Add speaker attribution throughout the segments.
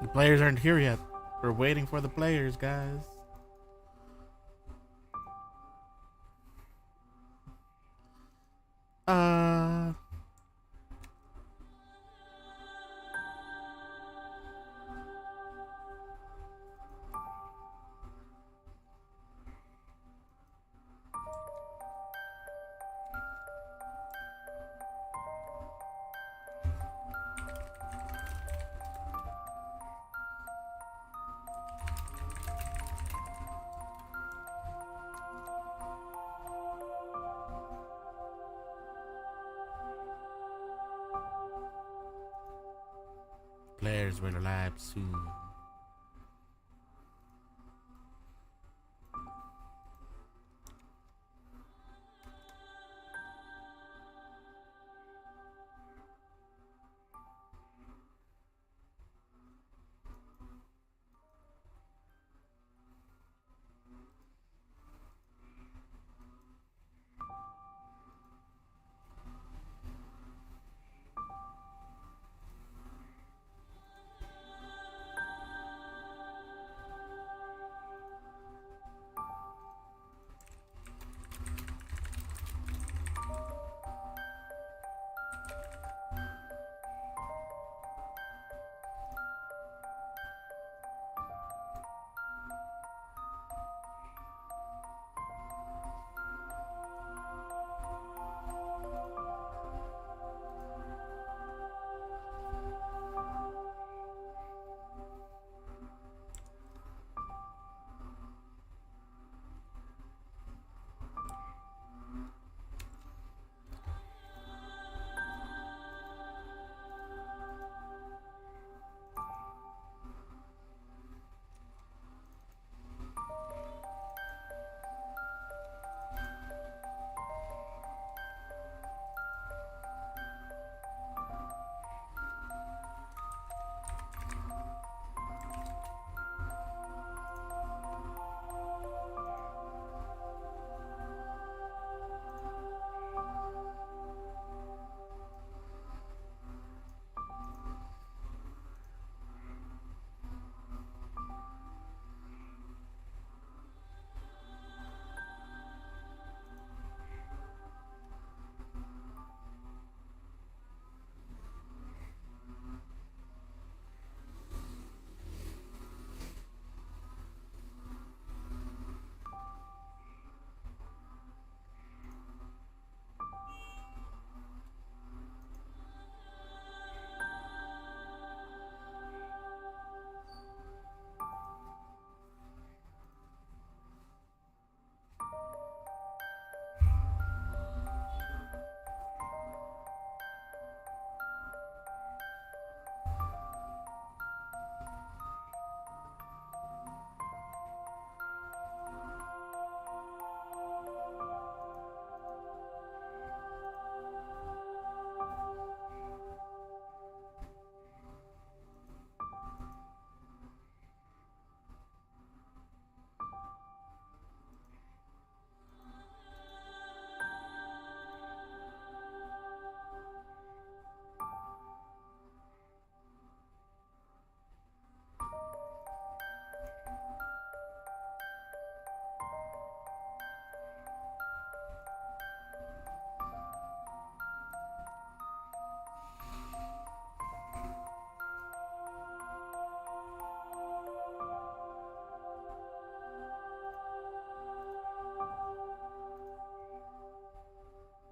Speaker 1: The players aren't here yet. We're waiting for the players, guys. Uh, players will arrive soon.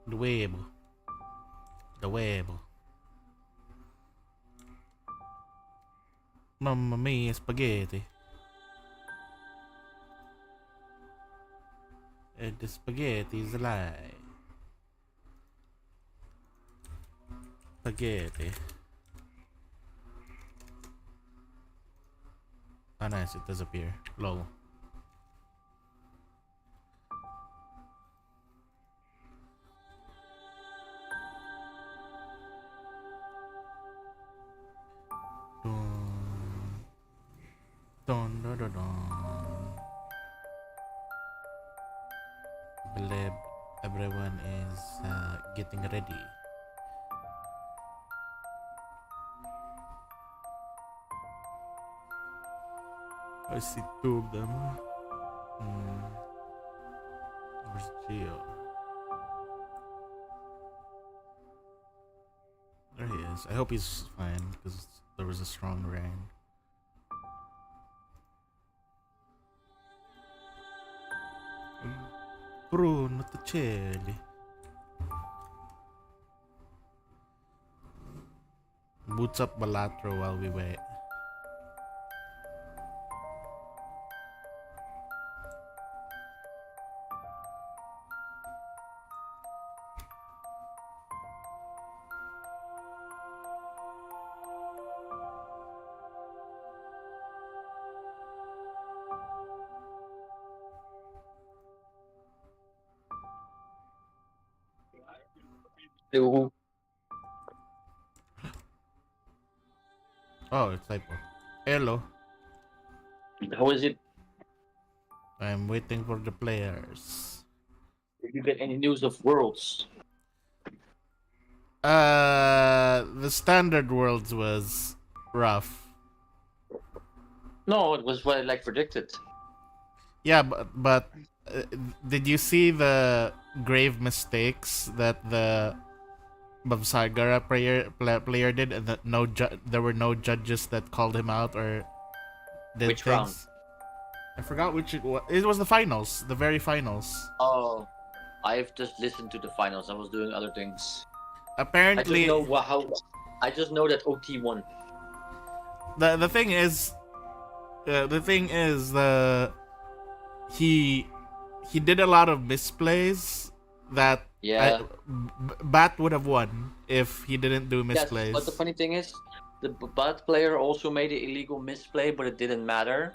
Speaker 1: The web. The web. Mamma mia, spaghetti. And the spaghetti is alive. Spaghetti. Oh nice, it disappeared. Low. Dun, dun, dun, dun. Believe everyone is getting ready. I see two of them. Where's Geo? There he is. I hope he's fine because there was a strong rain. Bruno Tacelli. Boots up Balatro while we wait.
Speaker 2: Hello.
Speaker 1: Oh, it's typo. Hello.
Speaker 2: How is it?
Speaker 1: I'm waiting for the players.
Speaker 2: Did you get any news of Worlds?
Speaker 1: The standard worlds was rough.
Speaker 2: No, it was what I like predicted.
Speaker 1: Yeah, but did you see the grave mistakes that the Babsagara player did, and that there were no judges that called him out or did
Speaker 2: Which
Speaker 1: things?
Speaker 2: round?
Speaker 1: I forgot which it was. It was the finals, the very finals.
Speaker 2: Oh, I've just listened to the finals. I was doing other things.
Speaker 1: Apparently,
Speaker 2: I just know that OT won.
Speaker 1: the thing is, he did a lot of misplays that
Speaker 2: Yeah.
Speaker 1: Bat would have won if he didn't do misplays.
Speaker 2: Yes, but the funny thing is, the Bat player also made an illegal misplay, but it didn't matter.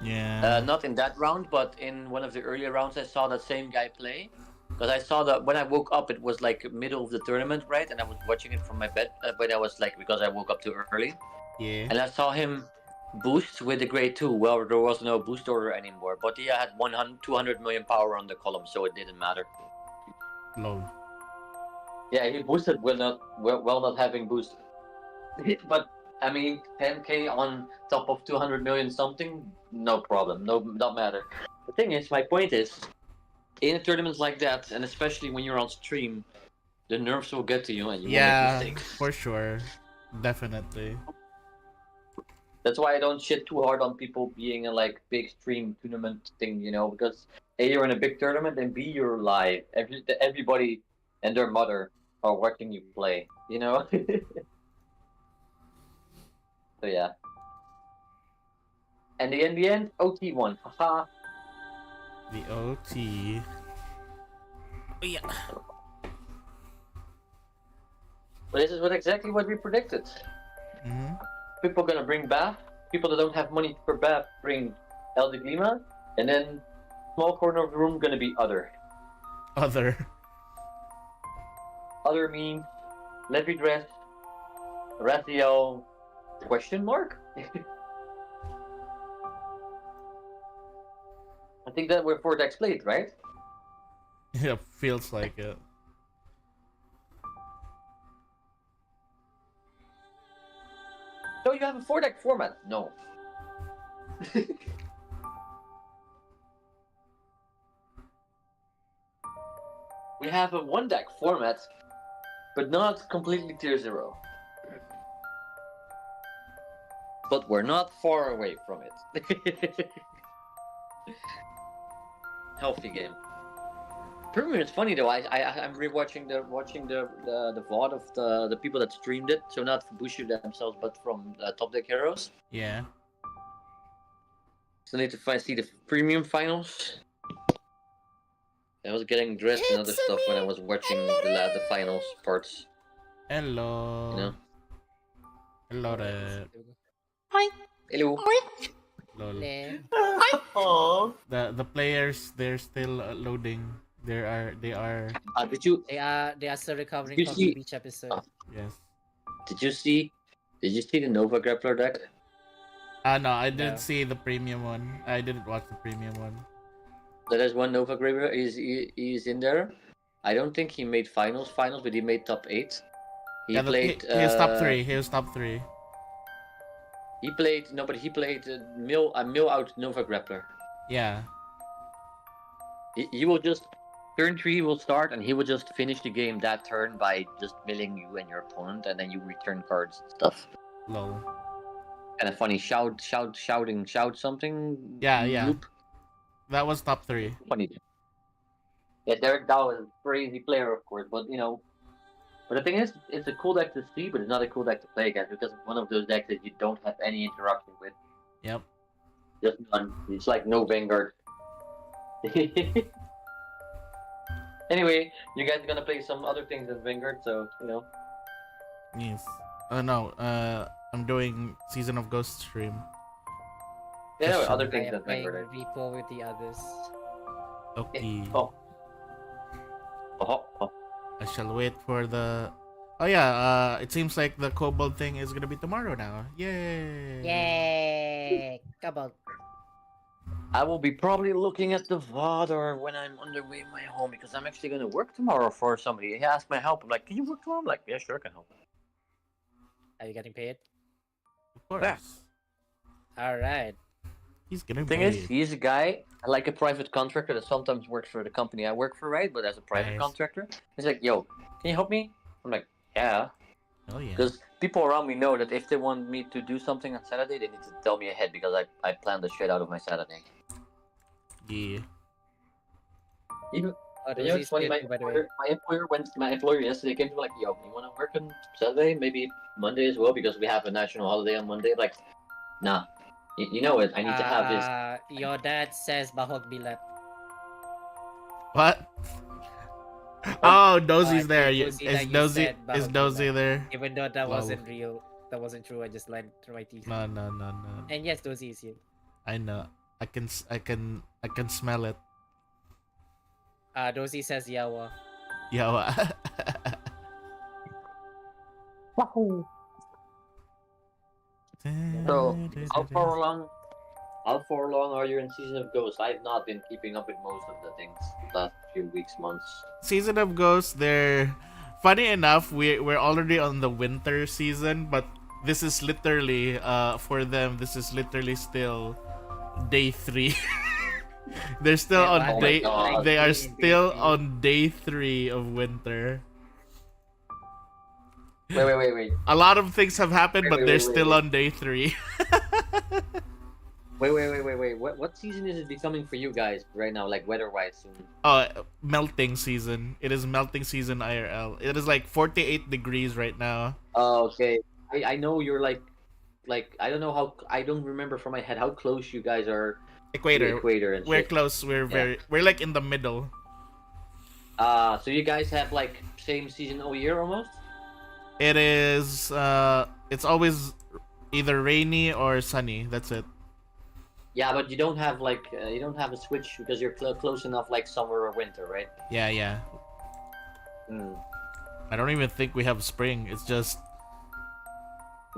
Speaker 1: Yeah.
Speaker 2: Not in that round, but in one of the earlier rounds, I saw that same guy play. Because I saw that when I woke up, it was like middle of the tournament, right? And I was watching it from my bed, but I was like, because I woke up too early.
Speaker 1: Yeah.
Speaker 2: And I saw him boost with the grade 2. Well, there was no boost order anymore, but he had 200 million power on the column, so it didn't matter.
Speaker 1: Low.
Speaker 2: Yeah, he boosted while not having boost. But I mean, 10k on top of 200 million something, no problem, not matter. The thing is, my point is, in a tournament like that, and especially when you're on stream, the nerves will get to you and you will make mistakes.
Speaker 1: For sure. Definitely.
Speaker 2: That's why I don't shit too hard on people being a like big stream tournament thing, because A, you're in a big tournament, and B, you're live. Everybody and their mother are watching you play, So yeah. And in the end, OT won. Haha.
Speaker 1: The OT. Yeah.
Speaker 2: But this is exactly what we predicted.
Speaker 1: Mm-hmm.
Speaker 2: People gonna bring Bath. People that don't have money for Bath bring El de Glima, and then small corner of the room gonna be other.
Speaker 1: Other
Speaker 2: means Levy Dress, Raziel, question mark? I think that we're for Dex played, right?
Speaker 1: Yeah, feels like it.
Speaker 2: So you have a 4-deck format? No. We have a 1-deck format, but not completely tier 0. But we're not far away from it. Healthy game. Premium is funny though. I'm rewatching the VOD of the people that streamed it. So not from Bushu themselves, but from Top Deck Heroes.
Speaker 1: Yeah.
Speaker 2: So I need to see the premium finals. I was getting dressed and other stuff when I was watching the finals parts.
Speaker 1: Hello. Hello there.
Speaker 3: Hi.
Speaker 2: Hello.
Speaker 1: Lol.
Speaker 3: Oh.
Speaker 1: The players, they're still loading. They are.
Speaker 2: Did
Speaker 3: you? They are still recovering from the beach episode.
Speaker 1: Yes.
Speaker 2: Did you see the Nova Grappler deck?
Speaker 1: No, I didn't see the premium one. I didn't watch the premium one.
Speaker 2: There's one Nova Grappler. He's in there. I don't think he made finals, but he made top 8. He played.
Speaker 1: He was top 3. He was top 3.
Speaker 2: He played but he played mill out Nova Grappler.
Speaker 1: Yeah.
Speaker 2: He will just turn 3 will start, and he will just finish the game that turn by just milling you and your opponent, and then you return cards and stuff.
Speaker 1: Lol.
Speaker 2: And a funny shout something.
Speaker 1: Yeah, yeah.
Speaker 2: Loop.
Speaker 1: That was top 3.
Speaker 2: Funny. Yeah, Derek Dow is a crazy player, of course, but but the thing is, it's a cool deck to see, but it's not a cool deck to play against because it's one of those decks that you don't have any interaction with.
Speaker 1: Yep.
Speaker 2: Just none. It's like no Vanguard. Anyway, you guys are gonna play some other things in Vanguard, so
Speaker 1: Yes. No. I'm doing Season of Ghost stream.
Speaker 2: Yeah,
Speaker 1: Just
Speaker 2: other
Speaker 3: I
Speaker 2: things
Speaker 3: am
Speaker 2: than
Speaker 3: playing
Speaker 2: Vanguard.
Speaker 3: Repo with the others.
Speaker 1: Okay.
Speaker 2: Oh.
Speaker 1: I shall wait for the. Oh yeah. It seems like the Kobold thing is gonna be tomorrow now. Yay.
Speaker 3: Yay! Come on.
Speaker 2: I will be probably looking at the VOD or when I'm on the way my home because I'm actually gonna work tomorrow for somebody. He asked my help. I'm like, can you work tomorrow? I'm like, yeah, sure, I can help.
Speaker 3: Are you getting paid?
Speaker 1: Of course.
Speaker 2: Yeah.
Speaker 3: All right.
Speaker 1: He's gonna
Speaker 2: Thing
Speaker 1: be.
Speaker 2: is, he's a guy like a private contractor that sometimes works for the company I work for, right? But as a private
Speaker 1: Nice.
Speaker 2: contractor, he's like, yo, can you help me? I'm like, yeah.
Speaker 1: Oh yeah.
Speaker 2: Because people around me know that if they want me to do something on Saturday, they need to tell me ahead because I plan the shit out of my Saturday.
Speaker 1: Yeah.
Speaker 2: Even
Speaker 3: Oh,
Speaker 2: you know,
Speaker 3: Rosie's
Speaker 2: it's funny.
Speaker 3: paid, by the way.
Speaker 2: My employer yesterday came to me like, yo, you want to work on Saturday? Maybe Monday as well because we have a national holiday on Monday. Like, nah. You know it. I need to have this.
Speaker 3: Your dad says Bahog Bilat.
Speaker 1: What? Oh, Dozy's
Speaker 3: I
Speaker 1: there.
Speaker 3: think
Speaker 1: You-
Speaker 3: Dozy
Speaker 1: Is
Speaker 3: that you
Speaker 1: Dozy
Speaker 3: said
Speaker 1: is
Speaker 3: Bahog
Speaker 1: Dozy
Speaker 3: Bilat.
Speaker 1: there?
Speaker 3: Even though that
Speaker 1: Wow.
Speaker 3: wasn't real, that wasn't true. I just lied through my teeth.
Speaker 1: No.
Speaker 3: And yes, Dozy is here.
Speaker 1: I know. I can smell it.
Speaker 3: Dozy says Yawa.
Speaker 1: Yeah.
Speaker 2: Wahoo! So, how far along are you in Season of Ghosts? I've not been keeping up with most of the things last few weeks, months.
Speaker 1: Season of Ghosts, they're funny enough, we're already on the winter season, but this is literally for them this is literally still day 3. They're still
Speaker 3: Yeah,
Speaker 1: on
Speaker 3: but-
Speaker 1: day
Speaker 2: Oh my God.
Speaker 1: they are
Speaker 3: Day
Speaker 1: still
Speaker 3: 3.
Speaker 1: on day 3 of winter.
Speaker 2: Wait.
Speaker 1: A lot of things have happened, but
Speaker 2: Wait,
Speaker 1: they're
Speaker 2: wait,
Speaker 1: still
Speaker 2: wait.
Speaker 1: on day 3.
Speaker 2: Wait. What season is it becoming for you guys right now, like weather-wise soon?
Speaker 1: Oh, melting season. It is melting season IRL. It is like 48 degrees right now.
Speaker 2: Oh, okay. I know you're like I don't know how I don't remember from my head how close you guys are to the
Speaker 1: Equator.
Speaker 2: equator and
Speaker 1: We're
Speaker 2: shit.
Speaker 1: close. We're like in the middle.
Speaker 2: So you guys have like same season all year almost?
Speaker 1: It is it's always either rainy or sunny. That's it.
Speaker 2: Yeah, but you don't have like you don't have a switch because you're close enough like summer or winter, right?
Speaker 1: Yeah.
Speaker 2: Mm.
Speaker 1: I don't even think we have spring. It's just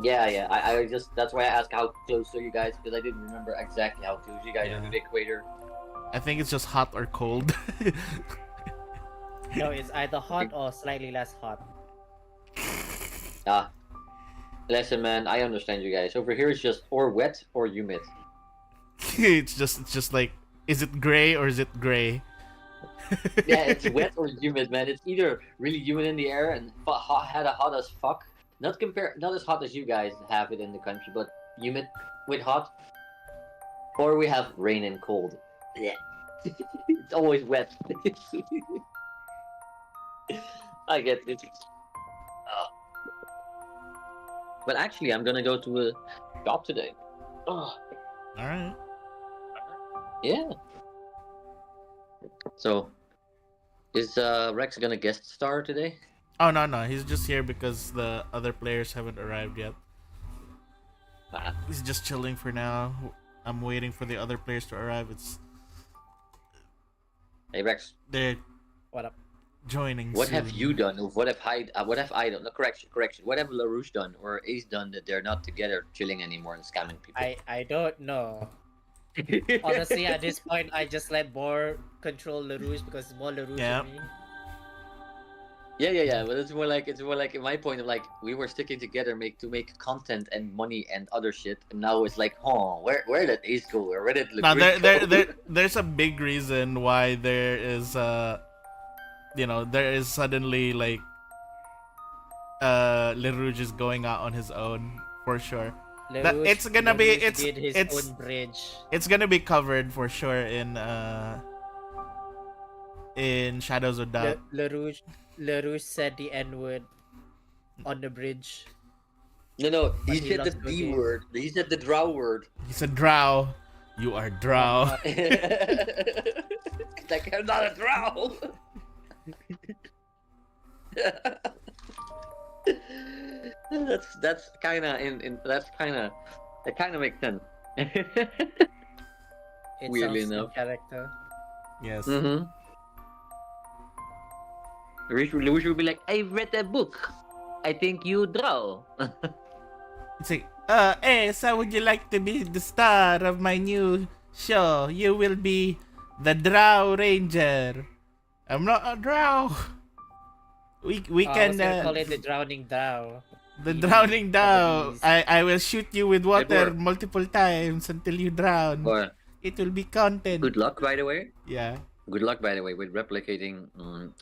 Speaker 2: Yeah. I just that's why I asked how close are you guys because I didn't remember exactly how close you guys are to the equator.
Speaker 1: I think it's just hot or cold.
Speaker 3: No, it's either hot or slightly less hot.
Speaker 2: Listen, man, I understand you guys. Over here, it's just or wet or humid.
Speaker 1: it's just like, is it gray or is it gray?
Speaker 2: Yeah, it's wet or humid, man. It's either really humid in the air and hot as fuck. Not as hot as you guys have it in the country, but humid with hot. Or we have rain and cold. Yeah, it's always wet. I get it. But actually, I'm gonna go to a job today. Oh,
Speaker 1: All right.
Speaker 2: yeah. So, is Rex gonna guest star today?
Speaker 1: Oh no, he's just here because the other players haven't arrived yet.
Speaker 2: Ah.
Speaker 1: He's just chilling for now. I'm waiting for the other players to arrive.
Speaker 2: Hey Rex,
Speaker 1: They're
Speaker 3: What up?
Speaker 1: joining.
Speaker 2: what
Speaker 1: soon.
Speaker 2: have you done? Or what have I done? No, correction. What have LaRouche done or Ace done that they're not together chilling anymore and scamming people?
Speaker 3: I don't know. Honestly, at this point, I just let more control LaRouche because it's more LaRouche
Speaker 1: Yeah.
Speaker 3: than me.
Speaker 2: Yeah. But it's more like in my point of like we were sticking together to make content and money and other shit, and now it's like, oh, where did Ace go? Or where did
Speaker 1: Now
Speaker 2: Legrid go?
Speaker 1: there's a big reason why there is there is suddenly like Lerouge is going out on his own for sure. That
Speaker 3: Lerouge did his
Speaker 1: it's
Speaker 3: own bridge.
Speaker 1: it's gonna be covered for sure in Shadows of Doubt.
Speaker 3: Lerouge said the N word on the bridge.
Speaker 2: No,
Speaker 3: But
Speaker 2: he
Speaker 3: he
Speaker 2: said the
Speaker 3: lost the
Speaker 2: D
Speaker 3: game.
Speaker 2: word. He said the drow word.
Speaker 1: He said drow. You are drow.
Speaker 2: Like I'm not a drow. that's kind of that kind of makes sense.
Speaker 3: It
Speaker 2: Weirdly
Speaker 3: sounds in
Speaker 2: enough.
Speaker 3: character.
Speaker 1: Yes.
Speaker 2: Mm-hmm. We should be like, I read a book. I think you draw.
Speaker 1: It's like, hey, so would you like to be the star of my new show? You will be the Drow Ranger. I'm not a Drow. We
Speaker 3: I
Speaker 1: can
Speaker 3: was gonna call it the drowning drow.
Speaker 1: the
Speaker 3: Maybe
Speaker 1: drowning Drow.
Speaker 3: somebody's-
Speaker 1: I will shoot you with water
Speaker 2: Edward.
Speaker 1: multiple times until you drown.
Speaker 2: Or,
Speaker 1: It will be content.
Speaker 2: good luck, by the way.
Speaker 1: Yeah.
Speaker 2: Good luck, by the way, with replicating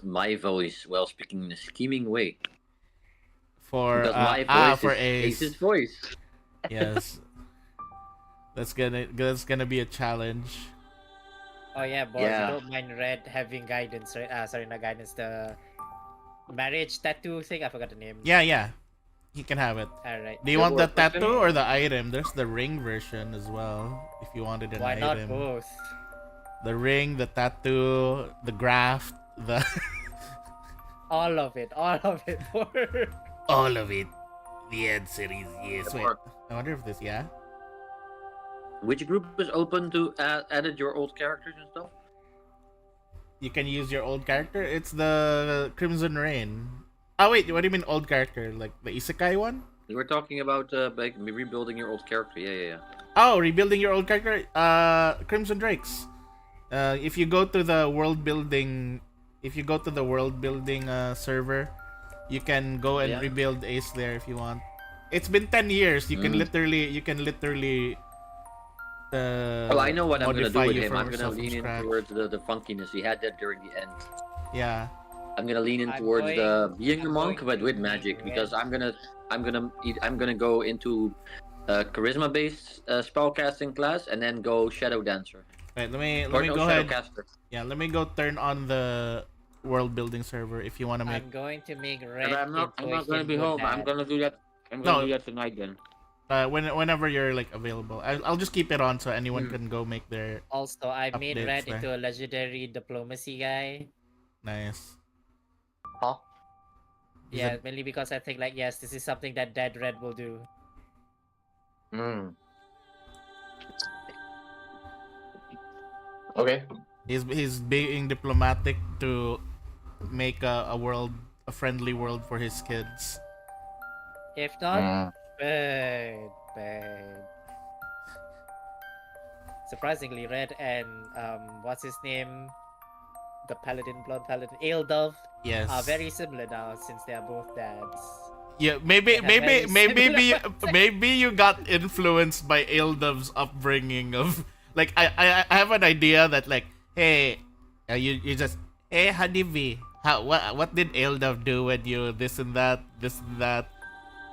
Speaker 2: my voice while speaking in a scheming way.
Speaker 1: For
Speaker 2: Because my voice
Speaker 1: for
Speaker 2: is
Speaker 1: Ace.
Speaker 2: Ace's voice.
Speaker 1: Yes. That's gonna be a challenge.
Speaker 3: Oh yeah, boss.
Speaker 2: Yeah.
Speaker 3: You don't mind Red having guidance, right? Sorry, not guidance. The marriage tattoo thing. I forgot the name.
Speaker 1: Yeah. He can have it.
Speaker 3: All right.
Speaker 1: Do you
Speaker 2: The
Speaker 1: want the
Speaker 2: work with
Speaker 1: tattoo
Speaker 2: him?
Speaker 1: or the item? There's the ring version as well. If you wanted an
Speaker 3: Why not
Speaker 1: item.
Speaker 3: both?
Speaker 1: The ring, the tattoo, the graft, the
Speaker 3: All of it. All of it.
Speaker 1: all of it. The answer is yes.
Speaker 2: The
Speaker 1: Wait,
Speaker 2: work.
Speaker 1: I wonder if this. Yeah.
Speaker 2: Which group is open to edit your old characters and stuff?
Speaker 1: You can use your old character. It's the Crimson Rain. Oh wait, what do you mean old character? Like the Isekai one?
Speaker 2: We were talking about like rebuilding your old character. Yeah.
Speaker 1: Oh, rebuilding your old character. Crimson Drakes. If you go to the world building, server, you can go and
Speaker 2: Yeah.
Speaker 1: rebuild Ace there if you want. It's been 10 years. You can literally.
Speaker 2: Well, I know what I'm gonna do
Speaker 1: modify
Speaker 2: with
Speaker 1: you
Speaker 2: him. I'm
Speaker 1: from
Speaker 2: gonna lean in
Speaker 1: scratch.
Speaker 2: towards the funkiness. He had that during the end.
Speaker 1: Yeah.
Speaker 2: I'm gonna lean in
Speaker 3: I'm
Speaker 2: towards
Speaker 3: going-
Speaker 2: being a
Speaker 3: I'm
Speaker 2: monk,
Speaker 3: going
Speaker 2: but
Speaker 3: to
Speaker 2: with
Speaker 3: lean
Speaker 2: magic,
Speaker 3: in.
Speaker 2: because I'm gonna go into charisma based spellcasting class and then go shadow dancer.
Speaker 1: Right, let me
Speaker 2: Or no,
Speaker 1: go
Speaker 2: shadow
Speaker 1: ahead.
Speaker 2: caster.
Speaker 1: Yeah, let me go turn on the world building server if you want to make.
Speaker 3: I'm going to make Red.
Speaker 2: But I'm not
Speaker 3: into a
Speaker 2: gonna be
Speaker 3: Hindu
Speaker 2: home. I'm
Speaker 3: dad.
Speaker 2: gonna do that. I'm
Speaker 1: No.
Speaker 2: gonna do that tonight then.
Speaker 1: Whenever you're like available, I'll just keep it on so anyone
Speaker 2: Hmm.
Speaker 1: can go make their
Speaker 3: Also, I made
Speaker 1: Updates
Speaker 3: Red
Speaker 1: there.
Speaker 3: into a legendary diplomacy guy.
Speaker 1: nice.
Speaker 2: Huh?
Speaker 1: He's
Speaker 3: Yeah, mainly because I think like yes, this is something that Dead Red will do.
Speaker 2: Mm. Okay.
Speaker 1: He's being diplomatic to make a friendly world for his kids.
Speaker 3: If not,
Speaker 2: Mm.
Speaker 3: bad. Surprisingly, Red and what's his name? The blonde paladin, Aeldov,
Speaker 1: Yes.
Speaker 3: are very similar now since they are both dads.
Speaker 1: Yeah, maybe
Speaker 3: They have very
Speaker 1: maybe you got influenced by Aeldov's upbringing of like I have an idea that like hey you just hey Hanivi what did Aeldov do when you this and that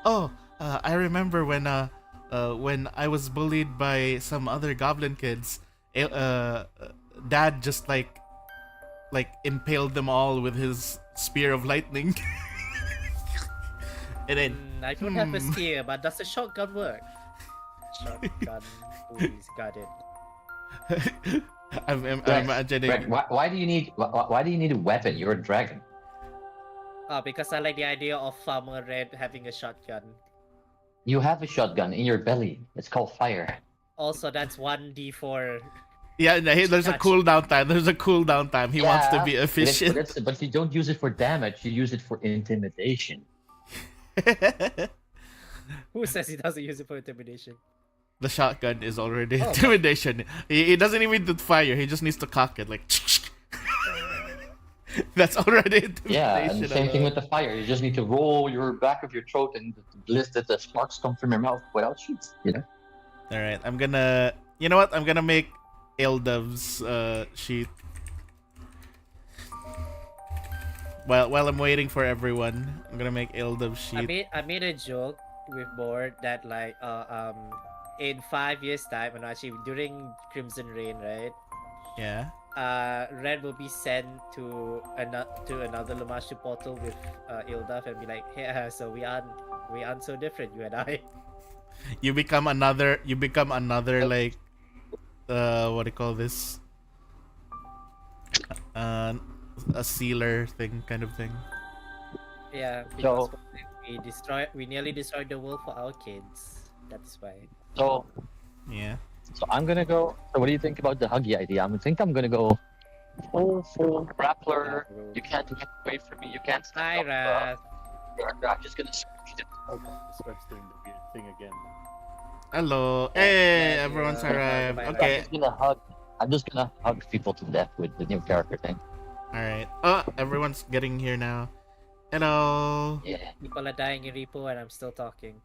Speaker 1: oh I remember when I was bullied by some other goblin kids Dad just like impaled them all with his spear of lightning. And then
Speaker 3: I don't have a spear, but does the shotgun work? Shotgun, please, got it.
Speaker 1: I'm
Speaker 4: Rex,
Speaker 1: imagining.
Speaker 4: Rex, why do you need a weapon? You're a dragon.
Speaker 3: Because I like the idea of Farmer Red having a shotgun.
Speaker 4: You have a shotgun in your belly. It's called fire.
Speaker 3: Also, that's 1d4.
Speaker 1: Yeah, there's a
Speaker 3: Gotcha.
Speaker 1: cooldown time. There's a cooldown time. He wants to be
Speaker 4: But
Speaker 1: efficient.
Speaker 4: but you don't use it for damage. You use it for intimidation.
Speaker 3: Who says he doesn't use it for intimidation?
Speaker 1: The shotgun is already
Speaker 3: Oh.
Speaker 1: intimidation. He doesn't even need to fire. He just needs to cock it like. That's already
Speaker 4: Yeah, and
Speaker 1: intimidation.
Speaker 4: same thing
Speaker 1: alone.
Speaker 4: with the fire. You just need to roll your back of your throat and list that the sparks come from your mouth without sheets. You know.
Speaker 1: All right, I'm gonna. You know what? I'm gonna make Ildov's sheet. While I'm waiting for everyone, I'm gonna make Ildov's sheet.
Speaker 3: I made a joke with board that like in 5 years time, and actually during Crimson Reign, right?
Speaker 1: Yeah.
Speaker 3: Red will be sent to another Lamashu portal with Ildaf and be like, hey, so we aren't so different, you and I.
Speaker 1: You become another. You become another like. What do you call this? Uh, a sealer thing, kind of thing.
Speaker 3: Yeah, because we nearly destroyed the world for our kids. That's why.
Speaker 4: So
Speaker 1: Yeah.
Speaker 4: I'm gonna go. So what do you think about the Huggy idea? I'm gonna go full grappler. You can't get away from me. You can't
Speaker 3: Hi,
Speaker 4: stand
Speaker 3: Raz.
Speaker 4: I'm just gonna squish it.
Speaker 5: Okay, this one's doing the weird thing again.
Speaker 1: Hello. Hey,
Speaker 3: Yeah,
Speaker 1: everyone's
Speaker 3: yeah.
Speaker 1: arrived.
Speaker 3: Bye-bye.
Speaker 1: Okay.
Speaker 4: I'm just gonna hug people to death with the new character thing.
Speaker 1: All right. Oh, everyone's getting here now. Hello.
Speaker 4: Yeah.
Speaker 3: People are dying in Repo, and I'm still talking.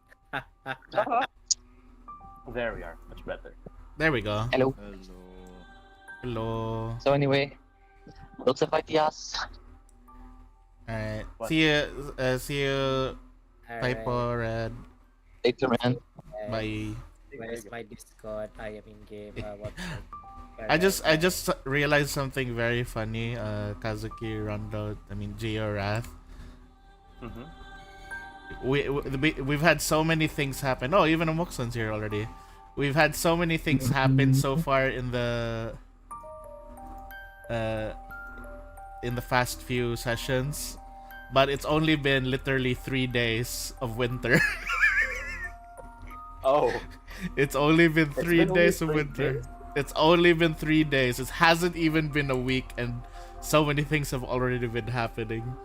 Speaker 5: There we are, much better.
Speaker 1: There we go.
Speaker 4: Hello.
Speaker 6: Hello.
Speaker 1: Hello.
Speaker 4: So anyway, lots of ideas.
Speaker 1: All right.
Speaker 5: What?
Speaker 1: See you. See you.
Speaker 3: Alright,
Speaker 1: Typo Red.
Speaker 4: Later, man.
Speaker 1: Bye.
Speaker 3: Where's my Discord? I am in game.
Speaker 1: I just realized something very funny. Kazuki, Rondo, Gio, Wrath. We've had so many things happen. Oh, even Amoxon's here already. We've had so many things happen so far in the past few sessions, but it's only been literally 3 days of winter.
Speaker 5: Oh,
Speaker 1: It's only been
Speaker 5: It's
Speaker 1: 3
Speaker 5: been only
Speaker 1: days of
Speaker 5: 3
Speaker 1: winter.
Speaker 5: days?
Speaker 1: It's only been 3 days. It hasn't even been a week, and so many things have already been happening.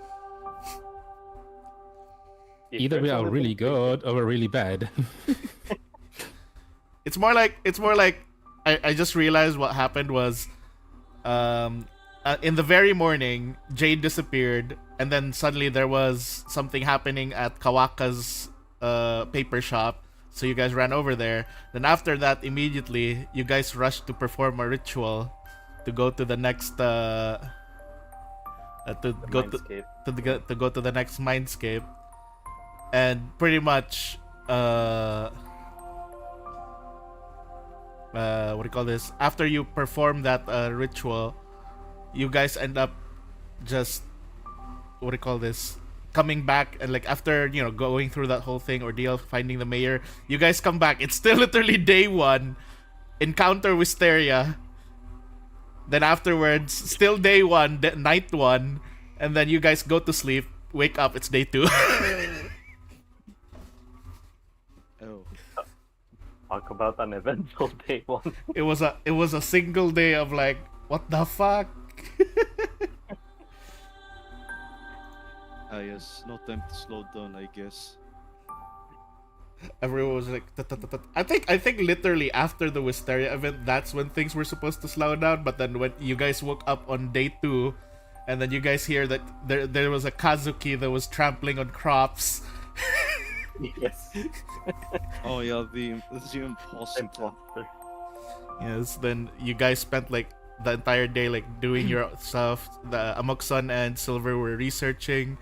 Speaker 7: Either we are really good or we're really bad.
Speaker 1: It's more like I just realized what happened was in the very morning Jade disappeared, and then suddenly there was something happening at Kawaka's paper shop, so you guys ran over there. Then after that, immediately you guys rushed to perform a ritual to go to the next to go to the next mindscape, and pretty much what do you call this? After you perform that ritual, you guys end up just what do you call this? Coming back, and like after going through that whole thing ordeal, finding the mayor, you guys come back. It's still literally day one. Encounter Wisteria. Then afterwards, still day one, night one, and then you guys go to sleep. Wake up. It's day two.
Speaker 6: Oh.
Speaker 5: talk about an eventful day one.
Speaker 1: It was a single day of like, what the fuck?
Speaker 6: Yes, no time to slow down, I guess.
Speaker 1: Everyone was like, I think literally after the Wisteria event, that's when things were supposed to slow down. But then when you guys woke up on day two, and then you guys hear that there was a Kazuki that was trampling on crops.
Speaker 5: Yes.
Speaker 6: Oh yeah, the impossible.
Speaker 1: Yes, then you guys spent like the entire day like doing your stuff. The Amoxon and Silver were researching.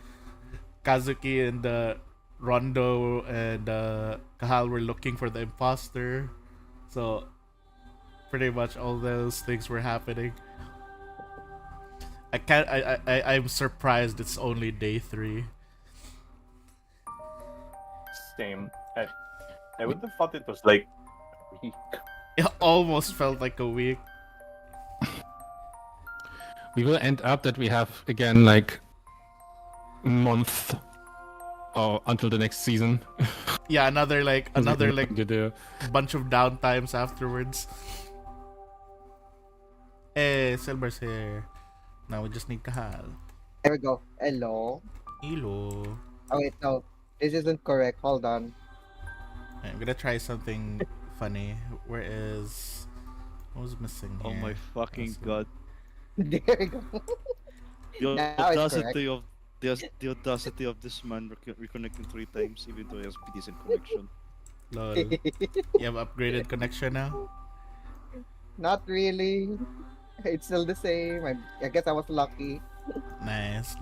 Speaker 1: Kazuki and Rondo and Kahal were looking for the imposter. So pretty much all those things were happening. I'm surprised it's only day 3.
Speaker 5: Same. I would have thought it was like a week.
Speaker 1: It almost felt like a week.
Speaker 7: We will end up that we have again like month or until the next season.
Speaker 1: Yeah, another
Speaker 7: to do.
Speaker 1: bunch of downtimes afterwards. Hey, Silver's here. Now we just need Kahal.
Speaker 8: There we go. Hello.
Speaker 1: Hello.
Speaker 8: Oh wait, no. This isn't correct. Hold on.
Speaker 1: I'm gonna try something funny. Where is... What was missing here?
Speaker 6: Oh my fucking
Speaker 1: Let's see.
Speaker 6: god.
Speaker 8: There we go.
Speaker 6: The
Speaker 8: Now it's correct.
Speaker 6: audacity of the audacity of this man reconnecting 3 times, even though he has a decent connection.
Speaker 1: Lol. You have upgraded connection now?
Speaker 8: Not really. It's still the same. I guess I was lucky.
Speaker 1: Nice.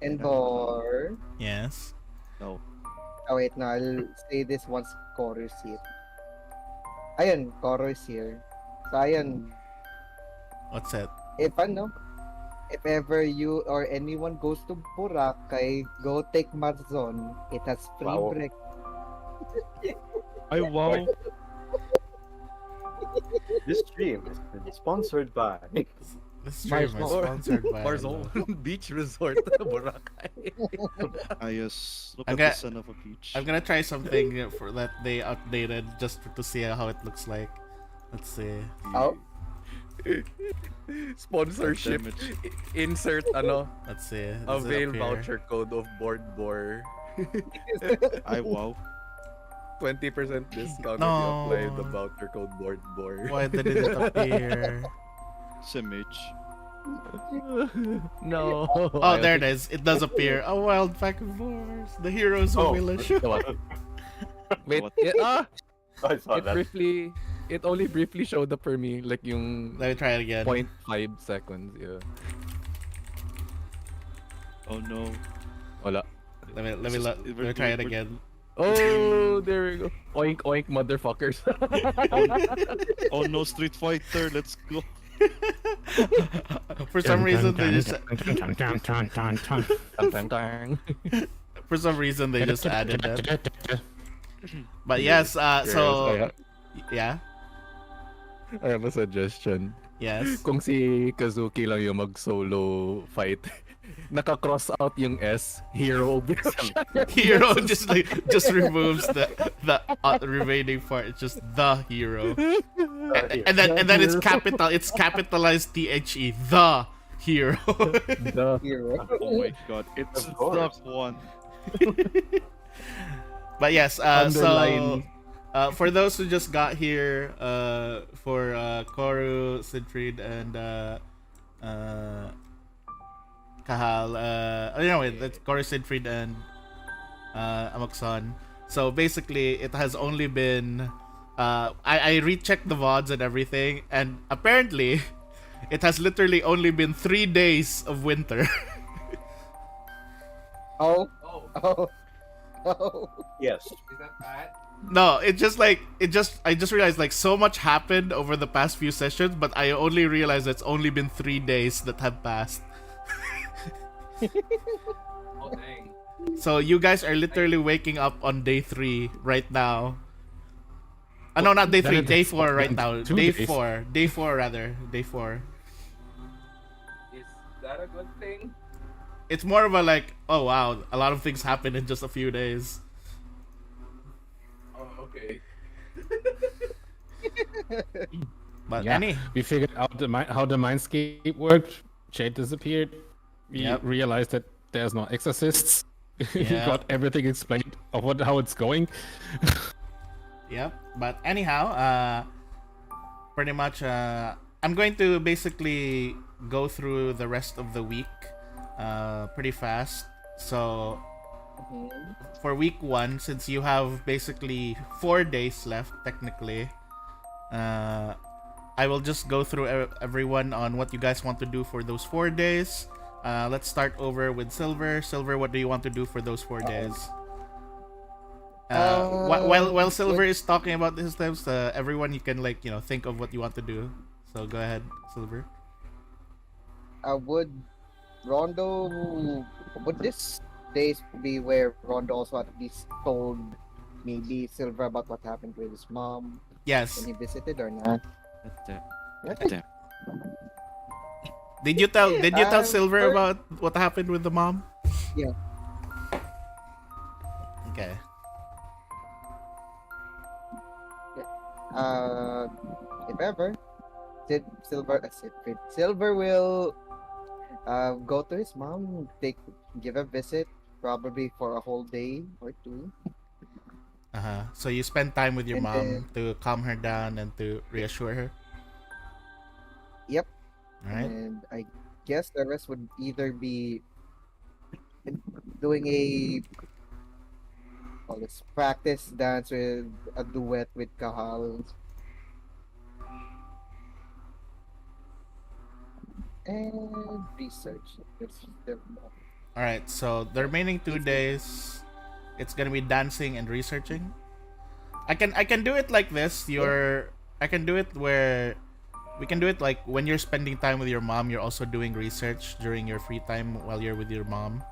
Speaker 8: And or
Speaker 1: Yes.
Speaker 6: No.
Speaker 8: oh wait, no, I'll say this once Koro is here. Ayun, Koro is here. So ayun,
Speaker 1: What's that?
Speaker 8: if ever you or anyone goes to Boracay, go take Marzon. It has free
Speaker 5: Wow.
Speaker 8: breakfast.
Speaker 6: Wow.
Speaker 5: This stream has been sponsored by.
Speaker 1: This stream is
Speaker 8: Marzone.
Speaker 1: sponsored by.
Speaker 9: Marzone Beach Resort, Boracay.
Speaker 6: Yes. Look
Speaker 1: I'm
Speaker 6: at
Speaker 1: gonna-
Speaker 6: the son of a beach.
Speaker 1: I'm gonna try something for that they updated just to see how it looks like. Let's see.
Speaker 8: Oh,
Speaker 9: Sponsorship.
Speaker 6: Damn it.
Speaker 9: Insert
Speaker 1: Let's see. Does it
Speaker 9: avail
Speaker 1: appear?
Speaker 9: voucher code of board bor.
Speaker 6: Wow.
Speaker 9: 20% discount
Speaker 1: No.
Speaker 9: if you apply the voucher code board bor.
Speaker 1: Why didn't it appear?
Speaker 6: Simage.
Speaker 9: No.
Speaker 1: Oh, there it is. It does appear. A wild pack of boars. The heroes of
Speaker 5: Oh.
Speaker 1: Willishu.
Speaker 9: Wait,
Speaker 6: What?
Speaker 5: I saw that.
Speaker 9: it only briefly showed up for me, like yung
Speaker 1: Let me try it again.
Speaker 9: 0.5 seconds, yeah.
Speaker 6: Oh no.
Speaker 9: Wala.
Speaker 1: Let me try it again.
Speaker 9: Oh, there we go. Oink oink, motherfuckers.
Speaker 6: Oh no, Street Fighter. Let's go.
Speaker 1: For some reason they just for some reason they just added that. But yes, so yeah,
Speaker 9: I have a suggestion.
Speaker 1: yes.
Speaker 9: Kung si Kazuki lang yung mag-solo fight, naka-cross out yung S, hero.
Speaker 1: Hero just removes the remaining part. It's just the hero, and then it's capitalized THE, the hero.
Speaker 9: The
Speaker 8: hero.
Speaker 6: Oh my god. It's
Speaker 5: Of
Speaker 6: the
Speaker 5: course.
Speaker 6: one.
Speaker 1: But yes, so
Speaker 9: Underline.
Speaker 1: for those who just got here, for Koru, Siegfried, and Kahal, that's Koru, Siegfried, and Amakson. So basically, it has only been. I rechecked the VODs and everything, and apparently, it has literally only been 3 days of winter.
Speaker 8: Oh.
Speaker 5: Yes.
Speaker 1: No, I just realized like so much happened over the past few sessions, but I only realized it's only been 3 days that have passed.
Speaker 9: Oh, dang.
Speaker 1: So you guys are literally waking up on day 3 right now. No, not day
Speaker 7: Then
Speaker 1: 3,
Speaker 7: it
Speaker 1: day
Speaker 7: has
Speaker 1: 4 right
Speaker 7: been
Speaker 1: now.
Speaker 7: 2
Speaker 1: Day
Speaker 7: days.
Speaker 1: 4. Day 4 rather. Day 4.
Speaker 9: Is that a good thing?
Speaker 1: It's more of a like, oh wow, a lot of things happened in just a few days.
Speaker 9: Oh, okay.
Speaker 1: But
Speaker 7: Yeah. We figured out how the mindscape worked. Shade disappeared. We
Speaker 1: Yep.
Speaker 7: realized that there's no exorcists. We
Speaker 1: Yeah.
Speaker 7: got everything explained of how it's going.
Speaker 1: Yep. But anyhow, pretty much, I'm going to basically go through the rest of the week, pretty fast. So for week 1, since you have basically 4 days left, technically, I will just go through everyone on what you guys want to do for those 4 days. Let's start over with Silver. Silver, what do you want to do for those 4 days? While Silver is talking about his times, everyone you can think of what you want to do. So go ahead, Silver.
Speaker 8: Would this days be where Rondo also at least told maybe Silver about what happened with his mom
Speaker 1: Yes.
Speaker 8: when he visited or not?
Speaker 1: Did you tell Silver
Speaker 8: for-
Speaker 1: about what happened with the mom?
Speaker 8: Yeah.
Speaker 1: Okay.
Speaker 8: If ever, Silver will go to his mom, give a visit, probably for a whole day or 2.
Speaker 1: So you spend time with your
Speaker 8: And
Speaker 1: mom to calm her down and to reassure her.
Speaker 8: Yep.
Speaker 1: All right.
Speaker 8: And I guess the rest would either be doing a call this practice dance with a duet with Kahal and research.
Speaker 1: All right. So the remaining 2 days, it's gonna be dancing and researching. I can do it like this. I can do it where we can do it like when you're spending time with your mom, you're also doing research during your free time while you're with your mom.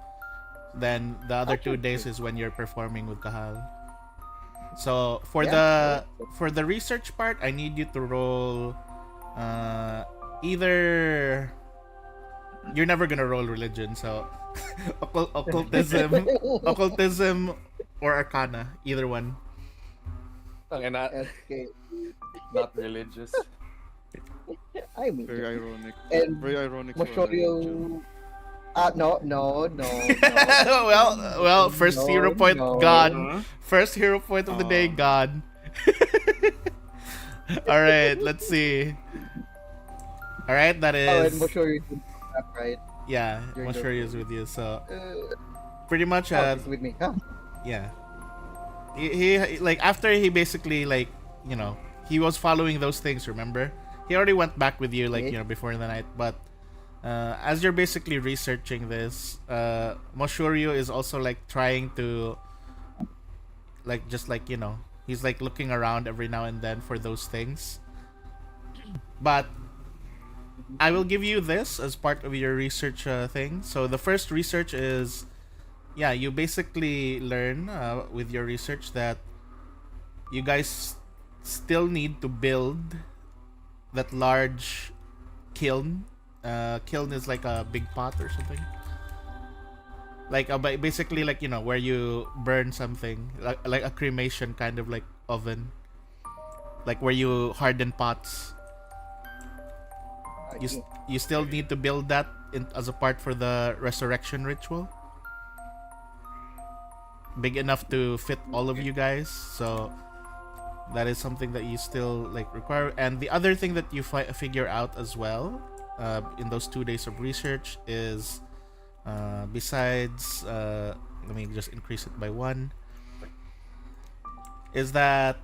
Speaker 1: Then the other 2 days is when you're performing with Kahal. So for the research part, I need you to roll either you're never gonna roll religion, so occultism or arcana, either one.
Speaker 8: Okay.
Speaker 5: Not religious.
Speaker 8: I mean,
Speaker 6: Very ironic.
Speaker 8: and
Speaker 6: Very ironic.
Speaker 8: we'll show you. No.
Speaker 1: well, first
Speaker 8: No,
Speaker 1: hero point,
Speaker 8: no.
Speaker 1: God. First hero point of the day, God. All right, let's see. All right, that
Speaker 8: Oh, and
Speaker 1: is
Speaker 8: we'll show you that, right?
Speaker 1: yeah.
Speaker 8: During the-
Speaker 1: Moshori is with you, so
Speaker 8: Uh,
Speaker 1: pretty much
Speaker 8: he's with me. Huh?
Speaker 1: yeah. He like after he basically like he was following those things. Remember, he already went back with you like before the night, but. As you're basically researching this, Moshoryu is also like trying to, like just like he's like looking around every now and then for those things. But I will give you this as part of your research thing. So the first research is, yeah, you basically learn with your research that you guys still need to build that large kiln. Kiln is like a big pot or something, like basically like where you burn something, like a cremation kind of like oven, like where you harden pots. You still need to build that as a part for the resurrection ritual, big enough to fit all of you guys. So that is something that you still like require. And the other thing that you figure out as well in those 2 days of research is besides let me just increase it by 1, is that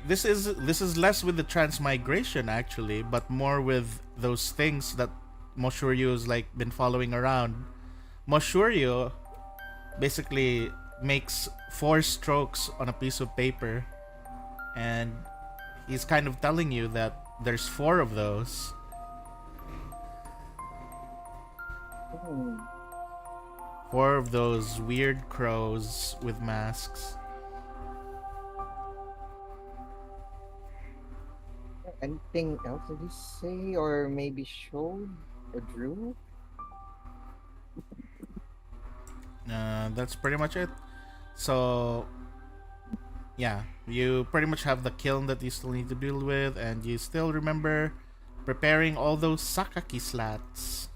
Speaker 1: this is less with the transmigration actually, but more with those things that Moshoryu has like been following around. Moshoryu basically makes 4 strokes on a piece of paper, and he's kind of telling you that there's 4 of those.
Speaker 8: Hmm.
Speaker 1: 4 of those weird crows with masks.
Speaker 8: Anything else did you say, or maybe showed or drew?
Speaker 1: That's pretty much it. So yeah, you pretty much have the kiln that you still need to deal with, and you still remember preparing all those sakaki slats.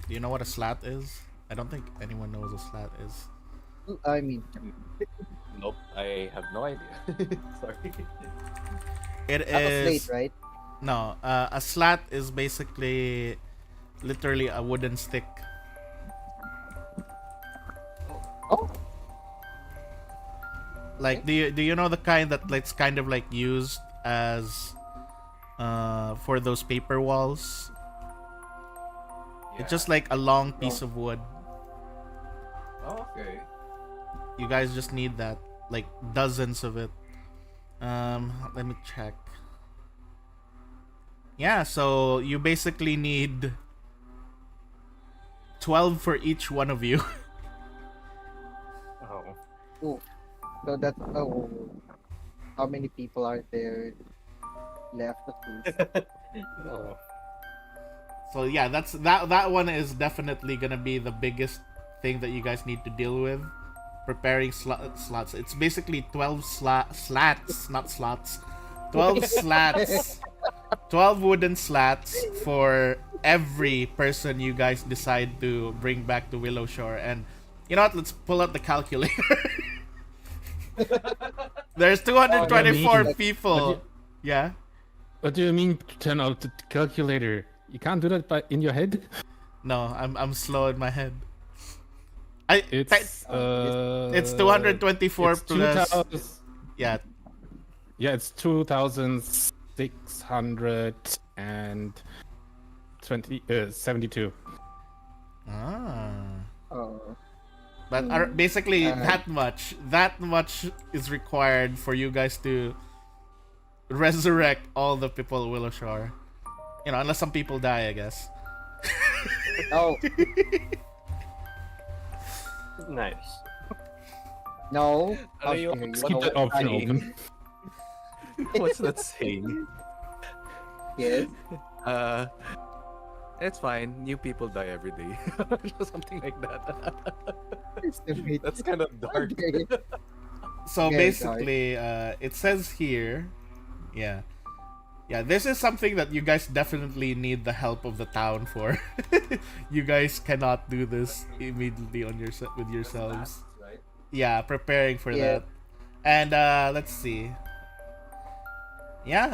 Speaker 1: Do you know what a slat is? I don't think anyone knows what a slat is.
Speaker 8: I mean,
Speaker 5: Nope, I have no idea. Sorry.
Speaker 1: It
Speaker 8: not a
Speaker 1: is
Speaker 8: slate, right?
Speaker 1: no. A slat is basically literally a wooden stick.
Speaker 8: Oh,
Speaker 1: Like, do you know the kind that like kind of like used as for those paper walls? It's just like a long piece of wood.
Speaker 5: Oh, okay.
Speaker 1: You guys just need that, like dozens of it. Let me check. Yeah, so you basically need 12 for each one of you.
Speaker 5: Oh.
Speaker 8: so that's how many people are there left?
Speaker 5: Oh.
Speaker 1: So yeah, that one is definitely gonna be the biggest thing that you guys need to deal with. Preparing slots. It's basically 12 slats, not slots. 12 slats. 12 wooden slats for every person you guys decide to bring back to Willow Shore. And you know what? Let's pull out the calculator. There's 224
Speaker 7: mean?
Speaker 1: people. Yeah.
Speaker 7: What do you mean turn out the calculator? You can't do that in your head.
Speaker 1: No, I'm slow in my head. I
Speaker 7: It's
Speaker 1: it's 224
Speaker 7: it's
Speaker 1: plus.
Speaker 7: 2000
Speaker 1: Yeah.
Speaker 7: Yeah, it's 2,672.
Speaker 1: Ah.
Speaker 8: Oh.
Speaker 1: But basically
Speaker 8: Uh,
Speaker 1: that much is required for you guys to resurrect all the people of Willow Shore. You know, unless some people die, I guess.
Speaker 8: no,
Speaker 5: Nice.
Speaker 8: no.
Speaker 9: Ano
Speaker 8: Okay,
Speaker 9: yung-
Speaker 8: you
Speaker 7: Let's
Speaker 8: know
Speaker 7: keep that
Speaker 8: what?
Speaker 7: option
Speaker 8: I-
Speaker 7: open.
Speaker 9: What's that saying?
Speaker 8: Yes.
Speaker 9: It's fine. New people die every day. Something like that. That's kind of dark.
Speaker 8: Okay.
Speaker 1: So
Speaker 8: Very
Speaker 1: basically, it says here, yeah, this is something that you guys definitely need the help of the town for. You guys cannot do this immediately on with yourselves.
Speaker 2: Right?
Speaker 1: Yeah, preparing for
Speaker 8: Yeah.
Speaker 1: that. And let's see. Yeah,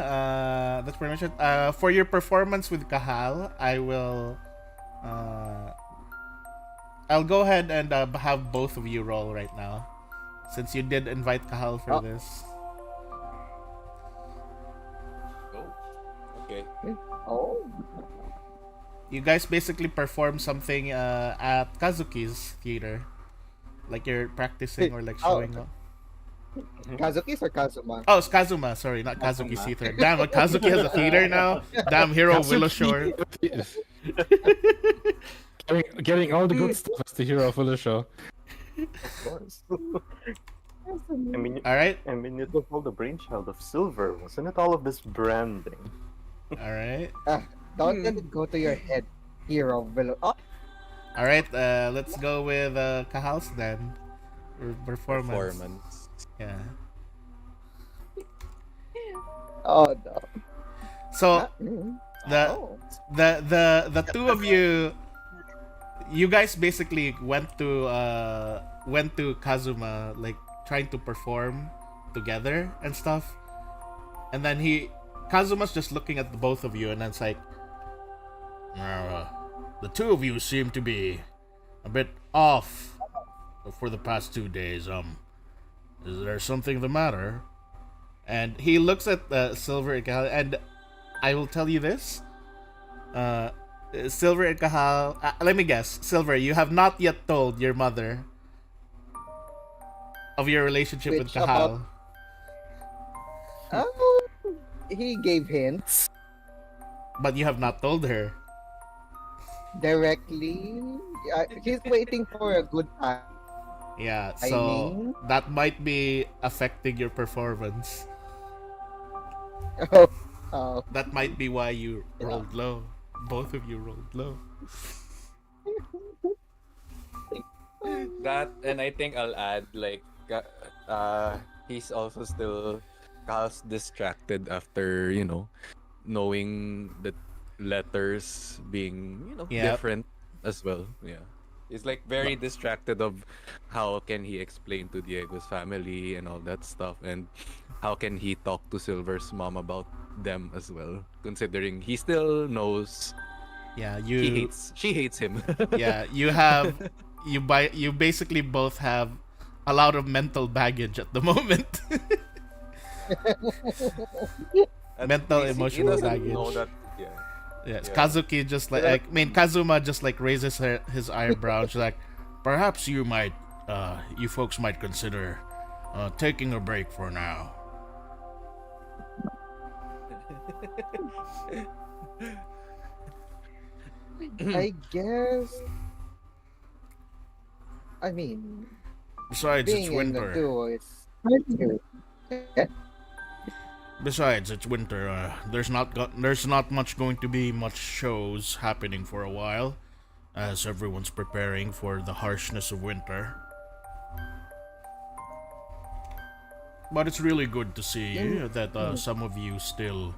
Speaker 1: that's pretty much it. For your performance with Kahal, I'll go ahead and have both of you roll right now, since you did invite Kahal for
Speaker 8: Oh.
Speaker 1: this.
Speaker 9: Okay.
Speaker 8: Oh.
Speaker 1: You guys basically perform something at Kazuki's theater, like you're practicing or like
Speaker 8: Oh.
Speaker 1: showing off.
Speaker 8: Kazuki's or Kazuma?
Speaker 1: Oh, it's Kazuma. Sorry, not Kazuki's theater. Damn, Kazuki has a theater now. Damn, hero of Willow Shore.
Speaker 7: Getting all the good stuff as the hero of Willow Shore.
Speaker 5: Of course.
Speaker 1: All right,
Speaker 5: it was all the brainchild of Silver, wasn't it? All of this branding.
Speaker 1: all right,
Speaker 8: Don't let it go to your head, hero below. Oh,
Speaker 1: all right. Let's go with Kahal's then. Performance. Yeah.
Speaker 8: oh no.
Speaker 1: So
Speaker 8: Mm. Oh.
Speaker 1: the two of you, you guys basically went to Kazuma, like trying to perform together and stuff, and then Kazuma's just looking at the both of you, and then it's like, the two of you seem to be a bit off for the past 2 days. Is there something the matter? And he looks at Silver and Kahal, and I will tell you this. Silver and Kahal, let me guess. Silver, you have not yet told your mother of your relationship with
Speaker 8: Which
Speaker 1: Kahal.
Speaker 8: Oh, he gave hints
Speaker 1: But you have not told her.
Speaker 8: directly. He's waiting for a good time.
Speaker 1: Yeah,
Speaker 8: I
Speaker 1: so
Speaker 8: mean-
Speaker 1: that might be affecting your performance.
Speaker 8: Oh,
Speaker 1: That might be why you rolled low. Both of you rolled low.
Speaker 9: That, and I think I'll add, like, he's also still Cal's distracted after, knowing the letters being,
Speaker 1: Yep.
Speaker 9: different as well. Yeah. He's like very distracted of how can he explain to Diego's family and all that stuff, and how can he talk to Silver's mom about them as well, considering he still knows
Speaker 1: Yeah,
Speaker 9: she hates him.
Speaker 1: yeah, you basically both have a lot of mental baggage at the moment. Mental, emotional
Speaker 9: he doesn't
Speaker 1: baggage.
Speaker 9: know that, yeah.
Speaker 1: Yeah,
Speaker 9: Yeah.
Speaker 1: Kazuki just Kazuma just like raises his eyebrow. She's like, perhaps you folks might consider taking a break for now.
Speaker 8: I guess. I mean,
Speaker 1: Besides, it's
Speaker 8: being in the
Speaker 1: winter.
Speaker 8: duo is.
Speaker 1: Besides, it's winter. There's not much going to be much shows happening for a while, as everyone's preparing for the harshness of winter. But it's really good to see that some of you still,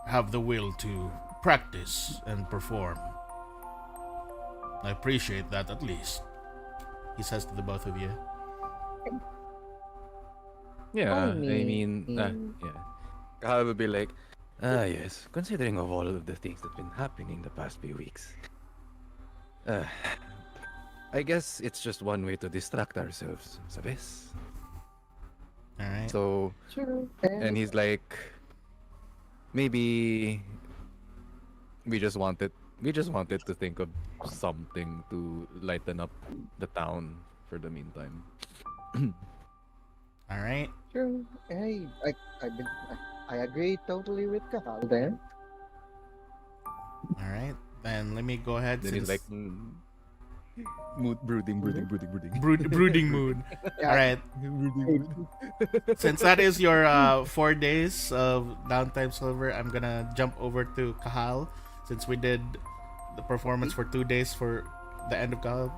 Speaker 1: have the will to practice and perform. I appreciate that, at least. He says to the both of you.
Speaker 9: Yeah, I
Speaker 8: mean,
Speaker 9: mean, yeah. Kahal will be like, yes, considering of all of the things that's been happening the past few weeks, uh, I guess it's just one way to distract ourselves, sabes?
Speaker 1: All right.
Speaker 9: So,
Speaker 8: true.
Speaker 9: and he's like, maybe we just wanted to think of something to lighten up the town for the meantime.
Speaker 1: All right.
Speaker 8: True. Hey, I agree totally with Kahal then.
Speaker 1: All right. Then let me go ahead.
Speaker 9: Then he's
Speaker 1: Since
Speaker 9: like, mood brooding.
Speaker 1: brooding mood.
Speaker 8: Yeah,
Speaker 1: All right.
Speaker 9: Brooding.
Speaker 1: Since that is your 4 days of downtime, Silver, I'm gonna jump over to Kahal since we did the performance for 2 days for the end of Kahal.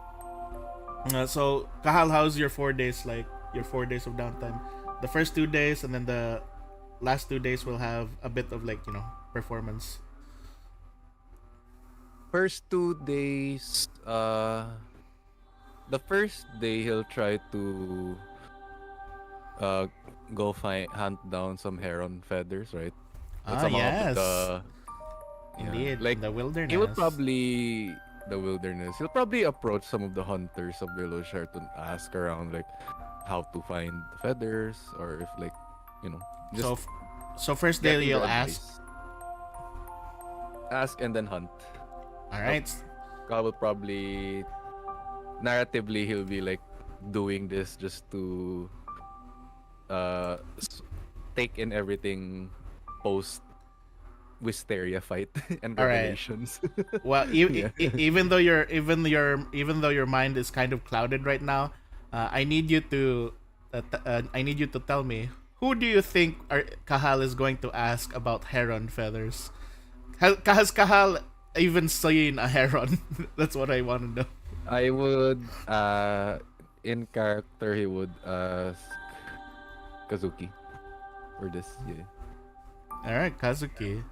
Speaker 1: So Kahal, how's your 4 days like? Your 4 days of downtime. The first 2 days and then the last 2 days will have a bit of like performance.
Speaker 9: First 2 days, the first day he'll try to uh go hunt down some heron feathers, right? But somehow
Speaker 1: Yes.
Speaker 9: yeah,
Speaker 1: Indeed.
Speaker 9: like
Speaker 1: the wilderness.
Speaker 9: he would probably the wilderness. He'll probably approach some of the hunters of Willowshire to ask around like how to find the feathers or if like just
Speaker 1: So so first day
Speaker 9: getting the
Speaker 1: you'll ask.
Speaker 9: ask and then hunt.
Speaker 1: All right.
Speaker 9: God will probably narratively he'll be like doing this just to take in everything post Wisteria fight and
Speaker 1: All right.
Speaker 9: revelations.
Speaker 1: Well,
Speaker 9: Yeah.
Speaker 1: even though your mind is kind of clouded right now, I need you to tell me, who do you think Kahal is going to ask about heron feathers? Has Kahal even seen a heron? That's what I want to know.
Speaker 9: I would in character he would ask Kazuki for this. Yeah.
Speaker 1: All right, Kazuki.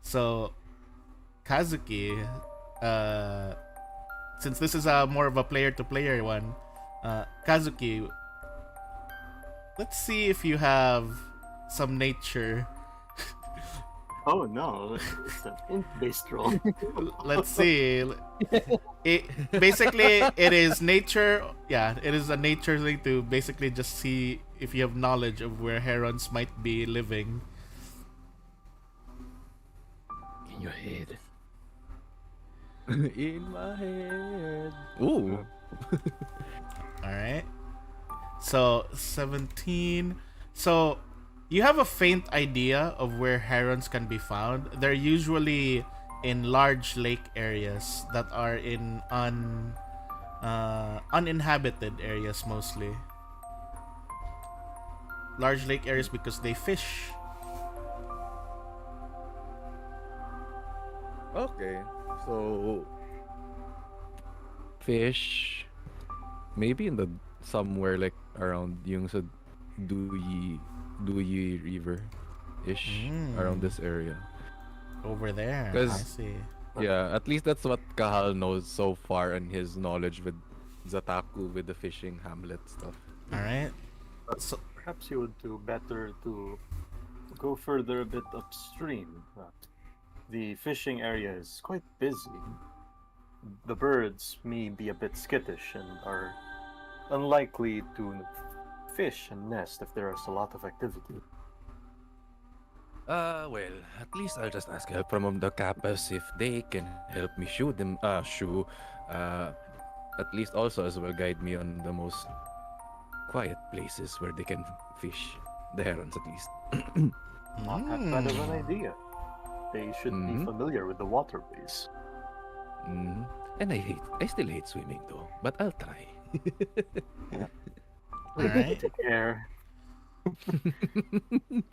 Speaker 1: So, Kazuki, since this is more of a player-to-player one, Kazuki, let's see if you have some nature.
Speaker 5: Oh no, it's an int-based roll.
Speaker 1: Let's see. Basically, it is nature. Yeah, it is a nature thing to basically just see if you have knowledge of where herons might be living.
Speaker 9: In your head. In my head. Ooh.
Speaker 1: All right. So 17. So you have a faint idea of where herons can be found. They're usually in large lake areas that are in uninhabited areas mostly. Large lake areas because they fish.
Speaker 9: Okay. So fish maybe in the somewhere like around yung sa Duyi River ish around this area.
Speaker 1: Over there. I
Speaker 9: 'Cause-
Speaker 1: see.
Speaker 9: Yeah, at least that's what Kahal knows so far and his knowledge with Zataku with the fishing hamlet stuff.
Speaker 1: All right. So
Speaker 5: Perhaps you would do better to go further a bit upstream. The fishing area is quite busy. The birds may be a bit skittish and are unlikely to fish and nest if there is a lot of activity.
Speaker 9: Well, at least I'll just ask help from the Kappas if they can help me at least also as well guide me on the most quiet places where they can fish. The herons at least.
Speaker 5: Not that bad of an idea. They should be familiar with the waterways.
Speaker 9: And I still hate swimming though, but I'll try.
Speaker 1: all right.
Speaker 5: Take care.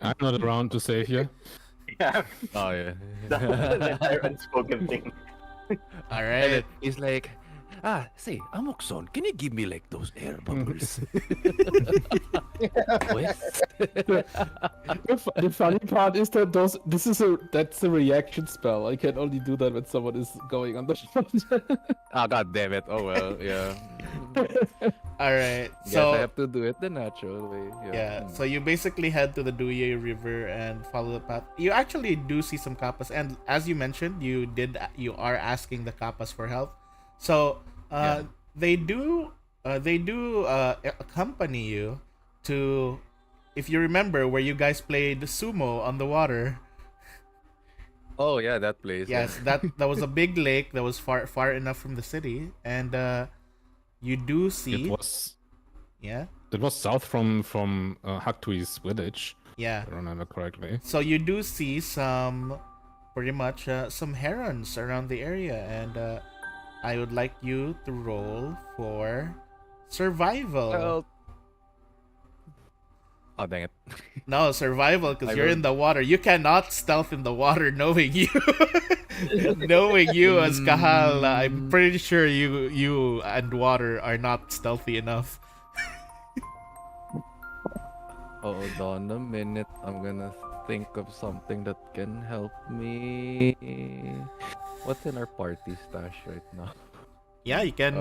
Speaker 7: I'm not around to save you.
Speaker 5: Yeah,
Speaker 9: Oh yeah.
Speaker 5: the unspoken thing.
Speaker 1: All
Speaker 9: And
Speaker 1: right.
Speaker 9: he's like, Say, Amokson, can you give me like those air bubbles? What?
Speaker 7: The funny part is that that's a reaction spell. I can only do that when someone is going on the front.
Speaker 9: God damn it. Oh well, yeah.
Speaker 1: All right.
Speaker 9: Guess I
Speaker 1: So
Speaker 9: have to do it the natural way.
Speaker 1: yeah, so you basically head to the Duye River and follow the path. You actually do see some kappas, and as you mentioned, you are asking the kappas for help. So they do accompany you to, if you remember, where you guys played sumo on the water.
Speaker 9: Oh yeah, that place.
Speaker 1: Yes, that was a big lake that was far enough from the city, and you do see. Yeah.
Speaker 7: It was south from Haktui's village.
Speaker 1: Yeah.
Speaker 7: If I remember correctly.
Speaker 1: So you do see pretty much some herons around the area, and I would like you to roll for survival.
Speaker 9: Well, oh dang it.
Speaker 1: No, survival, because
Speaker 9: I
Speaker 1: you're in
Speaker 9: rolled-
Speaker 1: the water. You cannot stealth in the water, knowing you, knowing you as Kahal. I'm pretty sure you and water are not stealthy enough.
Speaker 9: Hold on a minute. I'm gonna think of something that can help me. What's in our party stash right now?
Speaker 1: Yeah, you can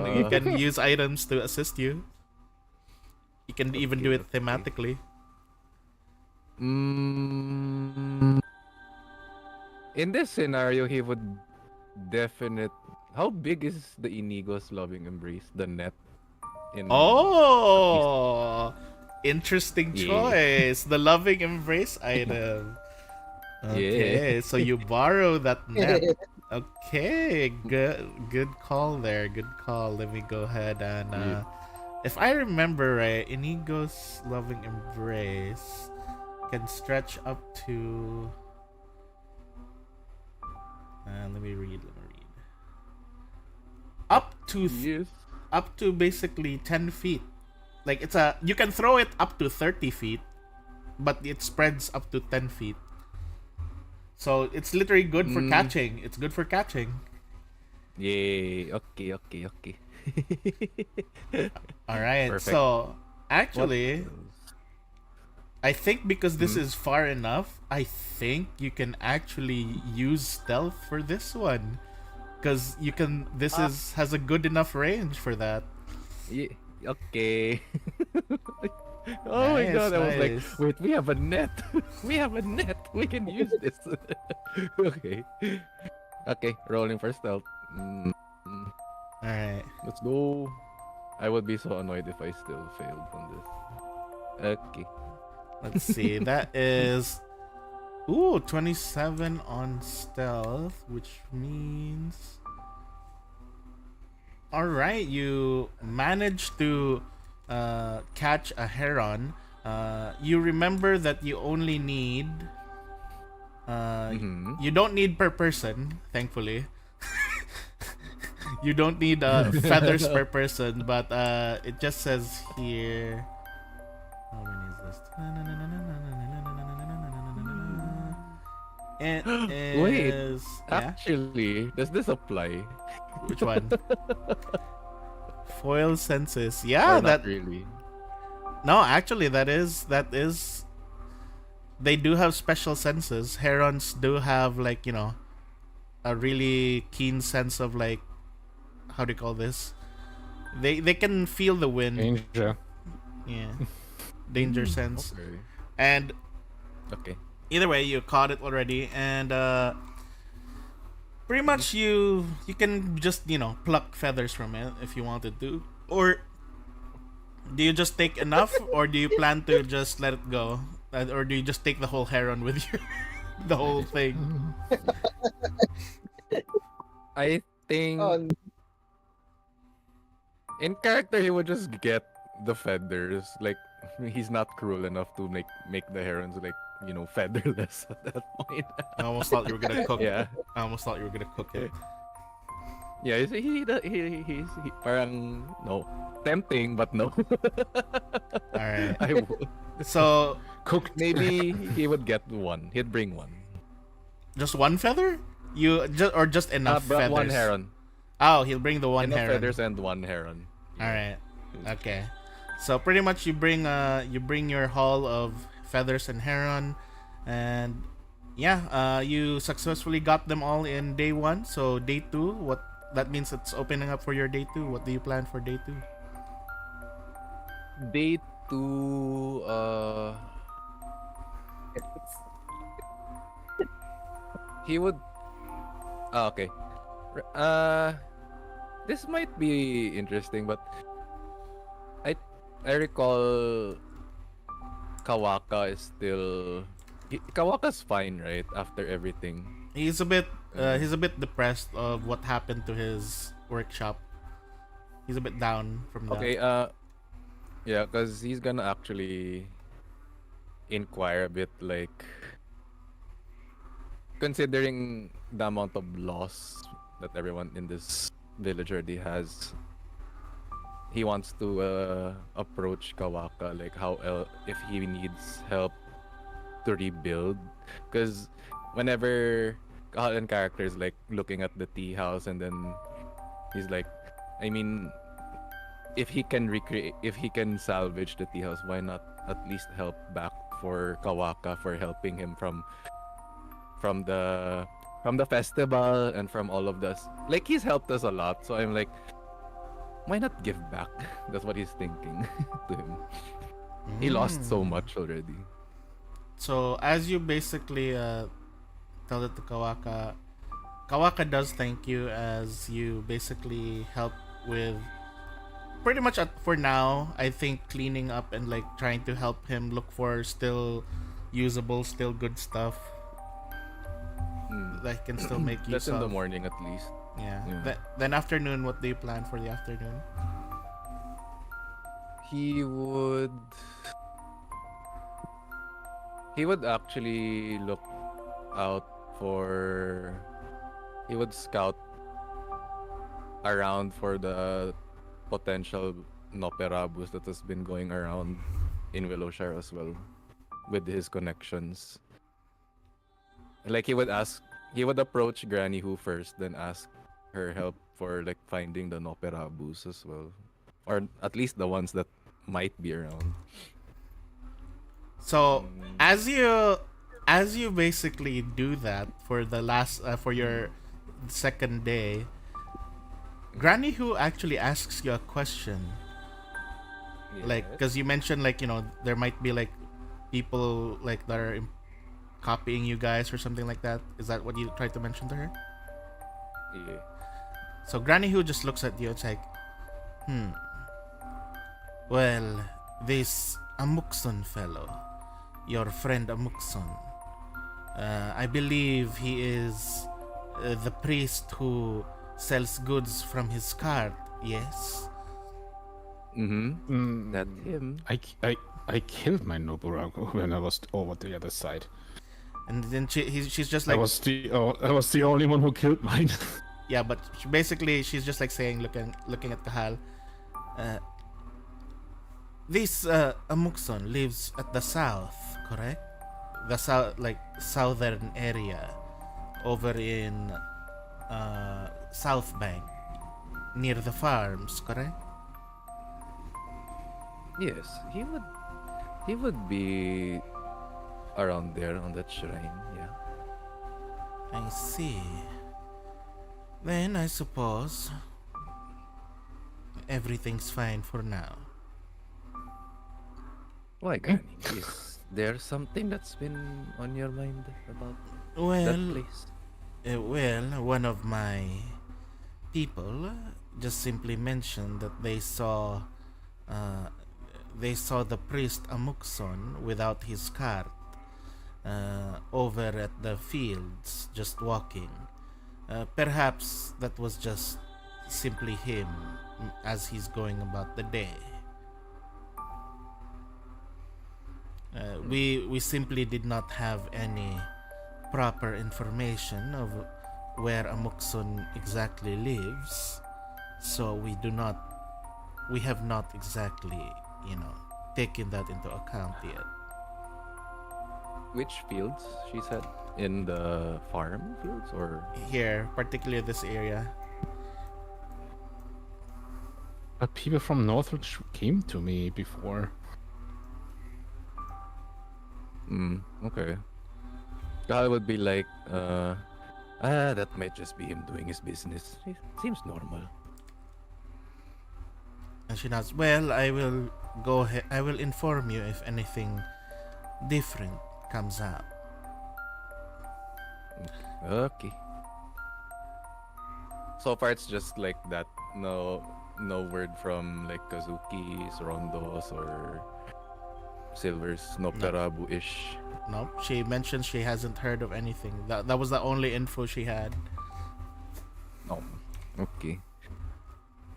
Speaker 1: use items to assist you. You can even do it thematically.
Speaker 9: In this scenario, he would definite. How big is the Inigo's loving embrace? The net.
Speaker 1: Oh, interesting
Speaker 9: Yeah.
Speaker 1: choice. The loving embrace item. Okay, so you borrow that net. Okay, good call there. Good call. Let me go ahead and if I remember right, Inigo's loving embrace can stretch up to let me read. Up to
Speaker 9: Yes.
Speaker 1: up to basically 10 feet. Like you can throw it up to 30 feet, but it spreads up to 10 feet. So it's literally good for catching. It's good for catching.
Speaker 9: Yay. Okay.
Speaker 1: All right.
Speaker 9: Perfect.
Speaker 1: So actually, I think because this is far enough, I think you can actually use stealth for this one. Because you can. Has a good enough range for that.
Speaker 9: Yeah. Okay. Oh my
Speaker 1: Nice,
Speaker 9: god, I was like,
Speaker 1: nice.
Speaker 9: wait, we have a net. We have a net. We can use this. Okay. Okay, rolling for stealth.
Speaker 1: All right.
Speaker 9: Let's go. I would be so annoyed if I still failed on this. Okay.
Speaker 1: Let's see. That is 27 on stealth, which means all right, you managed to catch a heron. You remember that you only need you don't need per person, thankfully. You don't need feathers per person, but it just says here. How many is this? It
Speaker 9: Wait,
Speaker 1: is. Yeah?
Speaker 9: Actually, does this apply?
Speaker 1: Which one? Foil senses. Yeah,
Speaker 9: Or not
Speaker 1: that.
Speaker 9: really.
Speaker 1: No, actually, that is. They do have special senses. Herons do have a really keen sense of how do you call this? They can feel the wind.
Speaker 7: Danger.
Speaker 1: Yeah. Danger sense.
Speaker 9: Okay.
Speaker 1: And
Speaker 9: Okay.
Speaker 1: either way, you caught it already, and pretty much you can just pluck feathers from it if you wanted to, or do you just take enough, or do you plan to just let it go, or do you just take the whole heron with you, the whole thing?
Speaker 9: I think in character he would just get the feathers. Like he's not cruel enough to make the herons featherless at that point.
Speaker 1: I almost thought you were gonna cook.
Speaker 9: Yeah.
Speaker 1: I almost thought you were gonna cook it.
Speaker 9: Yeah, you see, he's parang no tempting, but no.
Speaker 1: All right.
Speaker 9: I would.
Speaker 1: So
Speaker 7: Cooked.
Speaker 9: Maybe he would get one. He'd bring one.
Speaker 1: just one feather? You just enough
Speaker 9: Brought
Speaker 1: feathers?
Speaker 9: one heron.
Speaker 1: Oh, he'll bring the one
Speaker 9: Enough
Speaker 1: heron.
Speaker 9: feathers and one heron.
Speaker 1: All right. Okay. So pretty much you bring your haul of feathers and heron, and yeah, you successfully got them all in day 1. So day 2, what that means it's opening up for your day 2. What do you plan for day 2?
Speaker 9: Day 2, he would. Okay. This might be interesting, but I recall Kawaka is still. Kawaka's fine, right? After everything.
Speaker 1: He's a bit depressed of what happened to his workshop. He's a bit down from that.
Speaker 9: Okay. Yeah, because he's gonna actually inquire a bit, like, considering the amount of loss that everyone in this village already has. He wants to approach Kawaka, like if he needs help to rebuild, because whenever Kahalan character is like looking at the tea house, and then he's like, I mean, if he can salvage the tea house, why not at least help back for Kawaka for helping him from the festival and from all of this. Like, he's helped us a lot, so I'm like, why not give back? That's what he's thinking to him. He lost so much already.
Speaker 1: So as you basically tell it to Kawaka, Kawaka does thank you as you basically help with pretty much for now, I think, cleaning up and like trying to help him look for still usable, still good stuff that can still make use
Speaker 9: That's in the
Speaker 1: of.
Speaker 9: morning at least.
Speaker 1: Yeah. Then afternoon, what do you plan for the afternoon?
Speaker 9: He would actually look out for. He would scout around for the potential Noperabus that has been going around in Willowshire as well, with his connections. Like, he would approach Granny Who first, then ask her help for like finding the Noperabus as well, or at least the ones that might be around.
Speaker 1: So as you basically do that for the last for your second day, Granny Who actually asks you a question. Like, because you mentioned, like, there might be like people like that are copying you guys or something like that. Is that what you tried to mention to her?
Speaker 9: Yeah.
Speaker 1: So Granny Who just looks at you. It's like, well, this Amukson fellow, your friend Amukson, I believe he is the priest who sells goods from his cart. Yes.
Speaker 9: That's him.
Speaker 7: I killed my Noburago when I was over the other side.
Speaker 1: And then she's just like,
Speaker 7: I was the only one who killed mine.
Speaker 1: yeah, but she's just like saying, looking at Kahal. This Amukson lives at the south, correct? The southern area, over in South Bank, near the farms, correct?
Speaker 9: Yes, he would be around there on that shrine. Yeah.
Speaker 1: I see. Then I suppose everything's fine for now.
Speaker 9: Why, Granny? Is there something that's been on your mind about that
Speaker 1: Well,
Speaker 9: place?
Speaker 1: one of my people just simply mentioned that they saw the priest Amukson without his cart over at the fields, just walking. Perhaps that was just simply him as he's going about the day. We simply did not have any proper information of where Amukson exactly lives, so we have not exactly, taken that into account yet.
Speaker 9: Which fields? She said in the farm fields, or
Speaker 1: Here, particularly this area.
Speaker 7: But people from Northridge came to me before.
Speaker 9: Okay. I would be like, that might just be him doing his business. It seems normal.
Speaker 1: And she nods. Well, I will go ahead. I will inform you if anything different comes up.
Speaker 9: Okay. So far, it's just like that. No word from like Kazuki's, Rondos, or Silver's Noptarabu-ish.
Speaker 1: Nope. She mentioned she hasn't heard of anything. That was the only info she had.
Speaker 9: Oh, okay.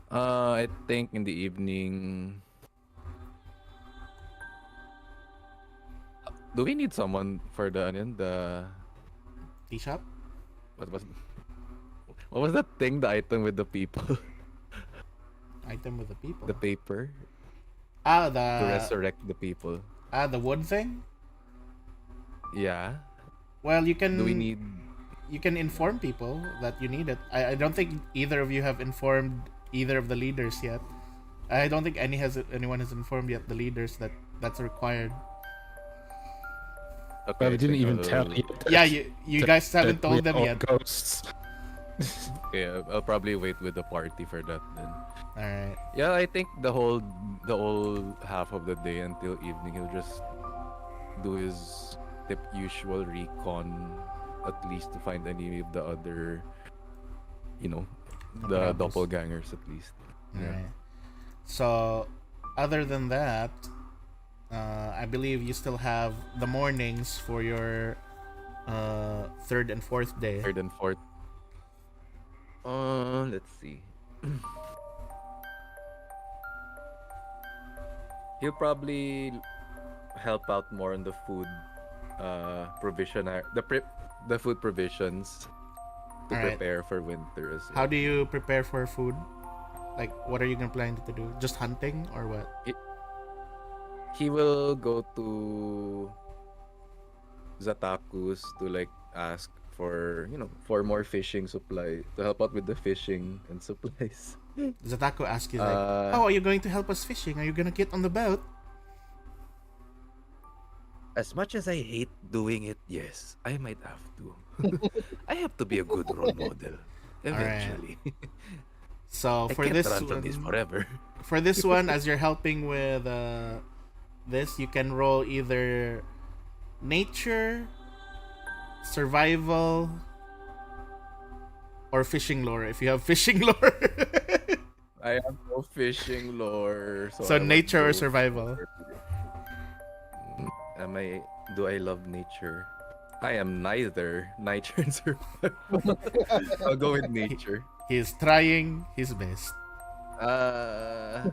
Speaker 9: I think in the evening. Do we need someone for the
Speaker 1: Tea shop?
Speaker 9: what was that thing? The item with the people,
Speaker 1: Item with the people.
Speaker 9: the paper
Speaker 1: Ah,
Speaker 9: to resurrect the people.
Speaker 1: the wood thing?
Speaker 9: Yeah.
Speaker 1: Well, you can
Speaker 9: Do we need?
Speaker 1: you can inform people that you need it. I don't think either of you have informed either of the leaders yet. I don't think anyone has informed yet the leaders that that's required.
Speaker 9: Okay,
Speaker 7: Well, we
Speaker 9: I
Speaker 7: didn't
Speaker 9: think
Speaker 7: even tell
Speaker 9: I'll-
Speaker 7: you.
Speaker 1: Yeah, you guys haven't
Speaker 7: that we
Speaker 1: told them
Speaker 7: are
Speaker 1: yet.
Speaker 7: Ghosts.
Speaker 9: Yeah, I'll probably wait with the party for that then.
Speaker 1: All right.
Speaker 9: Yeah, I think the whole half of the day until evening he'll just do his usual recon, at least to find any of the other, the
Speaker 1: Rebels.
Speaker 9: doppelgangers at least. Yeah.
Speaker 1: Alright. So, other than that, I believe you still have the mornings for your third and fourth day.
Speaker 9: Third and fourth. Let's see. He'll probably help out more on the food the food provisions to
Speaker 1: Alright.
Speaker 9: prepare for winter as well.
Speaker 1: How do you prepare for food? Like, what are you gonna plan to do? Just hunting or what?
Speaker 9: He will go to Zataku's to like ask for more fishing supply to help out with the fishing and supplies.
Speaker 1: Zatako asks you like,
Speaker 9: Uh,
Speaker 1: "Oh, are you going to help us fishing? Are you gonna get on the boat?"
Speaker 9: As much as I hate doing it, yes, I might have to. I have to be a good role model eventually.
Speaker 1: So
Speaker 9: I
Speaker 1: for
Speaker 9: can't
Speaker 1: this
Speaker 9: run from
Speaker 1: one,
Speaker 9: this forever.
Speaker 1: for this one, as you're helping with this, you can roll either nature, survival, or fishing lore. If you have fishing lore,
Speaker 9: I have no fishing lore, so
Speaker 1: so
Speaker 9: I would
Speaker 1: nature or
Speaker 9: go
Speaker 1: survival.
Speaker 9: Do I love nature? I am neither nature and survival. I'll go with nature.
Speaker 1: He's trying his best.
Speaker 9: Oh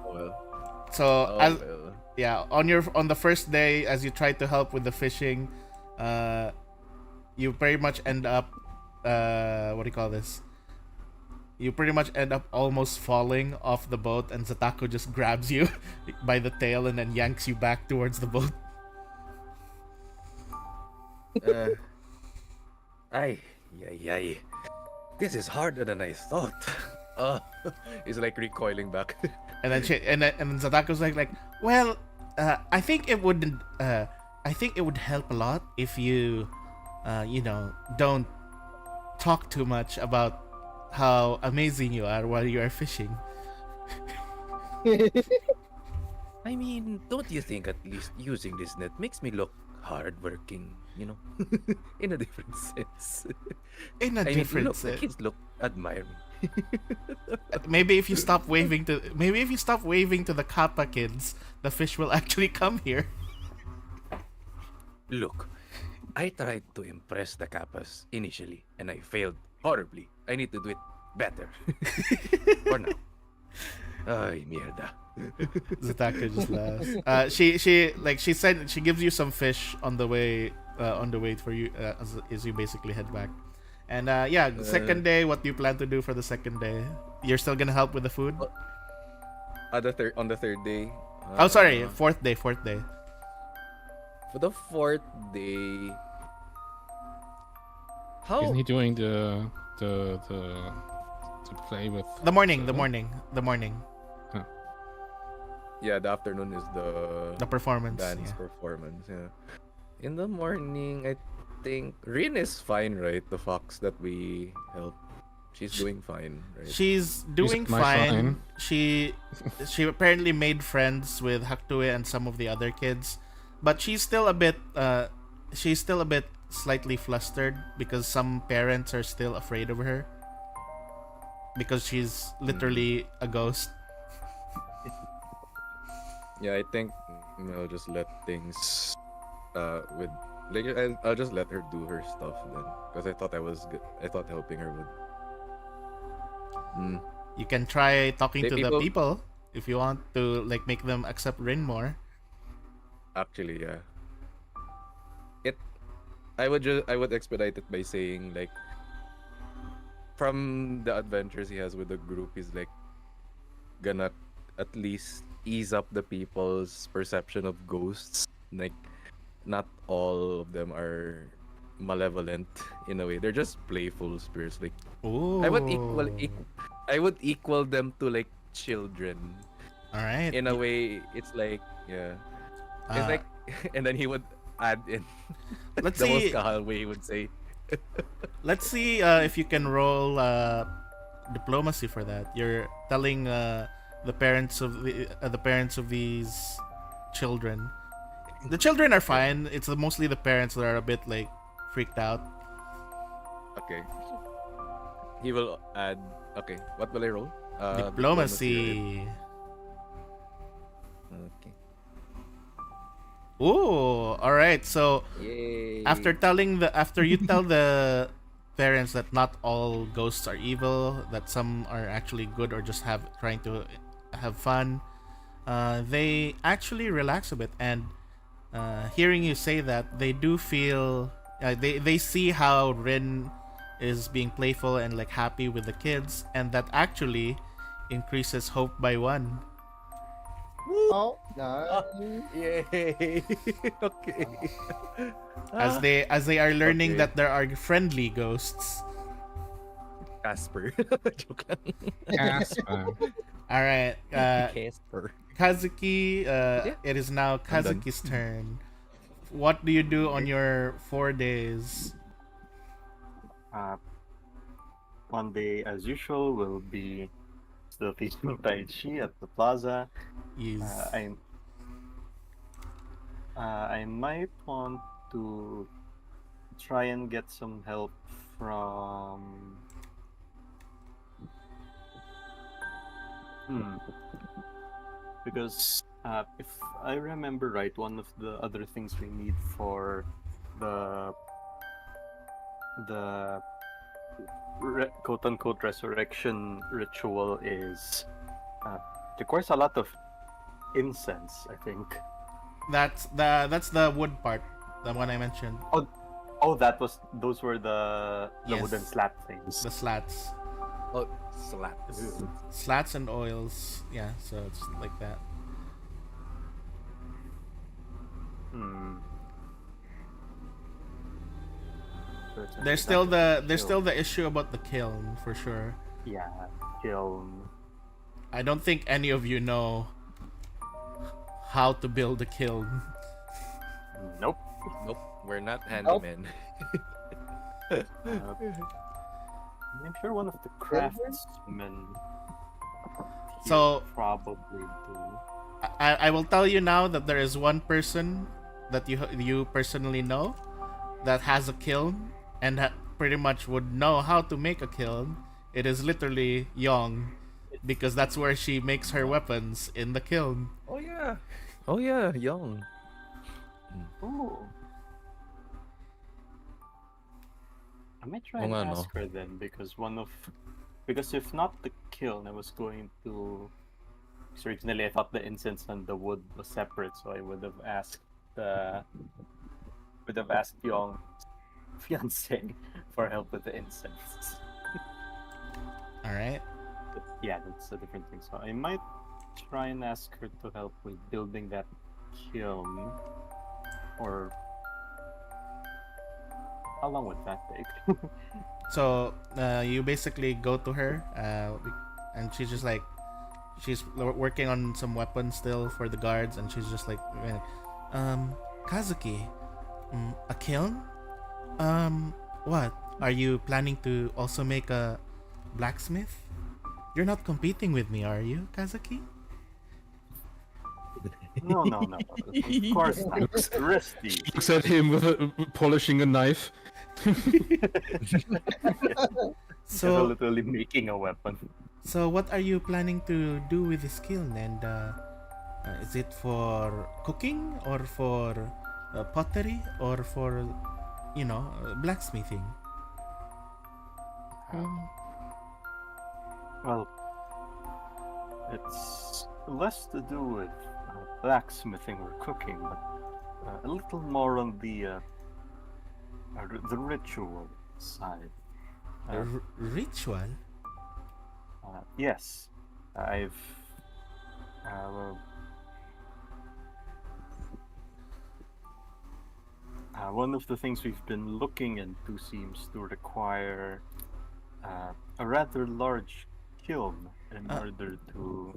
Speaker 9: well.
Speaker 1: So
Speaker 9: Oh
Speaker 1: as
Speaker 9: well.
Speaker 1: yeah, on the first day, as you try to help with the fishing, you pretty much end up what do you call this? You pretty much end up almost falling off the boat, and Zatako just grabs you by the tail and then yanks you back towards the boat.
Speaker 9: Ay. This is harder than I thought. He's like recoiling back.
Speaker 1: And then Zatako's like, well, I think it would help a lot if you, don't talk too much about how amazing you are while you are fishing.
Speaker 9: I mean, don't you think at least using this net makes me look hardworking, in a different sense?
Speaker 1: In a
Speaker 9: I mean,
Speaker 1: different
Speaker 9: look, the
Speaker 1: sense.
Speaker 9: kids admire me.
Speaker 1: Maybe if you stop waving to the Kappa kids, the fish will actually come here.
Speaker 9: Look, I tried to impress the Kappas initially, and I failed horribly. I need to do it better. For now. Ay, mierda.
Speaker 1: Zataka just laughs. She said she gives you some fish on the way for you as you basically head back. And the second day, what do you plan to do for the second day? You're still gonna help with the food?
Speaker 9: On the third day.
Speaker 1: Oh, sorry, fourth day.
Speaker 9: For the fourth day. How?
Speaker 7: Isn't he doing the to play with
Speaker 1: The morning.
Speaker 9: Yeah, the afternoon is
Speaker 1: The performance.
Speaker 9: dance
Speaker 1: Yeah.
Speaker 9: performance. Yeah. In the morning, I think Rin is fine, right? The fox that we helped. She's doing fine, right?
Speaker 1: She's doing
Speaker 7: my
Speaker 1: fine.
Speaker 7: fine.
Speaker 1: She apparently made friends with Haktue and some of the other kids, but she's still a bit slightly flustered because some parents are still afraid of her because she's literally a ghost.
Speaker 9: Yeah, I think I'll just let things with like I'll just let her do her stuff then because I thought I thought helping her would.
Speaker 1: You can try talking
Speaker 9: Hey,
Speaker 1: to the
Speaker 9: people-
Speaker 1: people if you want to like make them accept Rin more.
Speaker 9: Actually, yeah. I would expedite it by saying like from the adventures he has with the group, he's like gonna at least ease up the people's perception of ghosts. Like not all of them are malevolent in a way. They're just playful spirits. Like
Speaker 1: Ooh.
Speaker 9: I would equal them to like children.
Speaker 1: All right.
Speaker 9: In a way, it's like yeah. It's
Speaker 1: Uh,
Speaker 9: like and then he would add in
Speaker 1: Let's
Speaker 9: the most
Speaker 1: see.
Speaker 9: kahal way he would say.
Speaker 1: Let's see if you can roll diplomacy for that. You're telling the parents of these children. The children are fine. It's mostly the parents that are a bit like freaked out.
Speaker 9: Okay. He will add. Okay, what will I roll? Right?
Speaker 1: Diplomacy.
Speaker 9: Okay.
Speaker 1: Ooh, all right. So
Speaker 9: Yay.
Speaker 1: after you tell the parents that not all ghosts are evil, that some are actually good or just trying to have fun, they actually relax a bit. And hearing you say that, they do feel they see how Rin is being playful and like happy with the kids, and that actually increases hope by 1.
Speaker 8: Oh, nice.
Speaker 9: Yay. Okay.
Speaker 1: As they are learning
Speaker 9: Okay.
Speaker 1: that there are friendly ghosts.
Speaker 9: Casper. Joke lang.
Speaker 6: Casper.
Speaker 1: All right,
Speaker 9: Casper.
Speaker 1: Kazuki.
Speaker 9: Yeah.
Speaker 1: It is now
Speaker 9: I'm done.
Speaker 1: Kazuki's turn. What do you do on your 4 days?
Speaker 5: One day, as usual, will be still teaching Tai Chi at the plaza.
Speaker 1: Is
Speaker 5: I might want to try and get some help from. Because if I remember right, one of the other things we need for the quote unquote resurrection ritual is requires a lot of incense, I think.
Speaker 1: that's the wood part, the one I mentioned.
Speaker 5: Oh, those were the
Speaker 1: Yes.
Speaker 5: wooden slat things.
Speaker 1: The slats,
Speaker 9: Oh, slaps.
Speaker 1: slats and oils. Yeah, so it's like that. There's still the issue about the kiln for sure.
Speaker 5: Yeah, kiln.
Speaker 1: I don't think any of you know how to build a kiln.
Speaker 5: Nope.
Speaker 9: Nope, we're not handymen.
Speaker 5: I'm sure one of the craftsmen
Speaker 1: So
Speaker 5: probably do.
Speaker 1: I will tell you now that there is one person that you personally know that has a kiln and pretty much would know how to make a kiln. It is literally Yong, because that's where she makes her weapons, in the kiln.
Speaker 9: Oh yeah. Oh yeah, young.
Speaker 5: Ooh. I might try
Speaker 9: Oo
Speaker 5: and
Speaker 9: nga, no?
Speaker 5: ask her then, because if not the kiln, I was going to. So originally, I thought the incense and the wood was separate, so I would have asked Young's fiance for help with the incense.
Speaker 1: All right.
Speaker 5: But yeah, that's a different thing. So I might try and ask her to help with building that kiln, or how long would that take?
Speaker 1: So you basically go to her, and she's just like, she's working on some weapons still for the guards, and she's just like, Kazuki, a kiln? What? Are you planning to also make a blacksmith? You're not competing with me, are you, Kazuki?
Speaker 5: No. Of course not. Risky.
Speaker 7: Looks at him with polishing a knife.
Speaker 1: So,
Speaker 5: Literally making a weapon.
Speaker 1: so what are you planning to do with this kiln? And is it for cooking or for pottery or for, blacksmithing?
Speaker 5: Well, it's less to do with blacksmithing or cooking, but a little more on the ritual side.
Speaker 1: Ritual?
Speaker 5: Yes, I've. Well, one of the things we've been looking into seems to require a rather large kiln in order to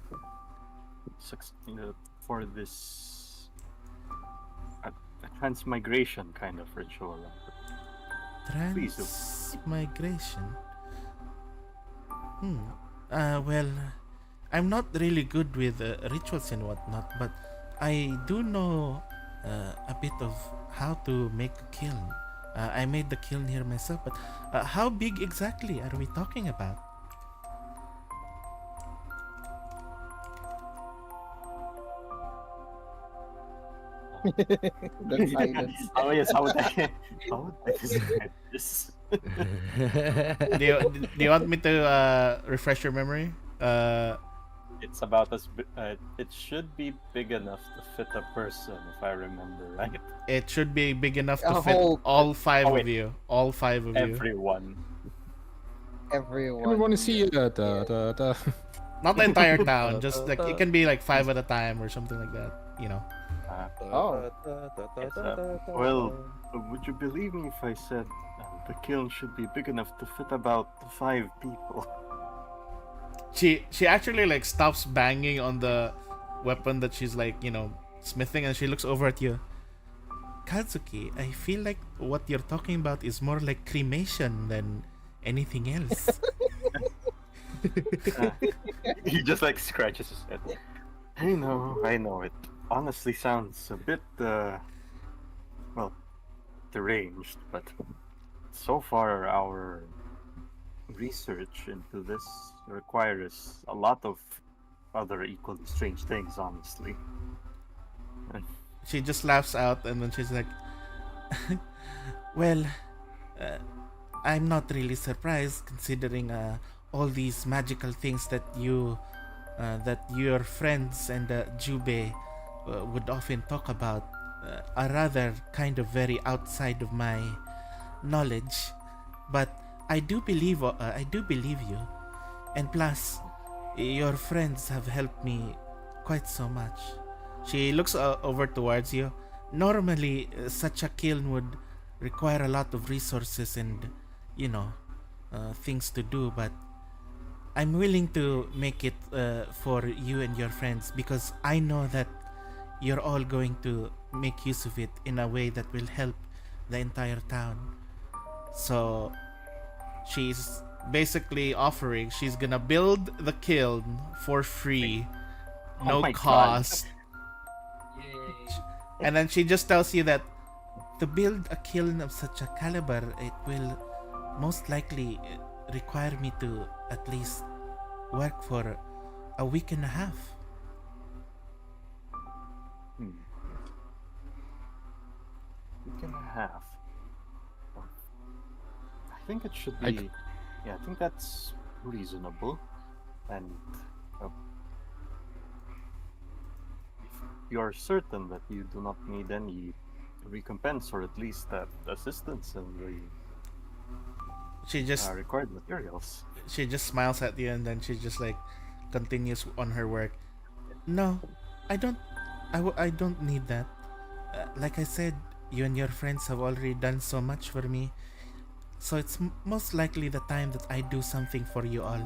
Speaker 5: for this a transmigration kind of ritual. Please do.
Speaker 1: Transmigration? Well, I'm not really good with rituals and whatnot, but I do know a bit of how to make a kiln. I made the kiln here myself, but how big exactly are we talking about?
Speaker 8: The silence.
Speaker 5: Oh yes, how would I describe this?
Speaker 1: Do you want me to refresh your memory?
Speaker 5: It's about it should be big enough to fit a person, if I remember right.
Speaker 1: It should be big enough to
Speaker 8: A
Speaker 1: fit
Speaker 8: whole-
Speaker 1: all five
Speaker 5: Oh,
Speaker 1: of
Speaker 5: wait.
Speaker 1: you. All five of you.
Speaker 5: Everyone.
Speaker 8: Everyone.
Speaker 7: We want to see da.
Speaker 1: Not the entire town. Just like it can be like 5 at a time or something like that.
Speaker 8: Oh.
Speaker 5: Well, would you believe me if I said the kiln should be big enough to fit about 5 people?
Speaker 1: She actually like stops banging on the weapon that she's like smithing, and she looks over at you. Kazuki, I feel like what you're talking about is more like cremation than anything else.
Speaker 5: He just like scratches his head. I know. It honestly sounds a bit, well, deranged, but so far our research into this requires a lot of other equally strange things, honestly.
Speaker 1: She just laughs out, and then she's like, well, I'm not really surprised considering all these magical things that your friends and Jubei would often talk about are rather kind of very outside of my knowledge, but I do believe you, and plus your friends have helped me quite so much. She looks over towards you. Normally, such a kiln would require a lot of resources and, things to do, but I'm willing to make it for you and your friends because I know that you're all going to make use of it in a way that will help the entire town. So, she's basically offering, she's gonna build the kiln for free, no
Speaker 5: my God.
Speaker 1: cost. And then she just tells you that to build a kiln of such a caliber, it will most likely require me to at least work for a week and a half.
Speaker 5: Week and a half. I think it should be. Yeah, I think that's reasonable. And if you're certain that you do not need any recompense or at least assistance in the
Speaker 1: She just
Speaker 5: required materials.
Speaker 1: she just smiles at you, and then she just like continues on her work. No, I don't. I don't need that. Like I said, you and your friends have already done so much for me, so it's most likely the time that I do something for you all.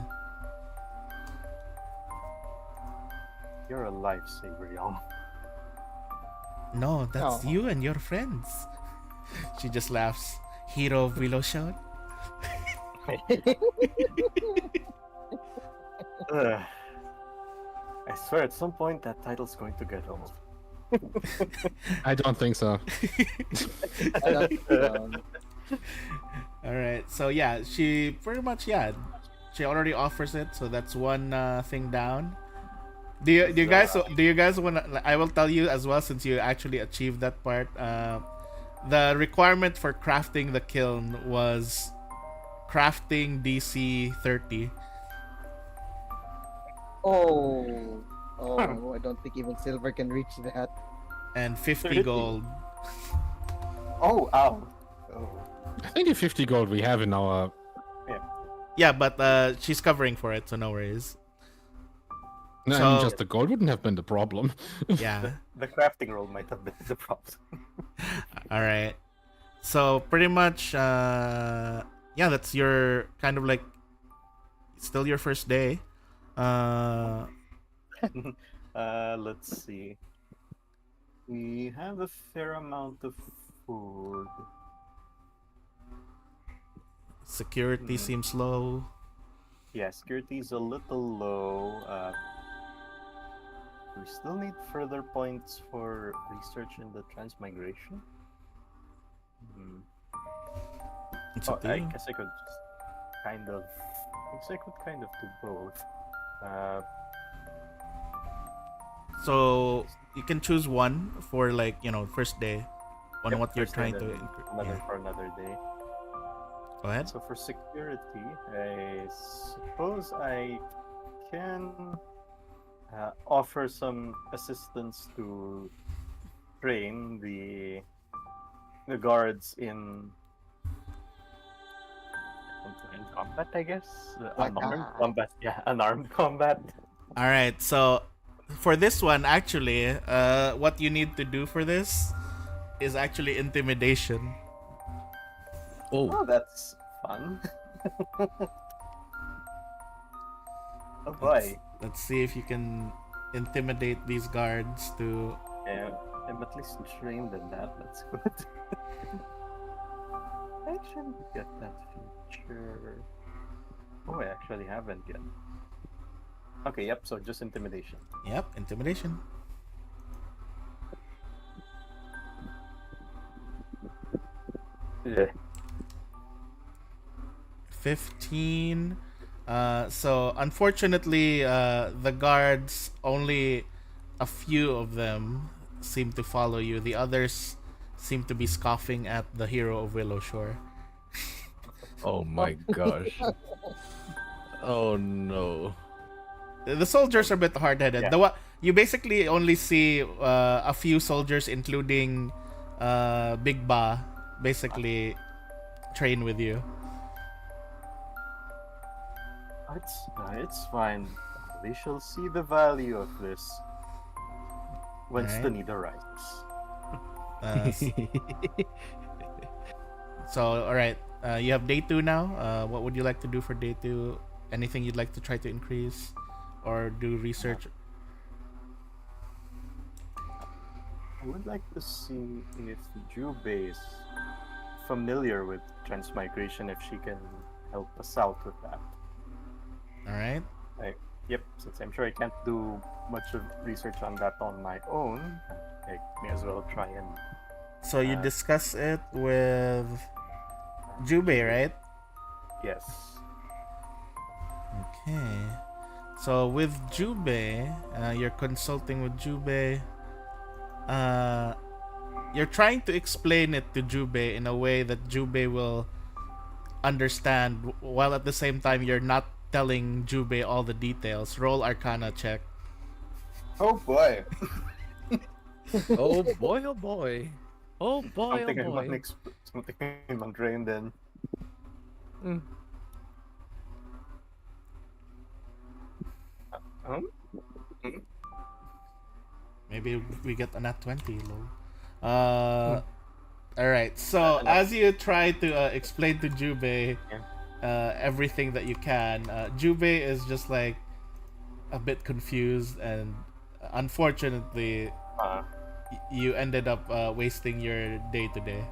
Speaker 5: You're a lifesaver, young.
Speaker 1: No, that's
Speaker 8: Oh.
Speaker 1: you and your friends. She just laughs. Hero of Willow Shot.
Speaker 5: Ugh. I swear, at some point that title's going to get old.
Speaker 7: I don't think so.
Speaker 8: I don't,
Speaker 1: All right. So yeah, she pretty much she already offers it. So that's one thing down. Do you guys want to? I will tell you as well since you actually achieved that part. The requirement for crafting the kiln was crafting DC 30.
Speaker 8: oh, I don't think even silver can reach that.
Speaker 1: And 50
Speaker 5: 30.
Speaker 1: gold.
Speaker 5: Oh, ow. Oh.
Speaker 7: I think the 50 gold we have in our.
Speaker 1: Yeah, but she's covering for it, so no worries.
Speaker 7: No, I mean,
Speaker 1: So-
Speaker 7: just the gold wouldn't have been the problem.
Speaker 1: Yeah.
Speaker 5: The crafting roll might have been the problem.
Speaker 1: All right. So pretty much, that's your kind of like still your first day.
Speaker 5: Let's see. We have a fair amount of food.
Speaker 1: Security seems low.
Speaker 5: Yeah, security's a little low. We still need further points for research in the transmigration.
Speaker 1: It's
Speaker 5: Oh,
Speaker 1: up to
Speaker 5: I
Speaker 1: you.
Speaker 5: guess I could kind of. I guess I could kind of do both.
Speaker 1: So you can choose one for like first day on
Speaker 5: Yep,
Speaker 1: what you're
Speaker 5: first
Speaker 1: trying
Speaker 5: day,
Speaker 1: to.
Speaker 5: then another
Speaker 1: Yeah.
Speaker 5: for another day.
Speaker 1: Go ahead.
Speaker 5: So for security, I suppose I can offer some assistance to train the guards in combat, I guess. Unarmed combat. Yeah, unarmed combat.
Speaker 1: All right. So for this one, actually, what you need to do for this is actually intimidation.
Speaker 5: Oh, that's fun. Oh boy.
Speaker 1: Let's see if you can intimidate these guards to.
Speaker 5: Yeah, I'm at least trained in that. That's good. I shouldn't get that feature. Oh, I actually haven't yet. Okay, yep, so just intimidation.
Speaker 1: Yep, intimidation.
Speaker 5: Yeah.
Speaker 1: 15. So unfortunately, the guards, only a few of them seem to follow you. The others seem to be scoffing at the hero of Willow Shore.
Speaker 9: Oh my gosh. Oh no.
Speaker 1: The soldiers are a bit hard-headed.
Speaker 5: Yeah.
Speaker 1: You basically only see a few soldiers, including Big Ba, basically train with you.
Speaker 5: It's fine. We shall see the value of this once the
Speaker 1: Alright.
Speaker 5: need arises.
Speaker 1: So, all right. You have day 2 now. What would you like to do for day 2? Anything you'd like to try to increase or do research?
Speaker 5: I would like to see if Jube is familiar with transmigration, if she can help us out with that.
Speaker 1: All right.
Speaker 5: Yep, since I'm sure I can't do much of research on that on my own, I may as well try and.
Speaker 1: So you discuss it with Jube, right?
Speaker 5: Yes.
Speaker 1: Okay. So with Jube, you're consulting with Jube. You're trying to explain it to Jube in a way that Jube will understand, while at the same time you're not telling Jube all the details. Roll Arcana check.
Speaker 5: Oh boy!
Speaker 9: Oh boy, oh boy. Oh boy,
Speaker 5: Something
Speaker 9: oh boy.
Speaker 5: something I'm trained in.
Speaker 9: Mm.
Speaker 1: Maybe we get a nat 20, low. Alright, so as you try to explain to Jube everything that you can, Jube is just like a bit confused and unfortunately,
Speaker 5: Uh,
Speaker 1: you ended up wasting your day today.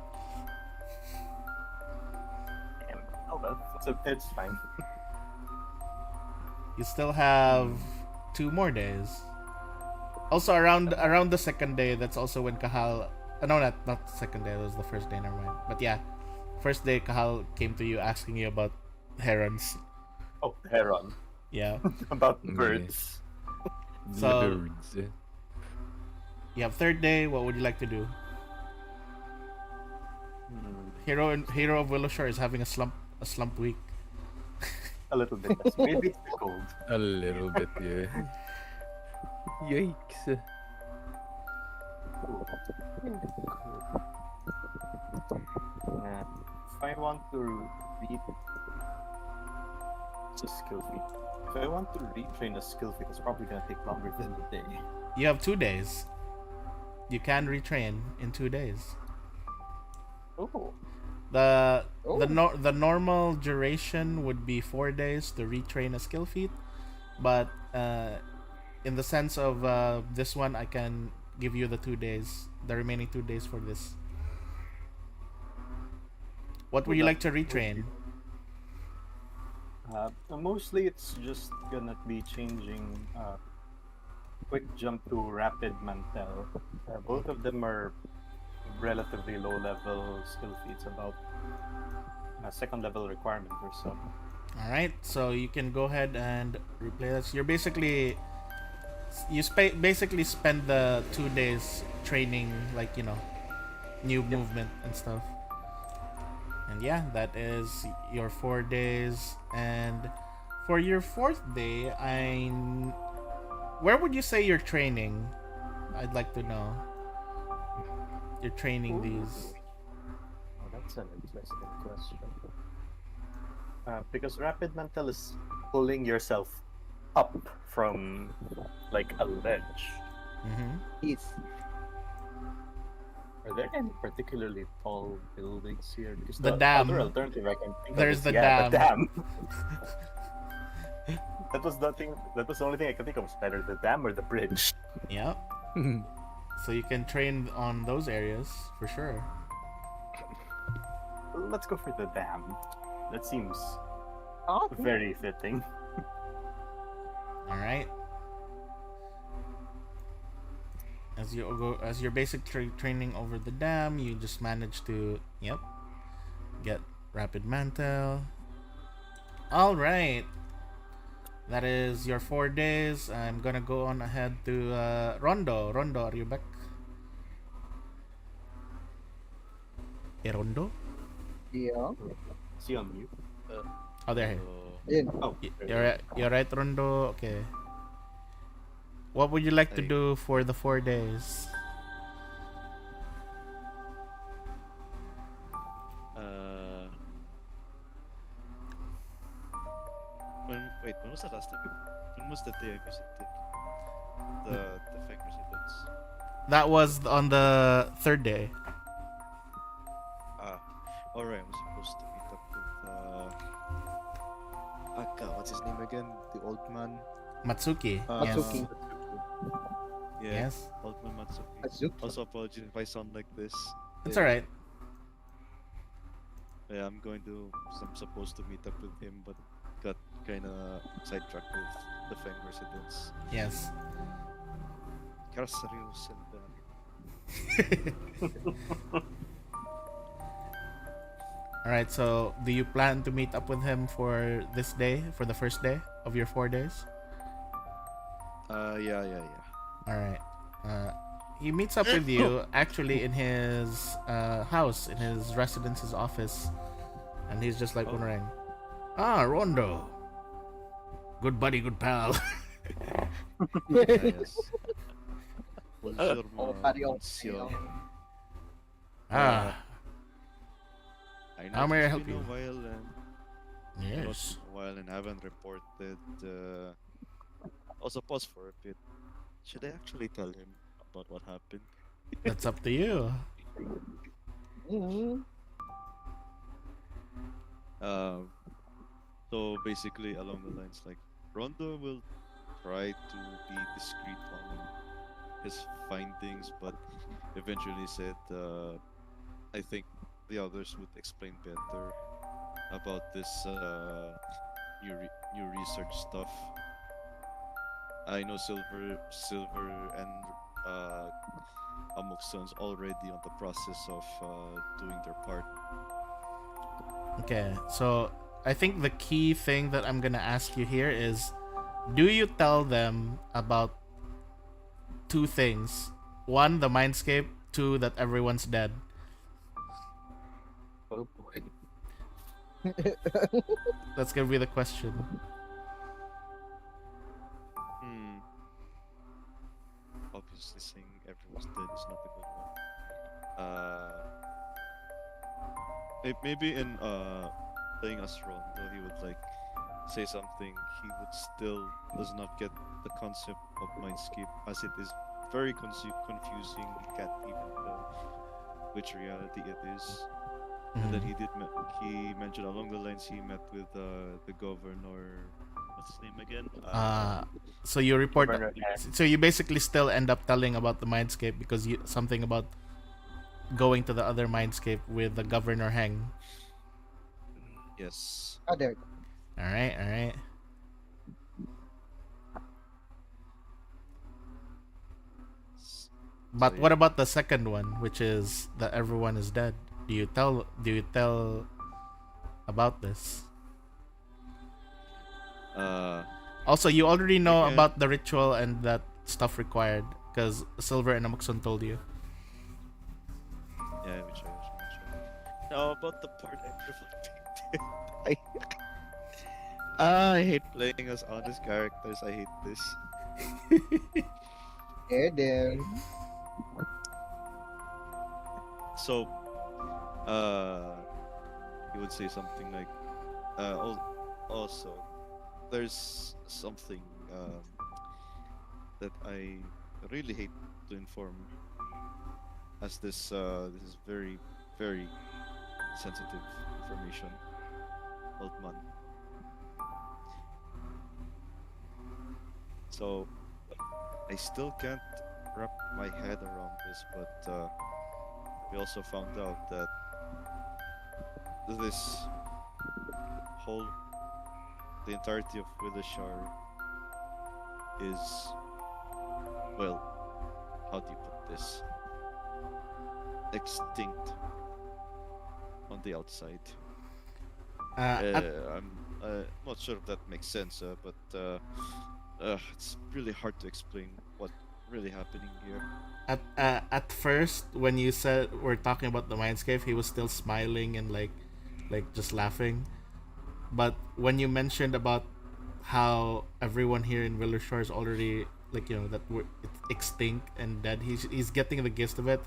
Speaker 5: oh, it's fine.
Speaker 1: You still have 2 more days. Also, around the second day, that's also when Kahal. No, not the second day. That was the first day. Never mind. But yeah, first day Kahal came to you asking you about herons.
Speaker 5: Oh, Heron.
Speaker 1: Yeah.
Speaker 5: About
Speaker 9: Yeah.
Speaker 5: birds.
Speaker 9: The
Speaker 1: So-
Speaker 9: birds.
Speaker 1: You have third day. What would you like to do? Hero of Willow Shore is having a slump week.
Speaker 5: A little bit less. Maybe it's the cold.
Speaker 9: A little bit, yeah. Yikes.
Speaker 5: If I want to read it's a skill feat. If I want to retrain a skill feat, it's probably gonna take longer than a day.
Speaker 1: You have 2 days. You can retrain in 2 days.
Speaker 5: Oh.
Speaker 1: The normal duration would be 4 days to retrain a skill feat, but in the sense of this one, I can give you the remaining 2 days for this. What would you like to retrain?
Speaker 5: Mostly it's just gonna be changing quick jump to rapid mantel. Both of them are relatively low level skill feats, about a second level requirement or so.
Speaker 1: All right, so you can go ahead and replay this. You're basically spend the 2 days training, like new movement and stuff. And yeah, that is your 4 days. And for your fourth day, where would you say you're training? I'd like to know. You're training these.
Speaker 5: Oh, that's an interesting question. Because rapid mantle is pulling yourself up from like a ledge.
Speaker 1: Mm-hmm.
Speaker 8: Yes.
Speaker 5: Are there any particularly tall buildings here? Because
Speaker 1: The dam.
Speaker 5: other alternative I can think
Speaker 1: There's
Speaker 5: of
Speaker 1: the
Speaker 5: is, yeah,
Speaker 1: dam.
Speaker 5: the dam. That was the only thing I could think of. Was either the dam or the bridge.
Speaker 1: Yep. So you can train on those areas for sure.
Speaker 5: Let's go for the dam. That seems
Speaker 8: Oh,
Speaker 5: very fitting.
Speaker 1: All right. As your basic training over the dam, you just manage to get rapid mantle. All right. That is your 4 days. I'm gonna go on ahead to Rondo. Rondo, are you back? Rondo?
Speaker 8: yeah.
Speaker 5: See on mute.
Speaker 1: Oh, there.
Speaker 8: Ayun.
Speaker 5: Oh,
Speaker 1: You're right, Rondo. Okay. What would you like to
Speaker 6: Ay.
Speaker 1: do for the 4 days?
Speaker 6: When was the last time? When was the day I visited the fake residence?
Speaker 1: That was on the 3rd day.
Speaker 6: Alright, I'm supposed to meet up with God, what's his name again? The old man.
Speaker 1: Matsuki.
Speaker 8: Matsuki.
Speaker 6: Yeah,
Speaker 1: Yes.
Speaker 6: old man Matsuki.
Speaker 8: Azuki.
Speaker 6: Also, apologies if I sound like this.
Speaker 1: It's
Speaker 6: Yeah.
Speaker 1: alright.
Speaker 6: Yeah, I'm supposed to meet up with him, but got kind of sidetracked with the Feng residence.
Speaker 1: Yes.
Speaker 6: Carceros and
Speaker 1: Alright, so do you plan to meet up with him for this day, for the first day of your 4 days?
Speaker 6: yeah.
Speaker 1: Alright. He meets up with you actually in his house, in his residence, his office. And he's just like wondering, Rondo. Good buddy, good pal.
Speaker 6: Yes. Bonjour,
Speaker 8: Oh,
Speaker 6: monsieur.
Speaker 8: Mario.
Speaker 6: I know
Speaker 1: How may I
Speaker 6: it's
Speaker 1: help
Speaker 6: been
Speaker 1: you?
Speaker 6: a while and
Speaker 1: Yes.
Speaker 6: haven't reported. Also, pause for a bit. Should I actually tell him about what happened?
Speaker 1: That's up to you.
Speaker 8: Mhm.
Speaker 6: So basically, along the lines like Rondo will tried to be discreet on his findings, but eventually said, I think the others would explain better about this new research stuff. I know Silver and Amoxon's already on the process of doing their part.
Speaker 1: Okay, so I think the key thing that I'm gonna ask you here is, do you tell them about two things? One, the mindscape. Two, that everyone's dead.
Speaker 4: Oh boy.
Speaker 1: That's gonna be the question.
Speaker 6: Hmm. Obviously, saying everyone's dead is not a good one. Maybe in playing as Rondo, he would like say something. He would still does not get the concept of mindscape, as it is very confusing. He can't even tell which reality it is. And then he mentioned along the lines he met with the governor. What's his name again?
Speaker 1: So you report.
Speaker 5: Governor
Speaker 1: So you basically still end up telling about the mindscape because you something about going to the other mindscape with the governor Heng.
Speaker 6: Yes.
Speaker 8: Oh, there.
Speaker 1: All right, all right. But
Speaker 6: So,
Speaker 1: what
Speaker 6: yeah.
Speaker 1: about the second one, which is that everyone is dead? Do you tell about this? Also, you already know
Speaker 6: Again-
Speaker 1: about the ritual and that stuff required because Silver and Amoxon told you.
Speaker 6: Yeah, which I was mentioning. Now about the part everyone picked. I hate playing as honest characters. I hate this.
Speaker 8: There.
Speaker 6: So, you would say something like, also, there's something that I really hate to inform, as this is very, very sensitive information, old man. So, I still can't wrap my head around this, but we also found out that this the entirety of Willishar is, well, how do you put this? Extinct on the outside. I'm not sure if that makes sense, but it's really hard to explain what really happening here.
Speaker 1: At first, when you said we're talking about the mindscape, he was still smiling and like just laughing. But when you mentioned about how everyone here in Willer Shore is already that it's extinct and dead, he's getting the gist of it.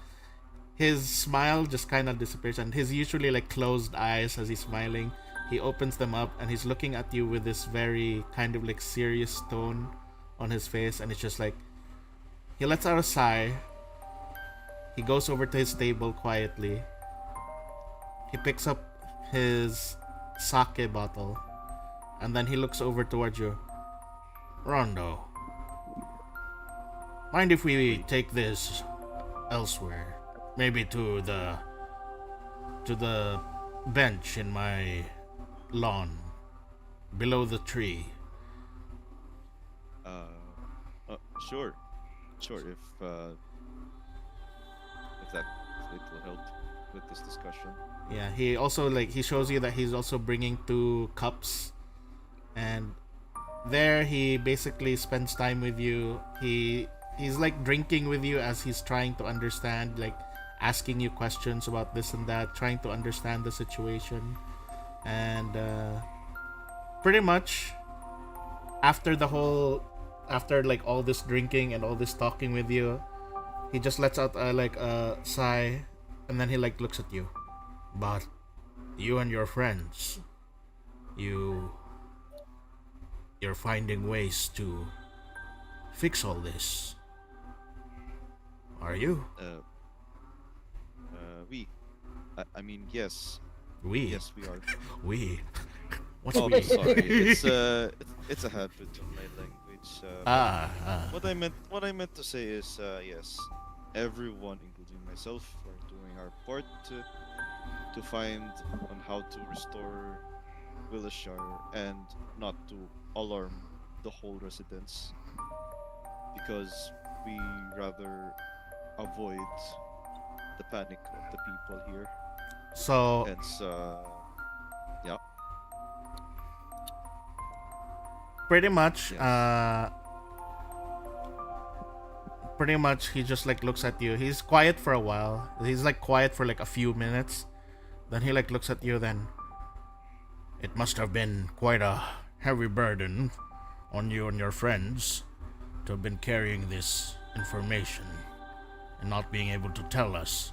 Speaker 1: His smile just kind of disappears, and his usually like closed eyes as he's smiling, he opens them up and he's looking at you with this very kind of like serious tone on his face, and it's just like he lets out a sigh. He goes over to his table quietly. He picks up his sake bottle, and then he looks over towards you. Rondo, mind if we take this elsewhere? Maybe to the bench in my lawn, below the tree.
Speaker 6: Sure, if that it will help with this discussion.
Speaker 1: Yeah, he also he shows you that he's also bringing 2 cups, and there he basically spends time with you. He's like drinking with you as he's trying to understand, like asking you questions about this and that, trying to understand the situation. And pretty much after like all this drinking and all this talking with you, he just lets out a sigh, and then he like looks at you. But you and your friends, you're finding ways to fix all this, are you?
Speaker 6: I mean, yes.
Speaker 1: We?
Speaker 6: Yes, we are.
Speaker 1: We? What's
Speaker 6: Oh,
Speaker 1: we?
Speaker 6: sorry. It's a habit of my language. language. What I meant to say is, yes, everyone, including myself, are doing our part to find on how to restore Willishar and not to alarm the whole residents, because we rather avoid the panic of the people here.
Speaker 1: So
Speaker 6: Hence, yeah,
Speaker 1: pretty much,
Speaker 6: yes.
Speaker 1: pretty much he just like looks at you. He's quiet for a while. He's like quiet for like a few minutes. Then he like looks at you. Then it must have been quite a heavy burden on you and your friends to have been carrying this information and not being able to tell us.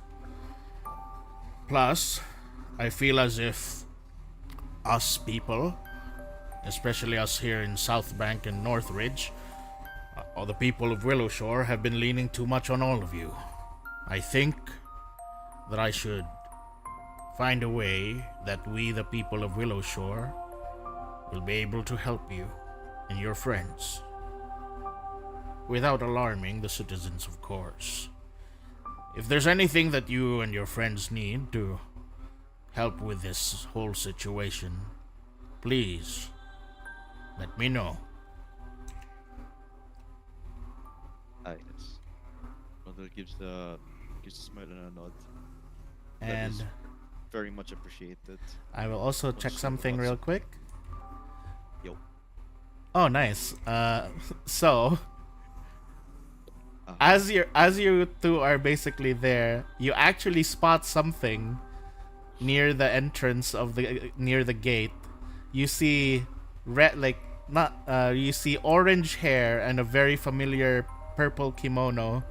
Speaker 1: Plus, I feel as if us people, especially us here in South Bank and Northridge, or the people of Willowshore, have been leaning too much on all of you. I think that I should find a way that we, the people of Willowshore, will be able to help you and your friends. Without alarming the citizens, of course. If there's anything that you and your friends need to help with this whole situation, please let me know.
Speaker 6: Yes. Mother gives a smile and a nod. That
Speaker 1: And
Speaker 6: is very much appreciated.
Speaker 1: I will also check
Speaker 6: Also,
Speaker 1: something
Speaker 6: lots
Speaker 1: real
Speaker 6: of-
Speaker 1: quick.
Speaker 6: Yo.
Speaker 1: Oh, nice. So
Speaker 6: Uh-huh.
Speaker 1: as you two are basically there, you actually spot something near the entrance of the near the gate. You see red, like not you see orange hair and a very familiar purple kimono,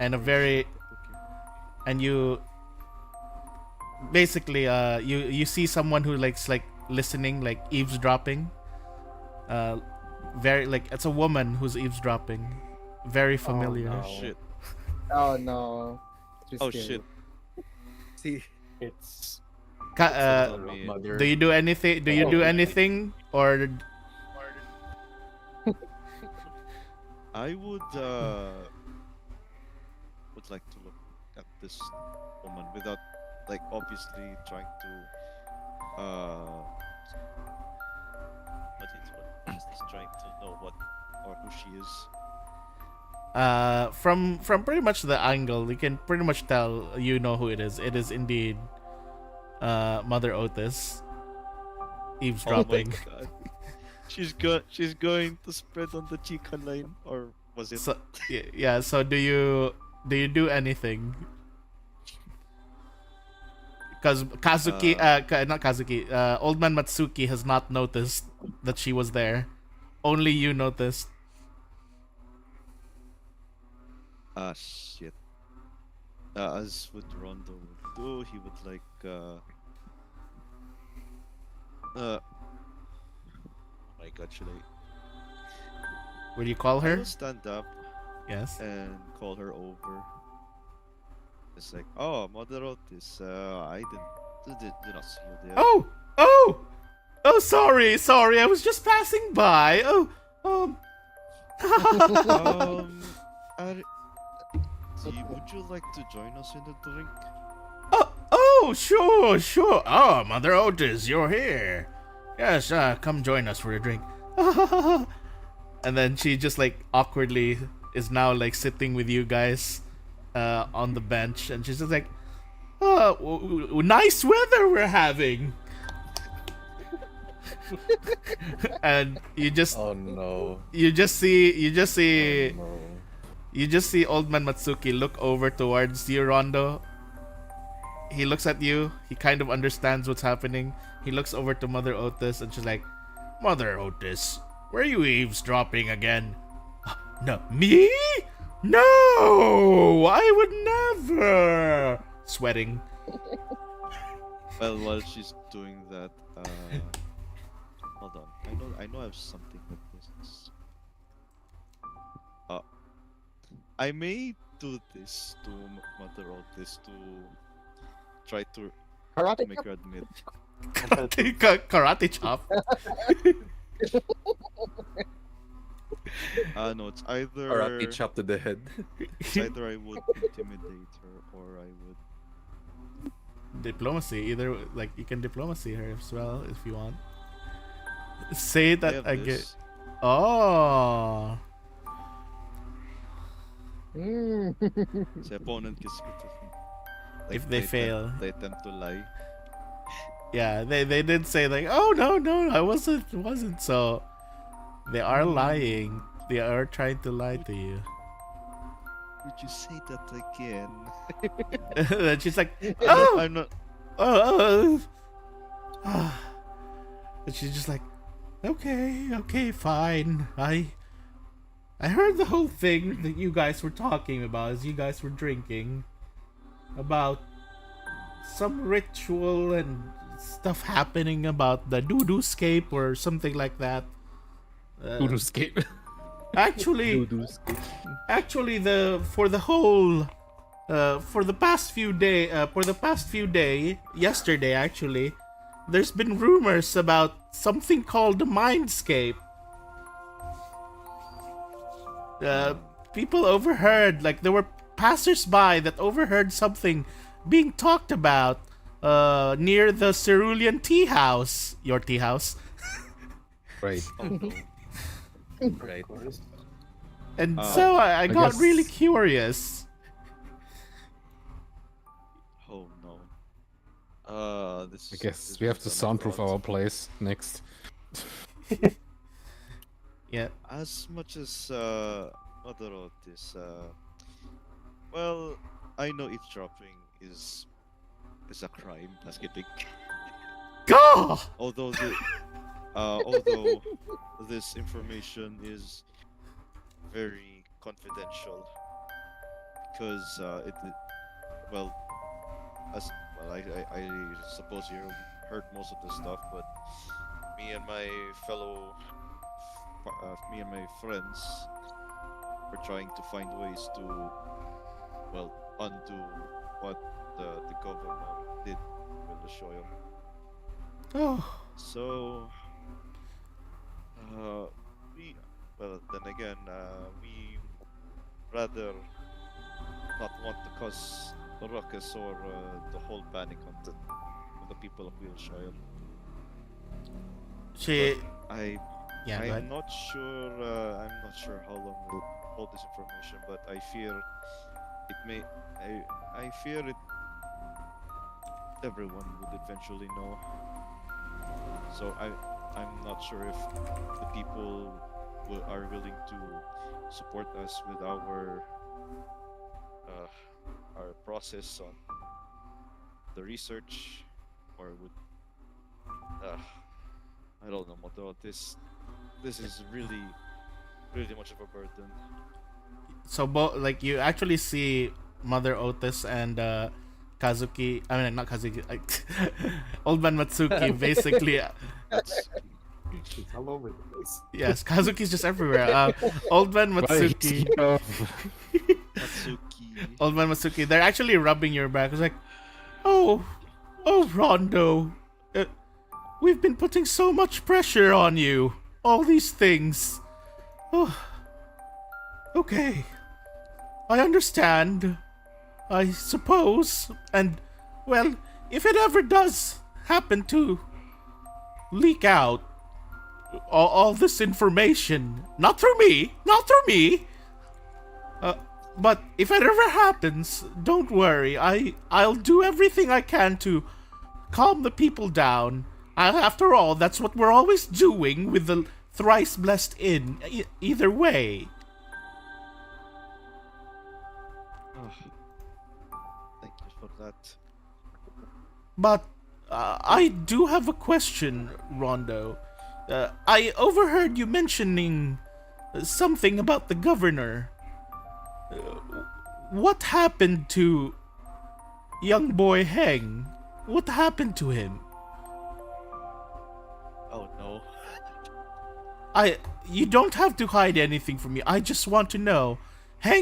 Speaker 1: and a very and you basically you see someone who likes like listening, like eavesdropping. Very like it's a woman who's eavesdropping. Very familiar.
Speaker 5: no.
Speaker 6: Shit.
Speaker 8: Oh no. Too
Speaker 6: Oh
Speaker 8: scary.
Speaker 6: shit.
Speaker 9: See,
Speaker 5: It's
Speaker 6: Tell me.
Speaker 9: mother.
Speaker 1: Do you do anything? Do you do anything or
Speaker 6: I would like to look at this woman without, like, obviously trying to what is this, trying to know what or who she is.
Speaker 1: from pretty much the angle you can pretty much tell you know who it is. It is indeed Mother Otis eavesdropping.
Speaker 6: Oh my god. She's going to spread on the chicken line, or was it?
Speaker 1: So yeah, so do you do anything? Because Kazuki, not Kazuki, Old Man Matsuki has not noticed that she was there. Only you noticed.
Speaker 6: Ah, shit. As what Rondo would do, he would like oh my god, should I?
Speaker 1: Will you call
Speaker 6: I
Speaker 1: her?
Speaker 6: will stand up
Speaker 1: Yes.
Speaker 6: and call her over. It's like, oh, Mother Otis, I did not see you there.
Speaker 1: Oh, sorry. I was just passing by.
Speaker 6: Are, would you like to join us in the drink?
Speaker 1: Sure. Oh, Mother Otis, you're here. Yes, come join us for a drink. And then she just like awkwardly is now like sitting with you guys on the bench, and she's just like, nice weather we're having. And you just
Speaker 9: Oh no.
Speaker 1: you just see
Speaker 9: Oh, no.
Speaker 1: you just see Old Man Matsuki look over towards you, Rondo. He looks at you. He kind of understands what's happening. He looks over to Mother Otis, and she's like, Mother Otis, were you eavesdropping again? No, me? No, I would never. Sweating.
Speaker 6: Well, while she's doing that, hold on. I know I have something with this. I may do this to Mother Otis to try to
Speaker 8: Karate
Speaker 6: make her admit.
Speaker 1: Karate chop.
Speaker 6: No, it's
Speaker 9: Or a
Speaker 6: either
Speaker 9: chop to the head.
Speaker 6: it's either I would intimidate her or I would.
Speaker 1: Diplomacy. Either like you can diplomacy her as well if you want. Say
Speaker 6: I
Speaker 1: that
Speaker 6: have
Speaker 1: I get.
Speaker 6: this.
Speaker 1: Oh.
Speaker 6: Sa opponent is good with me.
Speaker 1: If they fail.
Speaker 6: They attempt to lie.
Speaker 1: Yeah, they did say like, oh no, I wasn't. So they are lying. They are trying to lie to you.
Speaker 6: Would you say that again?
Speaker 1: And she's like,
Speaker 6: I'm not.
Speaker 1: oh. And she's just like, okay, fine. I heard the whole thing that you guys were talking about as you guys were drinking about some ritual and stuff happening about the doo-doo-scape or something like that.
Speaker 7: Escape.
Speaker 1: Actually, for the past few day, yesterday actually, there's been rumors about something called the Mindscape. People overheard, like there were passers-by that overheard something being talked about near the Cerulean tea house. Your tea house.
Speaker 7: Right.
Speaker 6: Oh no.
Speaker 9: Right.
Speaker 1: And so I got
Speaker 7: guess-
Speaker 1: really curious.
Speaker 6: Oh no. This.
Speaker 7: I guess
Speaker 6: this
Speaker 7: we have
Speaker 6: was
Speaker 7: to
Speaker 6: an
Speaker 7: soundproof
Speaker 6: affront.
Speaker 7: our place next.
Speaker 1: Yeah.
Speaker 6: As much as Mother Otis, well, I know eavesdropping is a crime. As kidding.
Speaker 1: Go!
Speaker 6: Although although this information is very confidential because well I suppose you heard most of the stuff, but me and my friends were trying to find ways to undo what the governor did with the Shoyam.
Speaker 1: Oh.
Speaker 6: So, then again, we rather not want to cause a ruckus or the whole panic on the people of Wilshire.
Speaker 1: She. Yeah. Go
Speaker 6: I'm
Speaker 1: ahead.
Speaker 6: not sure. I'm not sure how long we'll hold this information, but I fear it may. I fear it. Everyone would eventually know. So I'm not sure if the people are willing to support us with our process on the research, or would I don't know, Moto. This is really much of a burden.
Speaker 1: So like you actually see Mother Otis and Kazuki. I mean, not Kazuki. Old Man Matsuki basically.
Speaker 5: It's all over the place.
Speaker 1: Yes, Kazuki's just everywhere. Old Man Matsuki.
Speaker 6: Matsuki.
Speaker 1: Old Man Matsuki. They're actually rubbing your back. It's like, oh, Rondo. We've been putting so much pressure on you. All these things. Oh, okay. I understand. I suppose. And, well, if it ever does happen to leak out all this information, not through me, but if it ever happens, don't worry. I'll do everything I can to calm the people down. After all, that's what we're always doing with the thrice blessed inn. Either way.
Speaker 6: Thank you for that.
Speaker 1: But I do have a question, Rondo. I overheard you mentioning something about the governor. What happened to young boy Heng? What happened to him?
Speaker 6: Oh no.
Speaker 1: You don't have to hide anything from me. I just want to know. I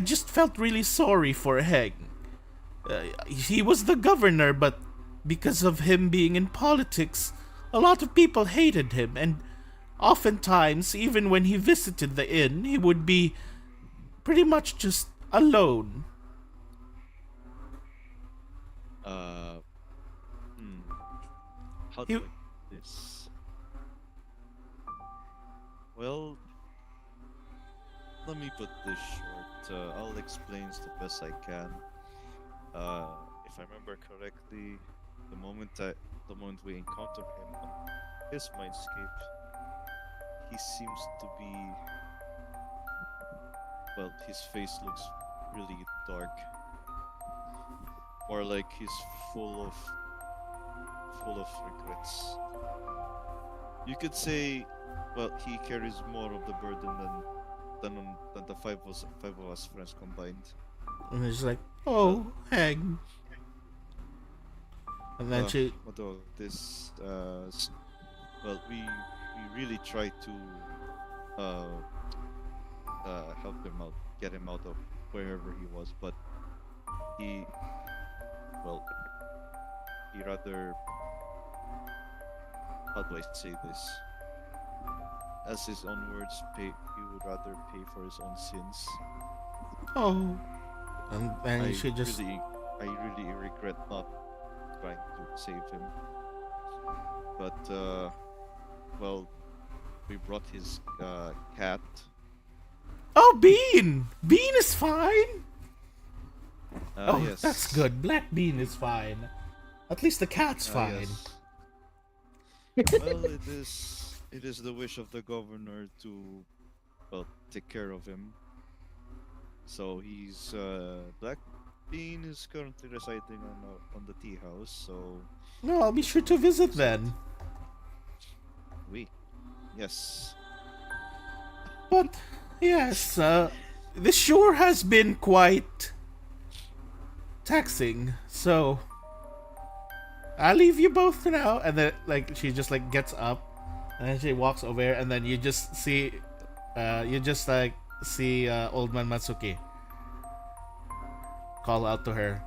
Speaker 1: just felt really sorry for Heng. He was the governor, but because of him being in politics, a lot of people hated him, and oftentimes, even when he visited the inn, he would be pretty much just alone.
Speaker 6: Uh, hmm. How
Speaker 1: You-
Speaker 6: do I put this? Well, let me put this short. I'll explain as the best I can. If I remember correctly, the moment we encounter him on his mindscape, he seems to be, well, his face looks really dark. More like he's full of regrets. You could say, well, he carries more of the burden than the five of us friends combined.
Speaker 1: And he's like, oh, hang. And then she,
Speaker 6: Although this, well, we really tried to uh, help him out, get him out of wherever he was, but he, well, he rather, how do I say this? As his own words, he would rather pay for his own sins.
Speaker 1: oh. And then she just,
Speaker 6: I really regret not trying to save him. But well, we brought his cat.
Speaker 1: oh, Bean! Bean is fine! Oh,
Speaker 6: Yes.
Speaker 1: that's good. Black Bean is fine. At least the cat's fine.
Speaker 6: Yes. Well, it is the wish of the governor to, well, take care of him. So he's Black Bean is currently residing on the tea house. So
Speaker 1: No, I'll be sure to visit then.
Speaker 6: yes.
Speaker 1: But, yes, this sure has been quite taxing, so I'll leave you both for now. And then, like, she just, like, gets up, and then she walks over, and then you just see, Old Man Matsuki call out to her,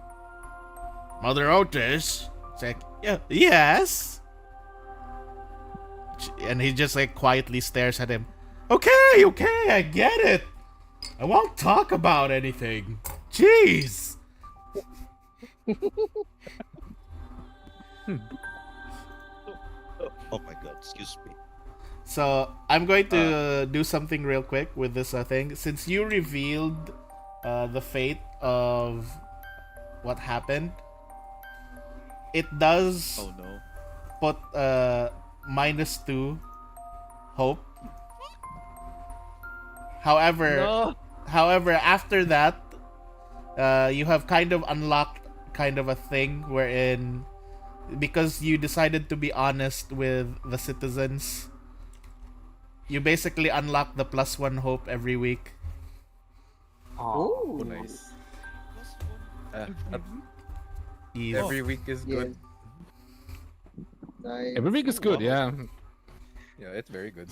Speaker 1: Mother Otis. It's like, yeah, yes. And he just, like, quietly stares at him. Okay, I get it. I won't talk about anything. Jeez.
Speaker 6: Oh my God! Excuse me.
Speaker 1: So I'm going to do something real quick with this thing. Since you revealed the fate of what happened, it does
Speaker 6: Oh no.
Speaker 1: put -2 hope. However, after that, you have kind of unlocked kind of a thing wherein, because you decided to be honest with the citizens, you basically unlock the +1 hope every week.
Speaker 5: Oh,
Speaker 8: Ooh.
Speaker 3: Nice.
Speaker 9: Uh,
Speaker 1: Easy.
Speaker 9: every week is
Speaker 8: Yes.
Speaker 9: good.
Speaker 8: Nice.
Speaker 7: Every week is good, yeah.
Speaker 9: Yeah, it's very good.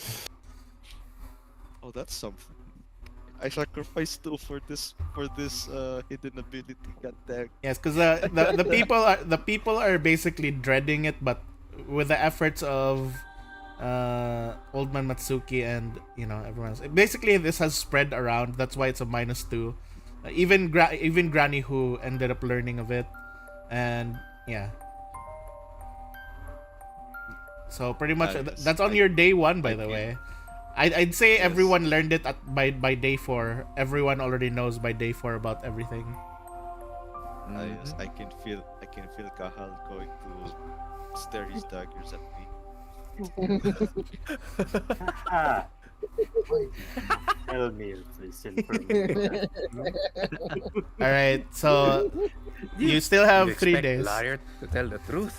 Speaker 6: Oh, that's something. I sacrificed 2 for this hidden ability. God damn.
Speaker 1: Yes, because the people are basically dreading it, but with the efforts of Old Man Matsuki and everyone else, basically this has spread around. That's why it's a -2. Even Granny Who ended up learning of it, and yeah. So pretty much
Speaker 6: Yes,
Speaker 1: that's on your day 1, by
Speaker 6: I
Speaker 1: the
Speaker 6: feel-
Speaker 1: way. I'd say
Speaker 6: Yes.
Speaker 1: everyone learned it by day 4. Everyone already knows by day 4 about everything.
Speaker 6: Yes, I can feel Kahal going to stare his daggers at me.
Speaker 5: ah. Tell me this information.
Speaker 1: All right, so you still have 3 days.
Speaker 9: Liar to tell the truth.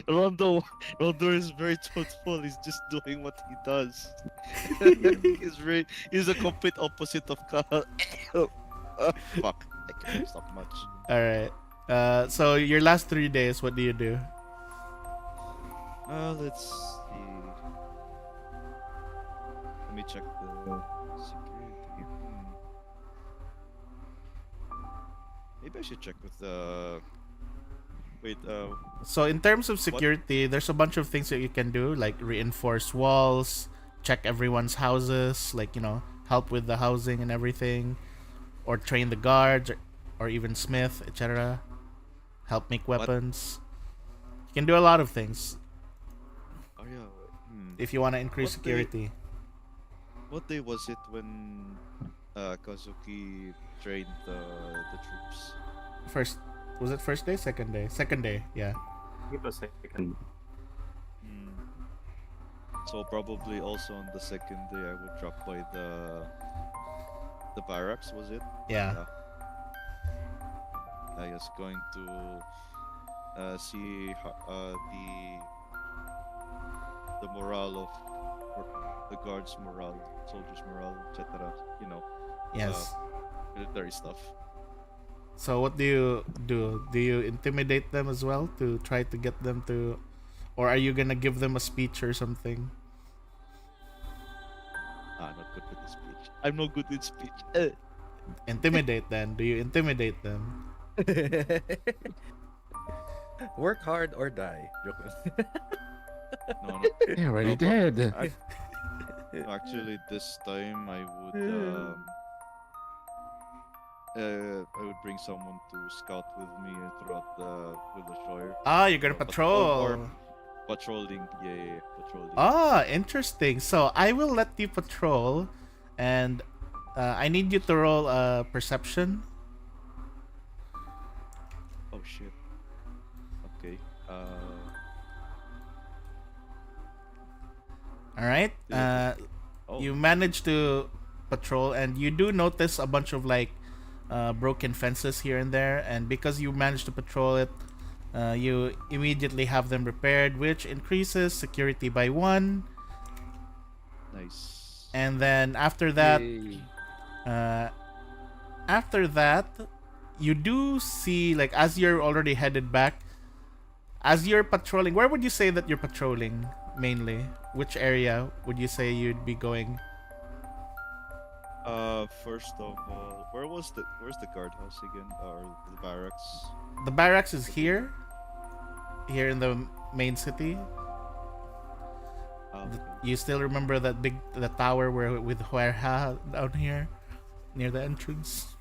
Speaker 6: Rondo is very truthful. He's just doing what he does. He's a complete opposite of Kahal. Fuck, I can't stop much.
Speaker 1: All right. So your last 3 days, what do you do?
Speaker 6: Let's see. Let me check the security. Maybe I should check with the Wait,
Speaker 1: So in terms of security, there's a bunch of things that you can do, like reinforce walls, check everyone's houses, like help with the housing and everything, or train the guards, or even smith, etc. Help make weapons. You can do a lot of things
Speaker 6: oh yeah.
Speaker 1: if you want to increase
Speaker 6: What day-
Speaker 1: security.
Speaker 6: What day was it when Kazuki trained the troops?
Speaker 1: First, was it first day, second day? Second day, yeah.
Speaker 5: Give a second.
Speaker 6: Hmm. So probably also on the second day I would drop by the barracks, was it?
Speaker 1: Yeah.
Speaker 6: I was going to see the morale of the guards' morale, soldiers' morale, etc.
Speaker 1: Yes.
Speaker 6: Military stuff.
Speaker 1: So what do you do? Do you intimidate them as well to try to get them to, or are you gonna give them a speech or something?
Speaker 6: Not good with the speech. I'm not good with speech.
Speaker 1: Intimidate then. Do you intimidate them?
Speaker 9: Work hard or die. Joke lang.
Speaker 6: No.
Speaker 7: They already
Speaker 6: No, but
Speaker 7: did.
Speaker 6: Actually, this time I would bring someone to scout with me throughout the Shore.
Speaker 1: Ah, you're gonna
Speaker 6: Or
Speaker 1: patrol.
Speaker 6: patrolling. Yeah, patrolling.
Speaker 1: Ah, interesting. So I will let you patrol, and I need you to roll a perception.
Speaker 6: Oh shit. Okay.
Speaker 1: All right.
Speaker 6: Oh.
Speaker 1: You manage to patrol, and you do notice a bunch of broken fences here and there. And because you managed to patrol it, you immediately have them repaired, which increases security by 1.
Speaker 6: Nice.
Speaker 1: And then after that,
Speaker 9: Yay.
Speaker 1: you do see, like, as you're already headed back, as you're patrolling, where would you say that you're patrolling mainly? Which area would you say you'd be going?
Speaker 6: First of all, where's the guardhouse again, or the barracks?
Speaker 1: The barracks is here in the main city.
Speaker 6: Okay.
Speaker 1: You still remember the tower with Huerha down here near the entrance?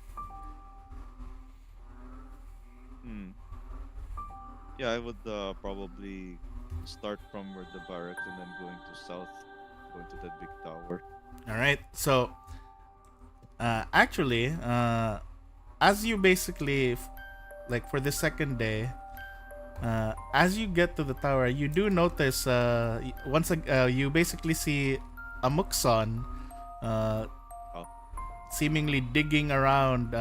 Speaker 6: Yeah, I would probably start from where the barracks and then going to south, going to that big tower.
Speaker 1: All right. So, actually, as you basically, for the second day, as you get to the tower, you do notice you basically see a Muxon, seemingly digging around,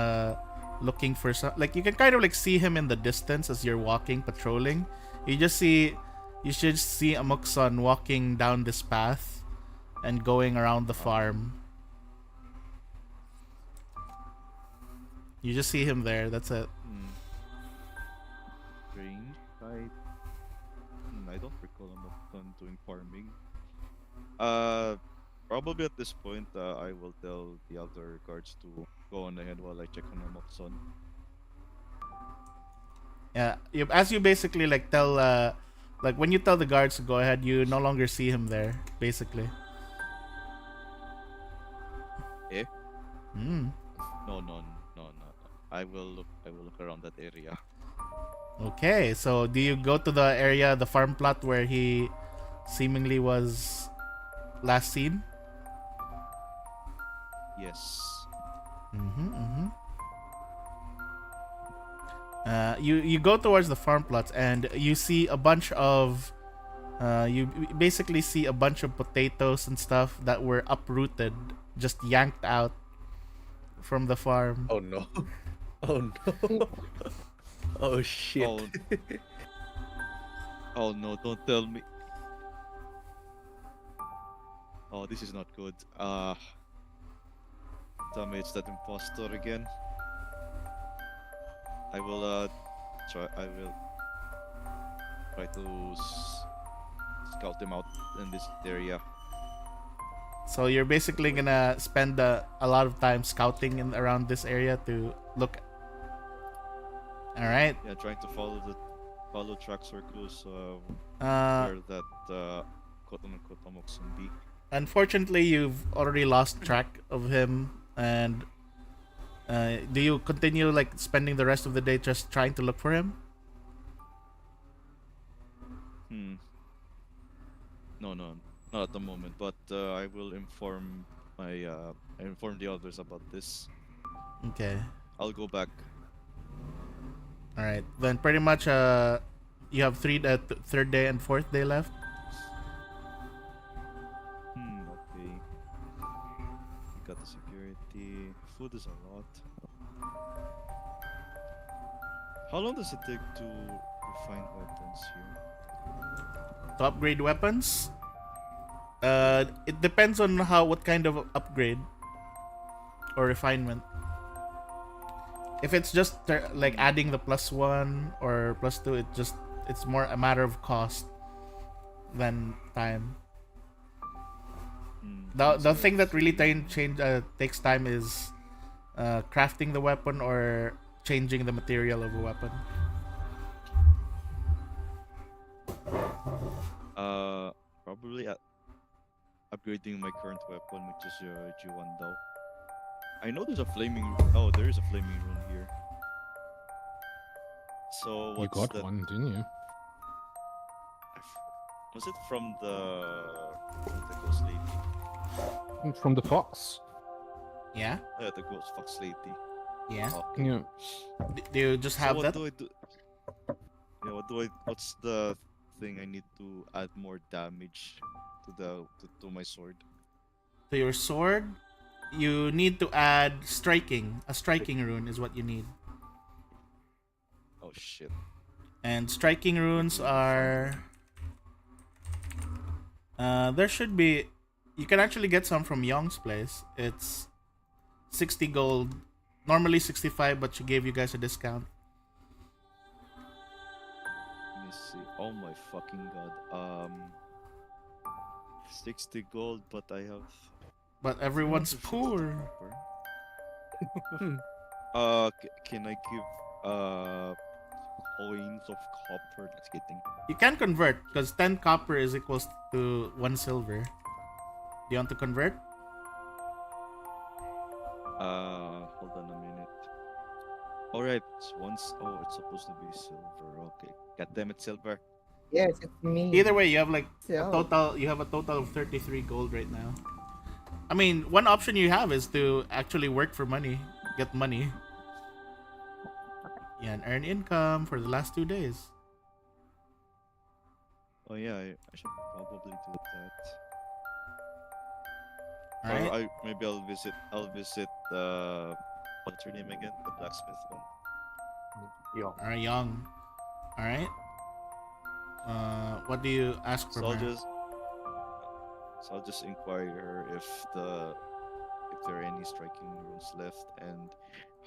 Speaker 1: looking for some. Like, you can kind of see him in the distance as you're walking, patrolling. You should see a Muxon walking down this path and going around the farm. You just see him there. That's it.
Speaker 6: Strange. I don't recall him doing farming. Probably at this point, I will tell the other guards to go on ahead while I check on Amokson.
Speaker 1: Yeah, as you basically tell, when you tell the guards to go ahead, you no longer see him there, basically.
Speaker 6: Eh?
Speaker 1: Hmm.
Speaker 6: No. I will look around that area.
Speaker 1: Okay, so do you go to the area, the farm plot where he seemingly was last seen?
Speaker 6: Yes.
Speaker 1: You go towards the farm plots and you see a bunch of you basically see a bunch of potatoes and stuff that were uprooted, just yanked out from the farm.
Speaker 9: Oh no. Oh no. Oh shit.
Speaker 6: Oh. Oh no, don't tell me. Oh, this is not good. Tell me it's that impostor again. I will try to scout him out in this area.
Speaker 1: So you're basically gonna spend a lot of time scouting around this area to look. All right.
Speaker 6: Yeah, trying to follow follow tracks or clues
Speaker 1: Uh,
Speaker 6: where that quote unquote amok be.
Speaker 1: Unfortunately, you've already lost track of him, and do you continue like spending the rest of the day just trying to look for him?
Speaker 6: No, no, not at the moment. But I will inform I inform the others about this.
Speaker 1: Okay.
Speaker 6: I'll go back.
Speaker 1: All right. Then pretty much you have third day and fourth day left.
Speaker 6: Okay. We got the security. Food is a lot. How long does it take to refine weapons here?
Speaker 1: To upgrade weapons, it depends on what kind of upgrade or refinement. If it's just like adding the +1 or +2, it's more a matter of cost than time. The thing that really takes time is crafting the weapon or changing the material of a weapon.
Speaker 6: Probably upgrading my current weapon, which is G1 Dao. I know there's a flaming. Oh, there is a flaming rune here. So what's
Speaker 7: You got
Speaker 6: that?
Speaker 7: one, didn't you?
Speaker 6: Was it from the ghost lady?
Speaker 7: From the fox.
Speaker 1: Yeah.
Speaker 6: Yeah, the ghost fox lady.
Speaker 1: Yeah.
Speaker 6: Okay.
Speaker 7: Yeah.
Speaker 1: Do you just have
Speaker 6: what
Speaker 1: that?
Speaker 6: do I do? Yeah, what's the thing I need to add more damage to my sword?
Speaker 1: To your sword, you need to add striking. A striking rune is what you need.
Speaker 6: Oh shit.
Speaker 1: And striking runes are there should be, you can actually get some from Young's place. It's 60 gold. Normally 65, but she gave you guys a discount.
Speaker 6: Let me see. Oh my fucking god. 60 gold, but I have.
Speaker 1: But everyone's
Speaker 6: Shit,
Speaker 1: poor.
Speaker 6: Can I give coins of copper? Let's get thing.
Speaker 1: You can convert because 10 copper is equals to 1 silver. Do you want to convert?
Speaker 6: Hold on a minute. Alright, it's supposed to be silver. Okay. God damn it, silver.
Speaker 8: Yes, it's me.
Speaker 1: Either way, you have like
Speaker 8: So-
Speaker 1: you have a total of 33 gold right now. I mean, one option you have is to actually work for money, get money. Yeah, and earn income for the last 2 days.
Speaker 6: Oh yeah, I should probably do that.
Speaker 1: All right.
Speaker 6: Or maybe I'll visit what's her name again? The blacksmith one.
Speaker 5: Yo.
Speaker 1: All right, Young. All right. What do you ask for?
Speaker 6: So I'll just inquire her if there are any striking runes left, and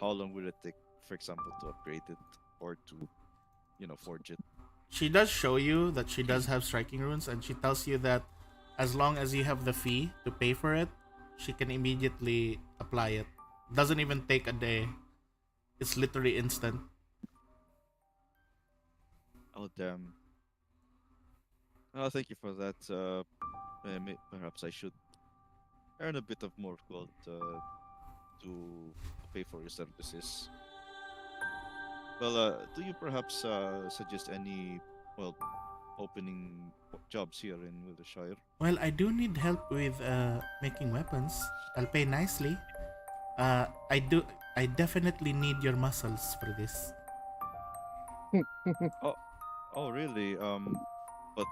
Speaker 6: how long will it take, for example, to upgrade it or to, forge it.
Speaker 1: She does show you that she does have striking runes, and she tells you that as long as you have the fee to pay for it, she can immediately apply it. Doesn't even take a day. It's literally instant.
Speaker 6: Oh damn. Oh, thank you for that. Perhaps I should earn a bit of more gold to pay for your services. Well, do you perhaps suggest any, opening jobs here in Wiltshire?
Speaker 1: Well, I do need help with making weapons. I'll pay nicely. I definitely need your muscles for this.
Speaker 6: Oh, really? But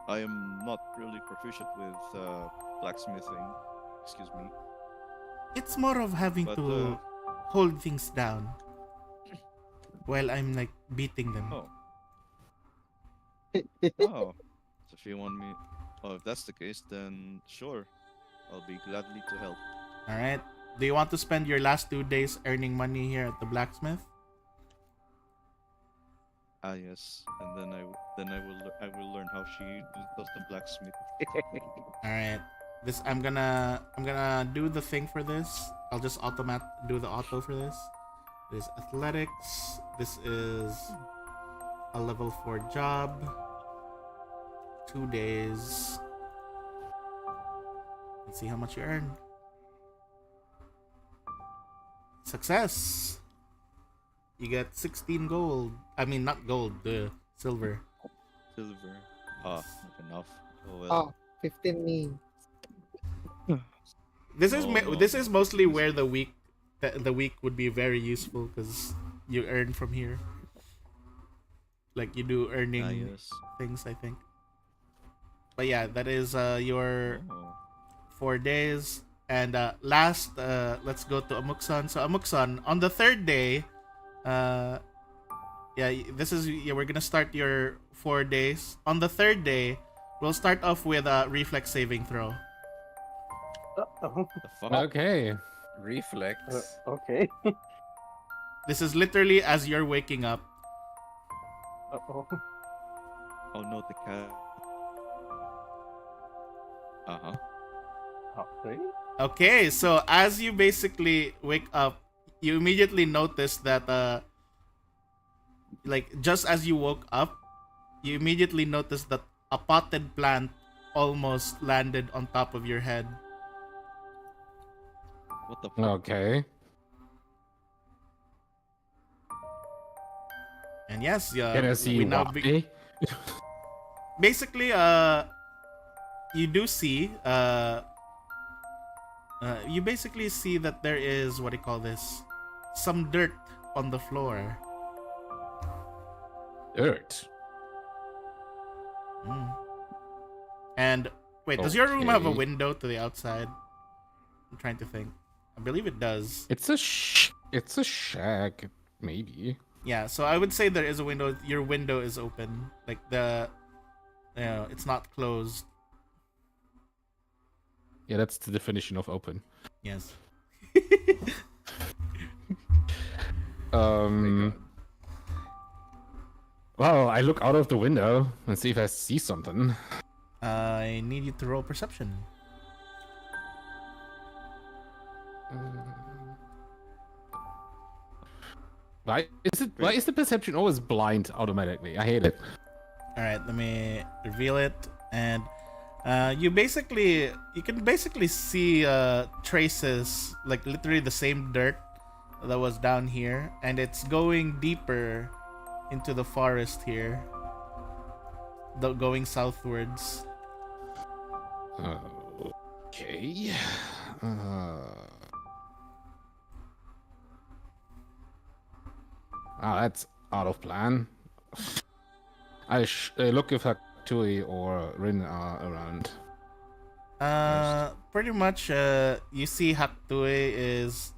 Speaker 6: I am not really proficient with blacksmithing. Excuse me.
Speaker 1: It's more of having
Speaker 6: But,
Speaker 1: to hold things down while I'm like beating them.
Speaker 6: Oh, so if you want me, if that's the case, then sure, I'll be gladly to help.
Speaker 1: All right. Do you want to spend your last 2 days earning money here at the blacksmith?
Speaker 6: Ah, yes, and then I will learn how she does the blacksmith.
Speaker 1: All right. I'm gonna do the thing for this. I'll just do the auto for this. This is athletics. This is a level 4 job. 2 days. Let's see how much you earn. Success! You get 16 gold. I mean, not gold, silver.
Speaker 6: Silver. Ah, not enough. Oh well.
Speaker 8: Oh, 15 me.
Speaker 1: This is
Speaker 6: No,
Speaker 1: this
Speaker 6: no.
Speaker 1: is mostly where the week would be very useful because you earn from here. Like you do earning
Speaker 6: Ah, yes.
Speaker 1: things, I think. But yeah, that is your
Speaker 6: Oh.
Speaker 1: 4 days. And last, let's go to Amuksan. So Amuksan, on the third day, we're gonna start your 4 days. On the third day, we'll start off with a reflex saving throw.
Speaker 5: Uh-oh.
Speaker 6: The fuck?
Speaker 7: Okay.
Speaker 9: Reflex.
Speaker 5: Okay.
Speaker 1: This is literally as you're waking up.
Speaker 5: Uh-oh.
Speaker 6: Oh no, the cat. Uh-huh.
Speaker 5: Okay.
Speaker 1: Okay, so as you basically wake up, you immediately notice that like just as you woke up, you immediately notice that a potted plant almost landed on top of your head.
Speaker 6: What the fuck?
Speaker 7: Okay.
Speaker 1: And yes,
Speaker 7: Can I see
Speaker 1: we now
Speaker 7: why?
Speaker 1: basically you do see you basically see that there is, what do you call this, some dirt on the floor.
Speaker 7: Dirt.
Speaker 1: Mm. And wait, does your room have a
Speaker 7: Okay.
Speaker 1: window to the outside? I'm trying to think. I believe it does.
Speaker 7: It's a shack, maybe.
Speaker 1: Yeah, so I would say there is a window. Your window is open. Like it's not closed.
Speaker 7: Yeah, that's the definition of open.
Speaker 1: Yes.
Speaker 7: Well, I look out of the window and see if I see something.
Speaker 1: I need you to roll perception.
Speaker 7: Why is the perception always blind automatically? I hate it.
Speaker 1: All right, let me reveal it, and you can basically see traces, like literally the same dirt that was down here, and it's going deeper into the forest here, going southwards.
Speaker 7: Okay. That's out of plan. I look if Haktui or Rin are around.
Speaker 1: Pretty much. You see Haktue is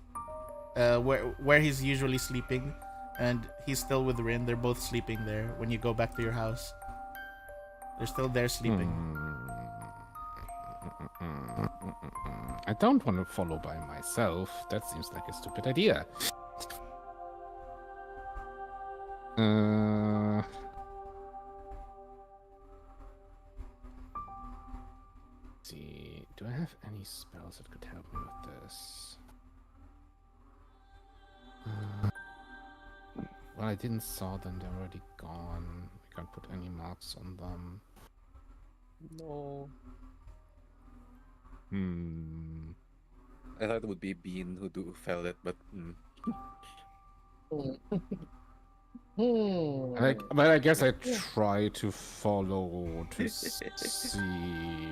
Speaker 1: where he's usually sleeping, and he's still with Rin. They're both sleeping there. When you go back to your house, they're still there sleeping.
Speaker 7: I don't want to follow by myself. That seems like a stupid idea. See, do I have any spells that could help me with this? Well, I didn't saw them. They're already gone. I can't put any marks on them.
Speaker 9: No.
Speaker 7: Hmm.
Speaker 9: I thought it would be Bean who fell it, but
Speaker 7: But I guess I try to follow to see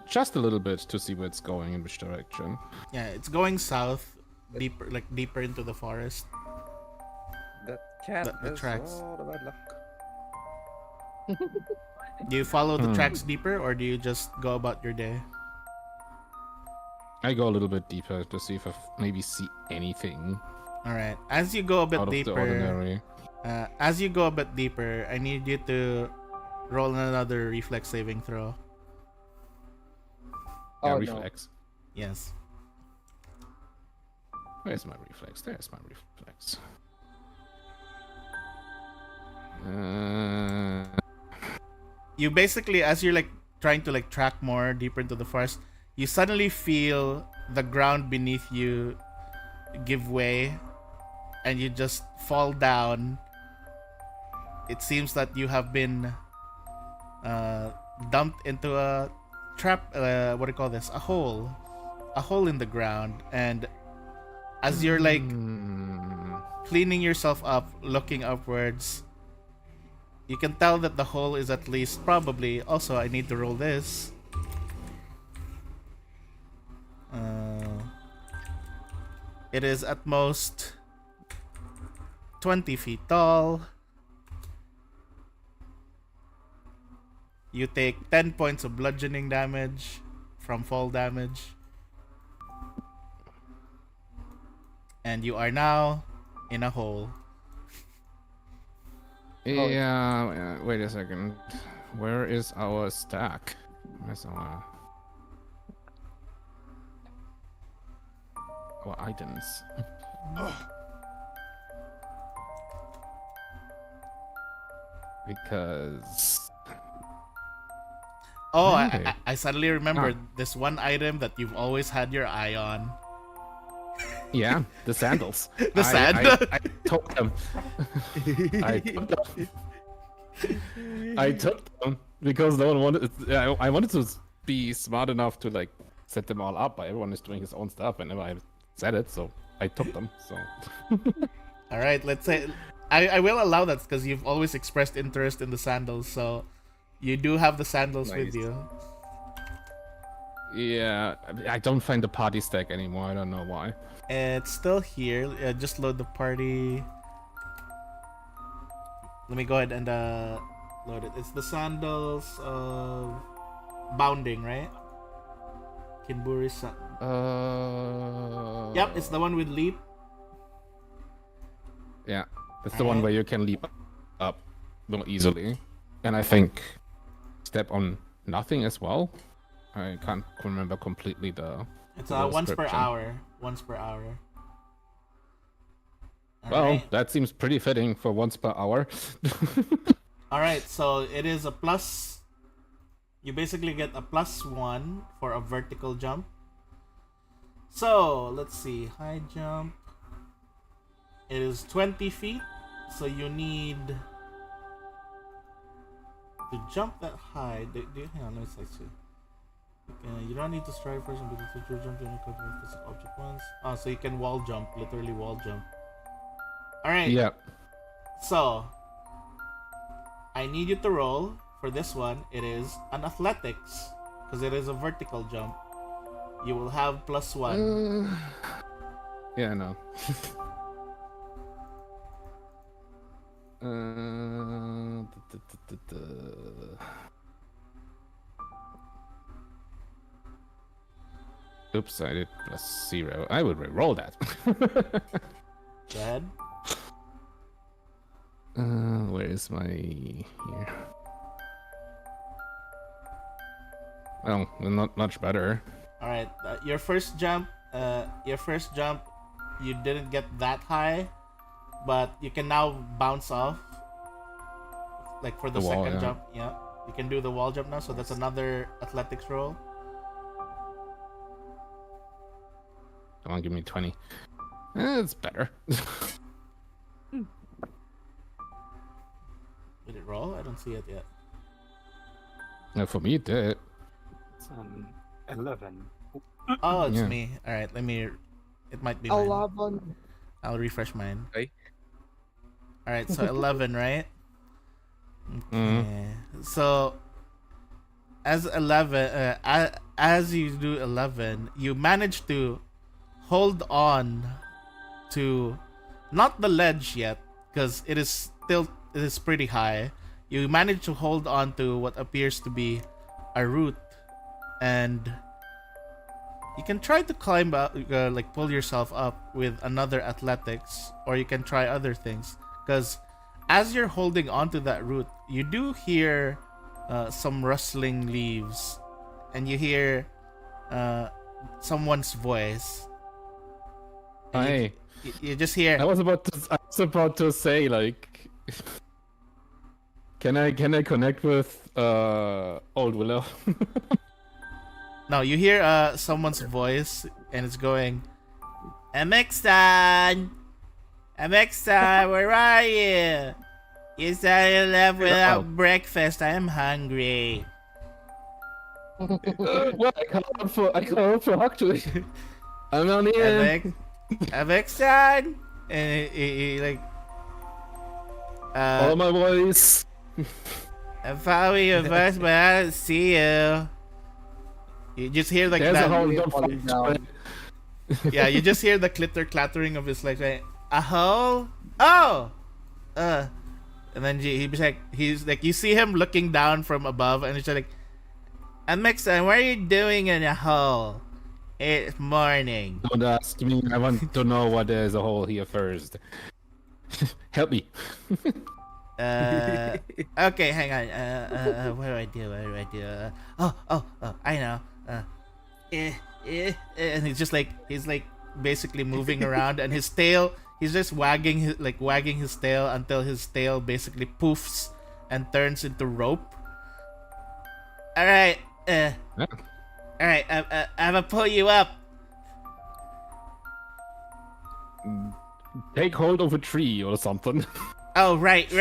Speaker 7: just a little bit to see where it's going in which direction.
Speaker 1: Yeah, it's going south, deeper into the forest.
Speaker 9: that cat
Speaker 1: The
Speaker 9: has
Speaker 1: tracks.
Speaker 9: all the bad luck.
Speaker 1: Do you follow the tracks deeper, or do you just go about your day?
Speaker 7: I go a little bit deeper to see if I maybe see anything
Speaker 1: All right. As you go a bit
Speaker 7: out of the
Speaker 1: deeper,
Speaker 7: ordinary.
Speaker 1: I need you to roll another reflex saving throw.
Speaker 7: Yeah,
Speaker 8: Oh, no.
Speaker 7: reflex.
Speaker 1: Yes.
Speaker 7: Where's my reflex? There's my reflex.
Speaker 1: You basically, as you're like trying to like track more deeper into the forest, you suddenly feel the ground beneath you give way, and you just fall down it seems that you have been dumped into a trap. What do you call this? A hole in the ground. And as you're like cleaning yourself up, looking upwards, you can tell that the hole is at least probably. Also, I need to roll this. It is at most 20 feet tall. You take 10 points of bludgeoning damage from fall damage. And you are now in a hole.
Speaker 7: Yeah, wait a second. Where is our stack? Where's our items? Because
Speaker 1: I suddenly remembered this one item that you've always had your eye on.
Speaker 7: yeah, the sandals.
Speaker 1: The sandals.
Speaker 7: I took them. I took them because no one wanted. I wanted to be smart enough to like set them all up, but everyone is doing his own stuff whenever I said it, so I took them. So.
Speaker 1: All right, let's say I will allow that because you've always expressed interest in the sandals, so you do have the sandals with you.
Speaker 7: Yeah, I don't find the party stack anymore. I don't know why.
Speaker 1: It's still here. Just load the party. Let me go ahead and load it. It's the sandals of bounding, right? Kinburi Yep, it's the one with leap.
Speaker 7: Yeah, it's the one where you can leap up more easily. And I think step on nothing as well. I can't remember completely the.
Speaker 1: It's once per hour. Once per hour.
Speaker 7: Alright. That seems pretty fitting for once per hour.
Speaker 1: Alright, so it is a plus. You basically get a +1 for a vertical jump. So let's see, high jump. It is 20 feet, so you need to jump that high. Hang on, let's see. Okay, you don't need to strive first and be the teacher jump to any physical object once. Oh, so you can wall jump, literally wall jump. Alright.
Speaker 7: Yeah.
Speaker 1: So I need you to roll for this one. It is an athletics because it is a vertical jump. You will have +1.
Speaker 7: Yeah, no. Oops, I did +0. I would re-roll that.
Speaker 1: Go ahead.
Speaker 7: Where is my here? Well, not much better.
Speaker 1: All right, your first jump, you didn't get that high, but you can now bounce off. Like for the
Speaker 7: wall,
Speaker 1: second
Speaker 7: yeah.
Speaker 1: jump, yeah, you can do the wall jump now. So that's another athletics roll.
Speaker 7: Come on, give me 20. It's better.
Speaker 1: Did it roll? I don't see it yet.
Speaker 7: No, for me it did.
Speaker 5: It's 11.
Speaker 1: Oh, it's
Speaker 7: Yeah.
Speaker 1: me. All right, let me. It might be mine.
Speaker 8: 11.
Speaker 1: I'll refresh mine.
Speaker 9: Okay.
Speaker 1: All right, so 11, right? Okay.
Speaker 7: Mhm.
Speaker 1: So as 11, as you do 11, you manage to hold on to not the ledge yet because it is pretty high. You manage to hold on to what appears to be a root, and you can try to climb up, like pull yourself up with another athletics, or you can try other things. Because as you're holding onto that root, you do hear some rustling leaves, and you hear someone's voice. And
Speaker 7: Hey,
Speaker 1: you just hear.
Speaker 7: I was about to say like, can I connect with Old Willow?
Speaker 1: No, you hear someone's voice, and it's going, MX-san, where are you? You said you left without
Speaker 7: Oh.
Speaker 1: breakfast. I am hungry.
Speaker 7: Well, I can't help for actually. I'm on here.
Speaker 1: Avec-san! And he like...
Speaker 7: Follow my voice.
Speaker 1: I'm following your voice, but I don't see you. You just hear like
Speaker 7: There's a
Speaker 1: that.
Speaker 7: hole.
Speaker 8: You're
Speaker 7: Don't
Speaker 8: falling
Speaker 7: fall.
Speaker 8: down.
Speaker 1: Yeah, you just hear the clattering of his legs. Like, a hole? Oh! And then he's like, you see him looking down from above, and he's like, Amexan, what are you doing in a hole? It's morning.
Speaker 7: Don't ask me. I want to know what there's a hole here first. Help me.
Speaker 1: Okay, hang on. What do I do? I know. And he's like basically moving around, and his tail, he's just wagging his tail until his tail basically poofs and turns into rope. All right, I'm gonna pull you up.
Speaker 7: Take hold of a tree or something.
Speaker 1: Oh, right.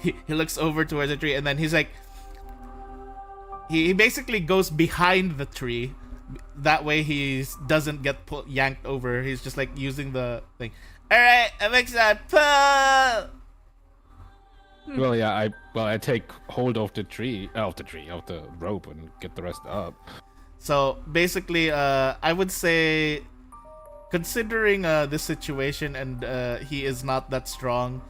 Speaker 1: He looks over towards the tree, and then he's like, he basically goes behind the tree. That way he doesn't get yanked over. He's just like using the thing. All right, Alexa, pull.
Speaker 7: Well, yeah, I take hold of the rope, and get the rest up.
Speaker 1: So basically, I would say, considering this situation and he is not that strong,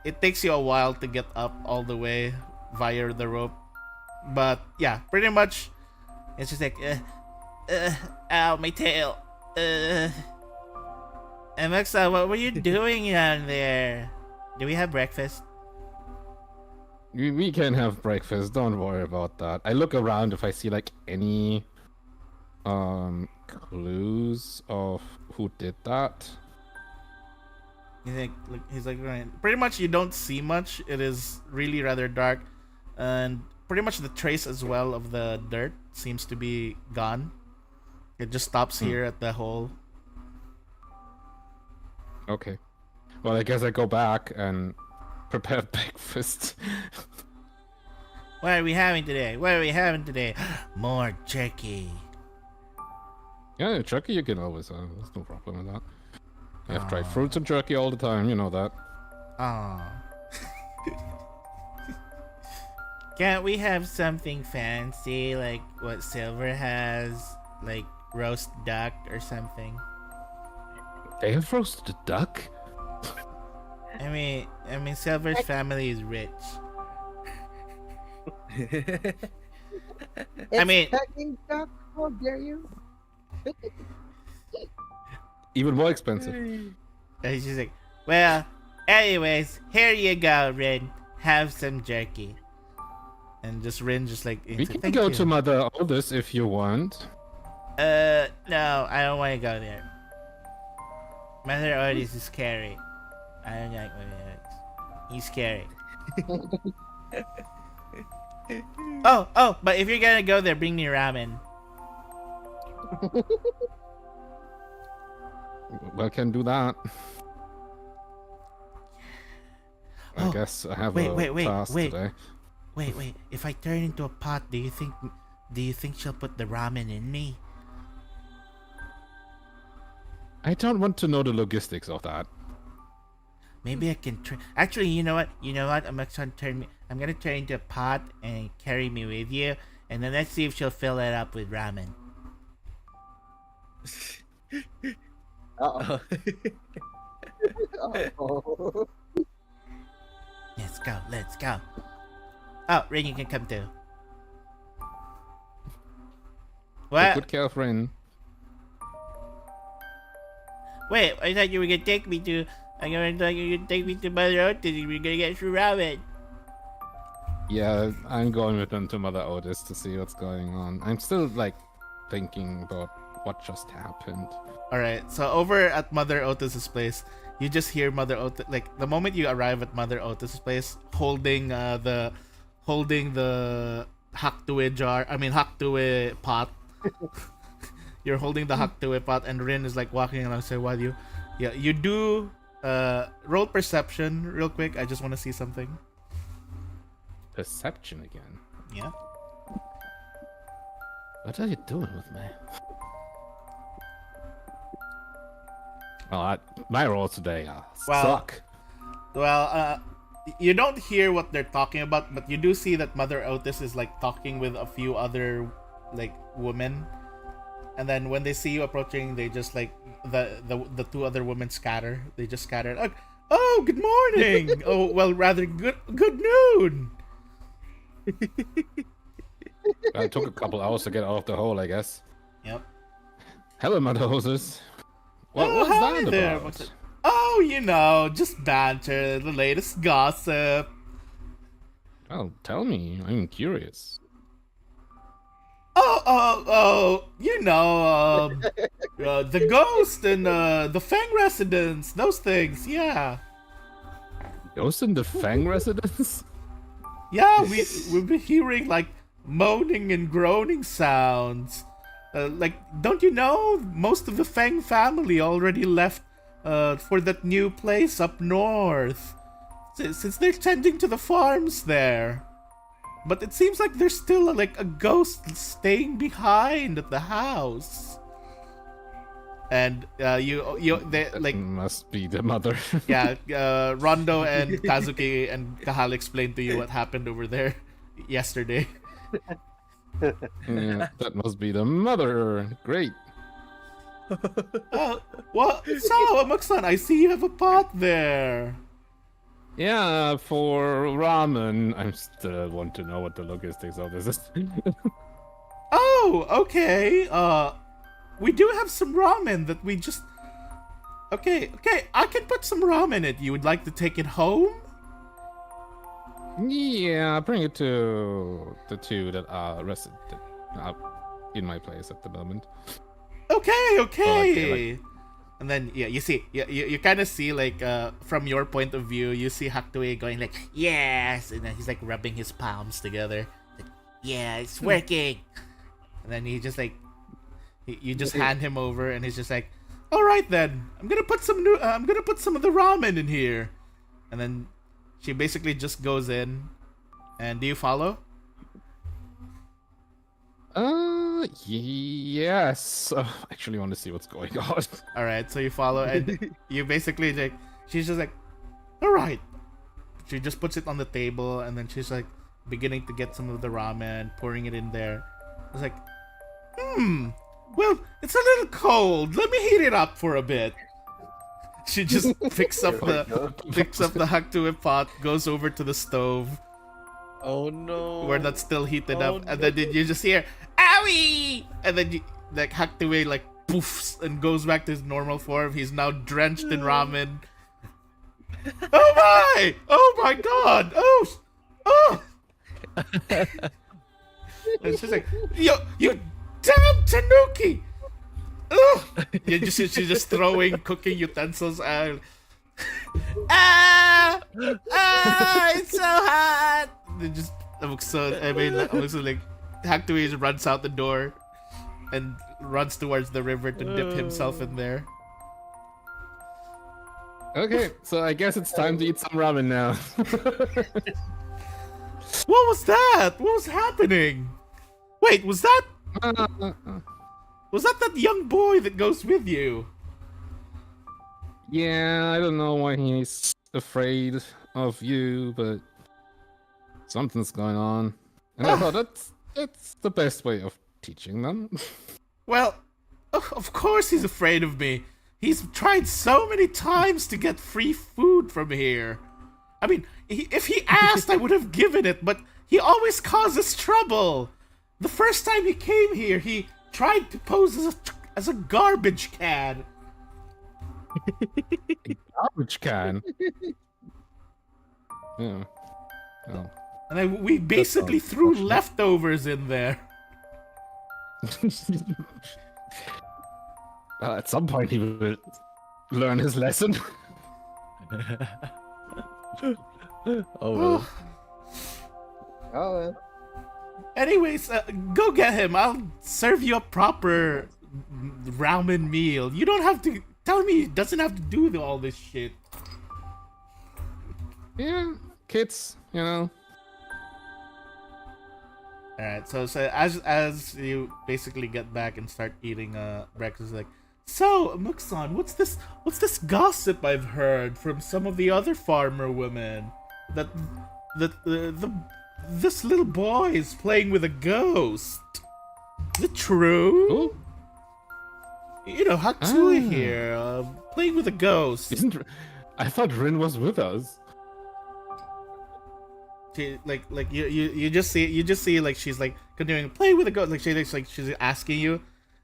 Speaker 1: it takes you a while to get up all the way via the rope. But yeah, pretty much, it's just like, ow, my tail. Alexa, what were you doing down there? Do we have breakfast?
Speaker 7: We can have breakfast. Don't worry about that. I look around if I see like any clues of who did that.
Speaker 1: He's like pretty much you don't see much. It is really rather dark, and pretty much the trace as well of the dirt seems to be gone. It just stops here at the hole.
Speaker 7: Okay. Well, I guess I go back and prepare breakfast.
Speaker 1: What are we having today? More jerky.
Speaker 7: Yeah, jerky you can always have. There's no problem with that. I have tried fruits and jerky all the time, you know that.
Speaker 1: Aw. Can't we have something fancy like what Silver has? Like roast duck or something?
Speaker 7: They have roasted duck?
Speaker 1: I mean Silver's family is rich.
Speaker 8: It's Peking duck. How dare you?
Speaker 7: Even more expensive.
Speaker 1: And she's like, well, anyways, here you go, Rin. Have some jerky. And just Rin just like,
Speaker 7: We can
Speaker 1: "Thank
Speaker 7: go
Speaker 1: you."
Speaker 7: to Mother Oldest if you want.
Speaker 1: No, I don't want to go there. Mother Otis is scary. I don't like Mother Otis. He's scary. Oh, but if you're gonna go there, bring me ramen.
Speaker 7: Well, can do that. I guess I have a task today.
Speaker 1: Wait. If I turn into a pot, do you think she'll put the ramen in me?
Speaker 7: I don't want to know the logistics of that.
Speaker 1: Maybe I can actually, you know what? I'm gonna turn into a pot and carry me with you, and then let's see if she'll fill it up with ramen.
Speaker 8: Uh-oh. Uh-oh.
Speaker 1: Let's go. Oh, Rin, you can come too.
Speaker 7: Take
Speaker 1: What?
Speaker 7: good care of Rin.
Speaker 1: Wait, I thought you were gonna take me to. I thought you were gonna take me to Mother Otis. We were gonna get some ramen.
Speaker 7: Yeah, I'm going with them to Mother Otis to see what's going on. I'm still like thinking about what just happened.
Speaker 1: All right, so over at Mother Otis's place, you just hear Mother Otis. Like the moment you arrive at Mother Otis's place, holding the Haktue pot. You're holding the Haktue pot, and Rin is like walking alongside while you do Roll perception real quick. I just want to see something.
Speaker 7: Perception again.
Speaker 1: Yeah.
Speaker 7: What are you doing with me? Well, my rolls today
Speaker 1: Well,
Speaker 7: suck.
Speaker 1: Well, you don't hear what they're talking about, but you do see that Mother Otis is like talking with a few other like women, and then when they see you approaching, they just like the two other women scatter. They just scatter. Like, oh, good morning. Oh, well, rather good noon.
Speaker 7: It took a couple hours to get out of the hole, I guess.
Speaker 1: Yep.
Speaker 7: Hello, Mother Hoses. What
Speaker 1: Oh,
Speaker 7: was
Speaker 1: hi
Speaker 7: that
Speaker 1: there.
Speaker 7: about?
Speaker 1: What's it? Oh, you know, just banter, the latest gossip.
Speaker 7: Well, tell me. I'm curious.
Speaker 1: Oh, you know, the ghost and the Fang residence, those things, yeah.
Speaker 7: Ghost in the Fang residence?
Speaker 1: Yeah, we've been hearing like moaning and groaning sounds. Like, don't you know, most of the Fang family already left for that new place up north, since they're tending to the farms there. But it seems like there's still like a ghost staying behind at the house. And they like
Speaker 7: must be the mother.
Speaker 1: yeah, Rondo and Kazuki and Kahal explained to you what happened over there yesterday.
Speaker 7: Yeah, that must be the mother. Great.
Speaker 1: Oh, well, so Amok-san, I see you have a pot there.
Speaker 7: Yeah, for ramen. I still want to know what the logistics of this is.
Speaker 1: Oh, okay. We do have some ramen that we just. Okay, I can put some ramen in it. You would like to take it home?
Speaker 7: Yeah, bring it to the two that are resident in my place at the moment.
Speaker 1: Okay. And then yeah, you see, you kind of see like from your point of view, you see Haktue going like yes, and then he's like rubbing his palms together, like yeah, it's working. And then he just like, you just hand him over, and he's just like, all right then, I'm gonna put some of the ramen in here, and then she basically just goes in, and do you follow?
Speaker 7: Yes. I actually want to see what's going on.
Speaker 1: All right, so you follow, and you basically like, she's just like, all right. She just puts it on the table, and then she's like beginning to get some of the ramen, pouring it in there. It's like, well, it's a little cold. Let me heat it up for a bit. She just picks up the Haktue pot, goes over to the stove.
Speaker 9: Oh no.
Speaker 1: Where that's still heated up, and then you just hear "Owie!" and then like Haktue like poofs and goes back to his normal form. He's now drenched in ramen. Oh my god! Oh! And she's like, you damn Tanuki! She's just throwing cooking utensils out. It's so hot! They just like Haktue just runs out the door and runs towards the river to dip himself in there.
Speaker 7: Okay, so I guess it's time to eat some ramen now.
Speaker 1: What was that? What was happening? Wait, was that that young boy that goes with you?
Speaker 7: Yeah, I don't know why he's afraid of you, but something's going on. And I thought that's the best way of teaching them.
Speaker 1: Well, of course he's afraid of me. He's tried so many times to get free food from here. I mean, if he asked, I would have given it, but he always causes trouble. The first time he came here, he tried to pose as a garbage can.
Speaker 7: Garbage can? Yeah. Oh.
Speaker 1: And then we basically threw leftovers in there.
Speaker 7: Well, at some point he will learn his lesson.
Speaker 9: Oh.
Speaker 8: well.
Speaker 1: Anyways, go get him. I'll serve you a proper ramen meal. You don't have to telling me he doesn't have to do all this shit.
Speaker 7: Yeah, kids, you know.
Speaker 1: All right, so as you basically get back and start eating breakfast, like, so Muksan, what's this gossip I've heard from some of the other farmer women that this little boy is playing with a ghost? Is it true?
Speaker 7: Who?
Speaker 1: You know, Hatsui here, playing with a ghost.
Speaker 7: I thought Rin was with us.
Speaker 1: She, you just see like she's like continuing play with a ghost, like she's asking you,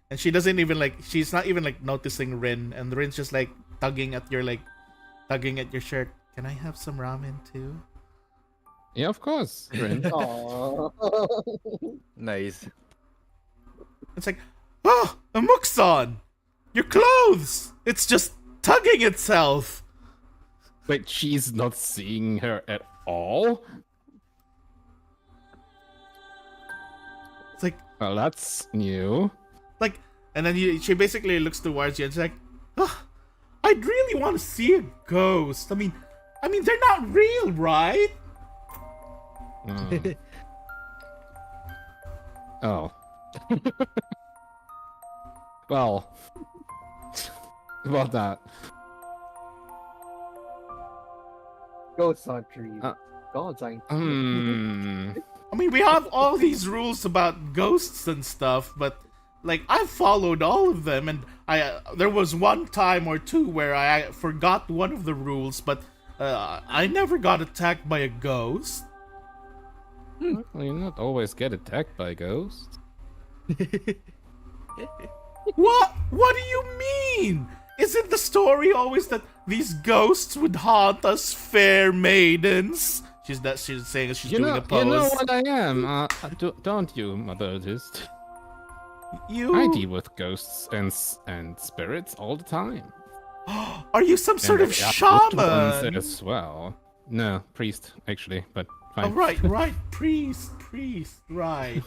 Speaker 1: and she doesn't even she's not even like noticing Rin, and Rin's just like tugging at your shirt. Can I have some ramen too?
Speaker 7: Yeah, of course, Rin.
Speaker 8: Aww.
Speaker 9: Nice.
Speaker 1: It's like, oh, Amuksan, your clothes. It's just tugging itself.
Speaker 7: Wait, she's not seeing her at all?
Speaker 1: It's like,
Speaker 7: well, that's new.
Speaker 1: like, and then she basically looks towards you and she's like, oh, I'd really want to see a ghost. I mean, they're not real, right?
Speaker 7: Oh. Well, about that.
Speaker 8: Ghosts aren't real. Gods aren't real.
Speaker 1: I mean, we have all these rules about ghosts and stuff, but like I've followed all of them, and there was one time or two where I forgot one of the rules, but I never got attacked by a ghost.
Speaker 7: Well, you not always get attacked by ghosts.
Speaker 1: What? What do you mean? Isn't the story always that these ghosts would haunt us fair maidens? She's saying she's doing a pose.
Speaker 7: You know what I am, don't you, Mother Artist?
Speaker 1: You...
Speaker 7: I deal with ghosts and spirits all the time.
Speaker 1: Are you some sort of
Speaker 7: Good
Speaker 1: shaman?
Speaker 7: ones as well. No, priest, actually, but fine.
Speaker 1: Oh, right, priest, right.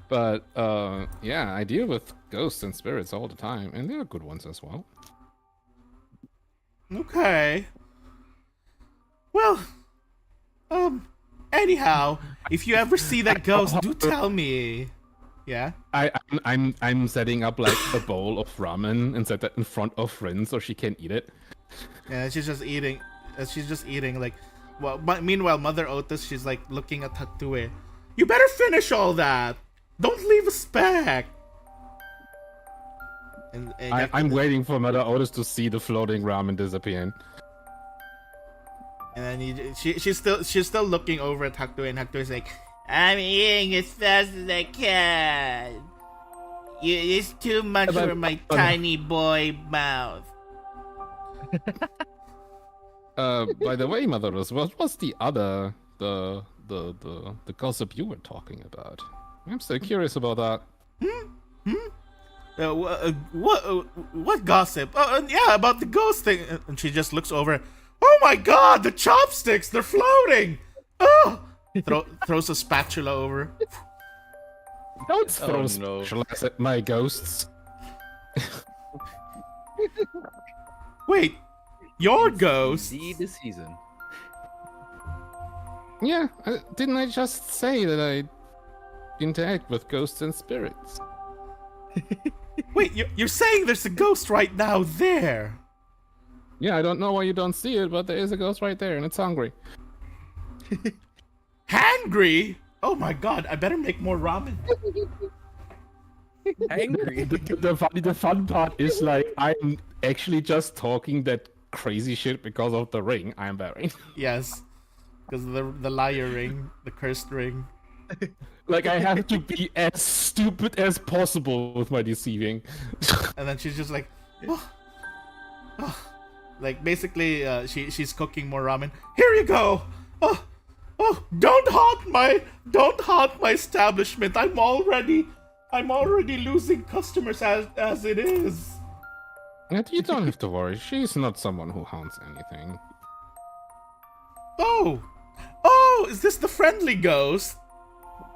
Speaker 7: But, yeah, I deal with ghosts and spirits all the time, and they're good ones as well.
Speaker 1: Okay. Well, anyhow, if you ever see that ghost, do tell me. Yeah?
Speaker 7: I'm setting up, like, a bowl of ramen and set that in front of Rin so she can eat it.
Speaker 1: Yeah, she's just eating, like, well, meanwhile, Mother Otis, she's, like, looking at Hatsue. You better finish all that! Don't leave a speck! And
Speaker 7: I'm waiting for Mother Otis to see the floating ramen disappearing.
Speaker 1: And then she's still looking over at Hatsue, and Haktue's like, I'm eating as fast as I can. It's too much for my tiny boy mouth.
Speaker 7: By the way, Mother Otis, what was the other the gossip you were talking about? I'm still curious about that.
Speaker 1: What gossip? Yeah, about the ghost thing. And she just looks over. Oh my god, the chopsticks! They're floating! Oh! Throws a spatula over.
Speaker 7: Don't throw spatulas at my ghosts.
Speaker 1: Wait, your ghost?
Speaker 9: See the season.
Speaker 7: Yeah, didn't I just say that I interact with ghosts and spirits?
Speaker 1: Wait, you're saying there's a ghost right now there?
Speaker 7: Yeah, I don't know why you don't see it, but there is a ghost right there, and it's hungry.
Speaker 1: Hangry? Oh my god, I better make more ramen.
Speaker 9: Angry.
Speaker 7: The fun part is, like, I'm actually just talking that crazy shit because of the ring I'm wearing.
Speaker 1: Yes, because of the liar ring, the cursed ring.
Speaker 7: Like, I have to be as stupid as possible with my deceiving.
Speaker 1: And then she's just like, like basically, she's cooking more ramen. Here you go. Oh, don't haunt my establishment. I'm already losing customers as it is.
Speaker 7: You don't have to worry. She's not someone who haunts anything.
Speaker 1: Oh, is this the friendly ghost?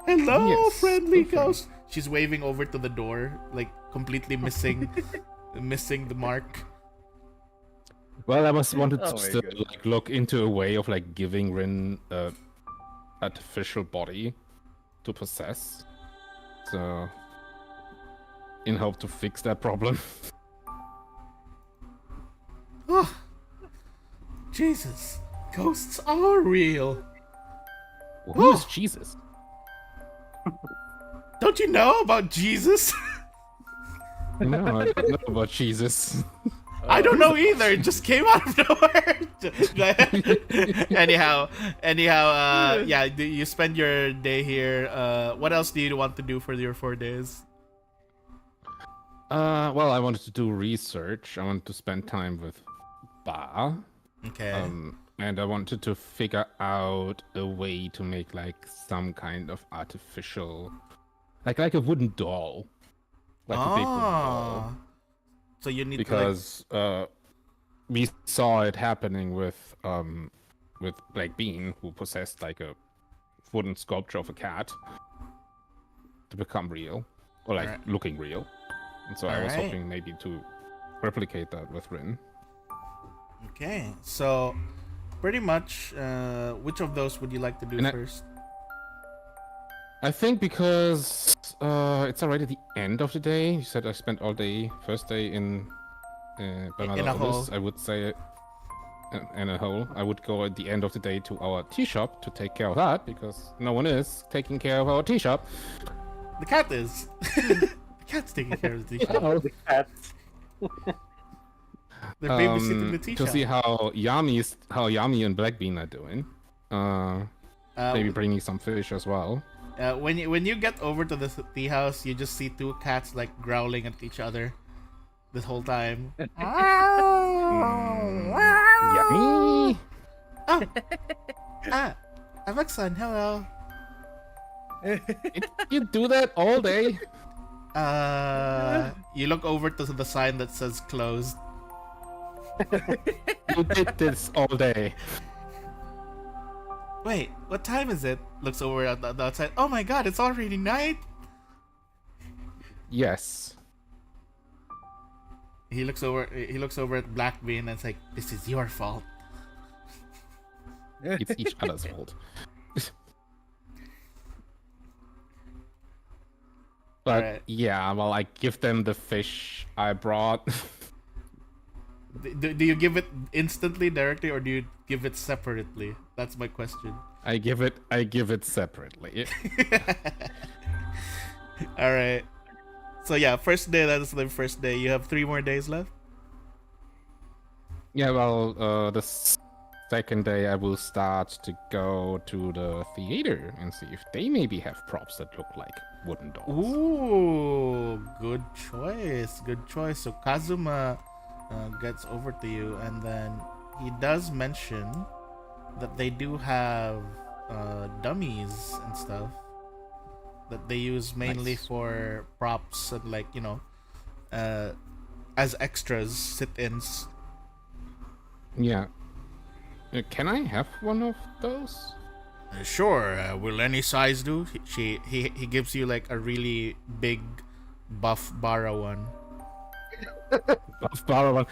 Speaker 1: Hello,
Speaker 7: Yes,
Speaker 1: friendly
Speaker 7: the friend.
Speaker 1: ghost. She's waving over to the door, like completely missing the mark.
Speaker 7: Well, I was wanted
Speaker 9: Oh
Speaker 7: to
Speaker 9: my
Speaker 7: still
Speaker 9: God.
Speaker 7: like look into a way of like giving Rin a artificial body to possess. So, in hope to fix that problem.
Speaker 1: Oh, Jesus, ghosts are real.
Speaker 7: Who is Jesus?
Speaker 1: Don't you know about Jesus?
Speaker 7: No, I don't know about Jesus.
Speaker 1: I don't know either. It just came out of nowhere. anyhow, yeah. You spend your day here. What else do you want to do for your 4 days?
Speaker 7: Well, I wanted to do research. I wanted to spend time with Ba.
Speaker 1: Okay.
Speaker 7: And I wanted to figure out a way to make like some kind of artificial, like a wooden doll, like a big wooden doll.
Speaker 1: So you need
Speaker 7: because we saw it happening with Black Bean, who possessed like a wooden sculpture of a cat to become real, or like looking real. And so I was hoping maybe to replicate that with Rin.
Speaker 1: Okay, so pretty much, which of those would you like to do first?
Speaker 7: I think because it's already the end of the day. You said I spent all day, first day in
Speaker 1: a hole.
Speaker 7: I would say in a hole. I would go at the end of the day to our tea shop to take care of that because no one is taking care of our tea shop.
Speaker 1: The cat is. The cat's taking care of the tea shop.
Speaker 5: Oh, the cat.
Speaker 1: They're babysitting the tea
Speaker 7: to
Speaker 1: shop.
Speaker 7: see how Yami and Black Bean are doing. Maybe bringing some fish as well.
Speaker 1: When you get over to the tea house, you just see two cats like growling at each other this whole time.
Speaker 7: Yummy.
Speaker 1: Avexon, hello.
Speaker 7: You do that all day?
Speaker 1: You look over to the sign that says closed.
Speaker 7: You did this all day.
Speaker 1: Wait, what time is it? Looks over at the outside. Oh my god, it's already night.
Speaker 7: Yes.
Speaker 1: He looks over at Black Bean and it's like, this is your fault.
Speaker 7: It's each other's fault. But yeah, well, I give them the fish I brought.
Speaker 1: Do you give it instantly, directly, or do you give it separately? That's my question.
Speaker 7: I give it separately.
Speaker 1: All right. So yeah, first day. That is the first day. You have 3 more days left.
Speaker 7: Yeah, well, the second day I will start to go to the theater and see if they maybe have props that look like wooden dolls.
Speaker 1: Ooh, good choice. Good choice. So Kazuma gets over to you, and then he does mention that they do have dummies and stuff that they use mainly for props and like, you know, as extras, sit-ins.
Speaker 7: Yeah. Can I have one of those?
Speaker 1: Sure. Will any size do? He gives you like a really big buff Bara one.
Speaker 7: Buff Bara one.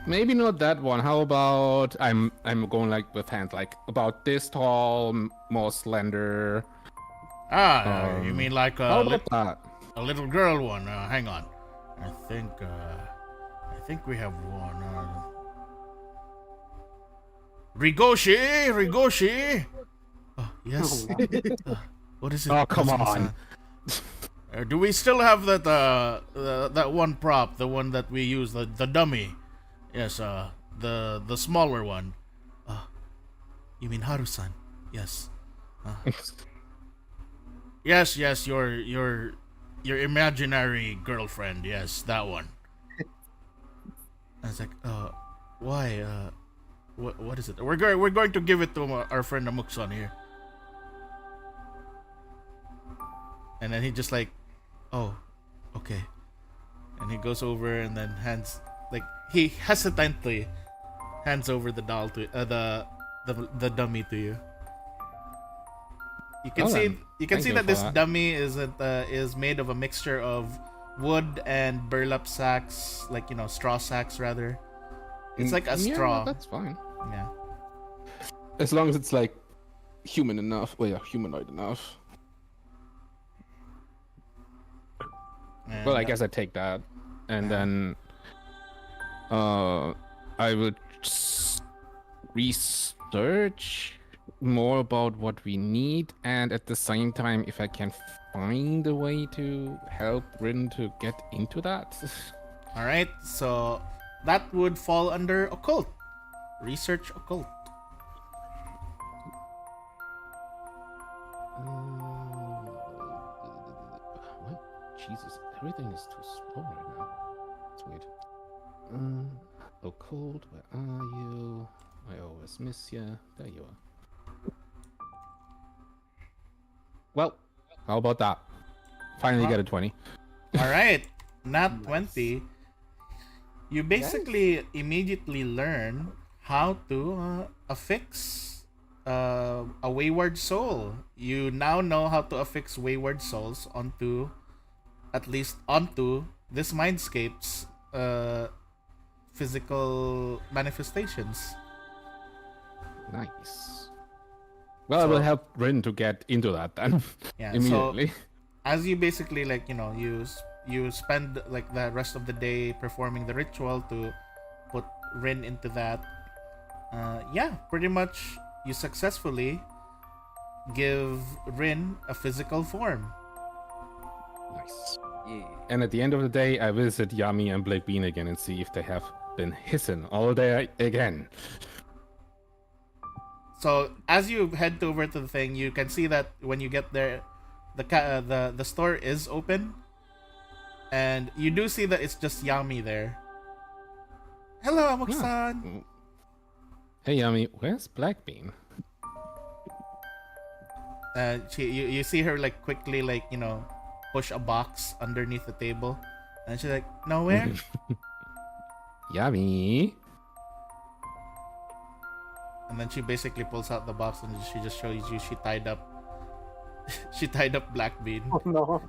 Speaker 7: Maybe not that one. How about I'm going like with hand, like about this tall, more slender.
Speaker 1: You mean like
Speaker 7: how about that?
Speaker 1: A little girl one? Hang on. I think we have one. Rigoshi! Oh, yes. What is it?
Speaker 7: Oh, come on.
Speaker 1: Do we still have that that one prop, the one that we use, the dummy? Yes, the smaller one. You mean Haru-san? Yes. Yes, your imaginary girlfriend. Yes, that one. I was like, why? What is it? We're going to give it to our friend Amukson here. And then he just like, oh, okay. And he goes over and then he hesitantly hands over the doll to the dummy to you. You can
Speaker 7: Well
Speaker 1: see
Speaker 7: then,
Speaker 1: you can
Speaker 7: thank
Speaker 1: see
Speaker 7: you
Speaker 1: that
Speaker 7: for
Speaker 1: this
Speaker 7: that.
Speaker 1: dummy is made of a mixture of wood and burlap sacks, like straw sacks rather. It's like a
Speaker 7: Yeah,
Speaker 1: straw.
Speaker 7: that's fine.
Speaker 1: Yeah.
Speaker 7: As long as it's like human enough. Well, yeah, humanoid enough. Well, I
Speaker 1: And,
Speaker 7: guess I take that, and
Speaker 1: Yeah.
Speaker 7: then I will research more about what we need, and at the same time, if I can find a way to help Rin to get into that.
Speaker 1: All right. So that would fall under occult. Research occult.
Speaker 7: What? Jesus, everything is too slow right now. It's weird. Occult, where are you? I always miss you. There you are. Well, how about that? Finally
Speaker 1: Huh?
Speaker 7: get a 20.
Speaker 1: All right. Not 20. You basically immediately learn how to affix a wayward soul. You now know how to affix wayward souls onto this mindscape's physical manifestations.
Speaker 7: Nice. Well, I will
Speaker 1: So-
Speaker 7: help Rin to get into that then.
Speaker 1: Yeah,
Speaker 7: Immediately.
Speaker 1: As you basically you spend like the rest of the day performing the ritual to put Rin into that. Pretty much you successfully give Rin a physical form.
Speaker 7: Nice.
Speaker 9: Yeah.
Speaker 7: And at the end of the day, I visit Yami and Black Bean again and see if they have been hissing all day again.
Speaker 1: So as you head over to the thing, you can see that when you get there, the store is open, and you do see that it's just Yami there. Hello, Amok-san.
Speaker 7: Hey Yami, where's Black Bean?
Speaker 1: You see her like quickly push a box underneath the table, and she's like, nowhere.
Speaker 7: Yami.
Speaker 1: And then she basically pulls out the box and she just shows you she tied up Black Bean.
Speaker 5: Oh no.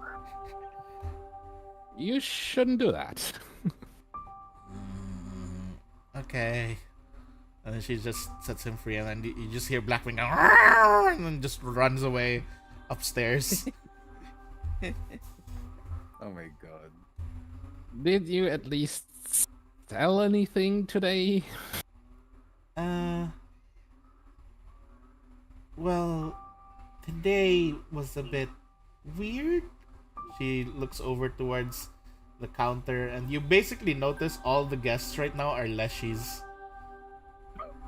Speaker 7: You shouldn't do that.
Speaker 1: Okay. And then she just sets him free, and then you just hear Black Bean go, "Arr!" and then just runs away upstairs.
Speaker 9: Oh my god.
Speaker 7: Did you at least sell anything today?
Speaker 1: Well, today was a bit weird. She looks over towards the counter, and you basically notice all the guests right now are leshies.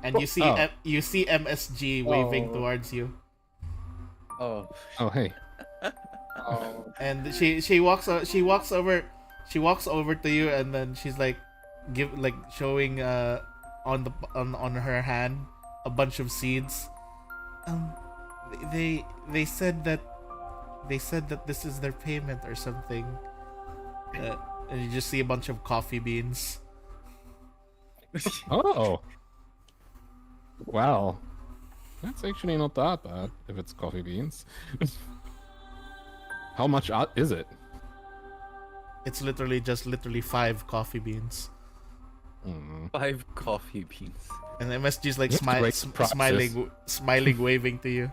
Speaker 1: And you see
Speaker 7: Oh.
Speaker 1: you see MSG waving
Speaker 9: Oh.
Speaker 1: towards you.
Speaker 9: Oh.
Speaker 7: Oh, hey.
Speaker 1: And she walks over to you, and then she's like showing on her hand a bunch of seeds. They said that this is their payment or something. And you just see a bunch of coffee beans.
Speaker 7: Oh. Wow. That's actually not that bad if it's coffee beans. How much is it?
Speaker 1: It's literally 5 coffee beans.
Speaker 9: 5 coffee beans.
Speaker 1: And MSG's like
Speaker 7: You have to raise the prices.
Speaker 1: smiling, waving to you.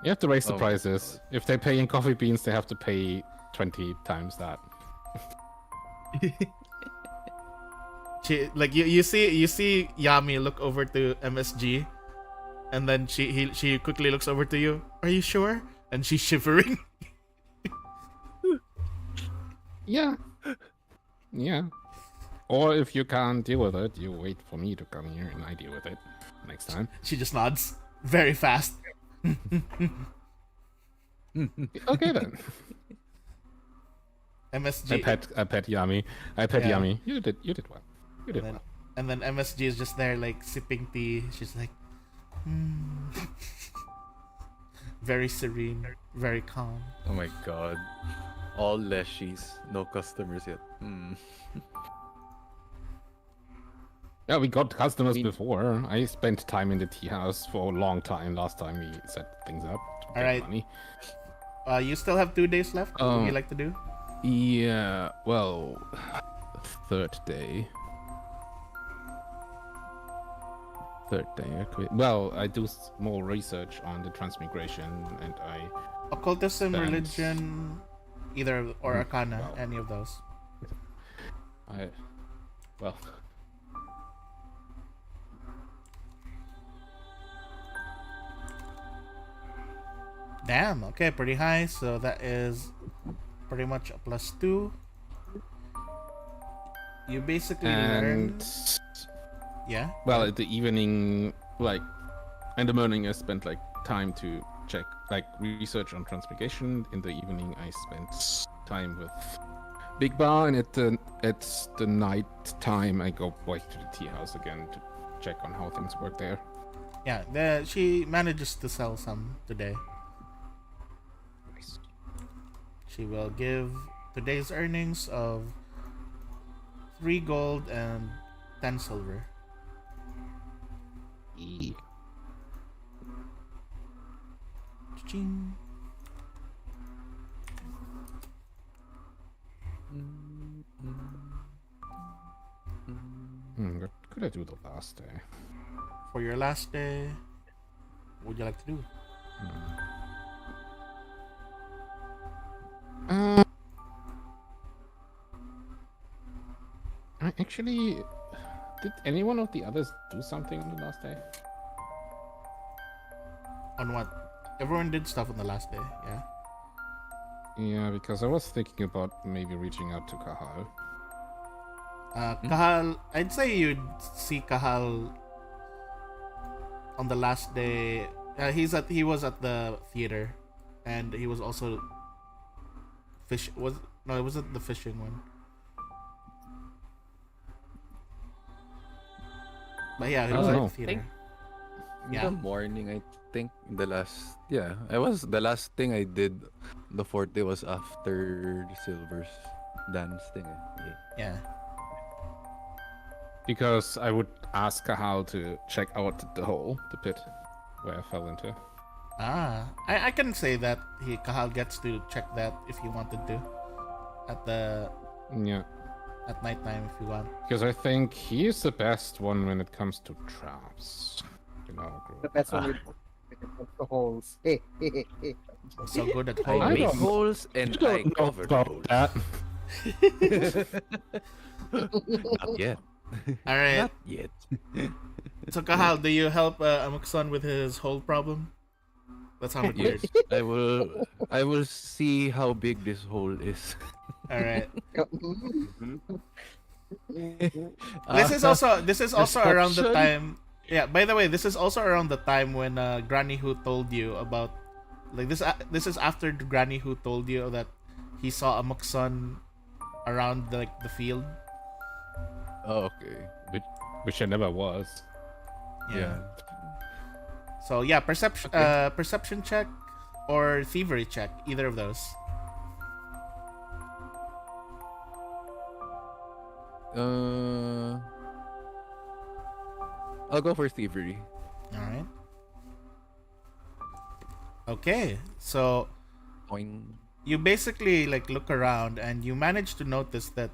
Speaker 7: You have to raise the
Speaker 9: Oh,
Speaker 7: prices. If they pay in coffee beans, they have to pay 20 times that.
Speaker 1: You see Yami look over to MSG, and then she quickly looks over to you. Are you sure? And she's shivering.
Speaker 7: Yeah. Yeah. Or if you can't deal with it, you wait for me to come here and I deal with it next time.
Speaker 1: She just nods very fast.
Speaker 7: Okay then.
Speaker 1: MSG.
Speaker 7: I pet Yami. I pet
Speaker 1: Yeah.
Speaker 7: Yami. You did well. You did
Speaker 1: And then,
Speaker 7: well.
Speaker 1: and then MSG is just there like sipping tea. She's like, very serene, very calm.
Speaker 9: Oh my god. All leshies. No customers yet.
Speaker 7: Yeah, we got customers
Speaker 9: We-
Speaker 7: before. I spent time in the tea house for a long time last time we set things up to get
Speaker 1: Alright.
Speaker 7: money.
Speaker 1: You still have 2 days left. What would you
Speaker 7: Um,
Speaker 1: like to do?
Speaker 7: Yeah, well, third day. Third day, I quit. Well, I do more research on the transmigration, and I
Speaker 1: Occultism,
Speaker 7: Thanks.
Speaker 1: religion, either or arcana,
Speaker 7: Well.
Speaker 1: any of those.
Speaker 7: well,
Speaker 1: Damn, okay, pretty high. So that is pretty much a +2. You basically learn.
Speaker 7: and
Speaker 1: Yeah.
Speaker 7: well, at the evening, like in the morning, I spent like time to check like research on transmigration. In the evening, I spent time with Big Bar, and at the night time, I go back to the tea house again to check on how things work there.
Speaker 1: Yeah, she manages to sell some today. She will give today's earnings of 3 gold and 10 silver. Cha-ching.
Speaker 7: What could I do the last day?
Speaker 1: For your last day, what would you like to do?
Speaker 7: I actually, did any one of the others do something on the last day?
Speaker 1: On what? Everyone did stuff on the last day, yeah?
Speaker 7: Yeah, because I was thinking about maybe reaching out to Kahal.
Speaker 1: Kahal, I'd say you'd see Kahal on the last day. He was at the theater, and he was also it wasn't the fishing one. But yeah, he was at
Speaker 7: Oh.
Speaker 1: the theater.
Speaker 9: In
Speaker 1: Yeah.
Speaker 9: the morning, I think the last thing I did the fourth day was after the Silver's dance thing.
Speaker 1: Yeah.
Speaker 7: Because I would ask Kahal to check out the hole, the pit, where I fell into.
Speaker 1: I can say that Kahal gets to check that if you wanted to,
Speaker 7: Yeah,
Speaker 1: at nighttime if you want.
Speaker 7: because I think he is the best one when it comes to traps. In our
Speaker 8: The
Speaker 7: group.
Speaker 8: best one with the holes.
Speaker 1: So good at
Speaker 9: I
Speaker 1: holding.
Speaker 9: make
Speaker 7: don't-
Speaker 9: holes and
Speaker 7: You
Speaker 9: I
Speaker 7: don't know
Speaker 9: cover the
Speaker 7: about
Speaker 9: holes.
Speaker 7: that.
Speaker 9: Not yet.
Speaker 1: All right.
Speaker 9: Not yet.
Speaker 1: So Kahal, do you help Amukson with his hole problem? That's how it
Speaker 9: Yes,
Speaker 1: works.
Speaker 9: I will see how big this hole is.
Speaker 1: All right.
Speaker 9: Uh,
Speaker 1: This is also around the
Speaker 9: Destruction?
Speaker 1: time. Yeah. By the way, this is also around the time when Granny Who told you about, like this is after the Granny Who told you that he saw Amukson around the field.
Speaker 9: Oh, okay.
Speaker 7: Which I never was.
Speaker 9: Yeah.
Speaker 1: So yeah, perception check or thievery check, either of those.
Speaker 9: I'll go for thievery.
Speaker 1: All right. Okay, so
Speaker 9: Boing.
Speaker 1: you basically look around and you manage to notice that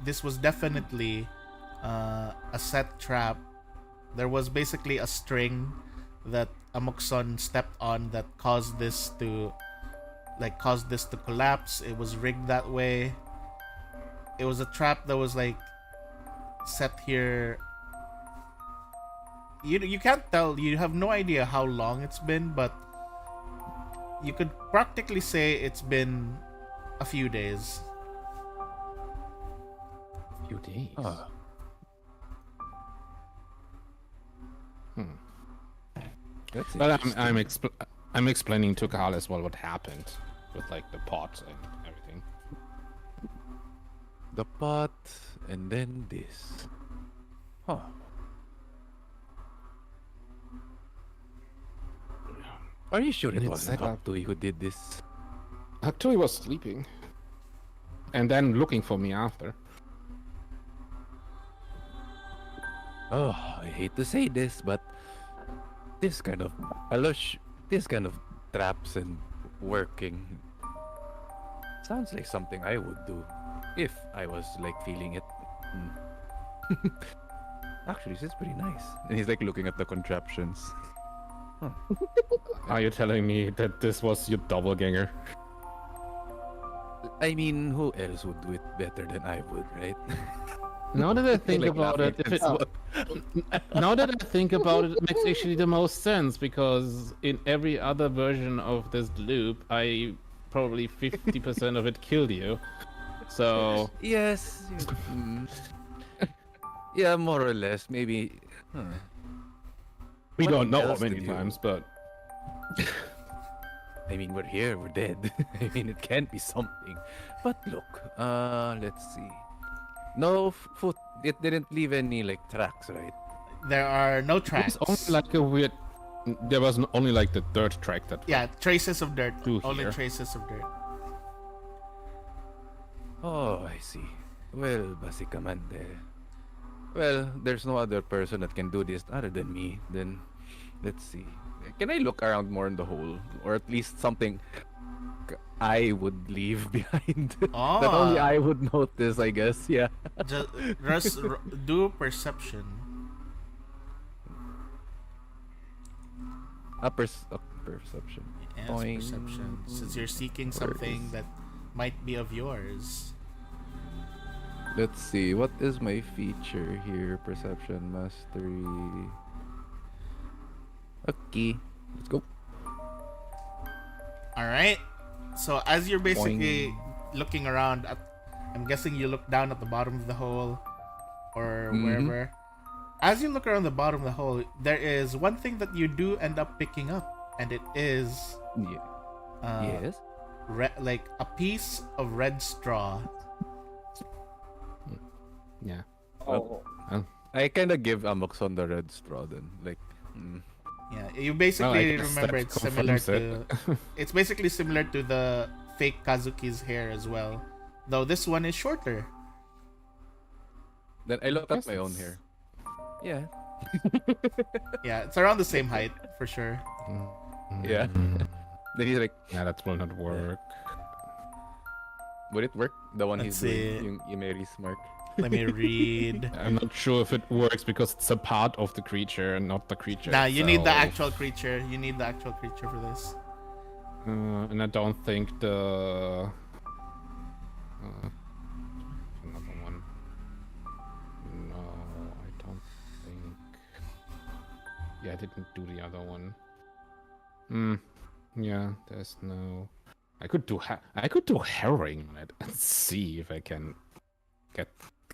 Speaker 1: this was definitely a set trap. There was basically a string that Amukson stepped on that caused this to collapse. It was rigged that way. It was a trap that was set here. You can't tell. You have no idea how long it's been, but you could practically say it's been a few days.
Speaker 7: Few days.
Speaker 9: Ah. That's
Speaker 7: But
Speaker 9: interesting.
Speaker 7: I'm explaining to Kahal as well what happened with the pot and everything.
Speaker 9: The pot and then this. Huh. Are you sure it
Speaker 7: It's
Speaker 9: wasn't
Speaker 7: set up.
Speaker 9: Haktui who did this?
Speaker 7: Actually, was sleeping, and then looking for me after.
Speaker 9: Oh, I hate to say this, but this kind of this kind of traps and working sounds like something I would do if I was like feeling it. Hmm. Actually, this is pretty nice. And he's like looking at the contraptions.
Speaker 7: Are you telling me that this was your doppelganger?
Speaker 9: I mean, who else would do it better than I would, right?
Speaker 7: Now that I think
Speaker 9: Like
Speaker 7: about it,
Speaker 9: laughing
Speaker 7: if it
Speaker 9: at
Speaker 7: now that I think about it, it makes actually the most sense because in every other version of this loop, I probably 50% of it killed you. So
Speaker 9: Yes. Yeah, more or less. Maybe. Huh.
Speaker 7: we
Speaker 9: What
Speaker 7: don't know how
Speaker 9: else
Speaker 7: many
Speaker 9: did you-
Speaker 7: times, but
Speaker 9: I mean, we're here. We're dead. I mean, it can't be something. But look. Let's see. No foot. It didn't leave any like tracks, right?
Speaker 1: There are no
Speaker 7: it
Speaker 1: tracks.
Speaker 7: was only like a weird. There was only like the dirt track that.
Speaker 1: Yeah, traces of dirt.
Speaker 7: Through
Speaker 1: Only
Speaker 7: here.
Speaker 1: traces of dirt.
Speaker 9: Oh, I see. Well, básicamente. Well, there's no other person that can do this other than me. Then, let's see. Can I look around more in the hole, or at least something I would leave behind that only
Speaker 1: Ah.
Speaker 9: I would notice? I guess. Yeah.
Speaker 1: Just do perception.
Speaker 9: Perception.
Speaker 1: Yes,
Speaker 9: Boing.
Speaker 1: perception. Since you're seeking something that might be of yours.
Speaker 9: Let's see. What is my feature here? Perception mastery. Okay. Let's go.
Speaker 1: All right. So as you're basically looking around, I'm guessing you look down at the bottom of the hole, or wherever. As you look around the bottom of the hole, there is one thing that you do end up picking up, and it is
Speaker 9: Yeah. Yes.
Speaker 1: like a piece of red straw.
Speaker 7: Yeah.
Speaker 2: Oh,
Speaker 9: I kind of give Amoxon the red straw then. Like,
Speaker 1: Yeah, you basically
Speaker 7: guess
Speaker 1: remember
Speaker 7: that
Speaker 1: it's similar
Speaker 7: confirms
Speaker 1: to. It's basically similar to the fake Kazuki's hair as well, though this one is shorter.
Speaker 9: then I look at
Speaker 7: Guess
Speaker 9: my own
Speaker 7: it's-
Speaker 9: hair. Yeah.
Speaker 1: Yeah, it's around the same height for sure.
Speaker 9: Yeah. Then he's like,
Speaker 7: Yeah, that will not work.
Speaker 9: would it work? The one
Speaker 1: Let's
Speaker 9: he's doing.
Speaker 1: see.
Speaker 9: Yung Imeri Smart.
Speaker 1: Let me read.
Speaker 7: I'm not sure if it works because it's a part of the creature and not the creature.
Speaker 1: Nah, you need the
Speaker 7: itself.
Speaker 1: actual creature. You need the actual creature for this.
Speaker 7: And I don't think the another one. No, I don't think. Yeah, I didn't do the other one. Yeah, there's no. I could do harrowing on it and see if I can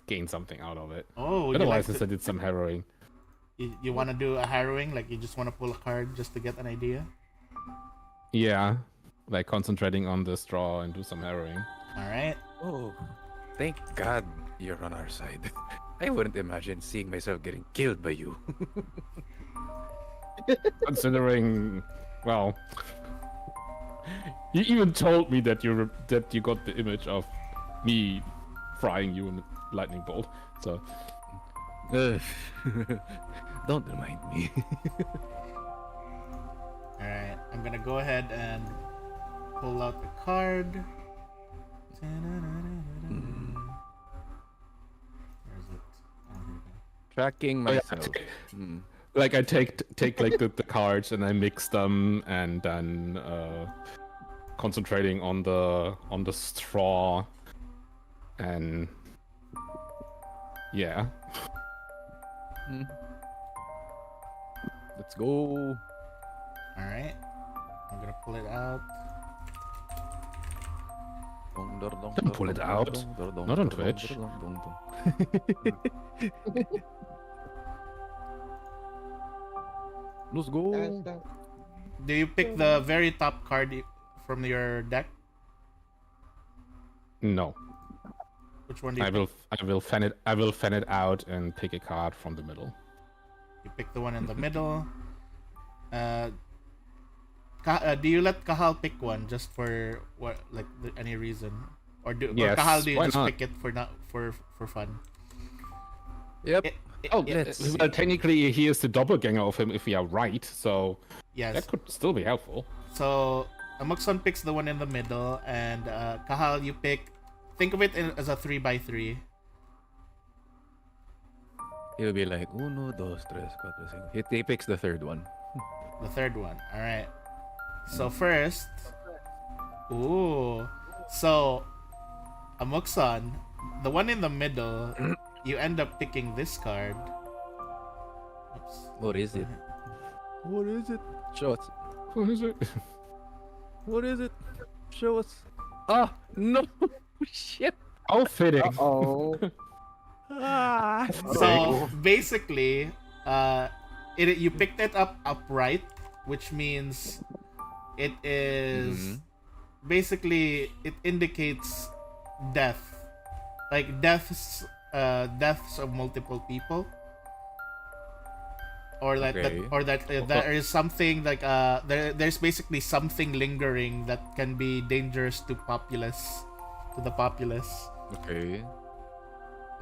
Speaker 7: gain something out of it.
Speaker 1: Oh,
Speaker 7: Otherwise,
Speaker 1: you,
Speaker 7: I did some harrowing.
Speaker 1: you want to do a harrowing? Like you just want to pull a card just to get an idea?
Speaker 7: Yeah, like concentrating on the straw and do some harrowing.
Speaker 1: All right.
Speaker 9: Oh, thank God you're on our side. I wouldn't imagine seeing myself getting killed by you.
Speaker 7: Considering, well, you even told me that you got the image of me frying you in a lightning bolt. So
Speaker 9: Ugh. Don't remind me.
Speaker 1: All right. I'm gonna go ahead and pull out the card. Where is it? Oh, here we go.
Speaker 9: Tracking
Speaker 7: Oh, yeah.
Speaker 9: myself. Hmm.
Speaker 7: like I take like the cards and I mix them and then concentrating on the straw and yeah.
Speaker 9: Let's go.
Speaker 1: All right. I'm gonna pull it out.
Speaker 7: Don't pull it out. Not on Twitch.
Speaker 9: Let's go.
Speaker 1: Do you pick the very top card from your deck?
Speaker 7: No.
Speaker 1: Which one do you
Speaker 7: I will fan it out and pick a card from the middle.
Speaker 1: You pick the one in the middle. Do you let Kahal pick one just for what, like any reason, or
Speaker 7: Yes,
Speaker 1: Kahal do you
Speaker 7: why
Speaker 1: just
Speaker 7: not?
Speaker 1: pick it for not for fun?
Speaker 9: Yep.
Speaker 7: Oh,
Speaker 9: let's
Speaker 7: well,
Speaker 9: see.
Speaker 7: technically he is the doppelganger of him if we are right, so
Speaker 1: yes.
Speaker 7: that could still be helpful.
Speaker 1: So Amokson picks the one in the middle, and Kahal, you pick. Think of it as a 3x3.
Speaker 9: He'll be like, uno, dos, tres, cuatro, cinco. He picks the third one.
Speaker 1: The third one. All right. So first, ooh. So Amokson, the one in the middle, you end up picking this card. Oops.
Speaker 9: What is it? What is it? Show us.
Speaker 7: What is it?
Speaker 9: What is it? Show us. Ah, no. Shit.
Speaker 7: How fitting.
Speaker 8: Oh,
Speaker 9: Ah.
Speaker 1: So basically, you picked it up upright, which means it is basically it indicates death, like deaths of multiple people, or that
Speaker 9: Okay.
Speaker 1: there is something like there's basically something lingering that can be dangerous to the populace.
Speaker 9: Okay.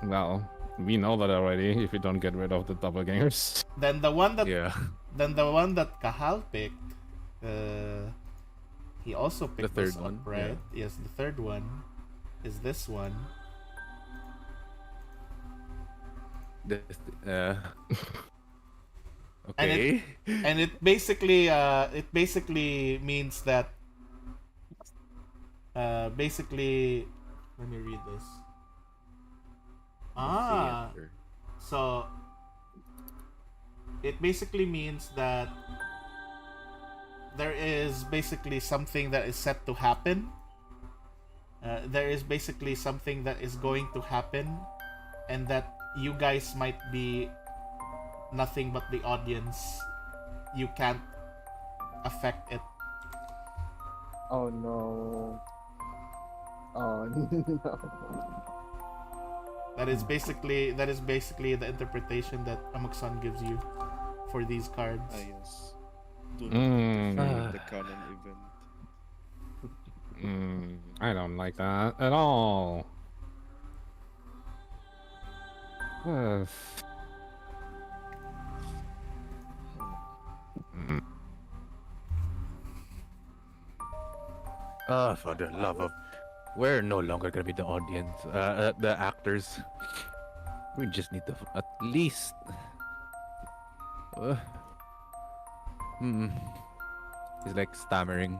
Speaker 7: Well, we know that already if we don't get rid of the doppelgangers.
Speaker 1: Then the one that
Speaker 9: Yeah.
Speaker 1: Kahal picked, he also picked
Speaker 9: third
Speaker 1: this up,
Speaker 9: one,
Speaker 1: right? Yes, the third one is this one.
Speaker 9: This,
Speaker 1: And
Speaker 9: okay.
Speaker 1: And it basically means that basically, let me read this. So it basically means that there is basically something that is set to happen. There is basically something that is going to happen, and that you guys might be nothing but the audience. You can't affect it.
Speaker 8: oh no. Oh no.
Speaker 1: That is basically the interpretation that Amoksan gives you for these cards.
Speaker 6: Ah, yes. Do
Speaker 7: Mm.
Speaker 6: not interfere with the canon event.
Speaker 7: I don't like that at all.
Speaker 9: For the love of, we're no longer gonna be the audience, the actors. We just need to at least. He's like stammering.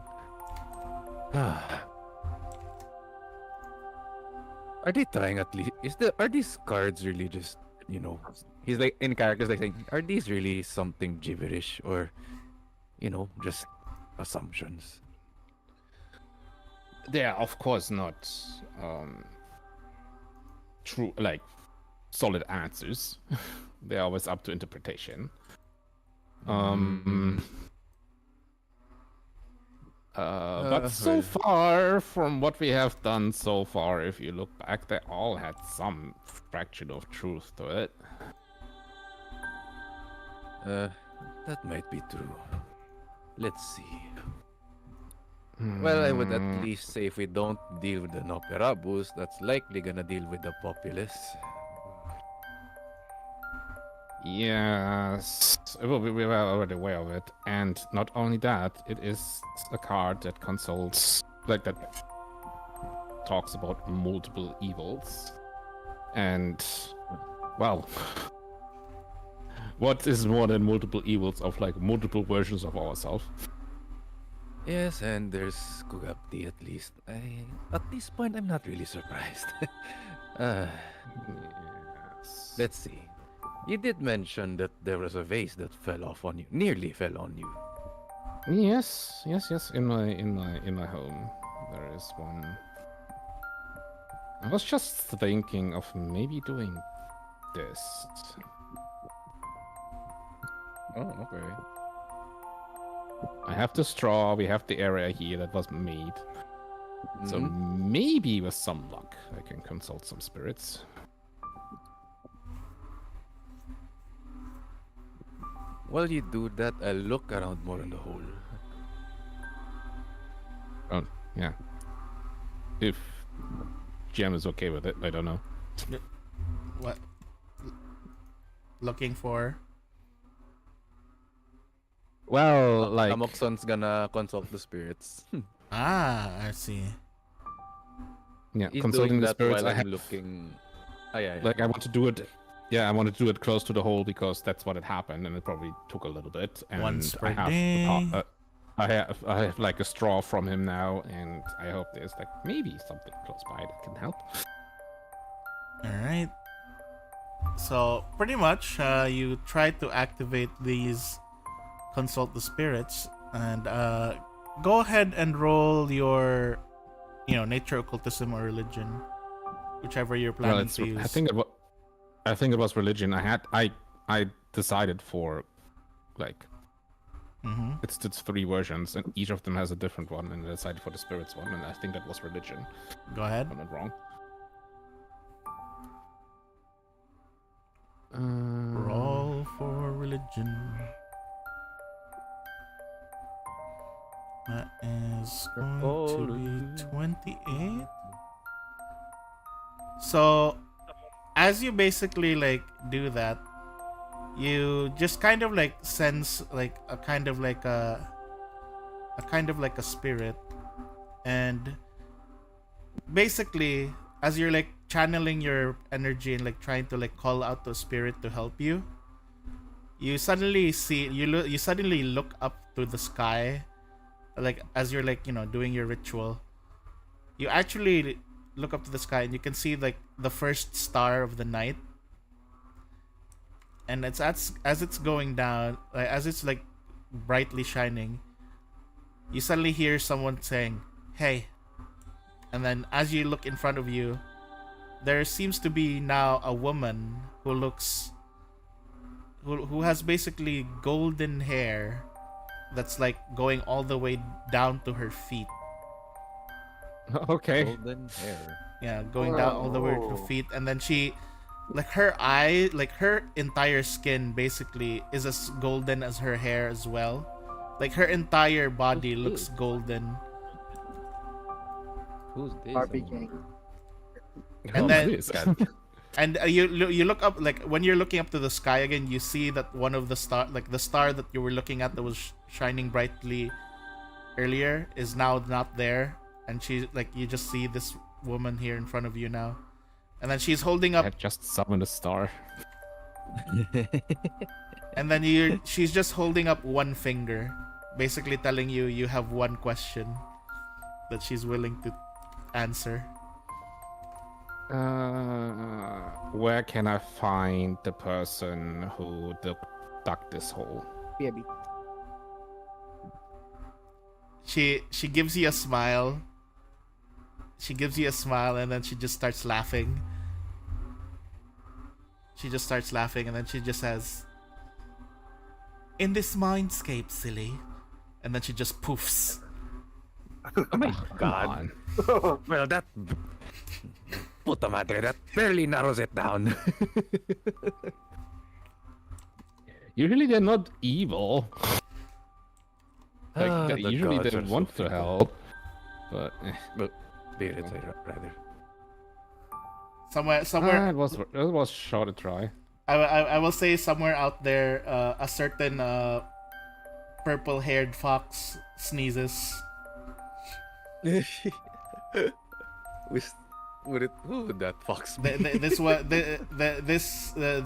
Speaker 9: Are they trying at least? Are these cards really just, you know? He's like in characters like saying, are these really something gibberish or, you know, just assumptions?
Speaker 7: They are of course not true, like solid answers. They're always up to interpretation. But so far, from what we have done so far, if you look back, they all had some fraction of truth to it.
Speaker 9: That might be true. Let's see. Well, I would at least say if we don't deal with the Noperabus, that's likely gonna deal with the populace.
Speaker 7: Yes, we were already aware of it, and not only that, it is a card that consults, like that talks about multiple evils, and well, what is more than multiple evils of like multiple versions of ourselves?
Speaker 9: Yes, and there's Kugabti at least. At this point, I'm not really surprised.
Speaker 7: Yes.
Speaker 9: Let's see. You did mention that there was a vase that fell off on you, nearly fell on you.
Speaker 7: Yes. In my home, there is one. I was just thinking of maybe doing this.
Speaker 9: Oh, okay.
Speaker 7: I have the straw. We have the area here that was made. So maybe with some luck, I can consult some spirits.
Speaker 9: While you do that, I'll look around more in the hole.
Speaker 7: Oh, yeah. If GM is okay with it, I don't know.
Speaker 1: What? looking for?
Speaker 7: Well, like
Speaker 9: Amoxon's gonna consult the spirits.
Speaker 1: I see.
Speaker 7: yeah,
Speaker 9: He's
Speaker 7: consulting
Speaker 9: doing
Speaker 7: the
Speaker 9: that
Speaker 7: spirits.
Speaker 9: while
Speaker 7: I
Speaker 9: I'm
Speaker 7: have
Speaker 9: looking. Oh, yeah, yeah.
Speaker 7: like I want to do it. Yeah, I want to do it close to the hole because that's what had happened, and it probably took a little bit. And
Speaker 1: Once per
Speaker 7: I have
Speaker 1: day.
Speaker 7: I have like a straw from him now, and I hope there's like maybe something close by that can help.
Speaker 1: All right. So pretty much, you try to activate these consult the spirits, and go ahead and roll your, nature, occultism, or religion, whichever you're
Speaker 7: Well,
Speaker 1: planning
Speaker 7: it's
Speaker 1: to use.
Speaker 7: I think it was religion. I decided for like it's 3 versions, and each of them has a different one, and I decided for the spirits one, and I think that was religion.
Speaker 1: Go ahead.
Speaker 7: I'm not wrong.
Speaker 1: Roll for religion. That is going to be 28. So, as you basically like do that, you just kind of like sense like a kind of like a spirit, and basically as you're like channeling your energy and like trying to like call out to a spirit to help you, you suddenly you suddenly look up to the sky, like as you're like doing your ritual. You actually look up to the sky and you can see like the first star of the night, and it's as it's going down, like, as it's like brightly shining, you suddenly hear someone saying, "Hey." And then as you look in front of you, there seems to be now a woman who has basically golden hair that's like going all the way down to her feet.
Speaker 7: Okay.
Speaker 9: Golden hair.
Speaker 1: Yeah, going down all the way to her feet, and then she, like her eye, like her entire skin basically is as golden as her hair as well. Like her entire body looks golden.
Speaker 9: Who's this?
Speaker 8: Barbie gang.
Speaker 1: And
Speaker 7: Oh,
Speaker 1: then-
Speaker 7: it is.
Speaker 1: And you look up, like when you're looking up to the sky again, you see that one of the the star that you were looking at that was shining brightly earlier is now not there, and she, like, you just see this woman here in front of you now, and then she's holding
Speaker 7: I
Speaker 1: up,
Speaker 7: had just summoned a star.
Speaker 1: and then she's just holding up one finger, basically telling you you have one question that she's willing to answer.
Speaker 7: Where can I find the person who dug this hole?
Speaker 8: BB.
Speaker 1: She gives you a smile. She gives you a smile, and then she just starts laughing. She just starts laughing, and then she just says, "In this mindscape, silly." And then she just poofs.
Speaker 9: Oh my
Speaker 7: Come
Speaker 9: god.
Speaker 7: on.
Speaker 9: Well, that. Puta madre, that barely narrows it down.
Speaker 7: Usually they're not evil.
Speaker 9: Ah,
Speaker 7: Like,
Speaker 9: the
Speaker 7: usually
Speaker 9: gods
Speaker 7: they
Speaker 9: are so
Speaker 7: want to
Speaker 9: fickle.
Speaker 7: help. But
Speaker 9: Spirits, rather.
Speaker 1: Somewhere,
Speaker 7: it was short a try.
Speaker 1: I will say somewhere out there, a certain purple-haired fox sneezes.
Speaker 9: Who would that fox be?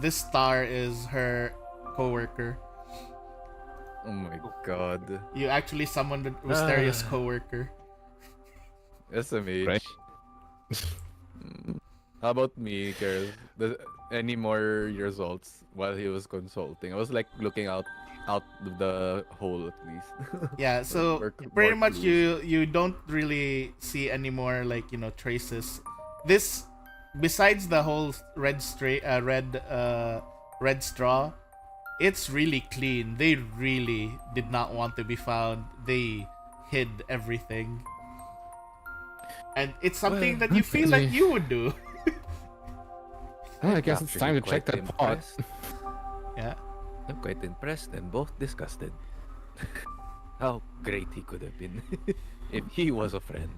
Speaker 1: This star is her coworker.
Speaker 9: Oh my god.
Speaker 1: You actually summoned a mysterious coworker.
Speaker 9: SMH.
Speaker 7: Right.
Speaker 9: How about me, Carol? Any more results while he was consulting? I was like looking out of the hole at least.
Speaker 1: Yeah, so pretty much you don't really see any more, like, traces. This, besides the whole red straw, it's really clean. They really did not want to be found. They hid everything. And it's something that you feel like you would do.
Speaker 7: Well, I guess it's time to check that pot.
Speaker 1: Yeah.
Speaker 9: I'm quite impressed and both disgusted. How great he could have been if he was a friend.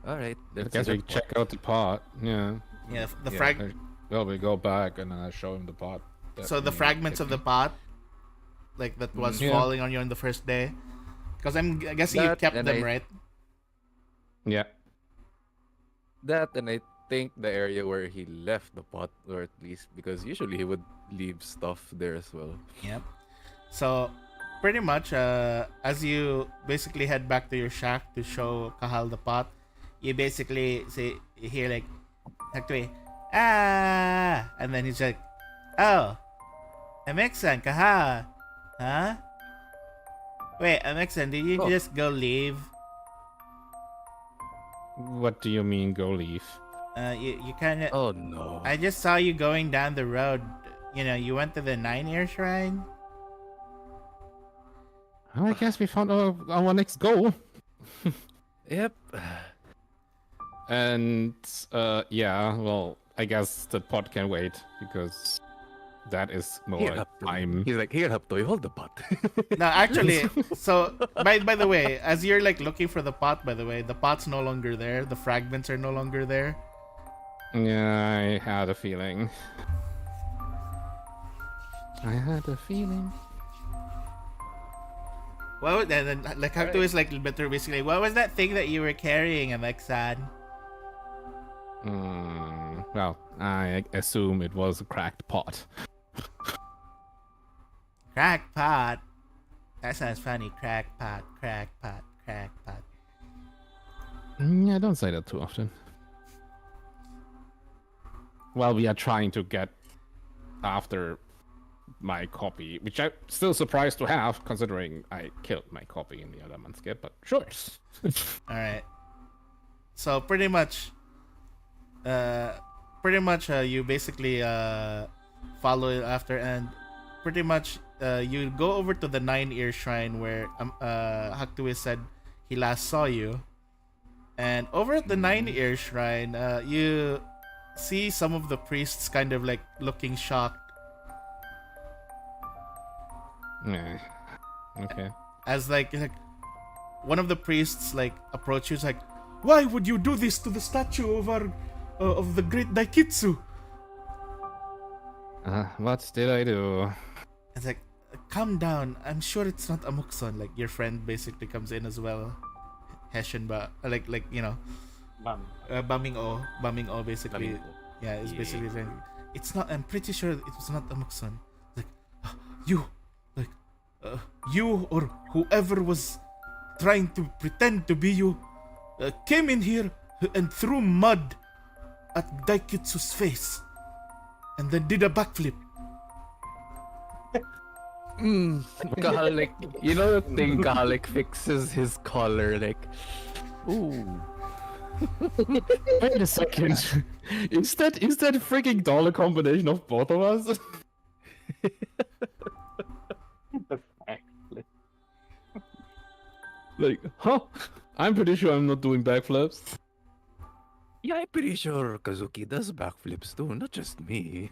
Speaker 9: All right,
Speaker 7: I
Speaker 9: let's
Speaker 7: guess
Speaker 9: see
Speaker 7: we
Speaker 9: the
Speaker 7: check
Speaker 9: pot.
Speaker 7: out the pot. Yeah.
Speaker 1: Yeah, the
Speaker 9: Yeah.
Speaker 1: frag
Speaker 7: Well, we go back and show him the pot.
Speaker 1: So the fragments of the pot, like that was
Speaker 7: Yeah.
Speaker 1: falling on you on the first day, because I guessing you
Speaker 9: That
Speaker 1: kept
Speaker 9: and
Speaker 1: them,
Speaker 9: I-
Speaker 1: right?
Speaker 7: Yeah.
Speaker 9: That and I think the area where he left the pot, or at least because usually he would leave stuff there as well.
Speaker 1: Yep. So pretty much, as you basically head back to your shack to show Kahal the pot, you basically you hear like, actually, and then he's like, oh, Amexan, Kahal, huh? Wait, Amexan, did you
Speaker 9: Oh.
Speaker 1: just go leave?
Speaker 7: What do you mean, go leave?
Speaker 1: You kind of.
Speaker 9: Oh no.
Speaker 1: I just saw you going down the road. You know, you went to the 9-year shrine.
Speaker 7: Well, I guess we found our next goal.
Speaker 9: Yep.
Speaker 7: And yeah, well, I guess the pot can wait because that is more
Speaker 9: Here, Haptoy.
Speaker 7: time.
Speaker 9: He's like, here, Haptoy, hold the pot.
Speaker 1: No, actually, so by the way, as you're like looking for the pot, by the way, the pot's no longer there. The fragments are no longer there.
Speaker 7: Yeah, I had a feeling. I had a feeling.
Speaker 1: Well, and then like Hakto is like better basically. What was that thing that you were carrying, Amexan?
Speaker 7: Well, I assume it was a cracked pot.
Speaker 1: Crackpot. That sounds funny. Crackpot, crackpot, crackpot.
Speaker 7: Yeah, don't say that too often. Well, we are trying to get after my copy, which I'm still surprised to have, considering I killed my copy in the other Manskip, but sure.
Speaker 1: All right. So pretty much, you basically follow it after, and pretty much you go over to the 9-ear shrine where Haktui said he last saw you, and over at the 9-ear shrine, you see some of the priests kind of like looking shocked
Speaker 7: Yeah. Okay.
Speaker 1: as like one of the priests like approaches like, why would you do this to the statue of our of the great Daikitsu?
Speaker 7: What did I do?
Speaker 1: It's like, calm down. I'm sure it's not Amukson. Like your friend basically comes in as well. Hessian, but like you know, bumming o basically. Yeah, it's basically saying it's not. I'm pretty sure it was not Amukson. Like you, like you or whoever was trying to pretend to be you came in here and threw mud at Daikitsu's face, and then did a backflip.
Speaker 9: Kahal, like, you know the thing, Kahal, like, fixes his collar, like, ooh.
Speaker 7: Wait a second. Is that freaking dollar combination of both of us? Like, huh? I'm pretty sure I'm not doing backflips.
Speaker 9: Yeah, I'm pretty sure Kazuki does backflips too, not just me.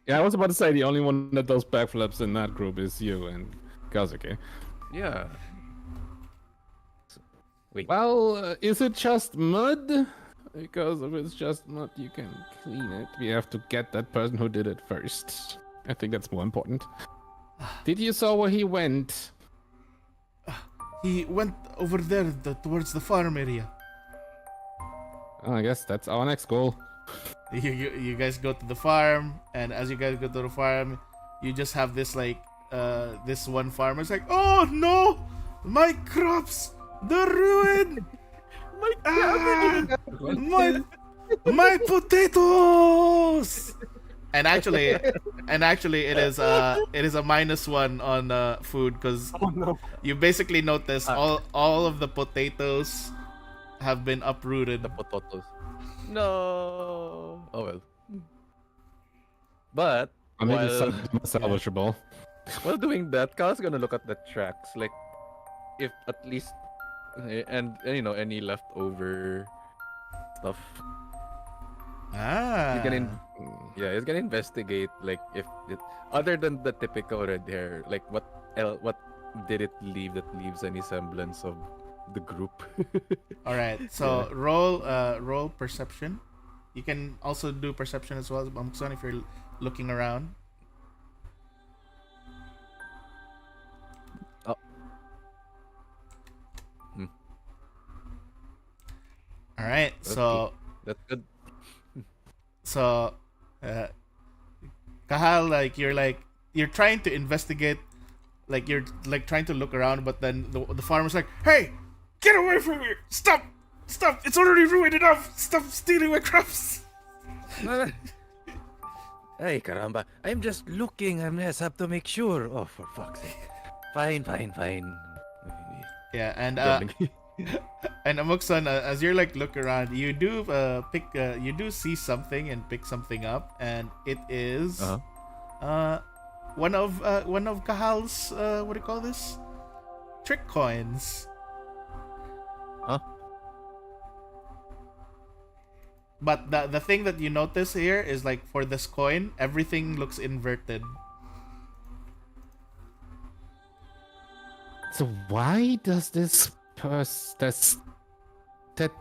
Speaker 7: Yeah, I was about to say the only one that does backflips in that group is you and Kazuki.
Speaker 9: Yeah. Wait.
Speaker 7: Well, is it just mud? Because if it's just mud, you can clean it. We have to get that person who did it first. I think that's more important. Did you saw where he went?
Speaker 1: He went over there towards the farm area.
Speaker 7: Oh, I guess that's our next goal.
Speaker 1: You guys go to the farm, and as you guys go to the farm, you just have this like this one farmer's like, oh no, my crops, they're ruined. My potatoes. And actually, it is a -1 on food because you basically notice all of the potatoes have been uprooted.
Speaker 9: The potatoes. No. Oh well. But
Speaker 7: I mean,
Speaker 9: while,
Speaker 7: it's salvageable.
Speaker 9: while doing that, Kyle's gonna look at the tracks, like if at least and you know any leftover stuff.
Speaker 1: Ah.
Speaker 9: He's gonna investigate like if it other than the typical red hair, like what did it leave that leaves any semblance of the group.
Speaker 1: All right. So roll perception. You can also do perception as well, Bumson, if you're looking around.
Speaker 9: Oh.
Speaker 1: All right, so
Speaker 9: That's good.
Speaker 1: so Kahal, you're trying to investigate, like you're like trying to look around, but then the farmer's like, "Hey, get away from here! Stop! It's already ruined enough! Stop stealing my crops!"
Speaker 9: Hey, caramba. I'm just looking. I just have to make sure. Oh, for fuck's sake. Fine.
Speaker 1: Yeah, and
Speaker 9: Gambling.
Speaker 1: and Amoksan, as you're like look around, you do you do see something and pick something up, and it is one of Kahal's what do you call this? Trick coins.
Speaker 9: Huh?
Speaker 1: But the thing that you notice here is like for this coin, everything looks inverted.
Speaker 7: So why does this that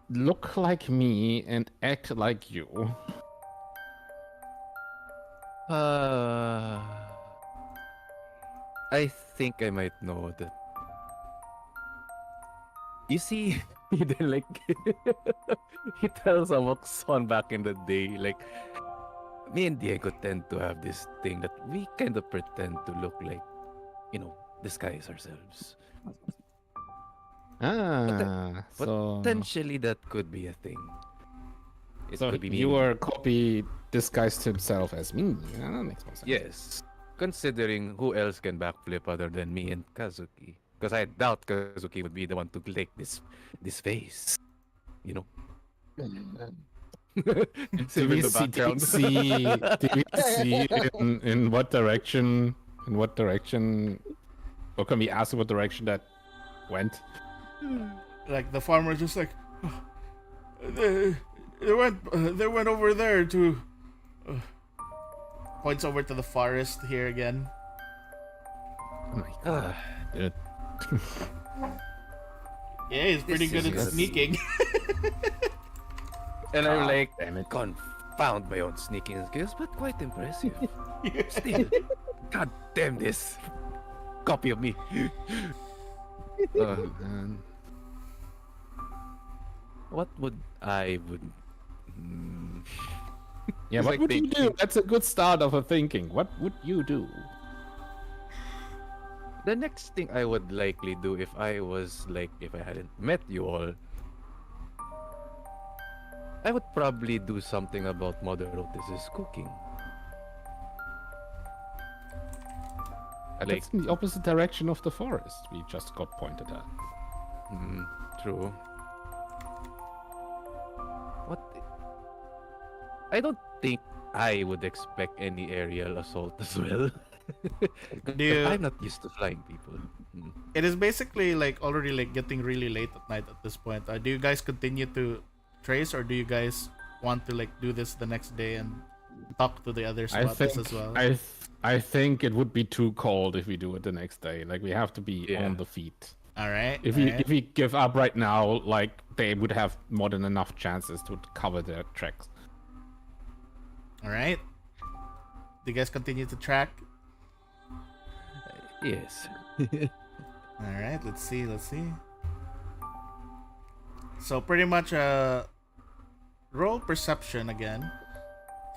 Speaker 7: look like me and act like you?
Speaker 9: I think I might know that. You see, he did like he tells Amokson back in the day, like me and Diego tend to have this thing that we kind of pretend to look like, disguise ourselves.
Speaker 7: So
Speaker 9: Potentially that could be a thing. It
Speaker 7: so
Speaker 9: could be me.
Speaker 7: your copy disguised himself as me. Yeah, that makes more sense.
Speaker 9: Yes. Considering who else can backflip other than me and Kazuki. Because I doubt Kazuki would be the one to take this face.
Speaker 7: Do we see in what direction or can we ask what direction that went?
Speaker 1: Like the farmer just like, they went over there to points over to the forest here again.
Speaker 7: Oh my god. Dude.
Speaker 1: Yeah, he's pretty
Speaker 9: This
Speaker 1: good
Speaker 9: is
Speaker 1: at sneaking.
Speaker 9: And I'm like,
Speaker 7: damn it.
Speaker 9: confound my own sneaking skills, but quite impressive. Still, god damn this copy of me.
Speaker 7: Oh, man.
Speaker 9: What would I would?
Speaker 7: Yeah,
Speaker 9: It's
Speaker 7: what
Speaker 9: like
Speaker 7: would you do?
Speaker 9: thinking.
Speaker 7: That's a good start of a thinking. What would you do?
Speaker 9: The next thing I would likely do if I hadn't met you all, I would probably do something about Mother Otis's cooking. Like,
Speaker 7: That's in the opposite direction of the forest we just got pointed at.
Speaker 9: true. What? I don't think I would expect any aerial assault as well.
Speaker 1: Do you-
Speaker 9: I'm not used to flying people.
Speaker 1: It is basically like already like getting really late at night at this point. Do you guys continue to trace, or do you guys want to like do this the next day and talk to the other
Speaker 7: I
Speaker 1: spotters
Speaker 7: think
Speaker 1: as well?
Speaker 7: I think it would be too cold if we do it the next day. Like we have to be
Speaker 9: Yeah.
Speaker 7: on the feet.
Speaker 1: All right.
Speaker 7: If we give up right now, like they would have more than enough chances to cover their tracks.
Speaker 1: All right. Do you guys continue to track?
Speaker 9: Yes.
Speaker 1: All right. Let's see. So pretty much roll perception again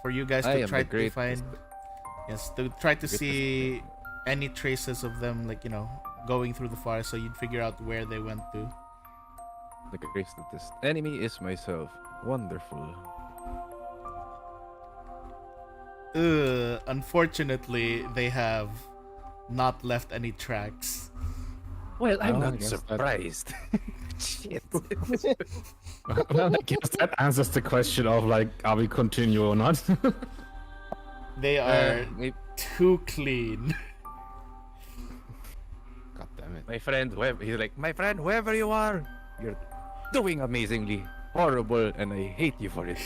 Speaker 1: for you guys
Speaker 9: I
Speaker 1: to
Speaker 9: am
Speaker 1: try
Speaker 9: the
Speaker 1: to find.
Speaker 9: greatest.
Speaker 1: Yes, to try to
Speaker 9: Greatest
Speaker 1: see any traces of them, like going through the forest, so you'd figure out where they went to.
Speaker 9: The greatest enemy is myself. Wonderful.
Speaker 1: Unfortunately, they have not left any tracks.
Speaker 9: Well, I'm
Speaker 7: Oh, I
Speaker 9: not
Speaker 7: guess that-
Speaker 9: surprised. Shit.
Speaker 7: Well, I guess that answers the question of like, are we continue or not?
Speaker 1: They are
Speaker 9: Maybe
Speaker 1: too clean.
Speaker 7: God damn it.
Speaker 9: my friend, he's like, my friend, whoever you are, you're doing amazingly horrible, and I hate you for it.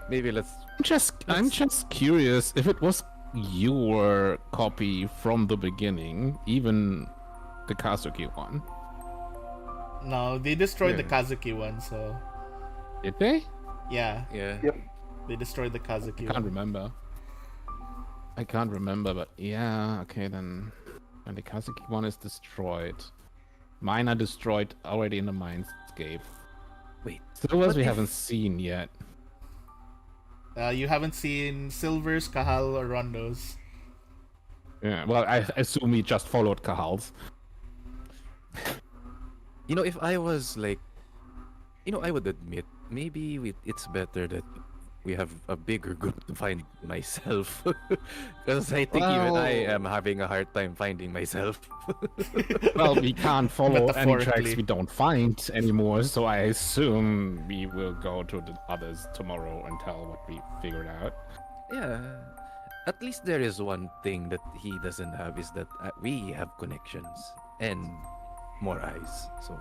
Speaker 9: Maybe let's.
Speaker 7: I'm just curious if it was your copy from the beginning, even the Kazuki one.
Speaker 1: No, they destroyed the
Speaker 9: Yeah.
Speaker 1: Kazuki one, so
Speaker 7: Did they?
Speaker 1: Yeah,
Speaker 9: Yeah.
Speaker 1: they destroyed the Kazuki.
Speaker 7: I can't
Speaker 1: one.
Speaker 7: remember. I can't remember, but yeah, okay then. And the Kazuki one is destroyed. Mine are destroyed already in the Mindscape.
Speaker 9: Wait.
Speaker 7: Silvers
Speaker 9: what
Speaker 7: we
Speaker 9: if-
Speaker 7: haven't seen yet.
Speaker 1: You haven't seen Silvers, Kahal, or Rondos.
Speaker 7: Yeah, well, I assume we just followed Kahal's.
Speaker 9: You know, if I was like, I would admit maybe it's better that we have a bigger group to find myself, because I think even I
Speaker 7: Well-
Speaker 9: am having a hard time finding myself.
Speaker 7: Well, we can't follow any tracks
Speaker 1: Metaphorically.
Speaker 7: we don't find anymore, so I assume we will go to the others tomorrow and tell what we figured out.
Speaker 9: Yeah. At least there is one thing that he doesn't have is that we have connections and more eyes. So,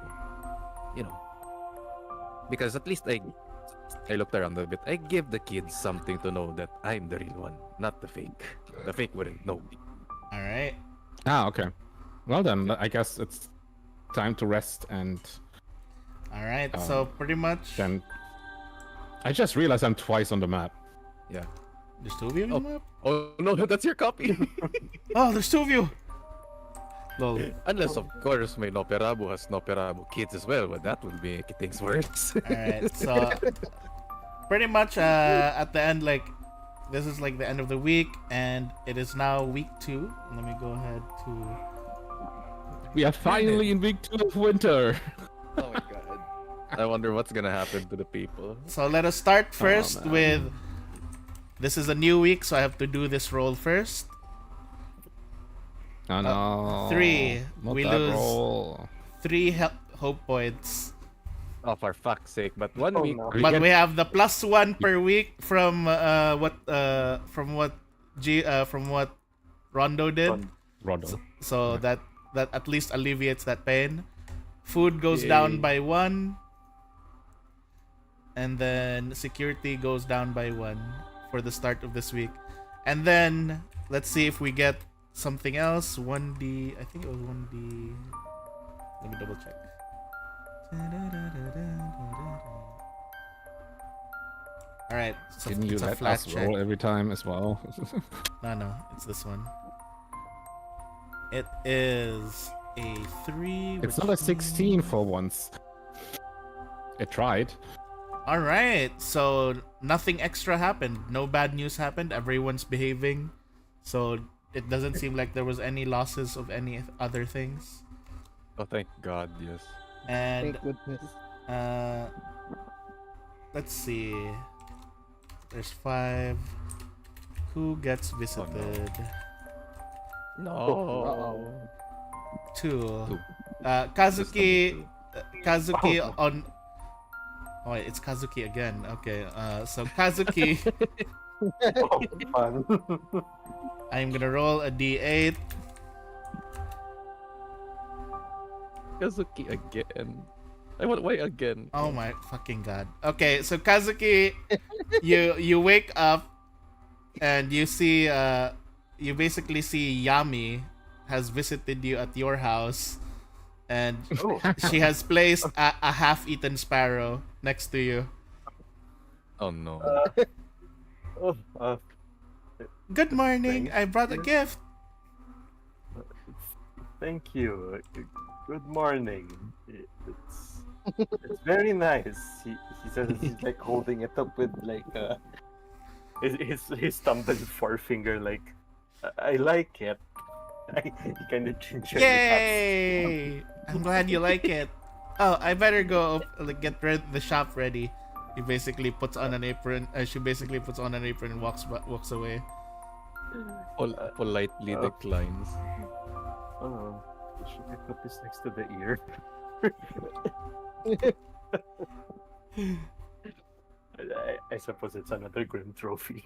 Speaker 9: because at least I looked around a bit. I give the kids something to know that I'm the real one, not the fake. The fake wouldn't know me.
Speaker 1: All right.
Speaker 7: Ah, okay. Well then, I guess it's time to rest and
Speaker 1: All right. So pretty much,
Speaker 7: then... I just realized I'm twice on the map.
Speaker 9: Yeah.
Speaker 1: there's two of you in the map.
Speaker 9: Oh no, that's your copy.
Speaker 1: Oh, there's two of you. Lol.
Speaker 9: Unless of course my Noperabu has Noperabu kids as well, but that would make things worse.
Speaker 1: Alright, so pretty much at the end, like this is like the end of the week, and it is now week 2. Let me go ahead to
Speaker 7: We are finally in week 2 of winter.
Speaker 9: Oh my god. I wonder what's gonna happen to the people.
Speaker 1: so let us start first
Speaker 7: man.
Speaker 1: with this is a new week, so I have to do this roll first.
Speaker 7: Oh no.
Speaker 1: 3.
Speaker 7: Not
Speaker 1: We
Speaker 7: that
Speaker 1: lose
Speaker 7: roll.
Speaker 1: 3 hope points.
Speaker 9: Oh, for fuck's sake! But one
Speaker 5: Oh,
Speaker 9: week.
Speaker 5: no.
Speaker 1: But
Speaker 7: get-
Speaker 1: we have the +1 per week from what Rondo did.
Speaker 7: Rondo.
Speaker 1: So that at least alleviates that pain. Food goes down by 1, and then security goes down by 1 for the start of this week. And then let's see if we get something else. 1D, I think it was 1D. Let me double check. All right, so
Speaker 7: Didn't you
Speaker 1: it's a
Speaker 7: let
Speaker 1: flat
Speaker 7: us
Speaker 1: check.
Speaker 7: roll every time as well?
Speaker 1: No, it's this one. It is a 3.
Speaker 7: It's
Speaker 1: which
Speaker 7: not a 16
Speaker 1: means-
Speaker 7: for once. It tried.
Speaker 1: All right, so nothing extra happened. No bad news happened. Everyone's behaving, so it doesn't seem like there was any losses of any other things.
Speaker 9: Oh, thank God, yes.
Speaker 1: And
Speaker 8: Thank goodness.
Speaker 1: let's see. There's 5. Who gets visited?
Speaker 9: No.
Speaker 1: 2.
Speaker 9: 2.
Speaker 1: Kazuki. Kazuki on. Oh, wait, it's Kazuki again. Okay. So Kazuki.
Speaker 5: Oh, fun.
Speaker 1: I'm gonna roll a d8.
Speaker 9: Kazuki again. Why again?
Speaker 1: Oh my fucking god. Okay, so Kazuki, you wake up and you see you basically see Yami has visited you at your house, and
Speaker 5: Oh,
Speaker 1: she has placed a half-eaten sparrow next to you.
Speaker 9: Oh no.
Speaker 5: oh,
Speaker 1: Good morning. I brought a gift.
Speaker 5: thank you. Good morning. It's very nice. He says he's like holding it up with like his thumb and forefinger. Like I like it. He kind of gingerly taps.
Speaker 1: Yay! I'm glad you like it. Oh, I better go get the shop ready. He basically puts on an apron. She basically puts on an apron and walks away.
Speaker 9: Politely declines.
Speaker 5: Oh, should I put this next to the ear? I suppose it's another Grim trophy.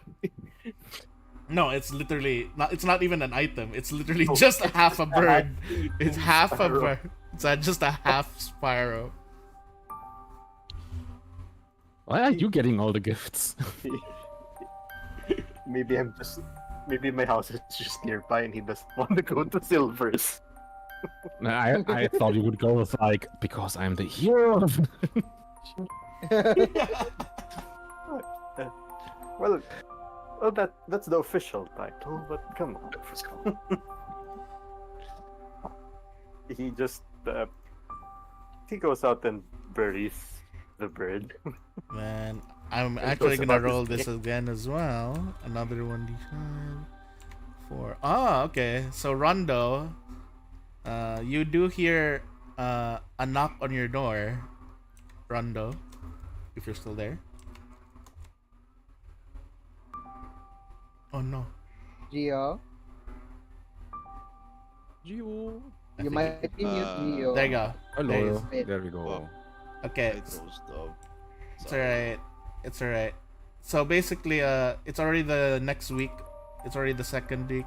Speaker 1: No, it's literally not. It's not even an item. It's literally just a half a bird. It's half a
Speaker 5: Sparrow.
Speaker 1: bird. It's just a half sparrow.
Speaker 7: Why are you getting all the gifts?
Speaker 5: Maybe my house is just nearby and he doesn't want to go to Silver's.
Speaker 7: I thought you would go with like, because I'm the hero.
Speaker 5: Well, that's the official title, but come on. He just he goes out and buries the bird.
Speaker 1: Man, I'm
Speaker 5: He
Speaker 1: actually
Speaker 5: goes
Speaker 1: gonna
Speaker 5: about his
Speaker 1: roll this
Speaker 5: day.
Speaker 1: again as well. Another 1d5. 4. Ah, okay. So Rondo, you do hear a knock on your door. Rondo, if you're still there. Oh no.
Speaker 8: Gio,
Speaker 9: Gio.
Speaker 1: I
Speaker 8: you
Speaker 1: think
Speaker 8: might be mute, Gio.
Speaker 1: there you go. There you
Speaker 9: Hello.
Speaker 1: go.
Speaker 9: There we go.
Speaker 1: Okay.
Speaker 6: I dozed off.
Speaker 1: It's alright. It's alright. So basically, it's already the next week. It's already the second week,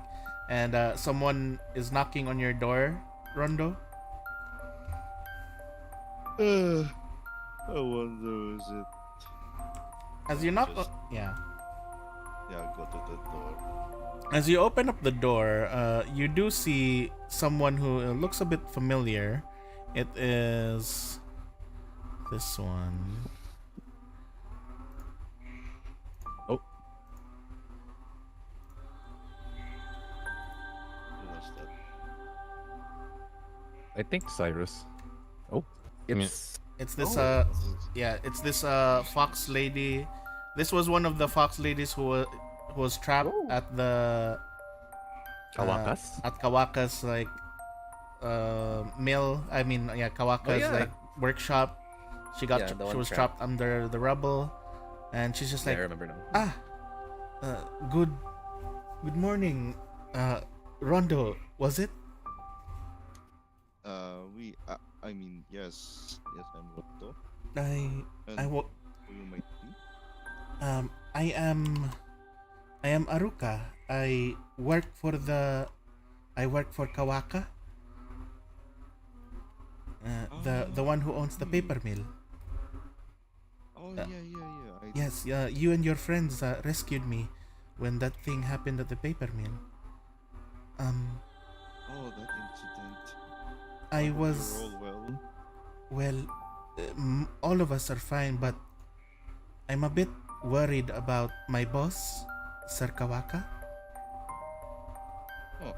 Speaker 1: and someone is knocking on your door, Rondo.
Speaker 6: I wonder is it?
Speaker 1: As you knock,
Speaker 6: Just
Speaker 1: yeah.
Speaker 6: go to the door.
Speaker 1: As you open up the door, you do see someone who looks a bit familiar. It is this one.
Speaker 6: Who was that?
Speaker 9: I think Cyrus. Oh,
Speaker 7: mean-
Speaker 9: it's
Speaker 1: It's this
Speaker 6: This
Speaker 1: it's this fox lady. This was one of the fox ladies who was trapped at the
Speaker 9: Kawakas.
Speaker 1: at Kawaka's like mill. I mean, yeah, Kawaka's
Speaker 9: yeah.
Speaker 1: like workshop. She got
Speaker 3: Yeah, the
Speaker 1: she
Speaker 3: one
Speaker 1: was trapped under the rubble, and she's just
Speaker 9: I
Speaker 1: like,
Speaker 9: remember now.
Speaker 1: good morning, Rondo. Was it?
Speaker 6: I mean, yes, I'm Roto.
Speaker 1: I
Speaker 6: And
Speaker 1: wo-
Speaker 6: who you might be?
Speaker 1: I am Aruka. I work for Kawaka. The one who owns the paper mill.
Speaker 6: Oh yeah.
Speaker 1: Yes, you and your friends rescued me when that thing happened at the paper mill.
Speaker 6: Oh, that incident.
Speaker 1: I
Speaker 6: Hope
Speaker 1: was
Speaker 6: you're all well.
Speaker 1: well. All of us are fine, but I'm a bit worried about my boss, Sir Kawaka.
Speaker 6: Oh,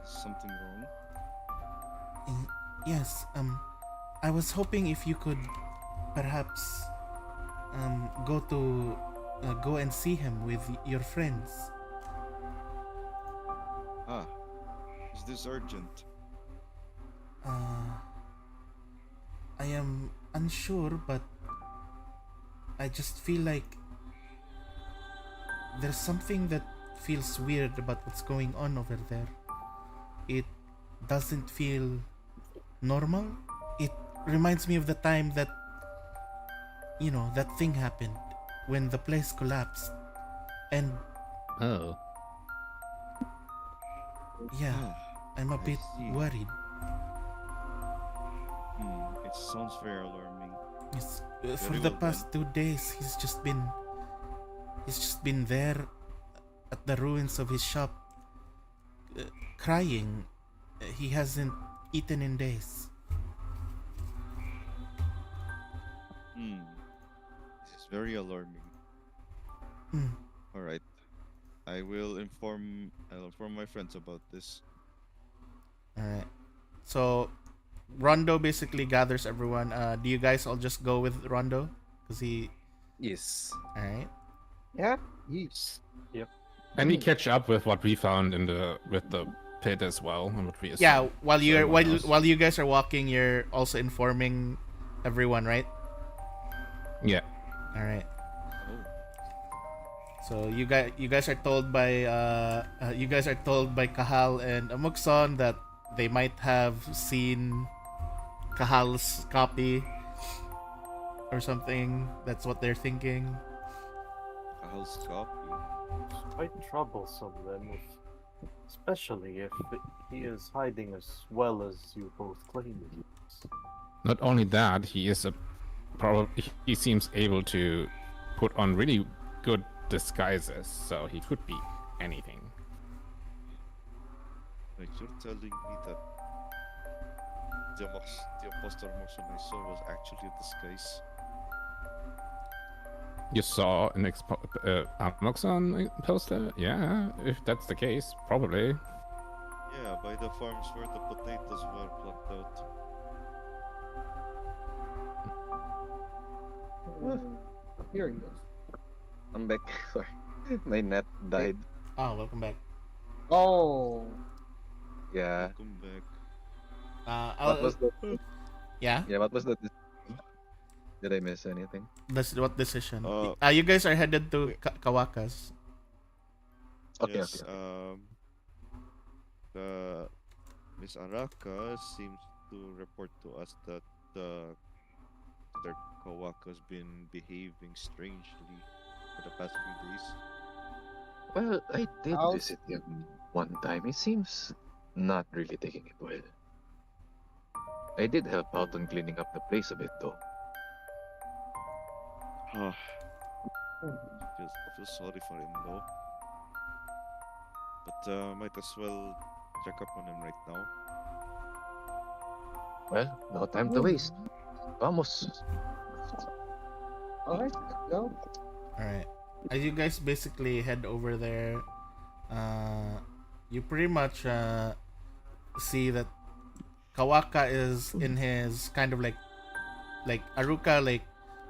Speaker 6: is something wrong?
Speaker 1: Yes. I was hoping if you could, perhaps, go and see him with your friends.
Speaker 6: Ah, is this urgent?
Speaker 1: I am unsure, but I just feel like there's something that feels weird about what's going on over there. It doesn't feel normal. It reminds me of the time that, that thing happened when the place collapsed. And
Speaker 7: Oh.
Speaker 1: yeah,
Speaker 6: Ah,
Speaker 1: I'm a
Speaker 6: I
Speaker 1: bit
Speaker 6: see.
Speaker 1: worried.
Speaker 6: It sounds very alarming.
Speaker 1: Yes, for
Speaker 6: Very
Speaker 1: the
Speaker 6: well
Speaker 1: past 2 days, he's just been there at the ruins of his shop, crying. He hasn't eaten in days.
Speaker 6: This is very alarming.
Speaker 1: Hmm.
Speaker 6: All right, I'll inform my friends about this.
Speaker 1: All right. So, Rondo basically gathers everyone. Do you guys all just go with Rondo? Cause he.
Speaker 9: Yes.
Speaker 1: All right.
Speaker 8: Yeah. Yes.
Speaker 7: And we catch up with what we found with the pit as well, and what we
Speaker 1: Yeah.
Speaker 7: assume
Speaker 1: While you're
Speaker 7: everyone knows.
Speaker 1: while you guys are walking, you're also informing everyone, right?
Speaker 7: Yeah.
Speaker 1: All right.
Speaker 6: Oh,
Speaker 1: So you guys are told by Kahal and Amukson that they might have seen Kahal's copy or something. That's what they're thinking.
Speaker 6: I'll stop you.
Speaker 5: It's quite troublesome then, especially if he is hiding as well as you both claim he is.
Speaker 7: Not only that, he seems able to put on really good disguises, so he could be anything.
Speaker 6: Like you're telling me that the imposter Moxon I saw was actually a disguise.
Speaker 7: You saw an Amoxon poster? Yeah, if that's the case, probably.
Speaker 6: Yeah, by the farms where the potatoes were plucked out.
Speaker 8: Here he is.
Speaker 10: I'm back. Sorry. My net died.
Speaker 1: Oh, welcome back.
Speaker 8: Oh,
Speaker 10: Yeah.
Speaker 6: Welcome back.
Speaker 10: What was the
Speaker 1: yeah.
Speaker 10: yeah, what was the did I miss anything?
Speaker 1: What decision?
Speaker 6: Uh,
Speaker 1: You guys are headed to
Speaker 6: wait.
Speaker 1: Kawakas.
Speaker 10: Okay,
Speaker 6: Yes,
Speaker 10: okay.
Speaker 6: the Miss Araka seems to report to us that Mr. Kawaka's been behaving strangely for the past few days.
Speaker 10: Well, I did
Speaker 8: How's-
Speaker 10: visit him one time. He seems not really taking it well. I did help out on cleaning up the place a bit though.
Speaker 6: Ah, feel sorry for him though. But might as well check up on him right now.
Speaker 10: Well, no time to waste. Vamos.
Speaker 8: alright, let's go.
Speaker 1: All right. As you guys basically head over there, you pretty much see that Kawaka is in his kind of like Aruka like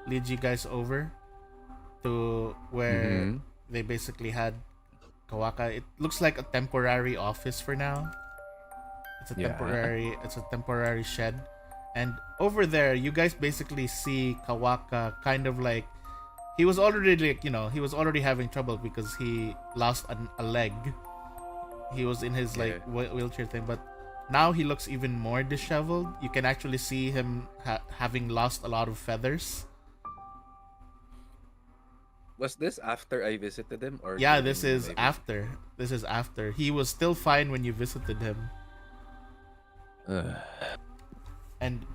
Speaker 1: leads you guys over to where
Speaker 9: Mhm.
Speaker 1: they basically had Kawaka. It looks like a temporary office for now. It's a
Speaker 9: Yeah.
Speaker 1: temporary shed. And over there you guys basically see Kawaka kind of like he was already like, he was already having trouble because he lost a leg. He was in his like wheelchair thing, but now he looks even more disheveled. You can actually see him having lost a lot of feathers.
Speaker 9: Was this after I visited him, or
Speaker 1: Yeah,
Speaker 9: during
Speaker 1: this is
Speaker 9: maybe?
Speaker 1: after. This is after. He was still fine when you visited him. And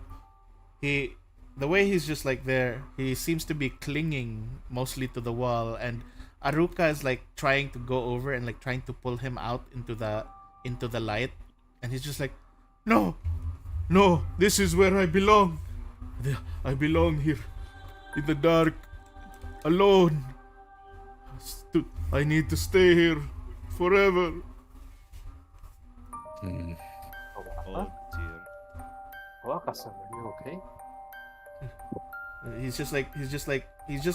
Speaker 1: the way he's just like there, he seems to be clinging mostly to the wall, and Aruka is like trying to go over and like trying to pull him out into the light, and he's just like, no, this is where I belong. I belong here in the dark, alone. I need to stay here forever.
Speaker 6: Oh dear.
Speaker 5: Wakasan, are you okay?
Speaker 1: He's just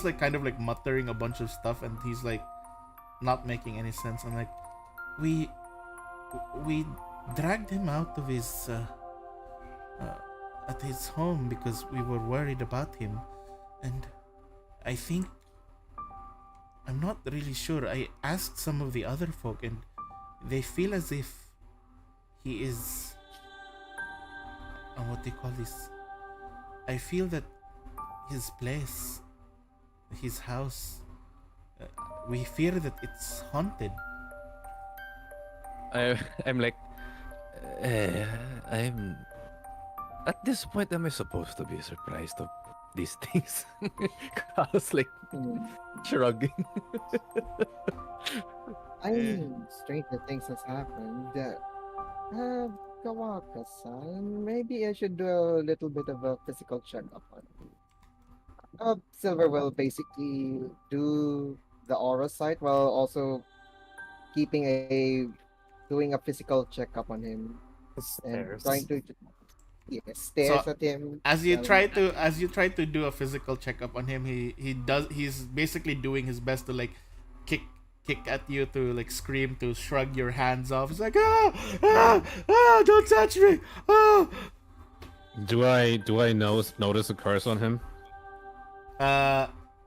Speaker 1: like kind of like muttering a bunch of stuff, and he's like not making any sense. I'm like, we dragged him out of his at his home because we were worried about him, and I think I'm not really sure. I asked some of the other folk, and they feel as if he is what they call this. I feel that his place, his house, we fear that it's haunted.
Speaker 9: I'm like, I'm at this point. Am I supposed to be surprised of these things? I was like shrugging.
Speaker 8: I mean, stranger things has happened. Kawaka-san, maybe I should do a little bit of a physical checkup on him. Silver will basically do the aura site while also doing a physical checkup on him and
Speaker 5: Stairs.
Speaker 8: trying to stares
Speaker 1: So,
Speaker 8: at him.
Speaker 1: As you
Speaker 8: telling-
Speaker 1: try to do a physical checkup on him, he's basically doing his best to like kick at you, to like scream, to shrug your hands off. He's like, don't touch me.
Speaker 7: Do I notice a curse on him?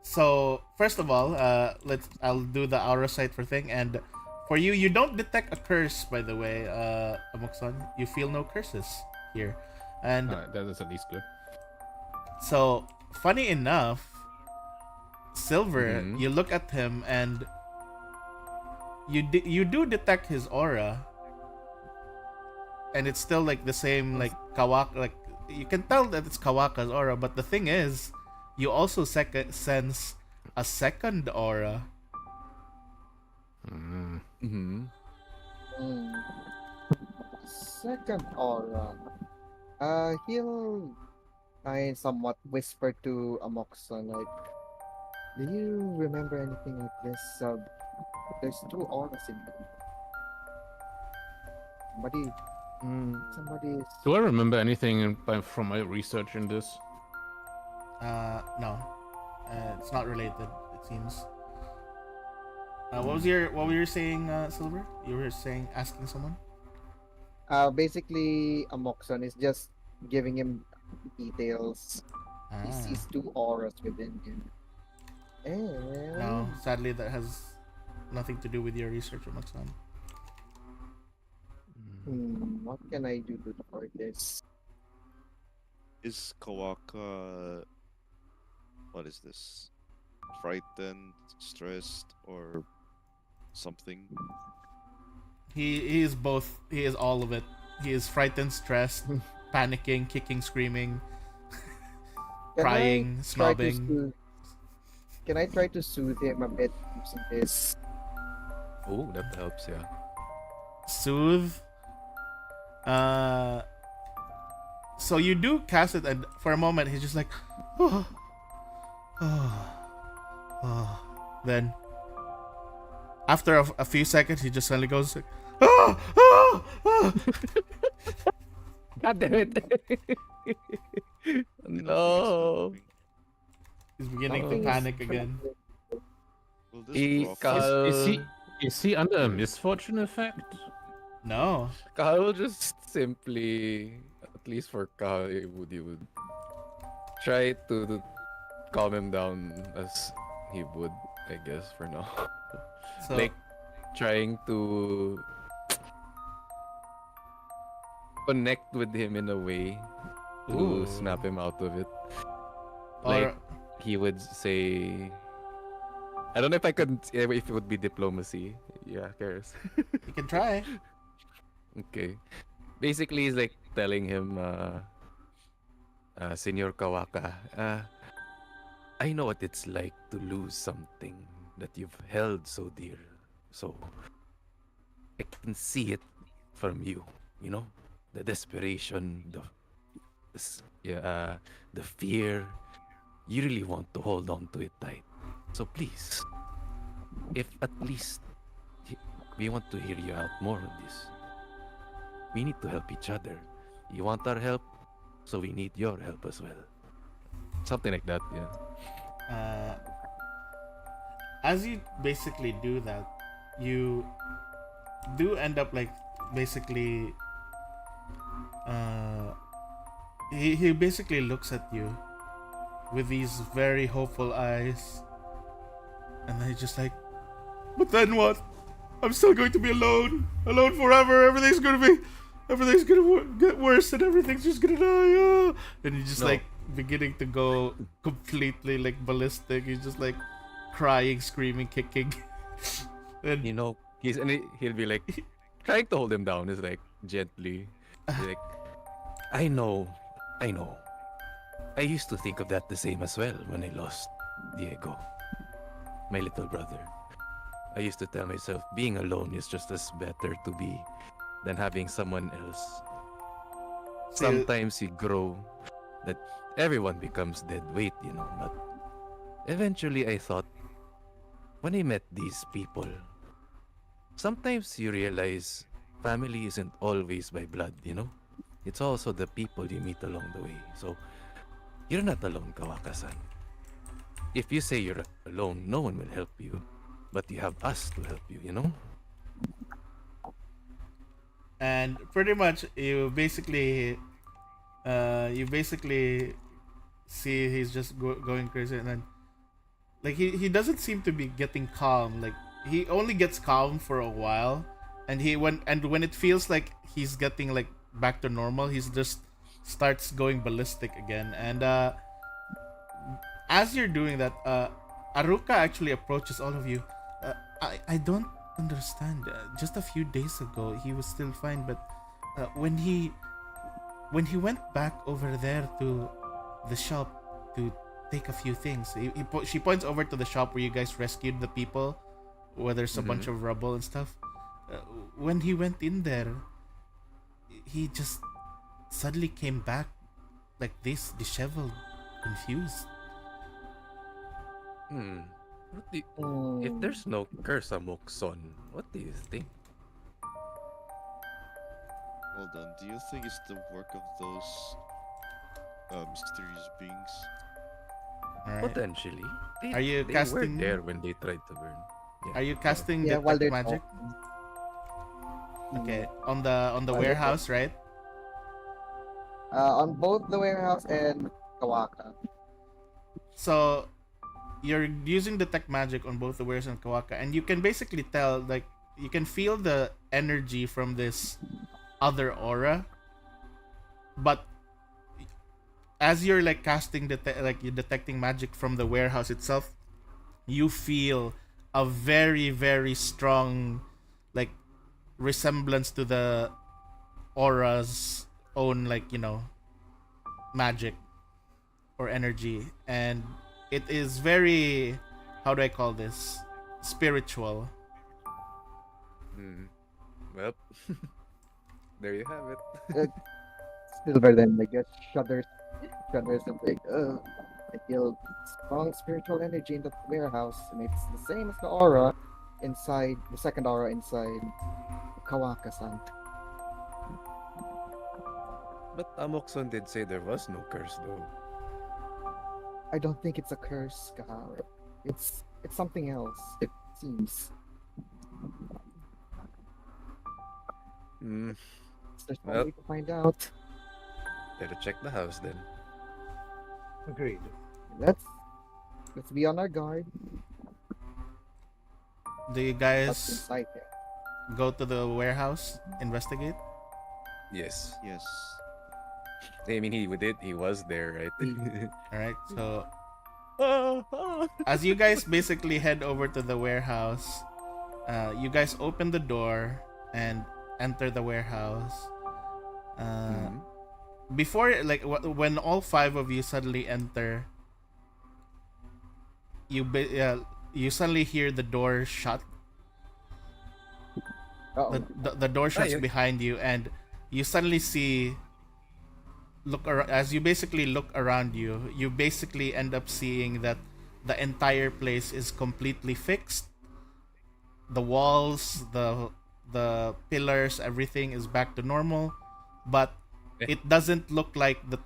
Speaker 1: So first of all, I'll do the aura cipher thing, and for you don't detect a curse, by the way, Amoksan. You feel no curses here. And
Speaker 7: That is at least good.
Speaker 1: so, funny enough, Silver,
Speaker 9: Mhm.
Speaker 1: you look at him and you do detect his aura, and it's still like the same, like Kawaka. Like you can tell that it's Kawaka's aura, but the thing is, you also sense a second aura.
Speaker 9: Mm-hmm.
Speaker 8: Second aura. He'll I somewhat whisper to Amokson like, Do you remember anything like this? There's two auras in here. Somebody, somebody is.
Speaker 7: Do I remember anything from my research in this?
Speaker 1: No. It's not related, it seems. What were you saying, Silver? You were saying asking someone?
Speaker 8: Basically, Amoxon is just giving him details. He
Speaker 1: Ah.
Speaker 8: sees two auras within him. And
Speaker 1: No, sadly that has nothing to do with your research, Maxan.
Speaker 8: what can I do for this?
Speaker 6: Is Kawaka, what is this? Frightened, stressed, or something?
Speaker 1: He is both. He is all of it. He is frightened, stressed, panicking, kicking, screaming,
Speaker 8: Can
Speaker 1: crying,
Speaker 8: I try to
Speaker 1: snobbing.
Speaker 8: Can I try to soothe him a bit using this?
Speaker 9: Oh, that helps, yeah.
Speaker 1: Soothe. So you do cast it, and for a moment he's just like, oh, oh, oh. Then after a few seconds, he just suddenly goes like, oh, oh, oh.
Speaker 7: God damn it!
Speaker 9: No.
Speaker 1: He's beginning to
Speaker 8: Something is
Speaker 1: panic again.
Speaker 6: Will this
Speaker 9: He,
Speaker 6: rock
Speaker 9: Kahal,
Speaker 7: Is he under a misfortune effect?
Speaker 1: No.
Speaker 9: Kahal will just simply, at least for Kahal, he would try to calm him down as he would, I guess, for now.
Speaker 1: So
Speaker 9: Like, trying to connect with him in a way to
Speaker 1: Ooh.
Speaker 9: snap him out of it.
Speaker 1: or
Speaker 9: Like, he would say, I don't know if I could, if it would be diplomacy. Yeah, cares.
Speaker 1: you can try.
Speaker 9: Okay. Basically, he's like telling him, Senor Kawaka, I know what it's like to lose something that you've held so dear. So, I can see it from you, you know? The desperation, the fear. You really want to hold on to it tight. So please, if at least we want to hear you out more on this, we need to help each other. You want our help, so we need your help as well. Something like that, yeah.
Speaker 1: As you basically do that, you do end up like basically he basically looks at you with these very hopeful eyes, and then he's just like, but then what? I'm still going to be alone forever. Everything's gonna get worse, and everything's just gonna die. And he's just
Speaker 9: No.
Speaker 1: like beginning to go completely like ballistic. He's just like crying, screaming, kicking. And
Speaker 9: You know, he'll be like trying to hold him down. Is like gently, He's like, I know. I used to think of that the same as well when I lost Diego, my little brother. I used to tell myself being alone is just as better to be than having someone else.
Speaker 1: So-
Speaker 9: Sometimes you grow that everyone becomes dead weight, you know, but eventually I thought when I met these people, sometimes you realize family isn't always by blood, you know? It's also the people you meet along the way. So you're not alone, Kawaka-san. If you say you're alone, no one will help you. But you have us to help you, you know?
Speaker 1: and pretty much you basically see he's just going crazy, and then like he doesn't seem to be getting calm. Like he only gets calm for a while, and when it feels like he's getting like back to normal, he's just starts going ballistic again. And as you're doing that, Aruka actually approaches all of you. I don't understand. Just a few days ago, he was still fine, but when he went back over there to the shop to take a few things, she points over to the shop where you guys rescued the people, where there's a bunch of rubble and stuff. When he went in there, he just suddenly came back like this, disheveled, confused.
Speaker 9: What do if there's no curse Amokson, what do you think?
Speaker 6: Hold on. Do you think it's the work of those mysterious beings?
Speaker 1: All right.
Speaker 9: Potentially.
Speaker 1: Are you
Speaker 9: They were
Speaker 1: casting?
Speaker 9: there when they tried to burn.
Speaker 1: Are you casting
Speaker 8: Yeah, while
Speaker 1: detect
Speaker 8: they're
Speaker 1: magic?
Speaker 8: talking.
Speaker 1: Okay, on the
Speaker 8: While they're
Speaker 1: warehouse, right?
Speaker 8: On both the warehouse and Kawaka.
Speaker 1: So you're using detect magic on both the warehouse and Kawaka, and you can basically tell, like, you can feel the energy from this other aura, but as you're like casting you're detecting magic from the warehouse itself, you feel a very very strong like resemblance to the aura's own, like, magic or energy, and it is very, how do I call this, spiritual.
Speaker 9: Well, there you have it.
Speaker 8: Silver then, I guess, shudders and like, I feel strong spiritual energy in the warehouse, and it's the same as the aura inside, the second aura inside Kawaka-san.
Speaker 9: But Amokson did say there was no curse though.
Speaker 8: I don't think it's a curse, Kahara. It's something else, it seems. There's no
Speaker 9: Well,
Speaker 8: way to find out.
Speaker 9: better check the house then.
Speaker 5: Agreed.
Speaker 8: Let's be on our guard.
Speaker 1: Do you
Speaker 8: What's
Speaker 1: guys
Speaker 8: inside there?
Speaker 1: go to the warehouse, investigate?
Speaker 9: Yes.
Speaker 6: Yes.
Speaker 9: I mean, he did. He was there, right?
Speaker 1: All right, so as you guys basically head over to the warehouse, you guys open the door and enter the warehouse. Before, like, when all five of you suddenly enter, you suddenly hear the door shut.
Speaker 8: Uh-oh.
Speaker 1: The door shuts
Speaker 9: yeah.
Speaker 1: behind you, and you suddenly see. As you basically look around you, you basically end up seeing that the entire place is completely fixed. The walls, the pillars, everything is back to normal, but it doesn't look like the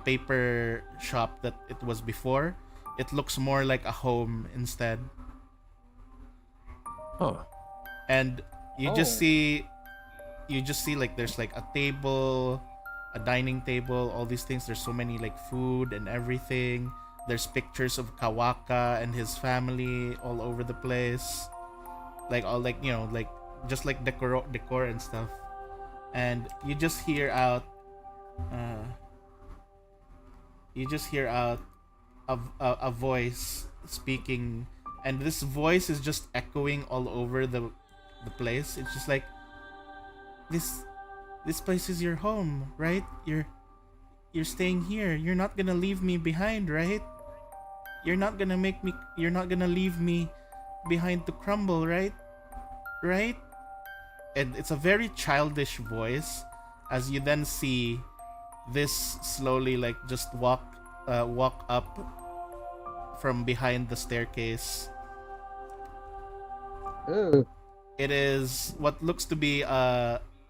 Speaker 1: paper shop that it was before. It looks more like a home instead.
Speaker 9: Oh.
Speaker 1: And you just see like there's like a table, a dining table, all these things. There's so many like food and everything. There's pictures of Kawaka and his family all over the place, like all like like just like decor and stuff. And you just hear out a voice speaking, and this voice is just echoing all over the place. It's just like, this place is your home, right? You're staying here. You're not gonna leave me behind, right? You're not gonna leave me behind to crumble, right? Right? And it's a very childish voice, as you then see this slowly like just walk up from behind the staircase.
Speaker 8: Ooh.
Speaker 1: It is what looks to be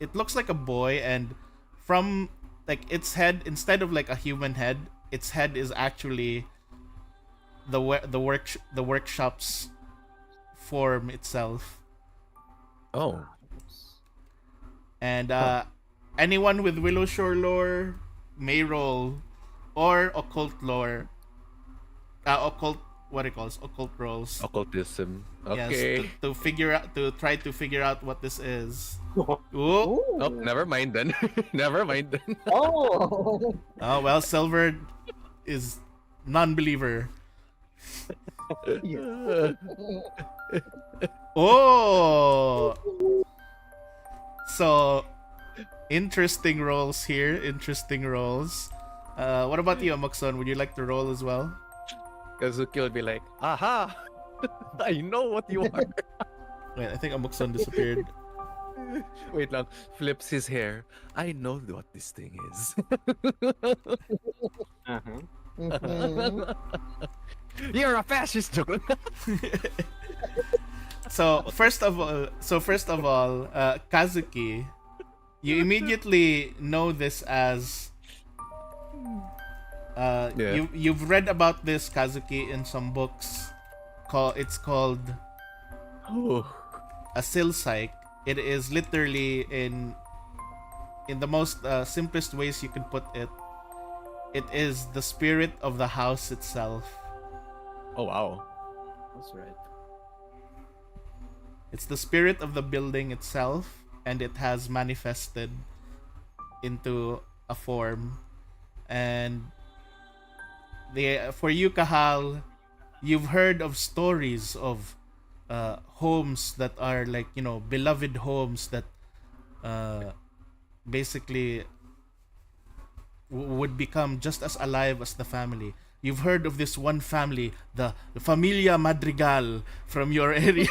Speaker 1: it looks like a boy, and from like its head, instead of like a human head, its head is actually the workshop's form itself.
Speaker 9: Oh.
Speaker 1: And anyone with Willow Shore lore may roll, or occult lore, what it calls occult rolls.
Speaker 9: Occultism.
Speaker 1: Yes,
Speaker 9: Okay.
Speaker 1: to try to figure out what this is. Ooh.
Speaker 9: Oh, never mind then. Never mind then.
Speaker 8: Oh.
Speaker 1: Oh well, Silver is non-believer. Oh. So interesting rolls here. Interesting rolls. What about you, Amokson? Would you like to roll as well?
Speaker 9: Kazuki will be like, aha! I know what you are.
Speaker 1: Wait, I think Amokson disappeared.
Speaker 9: Wait lang. Flips his hair. I know what this thing is.
Speaker 8: Mhm.
Speaker 9: You're a fascist.
Speaker 1: So first of all, Kazuki, you immediately know this as
Speaker 9: Yeah.
Speaker 1: you've read about this, Kazuki, in some books. It's called
Speaker 9: Oh.
Speaker 1: a silpsyche. It is literally in the most simplest ways you can put it. It is the spirit of the house itself.
Speaker 9: Oh wow.
Speaker 3: That's right.
Speaker 1: It's the spirit of the building itself, and it has manifested into a form. And for you, Kahal, you've heard of stories of homes that are like, beloved homes that uh, basically would become just as alive as the family. You've heard of this one family, the Familia Madrigal from your area,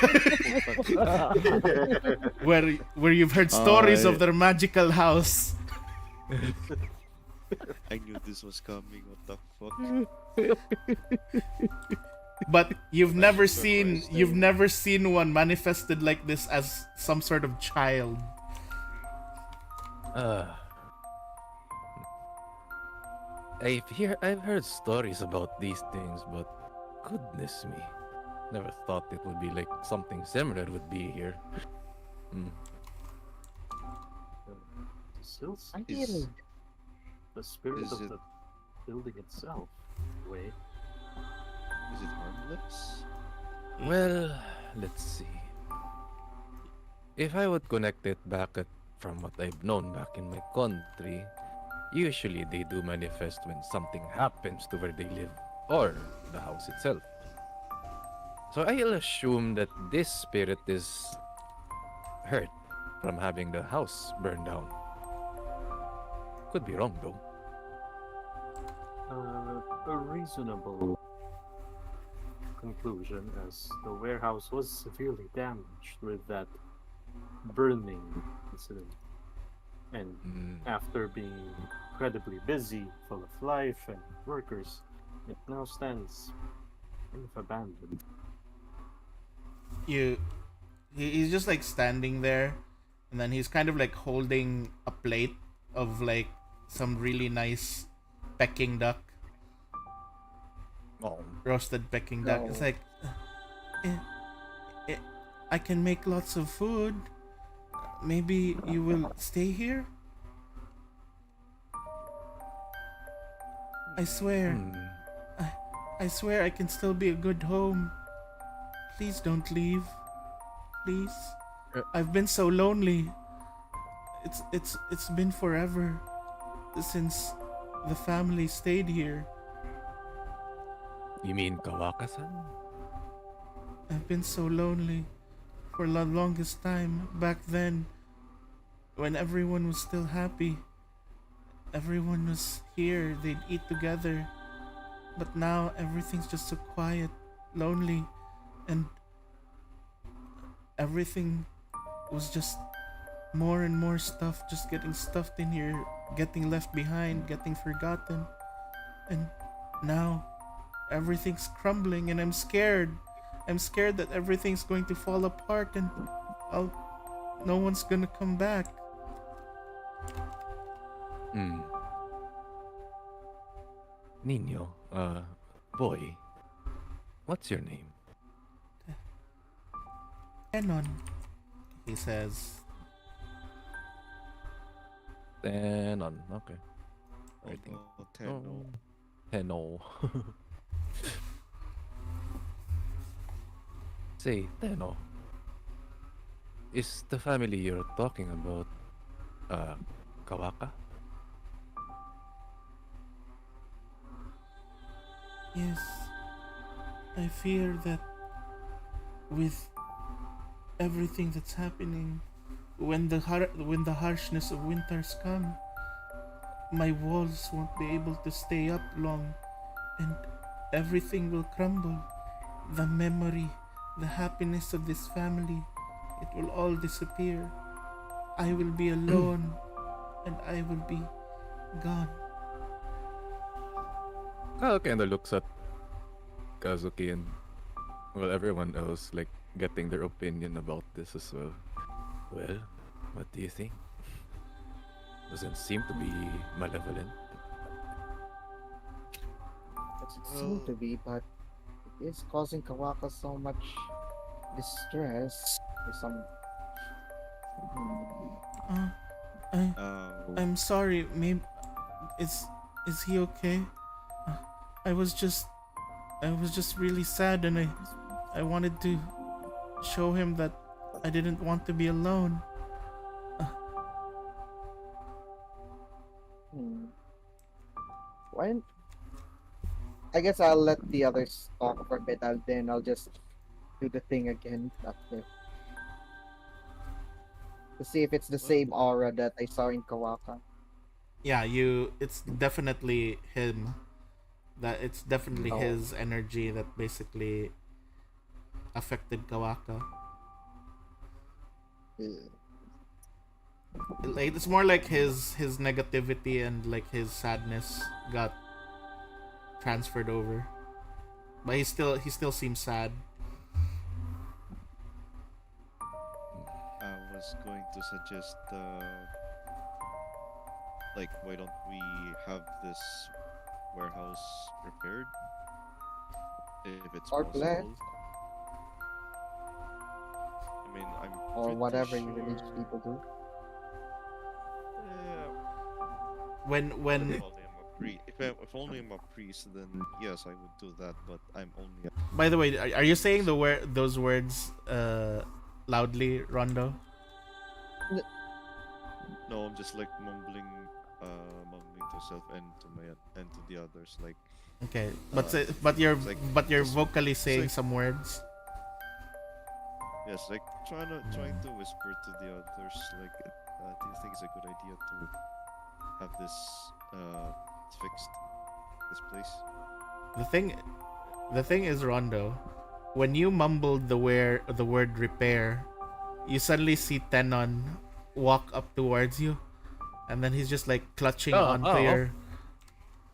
Speaker 1: where you've heard stories of their magical house.
Speaker 6: I knew this was coming. What the fuck?
Speaker 1: But you've
Speaker 6: Thank
Speaker 1: never
Speaker 6: you for
Speaker 1: seen
Speaker 6: Christ
Speaker 1: you've
Speaker 6: name.
Speaker 1: never seen one manifested like this as some sort of child.
Speaker 9: Uh, I've heard stories about these things, but goodness me, never thought it would be like something similar would be here. Hmm.
Speaker 5: The sills,
Speaker 6: Is
Speaker 5: the spirit
Speaker 6: is
Speaker 5: of
Speaker 6: it
Speaker 5: the building itself. Wait,
Speaker 6: is it harmless?
Speaker 9: Well, let's see. If I would connect it from what I've known back in my country, usually they do manifest when something happens to where they live or the house itself. So I'll assume that this spirit is hurt from having the house burned down. Could be wrong though.
Speaker 5: a reasonable conclusion, as the warehouse was severely damaged with that burning incident. And after being incredibly busy, full of life and workers, it now stands kind of abandoned.
Speaker 1: He's just like standing there, and then he's kind of like holding a plate of like some really nice Peking duck,
Speaker 9: Oh,
Speaker 1: roasted Peking duck. It's like, eh, eh, I can make lots of food. Maybe you will stay here. I swear, I swear I can still be a good home. Please don't leave. Please. I've been so lonely. It's been forever since the family stayed here.
Speaker 9: you mean Kawaka-san?
Speaker 1: I've been so lonely for the longest time. Back then, when everyone was still happy, everyone was here, they'd eat together. But now everything's just so quiet, lonely, and everything was just more and more stuff just getting stuffed in here, getting left behind, getting forgotten. And now everything's crumbling, and I'm scared. I'm scared that everything's going to fall apart, and no one's gonna come back.
Speaker 9: Nino, boy, what's your name?
Speaker 1: Enon, he says.
Speaker 9: Tenon, okay. I think.
Speaker 6: Oh, Tenno.
Speaker 9: Tenno. Say, Tenno. Is the family you're talking about, Kawaka?
Speaker 1: Yes, I fear that with everything that's happening, when the harshness of winters come, my walls won't be able to stay up long, and everything will crumble. The memory, the happiness of this family, it will all disappear. I will be alone, and I will be gone.
Speaker 9: Kyle kind of looks at Kazuki and, well, everyone else, like, getting their opinion about this as well. Well, what do you think? Doesn't seem to be malevolent.
Speaker 8: Doesn't seem to be, but it is causing Kawaka so much distress. For some.
Speaker 1: I,
Speaker 6: Oh,
Speaker 1: I'm sorry. Maybe is he okay? Uh, I was just really sad, and I wanted to show him that I didn't want to be alone.
Speaker 8: Hmm. When I guess I'll let the others talk for a bit. I'll just do the thing again after to see if it's the same aura that I saw in Kawaka.
Speaker 1: Yeah, it's definitely him. That it's definitely
Speaker 8: Oh.
Speaker 1: his energy that basically affected Kawaka. Like it's more like his negativity and like his sadness got transferred over. But he still seems sad.
Speaker 6: I was going to suggest, like, why don't we have this warehouse repaired? If it's
Speaker 8: Or
Speaker 6: possible.
Speaker 8: blessed.
Speaker 6: I mean, I'm
Speaker 8: Or
Speaker 6: pretty
Speaker 8: whatever
Speaker 6: sure...
Speaker 8: religious people do.
Speaker 6: Yeah,
Speaker 1: When
Speaker 6: if only I'm a priest, then yes, I would do that. But I'm only.
Speaker 1: by the way, are you saying those words loudly, Rondo?
Speaker 6: No, I'm just like mumbling to myself and to the others. Like,
Speaker 1: Okay, but
Speaker 6: it's like
Speaker 1: you're
Speaker 6: just-
Speaker 1: vocally
Speaker 6: it's
Speaker 1: saying
Speaker 6: like-
Speaker 1: some words.
Speaker 6: yes, like trying to whisper to the others. Like, do you think it's a good idea to have this fixed? This place.
Speaker 1: The thing is, Rondo, when you mumbled the word repair, you suddenly see Tenon walk up towards you, and then he's just like clutching onto your.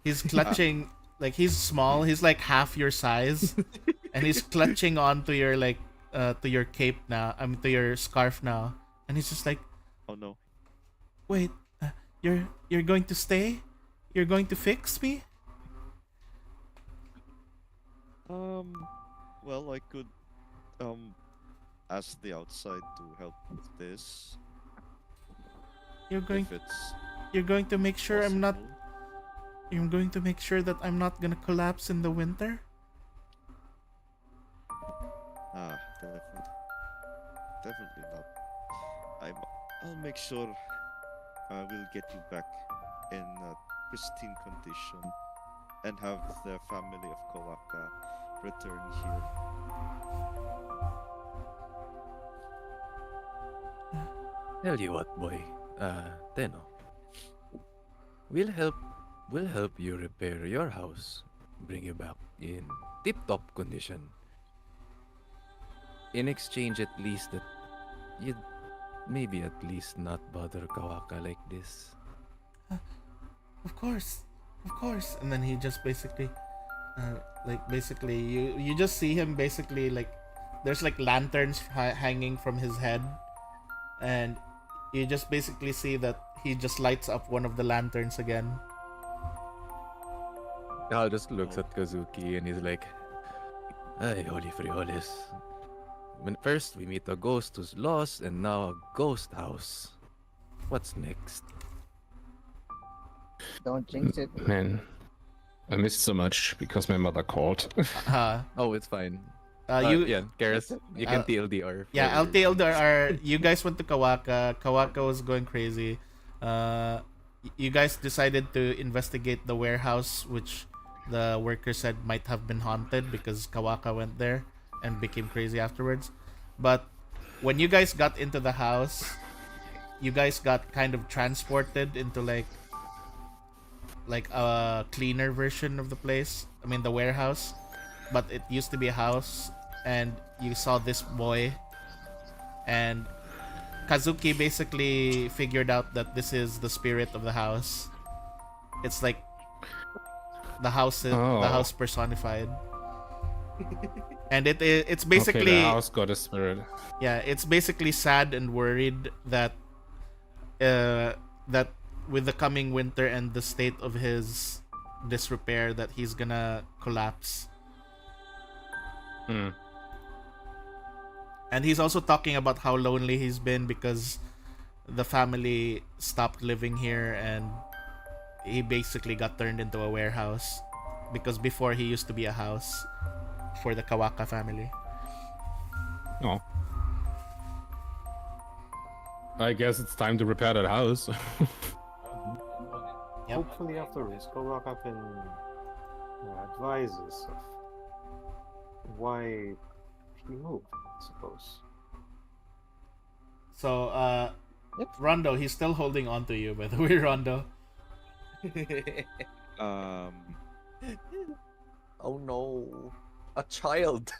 Speaker 1: He's clutching like he's small. He's like half your size, and he's clutching onto your like to your cape now. I mean to your scarf now, and he's just like,
Speaker 6: Oh no.
Speaker 1: wait, you're going to stay? You're going to fix me?
Speaker 6: Well, I could ask the outside to help with this
Speaker 1: You're going
Speaker 6: if it's
Speaker 1: you're going to make sure I'm not.
Speaker 6: possible.
Speaker 1: You're going to make sure that I'm not gonna collapse in the winter?
Speaker 6: Definitely not. I'll make sure we'll get you back in pristine condition and have the family of Kawaka return here.
Speaker 9: Tell you what, boy. Tenno. We'll help you repair your house. Bring you back in tip-top condition. In exchange, at least, that you'd maybe at least not bother Kawaka like this.
Speaker 1: Of course. And then he just basically, basically, you just see him basically like, there's like lanterns hanging from his head, and you just basically see that he just lights up one of the lanterns again.
Speaker 9: Kyle just looks at Kazuki and he's like, "Ay, holy frijoles. When first we meet a ghost who's lost, and now a ghost house. What's next?"
Speaker 8: Don't jinx it.
Speaker 7: Man, I missed so much because my mother called.
Speaker 9: Oh, it's fine.
Speaker 1: You
Speaker 9: Karis, you can TLDR.
Speaker 1: Yeah, I'll TLDR. You guys went to Kawaka. Kawaka was going crazy. You guys decided to investigate the warehouse, which the worker said might have been haunted because Kawaka went there and became crazy afterwards. But when you guys got into the house, you guys got kind of transported into like a cleaner version of the place. I mean the warehouse, but it used to be a house, and you saw this boy, and Kazuki basically figured out that this is the spirit of the house. It's like the house the
Speaker 7: Oh.
Speaker 1: house personified. And it's
Speaker 7: Okay,
Speaker 1: basically
Speaker 7: the house got a spirit.
Speaker 1: yeah, it's basically sad and worried that that with the coming winter and the state of his disrepair that he's gonna collapse.
Speaker 7: Hmm.
Speaker 1: And he's also talking about how lonely he's been because the family stopped living here and he basically got turned into a warehouse because before he used to be a house for the Kawaka family.
Speaker 7: Oh. I guess it's time to repair that house.
Speaker 1: Yep.
Speaker 5: Hopefully afterwards, Kawaka can advise us of why he moved, I suppose.
Speaker 1: So, Rondo, he's still holding on to you, by the way, Rondo.
Speaker 9: Oh no. A child.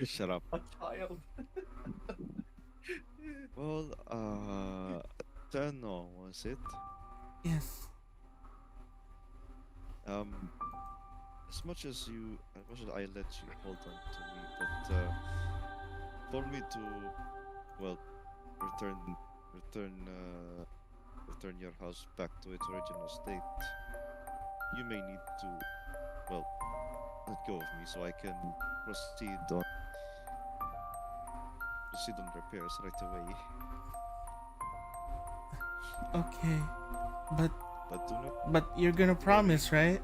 Speaker 6: Shut up.
Speaker 9: A child.
Speaker 6: Well, Tenno, was it?
Speaker 1: Yes.
Speaker 6: As much as I let you hold on to me, but for me to, well, return your house back to its original state, you may need to, well, let go of me so I can proceed on repairs right away.
Speaker 1: Okay. But
Speaker 6: do not.
Speaker 1: But you're gonna promise, right?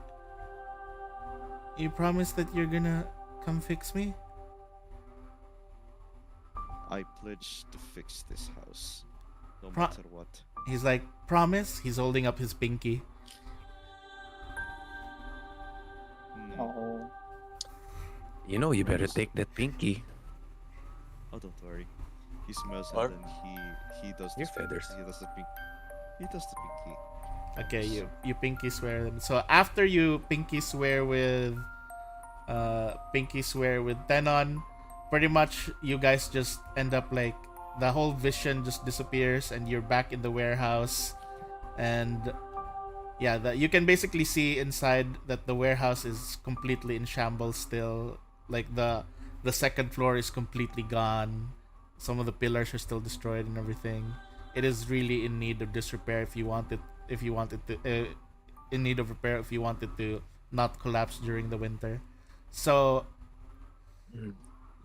Speaker 1: You promise that you're gonna come fix me?
Speaker 6: I pledge to fix this house, no
Speaker 1: Pro-
Speaker 6: matter what.
Speaker 1: He's like, promise? He's holding up his pinky.
Speaker 8: Oh.
Speaker 9: You know, you better take that pinky.
Speaker 6: Oh, don't worry. He smells
Speaker 9: Or-
Speaker 6: it and he does
Speaker 9: Your
Speaker 6: the
Speaker 9: feathers.
Speaker 6: He does the pinky. He does the pinky.
Speaker 1: Okay, you pinky swear them. So after you pinky swear with Tenon, pretty much you guys just end up like the whole vision just disappears and you're back in the warehouse. And yeah, you can basically see inside that the warehouse is completely in shambles still. Like the second floor is completely gone. Some of the pillars are still destroyed and everything. It is really in need of disrepair if you want it to in need of repair if you want it to not collapse during the winter. So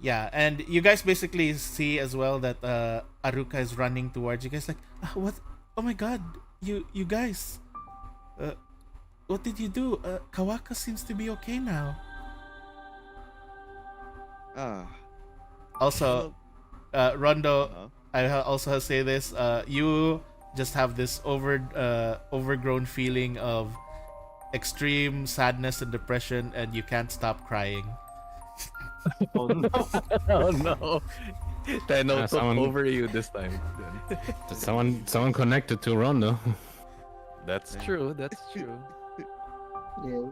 Speaker 1: yeah, and you guys basically see as well that Aruka is running towards you guys like, what? Oh my god, you guys, what did you do? Kawaka seems to be okay now. Also, Rondo, I also say this. You just have this overgrown feeling of extreme sadness and depression, and you can't stop crying.
Speaker 5: Oh no!
Speaker 9: Oh no. Tenno took
Speaker 7: someone-
Speaker 9: over you this time.
Speaker 7: Someone connected to Rondo.
Speaker 9: That's true. That's true.
Speaker 8: Yeah.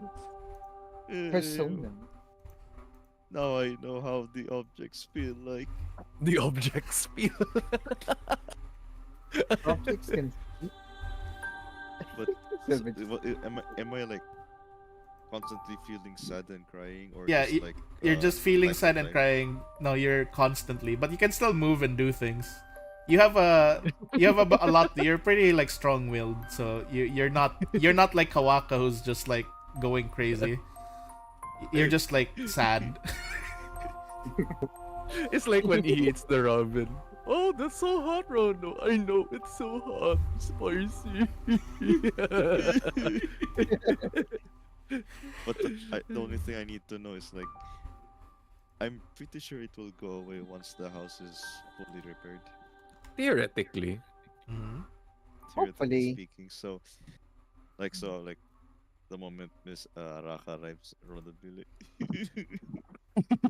Speaker 8: Persona.
Speaker 6: Now I know how the objects feel like.
Speaker 9: The objects feel.
Speaker 8: Objects can
Speaker 6: But am I like constantly feeling sad and crying, or
Speaker 1: Yeah,
Speaker 6: just like
Speaker 1: you're just feeling
Speaker 6: like-
Speaker 1: sad and
Speaker 6: like-
Speaker 1: crying. No, you're constantly, but you can still move and do things. You have a lot. You're pretty like strong-willed, so you're not like Kawaka who's just like going crazy. You're just like sad.
Speaker 9: It's like when he eats the ramen. Oh, that's so hot, Rondo. I know it's so hot, spicy.
Speaker 6: But the only thing I need to know is like, I'm pretty sure it will go away once the house is fully repaired.
Speaker 9: Theoretically.
Speaker 1: Mhm.
Speaker 6: Theoretically
Speaker 8: Hopefully.
Speaker 6: speaking. So the moment Miss Araka arrives, Ronald will be like,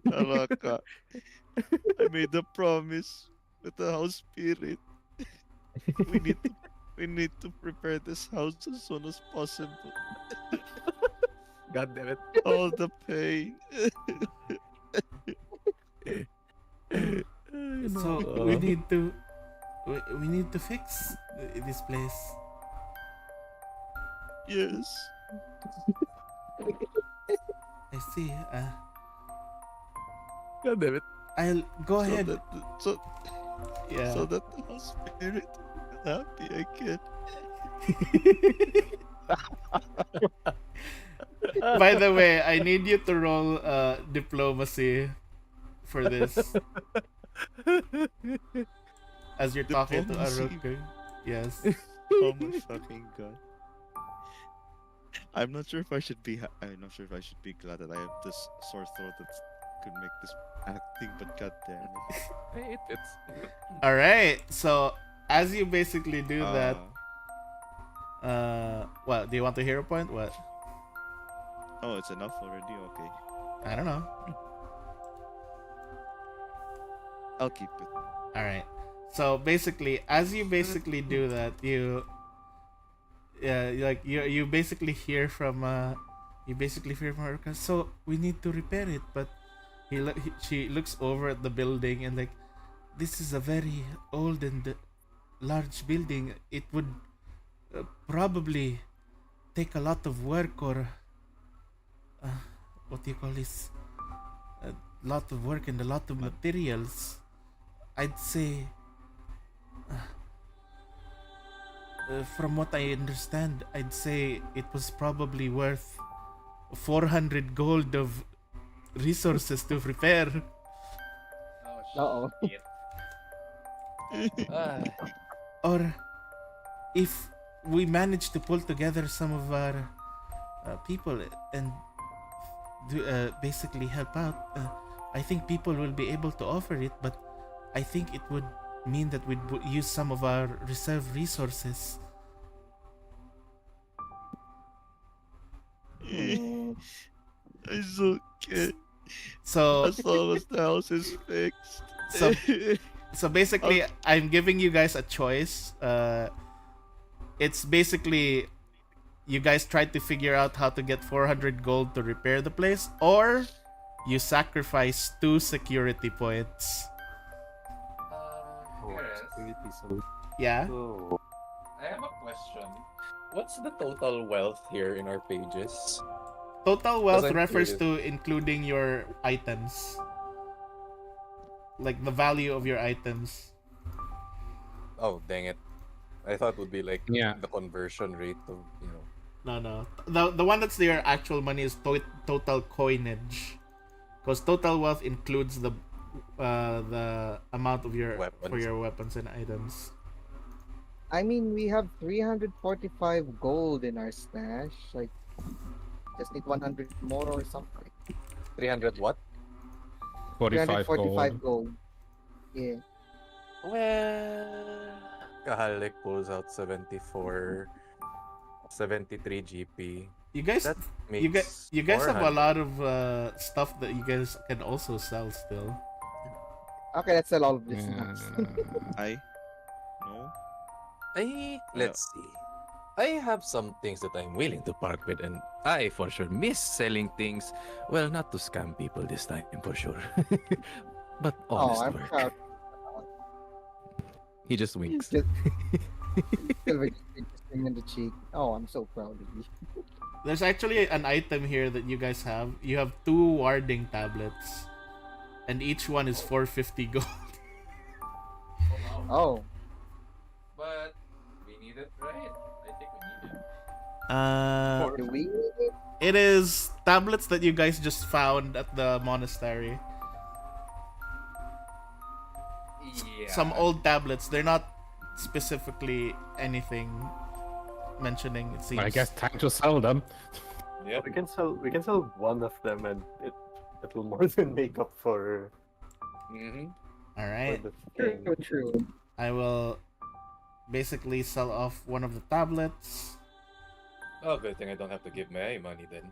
Speaker 6: Araka, I made a promise with the house spirit. We need to prepare this house as soon as possible.
Speaker 9: God damn it.
Speaker 6: All the pain.
Speaker 1: So we need to fix this place.
Speaker 6: Yes.
Speaker 1: I see.
Speaker 9: God damn it.
Speaker 1: I'll go
Speaker 6: So
Speaker 1: ahead.
Speaker 6: that so
Speaker 1: Yeah.
Speaker 6: so that the house spirit is happy again.
Speaker 1: By the way, I need you to roll diplomacy for this as you're talking to
Speaker 6: Diplomacy.
Speaker 1: Aruku. Yes.
Speaker 6: Oh my fucking god. I'm not sure if I should be. I'm not sure if I should be glad that I have this sore throat that could make this acting, but god damn it.
Speaker 9: Hey, it fits.
Speaker 1: All right. So as you basically do that, well, do you want to hero point? What?
Speaker 6: Oh, it's enough already. Okay,
Speaker 1: I don't know.
Speaker 6: I'll keep it.
Speaker 1: All right. So basically, as you basically do that, you you basically hear from Haruka. So we need to repair it, but she looks over at the building and like, this is a very old and large building. It would probably take a lot of work or what do you call this? A lot of work and a lot of materials. I'd say. From what I understand, I'd say it was probably worth 400 gold of resources to repair.
Speaker 8: Uh-oh.
Speaker 1: Or if we manage to pull together some of our people and basically help out, I think people will be able to offer it, but I think it would mean that we'd use some of our reserve resources.
Speaker 6: It's okay.
Speaker 1: So
Speaker 6: As long as the house is fixed.
Speaker 1: so basically, I'm giving you guys a choice. It's basically you guys tried to figure out how to get 400 gold to repair the place, or you sacrifice 2 security points. Yeah.
Speaker 5: Oh,
Speaker 9: I have a question. What's the total wealth here in our pages?
Speaker 1: Total wealth
Speaker 9: I'm
Speaker 1: refers
Speaker 9: curious.
Speaker 1: to including your items. Like the value of your items.
Speaker 9: Oh, dang it. I thought it would be like
Speaker 7: Yeah.
Speaker 9: the conversion rate of,
Speaker 1: No. The one that's your actual money is total coinage. Because total wealth includes the amount of your for
Speaker 9: Weapons.
Speaker 1: your weapons and items.
Speaker 8: I mean, we have 345 gold in our stash. Like, just need 100 more or something.
Speaker 9: 300 what?
Speaker 7: 45
Speaker 8: 345
Speaker 7: gold.
Speaker 8: gold. Yeah.
Speaker 9: Well, Kahalik pulls out 74, 73 GP.
Speaker 1: You guys
Speaker 9: That
Speaker 1: you
Speaker 9: makes
Speaker 1: guys have a
Speaker 9: 400.
Speaker 1: lot of stuff that you guys can also sell still.
Speaker 8: Okay, let's sell all of this.
Speaker 6: I no.
Speaker 9: Let's see. I have some things that I'm willing to part with, and I for sure miss selling things. Well, not to scam people this time, for sure. But
Speaker 8: Oh,
Speaker 9: honest
Speaker 8: I'm
Speaker 9: work.
Speaker 8: proud.
Speaker 9: He just winks.
Speaker 8: Just Silver just in the cheek. Oh, I'm so proud of you.
Speaker 1: There's actually an item here that you guys have. You have 2 warding tablets, and each one is 450 gold.
Speaker 8: Oh,
Speaker 9: But we need it, right? I think we need it.
Speaker 8: do we need it?
Speaker 1: It is tablets that you guys just found at the monastery.
Speaker 9: Yeah.
Speaker 1: Some old tablets. They're not specifically anything mentioning, it seems.
Speaker 7: I guess time to sell them.
Speaker 9: Yep.
Speaker 5: we can sell one of them, and it will more than make up for
Speaker 9: Mm-hmm.
Speaker 1: Alright.
Speaker 5: the
Speaker 8: True,
Speaker 5: thing.
Speaker 8: true.
Speaker 1: I will basically sell off one of the tablets.
Speaker 9: Oh, good thing I don't have to give my money then.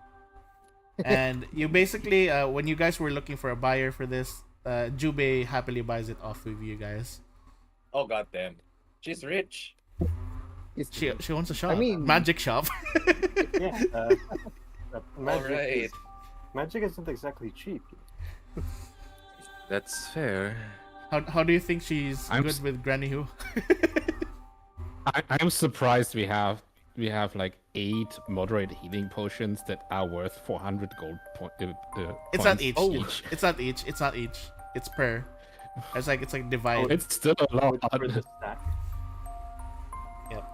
Speaker 1: And you basically, when you guys were looking for a buyer for this, Jubei happily buys it off of you guys.
Speaker 9: Oh, goddamn. She's rich.
Speaker 8: It's
Speaker 1: She owns a shop.
Speaker 8: I mean-
Speaker 1: Magic shop.
Speaker 5: Yeah. Magic,
Speaker 9: Alright.
Speaker 5: magic isn't exactly cheap.
Speaker 9: That's fair.
Speaker 1: How do you think she's
Speaker 7: I'm
Speaker 1: good
Speaker 7: s-
Speaker 1: with Granny Who?
Speaker 7: I'm surprised we have like 8 moderate healing potions that are worth 400 gold
Speaker 1: It's not
Speaker 7: points
Speaker 1: each. It's not each. It's not each. It's per. It's like divided.
Speaker 7: It's still a lot.
Speaker 5: For the stack.
Speaker 1: Yep.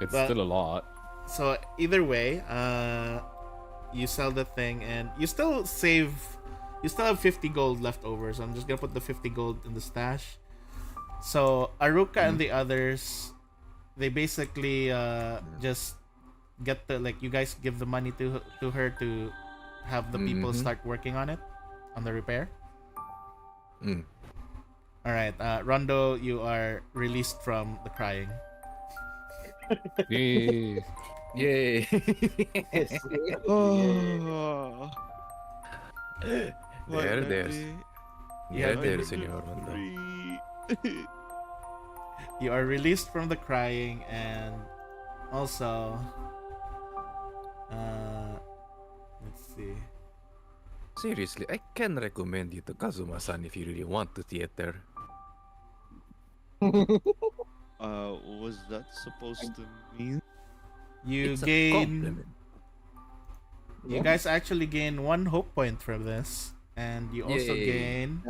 Speaker 7: It's
Speaker 1: But-
Speaker 7: still a lot.
Speaker 1: So either way, you sell the thing and you still save. You still have 50 gold left over, so I'm just gonna put the 50 gold in the stash. So Aruka and the others, they basically just get the you guys give the money to her to have the people start working on it, on the repair.
Speaker 9: Mm.
Speaker 1: All right, Rondo, you are released from the crying.
Speaker 7: Yay.
Speaker 9: Yay!
Speaker 6: Oh.
Speaker 9: There's.
Speaker 1: Yeah,
Speaker 9: There, Senor Rondo.
Speaker 1: You are released from the crying, and also, let's see.
Speaker 9: Seriously, I can recommend you to Kazuma-san if you really want to theater.
Speaker 6: Was that supposed to mean?
Speaker 1: You
Speaker 9: It's a
Speaker 1: gain.
Speaker 9: compliment.
Speaker 1: You guys actually gain 1 hope point from this, and you also
Speaker 9: Yay.
Speaker 1: gain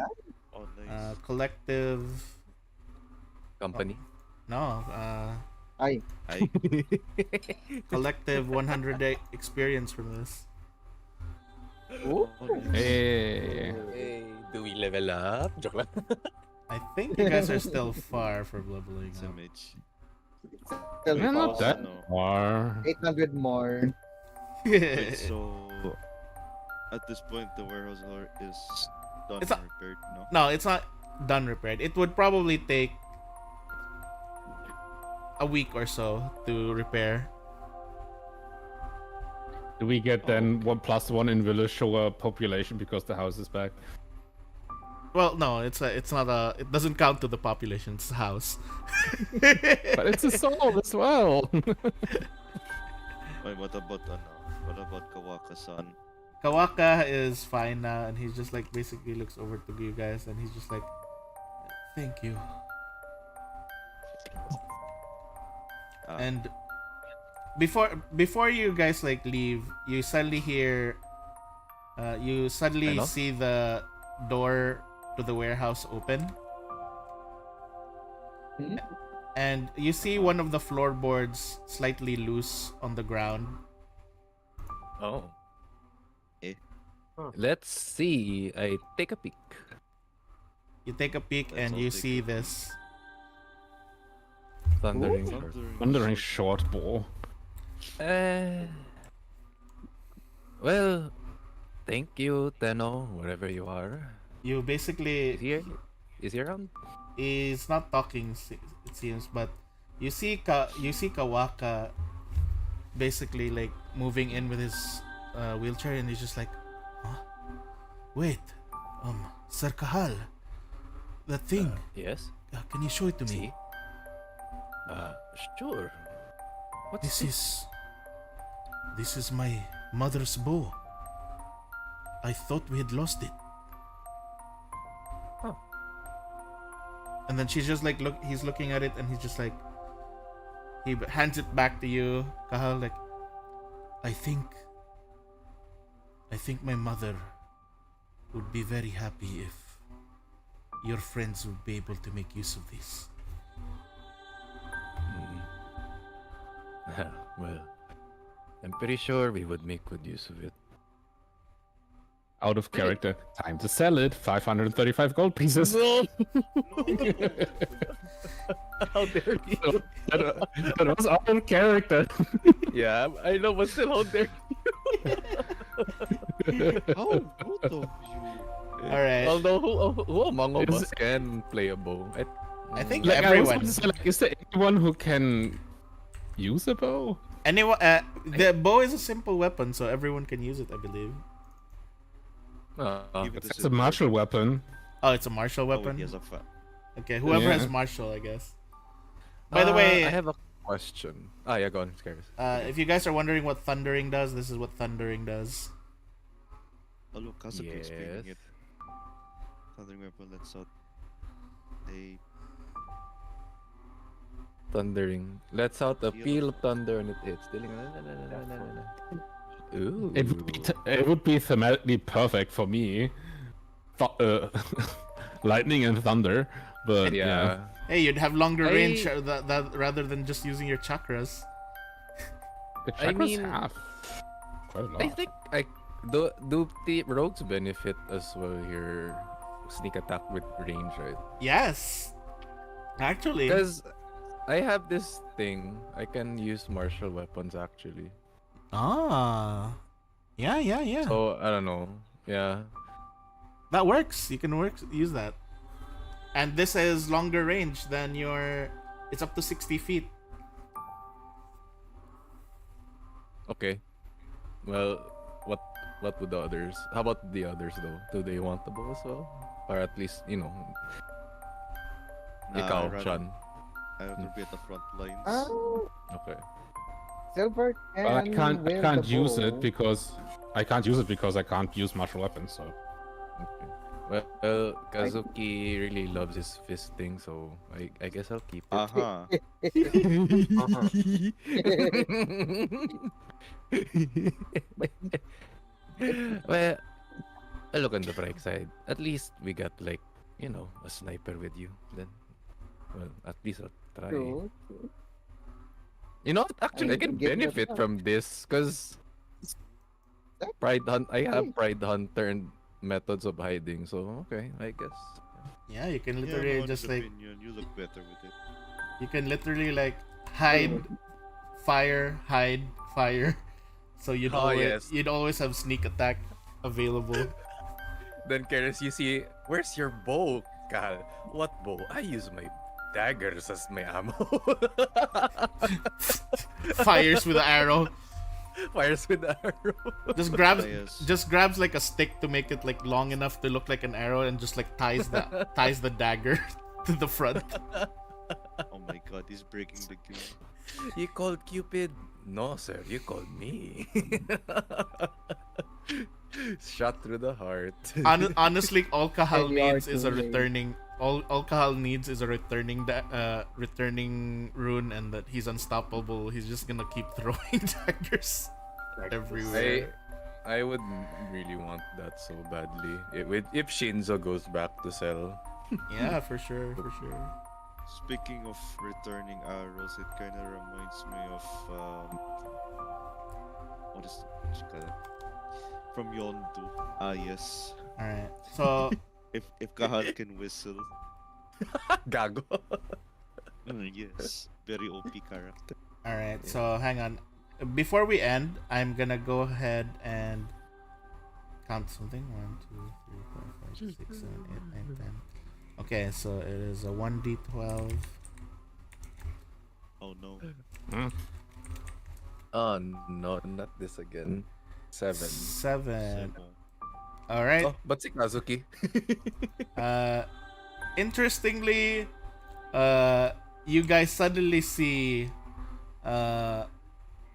Speaker 6: Oh, nice.
Speaker 1: collective.
Speaker 9: Company.
Speaker 1: No,
Speaker 8: I
Speaker 1: collective 100 experience from this.
Speaker 6: Oh, nice.
Speaker 7: Hey.
Speaker 9: Hey, do we level up? Joke lang.
Speaker 1: I think you guys are still far from leveling
Speaker 6: It's
Speaker 1: up.
Speaker 6: a mage.
Speaker 8: still
Speaker 7: Yeah, not
Speaker 8: far.
Speaker 7: that
Speaker 6: No.
Speaker 7: far.
Speaker 8: 800 more.
Speaker 6: Wait, so at this point the warehouse is done
Speaker 1: It's
Speaker 6: and
Speaker 1: a-
Speaker 6: repaired, no?
Speaker 1: No, it's not done repaired. It would probably take a week or so to repair.
Speaker 7: Do we get
Speaker 6: Oh,
Speaker 7: then 1+1 in village show population because the house is back?
Speaker 1: Well, no, it's not a. It doesn't count to the population. It's a house.
Speaker 7: But it's a soul as well.
Speaker 6: Wait, what about what about Kawaka-san?
Speaker 1: Kawaka is fine now, and he's just basically looks over to you guys, and he's just like, "Thank you." And before you guys leave, you suddenly hear, you suddenly
Speaker 9: Hello?
Speaker 1: see the door to the warehouse open, and you see one of the floorboards slightly loose on the ground.
Speaker 9: Oh.
Speaker 6: Eh.
Speaker 9: Let's see. I take a peek.
Speaker 1: You take a peek
Speaker 6: Let's
Speaker 1: and
Speaker 6: all
Speaker 1: you
Speaker 6: take
Speaker 1: see
Speaker 6: a peek.
Speaker 1: this.
Speaker 9: Thundering Shores.
Speaker 7: Wondering short bow.
Speaker 9: Well, thank you, Tenno, wherever you are.
Speaker 1: You basically
Speaker 9: Is he here? Is he around?
Speaker 1: is not talking, it seems, but you see Kawaka basically moving in with his wheelchair, and he's just like, huh? Wait, Sir Kahal, that thing,
Speaker 9: Yes.
Speaker 1: can you show it to me?
Speaker 9: See? Sure. What's
Speaker 1: This is my mother's bow. I thought we had lost it.
Speaker 9: Oh.
Speaker 1: And then she's just he's looking at it, and he's just like, he hands it back to you, Kahal, I think my mother would be very happy if your friends would be able to make use of this.
Speaker 9: Well, I'm pretty sure we would make good use of it.
Speaker 7: Out of character. Time to sell it. 535 gold pieces.
Speaker 9: How dare you?
Speaker 7: That was out of character.
Speaker 9: Yeah, I know, but still, how dare
Speaker 6: How rude of you.
Speaker 1: All right.
Speaker 9: Although, who among of
Speaker 7: Is-
Speaker 9: us can play a bow?
Speaker 1: I think
Speaker 7: Like, I was
Speaker 1: everyone.
Speaker 7: about to say, is there anyone who can use a bow?
Speaker 1: Anyone? The bow is a simple weapon, so everyone can use it, I believe.
Speaker 6: Give it to
Speaker 7: It's a
Speaker 6: Silver.
Speaker 7: martial weapon.
Speaker 1: Oh, it's a martial
Speaker 6: Oh,
Speaker 1: weapon.
Speaker 6: he has a
Speaker 1: Okay, whoever
Speaker 7: Yeah.
Speaker 1: has martial, I guess. By the way,
Speaker 9: I have a question. Ah, yeah, go on, Scares.
Speaker 1: if you guys are wondering what thundering does, this is what thundering does.
Speaker 6: Oh, look, Kazuki explaining
Speaker 9: Yes.
Speaker 6: it. Thundering weapon lets out a
Speaker 9: thundering. Lets out a
Speaker 6: Peal
Speaker 9: peal
Speaker 6: of
Speaker 9: of thunder and it hits. Ooh.
Speaker 7: It would be thematically perfect for me. Lightning and thunder, but yeah.
Speaker 9: Yeah.
Speaker 1: Hey, you'd have longer range
Speaker 9: I-
Speaker 1: that rather than just using your chakras.
Speaker 7: The
Speaker 9: I
Speaker 7: chakras
Speaker 9: mean,
Speaker 7: have quite a lot.
Speaker 9: I think do the rogues benefit as well here? Sneak attack with range, right?
Speaker 1: Yes, actually.
Speaker 9: Because I have this thing. I can use martial weapons actually.
Speaker 1: Ah, yeah.
Speaker 9: So I don't know. Yeah.
Speaker 1: That works. You can use that. And this is longer range than your. It's up to 60 feet.
Speaker 9: Okay. Well, what would the others? How about the others though? Do they want the bow as well? Or at least, ikaw,
Speaker 6: I'd
Speaker 9: Sean.
Speaker 6: rather be at the front lines.
Speaker 8: Oh,
Speaker 9: Okay.
Speaker 8: Silver can
Speaker 7: But I can't
Speaker 8: wield the
Speaker 7: use
Speaker 8: bow.
Speaker 7: it because I can't use martial weapons. So
Speaker 9: Okay. Well, Kazuki really loves his fisting, so I guess I'll keep it.
Speaker 6: Aha.
Speaker 9: Well, I look on the bright side. At least we got a sniper with you. Then, well, at least I'll try.
Speaker 8: True.
Speaker 9: You know what? Actually, I
Speaker 8: you
Speaker 9: can
Speaker 8: can give it a
Speaker 9: benefit
Speaker 8: shot.
Speaker 9: from this because I have Pride Hunter and methods of hiding. So okay, I guess.
Speaker 1: Yeah, you can
Speaker 6: Yeah,
Speaker 1: literally
Speaker 6: no,
Speaker 1: just
Speaker 6: in
Speaker 1: like
Speaker 6: opinion, you look better with it.
Speaker 1: you can literally like hide, fire, hide, fire. So you'd
Speaker 9: Oh,
Speaker 1: always
Speaker 9: yes.
Speaker 1: you'd always have sneak attack available.
Speaker 9: Then, Keres, you see, where's your bow, Kal? What bow? I use my daggers as my ammo.
Speaker 1: Fires with the arrow.
Speaker 9: Fires with the arrow.
Speaker 1: Just grabs
Speaker 6: Yes.
Speaker 1: just grabs like a stick to make it like long enough to look like an arrow and just like ties the dagger to the front.
Speaker 6: Oh my god, he's breaking the game.
Speaker 9: You called Cupid? No, sir, you called me. Shot through the heart.
Speaker 1: Honestly, all Kahal
Speaker 8: And you are
Speaker 1: needs is a
Speaker 8: too late.
Speaker 1: returning. All Kahal needs is a returning rune, and that he's unstoppable. He's just gonna keep throwing daggers everywhere.
Speaker 9: I would really want that so badly. If Shinzo goes back to Cell.
Speaker 1: Yeah, for sure.
Speaker 6: Speaking of returning arrows, it kind of reminds me of what is it? From Yondu. Ah yes.
Speaker 1: All right. So
Speaker 6: If Kahal can whistle,
Speaker 9: Gago.
Speaker 6: yes, very OP character.
Speaker 1: all right. So hang on. Before we end, I'm gonna go ahead and count something. 1, 2, 3, 4, 5, 6, 7, 8, 9, 10. Okay, so it is a 1d12.
Speaker 6: Oh no.
Speaker 9: Oh no, not this again. 7.
Speaker 1: 7.
Speaker 6: Seven.
Speaker 1: All right.
Speaker 9: Oh, but si Kazuki.
Speaker 1: Interestingly, you guys suddenly see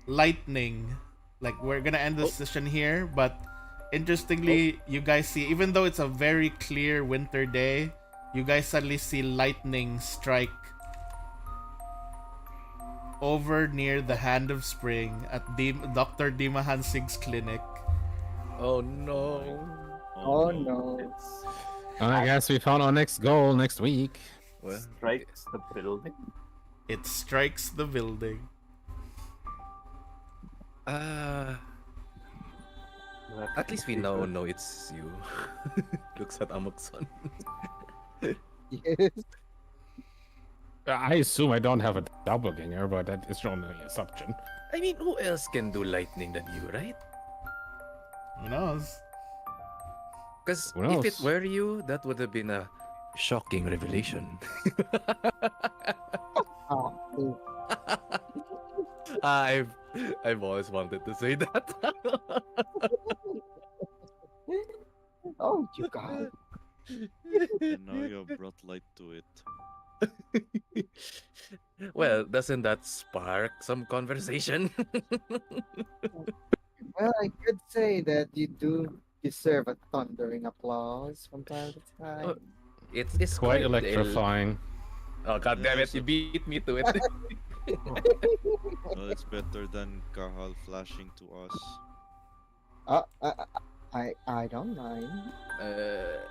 Speaker 1: lightning. Like, we're gonna end this session here, but interestingly, you guys see, even though it's a very clear winter day, you guys suddenly see lightning strike over near the Hand of Spring at Dr. Dima Hansig's clinic.
Speaker 9: Oh no.
Speaker 8: Oh no.
Speaker 7: I guess we found our next goal next week.
Speaker 9: Well,
Speaker 5: Strikes the building.
Speaker 1: It strikes the building.
Speaker 9: at least we now know it's you. Looks at Amokson.
Speaker 8: Yes.
Speaker 7: I assume I don't have a doppelganger, but that is only an assumption.
Speaker 9: I mean, who else can do lightning than you, right?
Speaker 1: Who knows?
Speaker 9: Because
Speaker 7: Who
Speaker 9: if it
Speaker 7: knows?
Speaker 9: were you, that would have been a shocking revelation.
Speaker 8: Oh,
Speaker 9: I've always wanted to say that.
Speaker 8: oh, you God.
Speaker 6: And now you have brought light to it.
Speaker 9: Well, doesn't that spark some conversation?
Speaker 8: Well, I could say that you do deserve a thundering applause from time to time.
Speaker 9: it's
Speaker 7: Quite
Speaker 9: quite
Speaker 7: electrifying.
Speaker 9: Oh god damn it!
Speaker 6: so-
Speaker 9: You beat me to it.
Speaker 6: Well, it's better than Kahal flashing to us.
Speaker 8: Uh, I, I don't mind.
Speaker 9: uh,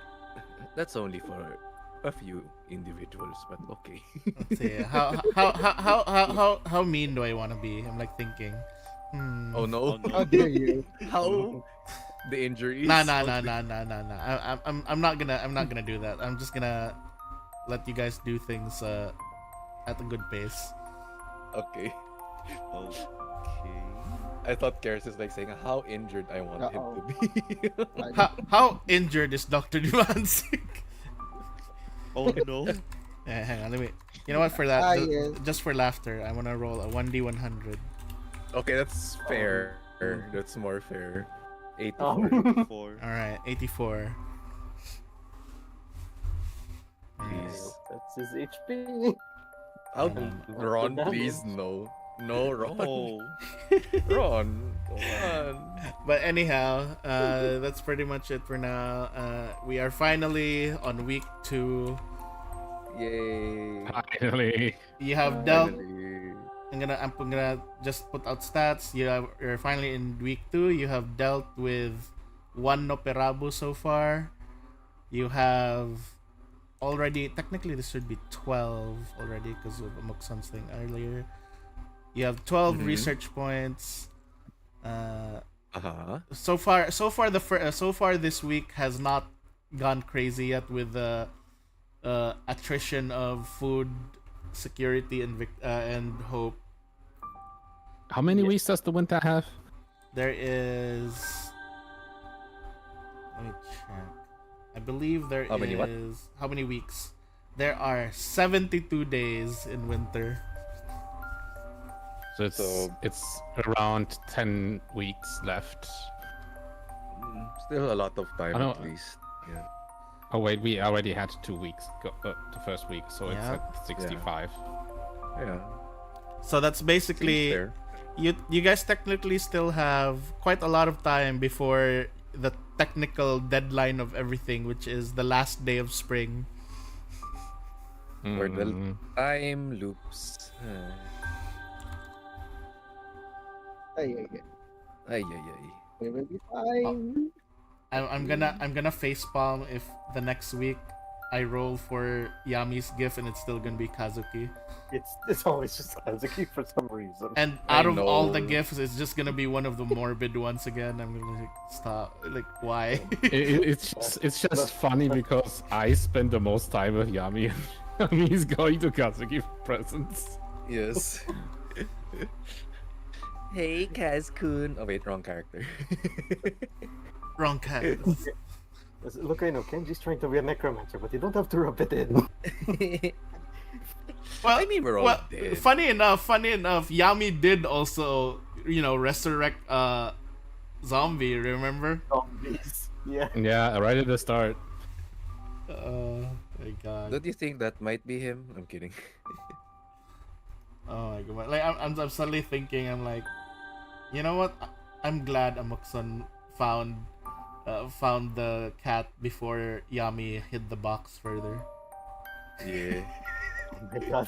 Speaker 9: that's only for a few individuals, but okay.
Speaker 1: Let's see. How mean do I want to be? I'm like thinking.
Speaker 9: Oh no!
Speaker 6: Oh no.
Speaker 8: How dare you?
Speaker 9: How the injuries?
Speaker 1: Nah. I'm not gonna do that. I'm just gonna let you guys do things at a good pace.
Speaker 9: Okay.
Speaker 6: Okay.
Speaker 9: I thought Karis is like saying how injured I want him to be.
Speaker 1: How injured is Dr. Dumansik?
Speaker 6: Oh no.
Speaker 1: Yeah, hang on, let me. You know what? For that,
Speaker 8: yes.
Speaker 1: just for laughter, I wanna roll a 1d100.
Speaker 9: Okay, that's fair. That's more fair. 84.
Speaker 6: 4.
Speaker 1: All right, 84.
Speaker 9: Please.
Speaker 5: That's his HP.
Speaker 9: I'll,
Speaker 1: Um,
Speaker 9: Ron,
Speaker 5: damage.
Speaker 9: please, no. No, Ron.
Speaker 6: Oh.
Speaker 9: Ron, come on.
Speaker 1: But anyhow, that's pretty much it for now. We are finally on week 2.
Speaker 9: Yay.
Speaker 7: Finally.
Speaker 1: You have dealt.
Speaker 9: Finally.
Speaker 1: I'm gonna just put out stats. You're finally in week 2. You have dealt with 1 Noperabu so far. You have already, technically this should be 12 already because of Amoksan's thing earlier. You have 12 research points.
Speaker 9: Uh-huh.
Speaker 1: So far so far this week has not gone crazy yet with the attrition of food security and hope.
Speaker 7: How many weeks does the winter have?
Speaker 1: There is, let me check. I believe there
Speaker 9: How many what?
Speaker 1: is how many weeks? There are 72 days in winter.
Speaker 7: So it's around 10 weeks left.
Speaker 9: Still a lot of time
Speaker 7: I know.
Speaker 9: at least. Yeah.
Speaker 7: Oh wait, we already had 2 weeks the first week, so it's
Speaker 1: Yeah.
Speaker 7: at 65.
Speaker 9: Yeah.
Speaker 1: So that's
Speaker 9: Seems
Speaker 1: basically
Speaker 9: fair.
Speaker 1: you guys technically still have quite a lot of time before the technical deadline of everything, which is the last day of spring.
Speaker 9: Where the
Speaker 7: Mm.
Speaker 9: time loops.
Speaker 8: Ay, ay, ay.
Speaker 9: Ay, ay, ay.
Speaker 8: We will be fine.
Speaker 1: I'm gonna facepalm if the next week I roll for Yami's gift and it's still gonna be Kazuki.
Speaker 5: It's always just Kazuki for some reason.
Speaker 1: And
Speaker 9: I
Speaker 1: out of all the
Speaker 9: know.
Speaker 1: gifts, it's just gonna be one of the morbid ones again. I'm gonna like, stop. Like, why?
Speaker 7: It's just funny because I spend the most time with Yami and Yami's going to Kazuki for presents.
Speaker 9: Yes. Hey, Kaz-kun. Oh wait, wrong character.
Speaker 1: Wrong cat.
Speaker 5: Look, I know Kenji's trying to be a necromancer, but you don't have to rub it in.
Speaker 1: Well,
Speaker 9: I mean, we're all dead.
Speaker 1: funny enough, Yami did also, resurrect zombie. Remember?
Speaker 5: Zombies. Yeah.
Speaker 7: Yeah, right at the start.
Speaker 1: My God.
Speaker 9: Don't you think that might be him? I'm kidding.
Speaker 1: Oh my God. Like I'm suddenly thinking. I'm like, you know what? I'm glad Amokson found the cat before Yami hid the box further.
Speaker 9: Yeah.
Speaker 5: Oh my god.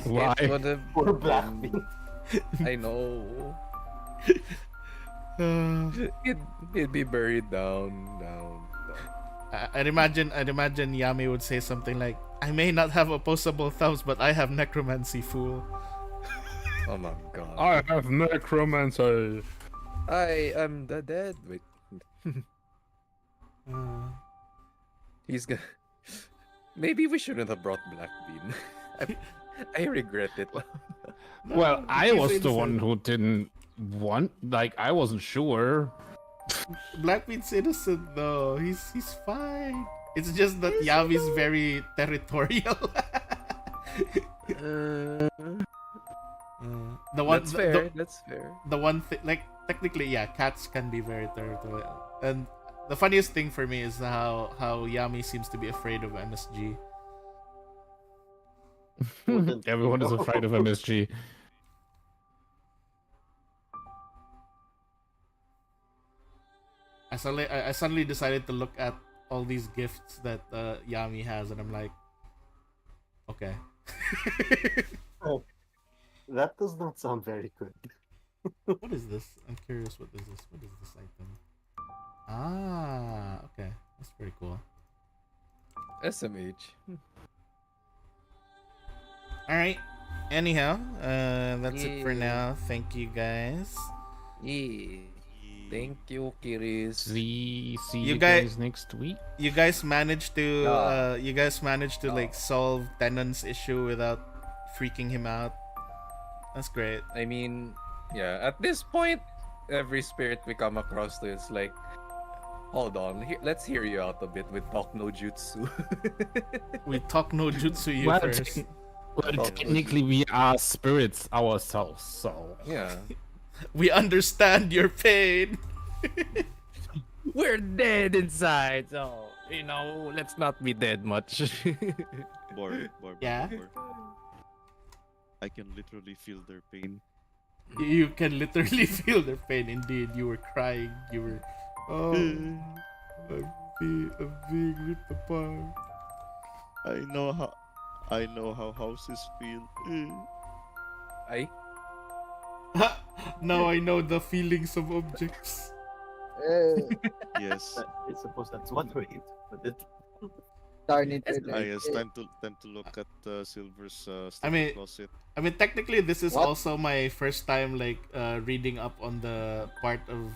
Speaker 7: Why?
Speaker 9: It would have
Speaker 5: Poor
Speaker 9: been-
Speaker 5: Blackbean.
Speaker 9: I know. It'd be buried down.
Speaker 1: I'd imagine Yami would say something like, "I may not have opposable thumbs, but I have necromancy, fool."
Speaker 9: Oh my god.
Speaker 7: I have necromancer.
Speaker 9: I am the dead. Wait. He's gonna. Maybe we shouldn't have brought Blackbean. I regret it.
Speaker 7: Well, I
Speaker 1: he's
Speaker 7: was the
Speaker 1: innocent.
Speaker 7: one who didn't want. Like, I wasn't sure.
Speaker 1: Blackbeard's innocent though. He's fine. It's just that Yami's very territorial. The one
Speaker 9: That's fair. That's fair.
Speaker 1: the one thing, like, technically, yeah, cats can be very territorial. And the funniest thing for me is how Yami seems to be afraid of MSG.
Speaker 7: Everyone is afraid of MSG.
Speaker 1: I suddenly decided to look at all these gifts that Yami has, and I'm like, Okay.
Speaker 5: That does not sound very good.
Speaker 1: What is this? I'm curious. What is this? What is this item? Ah, okay. That's pretty cool.
Speaker 9: SMH.
Speaker 1: All right. Anyhow, that's it for
Speaker 9: Yeah.
Speaker 1: now. Thank you guys.
Speaker 9: Yeah. Thank you, Kiris.
Speaker 7: See
Speaker 1: You
Speaker 7: you
Speaker 1: guys-
Speaker 7: guys next week.
Speaker 1: You guys managed to
Speaker 9: Yeah.
Speaker 1: like solve Tenon's issue without freaking him out. That's great.
Speaker 9: I mean, yeah, at this point, every spirit we come across to is like, hold on, let's hear you out a bit with Talk No Jutsu.
Speaker 1: We talk no jutsu you
Speaker 7: Well,
Speaker 1: first.
Speaker 7: Well, technically, we are spirits ourselves, so.
Speaker 9: Yeah.
Speaker 1: We understand your pain.
Speaker 9: We're dead inside, so, let's not be dead much.
Speaker 6: Bar.
Speaker 1: Yeah?
Speaker 6: I can literally feel their pain.
Speaker 1: You can literally feel their pain. Indeed, you were crying. You were, oh, I'm being ripped apart.
Speaker 6: I know how houses feel.
Speaker 9: I
Speaker 1: Now I know the feelings of objects.
Speaker 6: Yes.
Speaker 5: I suppose that's one way to put it.
Speaker 8: Darn it.
Speaker 6: Yes. Time to look at Silver's
Speaker 1: I mean-
Speaker 6: closet.
Speaker 1: I mean, technically, this is
Speaker 8: What?
Speaker 1: also my first time like reading up on the part of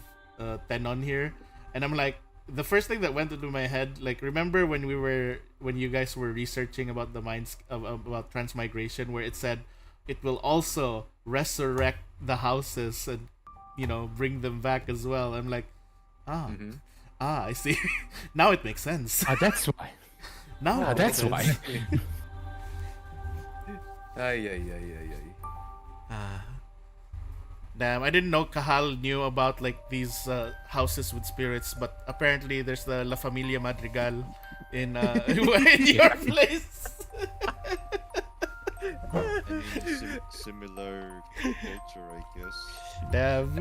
Speaker 1: Tenon here, and I'm like, the first thing that went into my head, like, remember when you guys were researching about the minds about transmigration, where it said it will also resurrect the houses and bring them back as well. I'm like, I see. Now it makes sense.
Speaker 7: That's why.
Speaker 1: Now it
Speaker 7: That's
Speaker 1: makes
Speaker 7: why.
Speaker 1: sense.
Speaker 9: Ay.
Speaker 1: Damn, I didn't know Kahal knew about like these houses with spirits, but apparently there's the La Familia Madrigal in in your place.
Speaker 6: I mean, similar culture, I guess.
Speaker 1: Damn.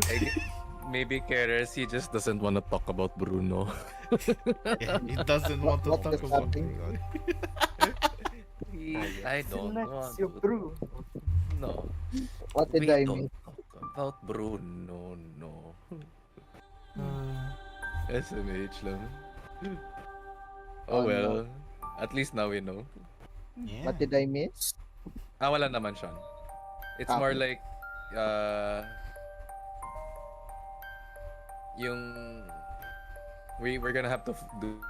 Speaker 9: Maybe Keres, he just doesn't want to talk about Bruno.
Speaker 1: Yeah, he doesn't want to
Speaker 8: What
Speaker 1: talk
Speaker 8: does
Speaker 1: about
Speaker 8: that mean?
Speaker 9: I don't want
Speaker 5: you
Speaker 9: to.
Speaker 5: through.
Speaker 9: No.
Speaker 8: What did
Speaker 9: we
Speaker 8: I
Speaker 9: don't
Speaker 8: miss?
Speaker 9: talk about Bruno, no. SMH lang.
Speaker 8: Oh,
Speaker 9: Oh well. At least now we know.
Speaker 1: Yeah.
Speaker 8: What did I miss?
Speaker 9: Wala naman, Sean. It's
Speaker 8: Ah,
Speaker 9: more
Speaker 8: okay.
Speaker 9: like, yung we're gonna have to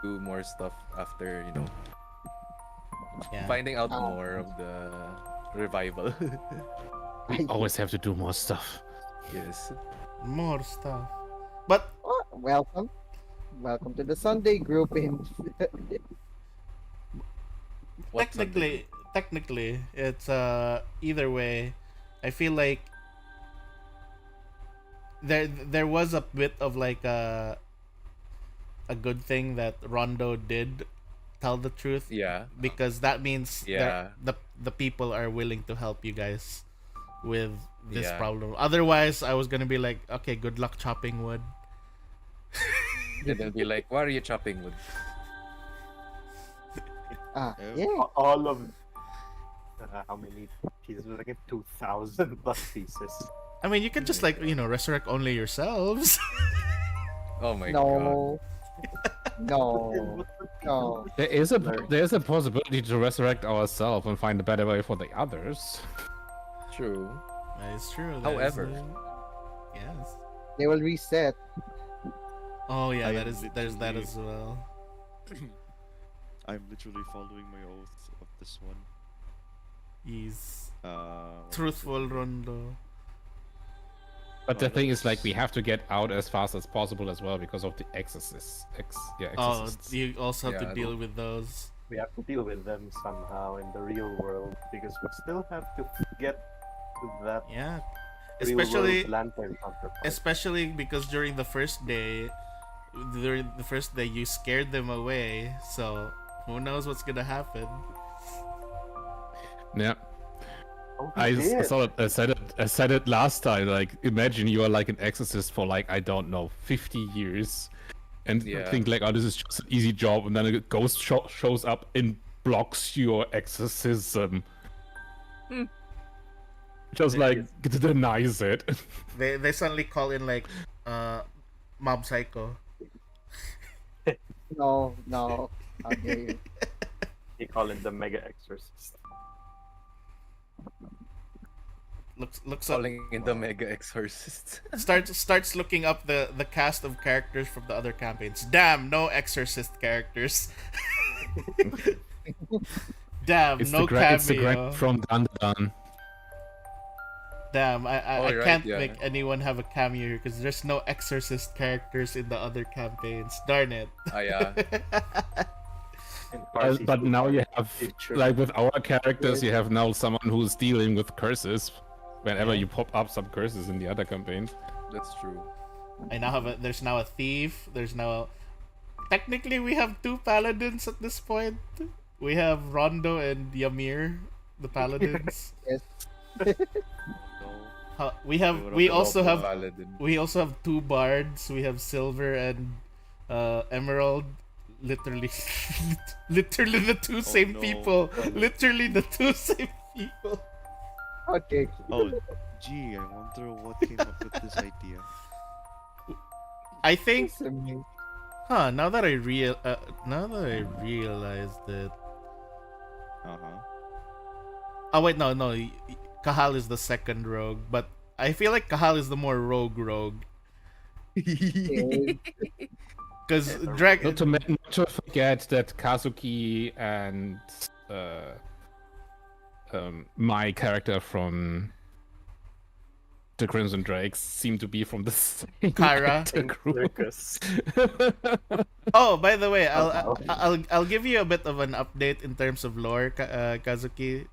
Speaker 9: do more stuff after,
Speaker 1: Yeah.
Speaker 9: finding out more of the revival.
Speaker 7: We always have to do more stuff.
Speaker 9: Yes.
Speaker 1: More stuff. But
Speaker 8: Oh, welcome to the Sunday group in.
Speaker 9: What's
Speaker 1: technically, it's either way. I feel like there was a bit of like a good thing that Rondo did tell the truth,
Speaker 9: Yeah.
Speaker 1: because that means
Speaker 9: Yeah.
Speaker 1: that the people are willing to help you guys with this
Speaker 9: Yeah.
Speaker 1: problem. Otherwise, I was gonna be like, okay, good luck chopping wood.
Speaker 9: And they'll be like, why are you chopping wood?
Speaker 8: Yeah.
Speaker 5: All of how many pieces? Like 2,000 plus pieces.
Speaker 1: I mean, you can just like resurrect only yourselves.
Speaker 9: Oh my god.
Speaker 8: No. No. No.
Speaker 7: There is a possibility to resurrect ourselves and find a better way for the others.
Speaker 9: True.
Speaker 1: That is true.
Speaker 9: However.
Speaker 1: Yes.
Speaker 8: They will reset.
Speaker 1: Oh yeah,
Speaker 6: I am
Speaker 1: there's that
Speaker 6: literally-
Speaker 1: as well.
Speaker 6: I'm literally following my oath of this one.
Speaker 1: He's
Speaker 6: What
Speaker 1: truthful,
Speaker 6: was it?
Speaker 1: Rondo.
Speaker 7: But the thing is, like, we have to get out as fast as possible as well because of the exorcists.
Speaker 1: Oh,
Speaker 7: Exorcists.
Speaker 1: you also have to
Speaker 9: Yeah,
Speaker 1: deal with those.
Speaker 5: We have to deal with them somehow in the real world because we still have to get to that
Speaker 1: Yeah,
Speaker 5: real
Speaker 1: especially
Speaker 5: world lantern counterpart.
Speaker 1: especially because during the first day, you scared them away. So who knows what's gonna happen?
Speaker 7: Yeah.
Speaker 5: Oh,
Speaker 7: I
Speaker 5: we did.
Speaker 7: saw it. I said it last time. Like, imagine you are like an exorcist for like, I don't know, 50 years, and
Speaker 9: Yeah.
Speaker 7: think like, oh, this is just an easy job, and then a ghost shows up in blocks your exorcism. Just
Speaker 5: There
Speaker 7: like
Speaker 5: is-
Speaker 7: denies it.
Speaker 1: They suddenly call in like Mob Psycho.
Speaker 8: No, no. How dare you?
Speaker 5: They call it the Mega Exorcist.
Speaker 1: Looks up,
Speaker 9: Calling in the Mega Exorcist.
Speaker 1: starts looking up the cast of characters from the other campaigns. Damn, no Exorcist characters. Damn,
Speaker 7: It's
Speaker 1: no
Speaker 7: it's the
Speaker 1: cameo.
Speaker 7: Greg from Dandan.
Speaker 1: Damn, I
Speaker 9: Oh, right,
Speaker 1: can't
Speaker 9: yeah.
Speaker 1: make anyone have a cameo here because there's no Exorcist characters in the other campaigns. Darn it.
Speaker 9: Ah, yeah.
Speaker 5: And Farsi
Speaker 7: But now you have,
Speaker 5: future.
Speaker 7: like with our characters, you have now someone who's dealing with curses. Whenever
Speaker 1: Yeah.
Speaker 7: you pop up some curses in the other campaigns.
Speaker 9: That's true.
Speaker 1: I now have there's now a thief. There's now technically we have two paladins at this point. We have Rondo and Ymir, the paladins.
Speaker 8: Yes.
Speaker 6: No.
Speaker 1: We also have
Speaker 9: Paladin.
Speaker 1: we also have two bards. We have Silver and Emerald. Literally, literally the two same
Speaker 6: no.
Speaker 1: people. Literally the two same people.
Speaker 8: Okay.
Speaker 6: Oh, gee, I wonder what came up with this idea.
Speaker 1: I think,
Speaker 8: It's amazing.
Speaker 1: now that I realized it.
Speaker 6: Uh-huh.
Speaker 1: Oh wait, no. Kahal is the second rogue, but I feel like Kahal is the more rogue.
Speaker 8: Okay.
Speaker 1: Because
Speaker 7: Not to forget that Kazuki and my character from the Crimson Drakes seem to be from the same
Speaker 1: Kara.
Speaker 7: actor group.
Speaker 5: Circus.
Speaker 1: Oh, by the way, I'll give you a bit of an update in terms of lore, Kazuki.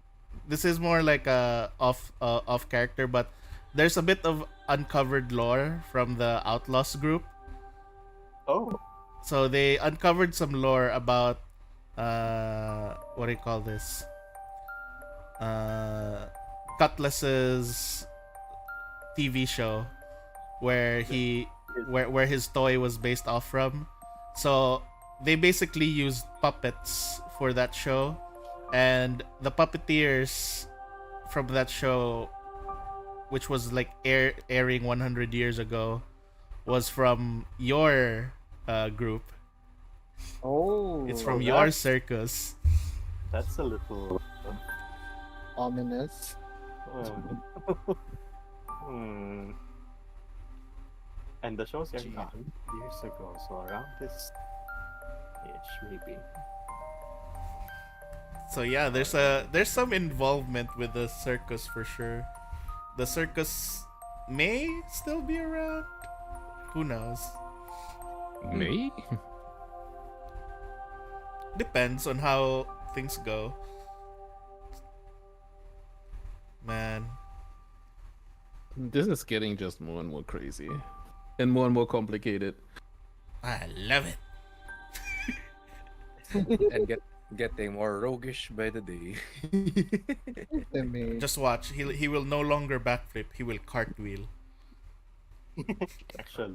Speaker 1: This is more like a off character, but there's a bit of uncovered lore from the Outlaws group.
Speaker 5: Oh,
Speaker 1: So they uncovered some lore about what do you call this? Cutlass's TV show where where his toy was based off from. So they basically used puppets for that show, and the puppeteers from that show, which was like airing 100 years ago, was from your group.
Speaker 8: Oh.
Speaker 1: It's from
Speaker 5: Oh,
Speaker 1: your
Speaker 5: that's-
Speaker 1: circus.
Speaker 5: that's a little.
Speaker 8: Ominous.
Speaker 5: Hmm. And the show's aired 100 years ago, so around this ish maybe.
Speaker 1: So yeah, there's some involvement with the circus for sure. The circus may still be around. Who knows?
Speaker 7: Me?
Speaker 1: Depends on how things go. Man.
Speaker 7: This is getting just more and more crazy. And more complicated.
Speaker 1: I love it.
Speaker 9: And getting more roguish by the day.
Speaker 8: It's amazing.
Speaker 1: Just watch. He will no longer backflip. He will cartwheel.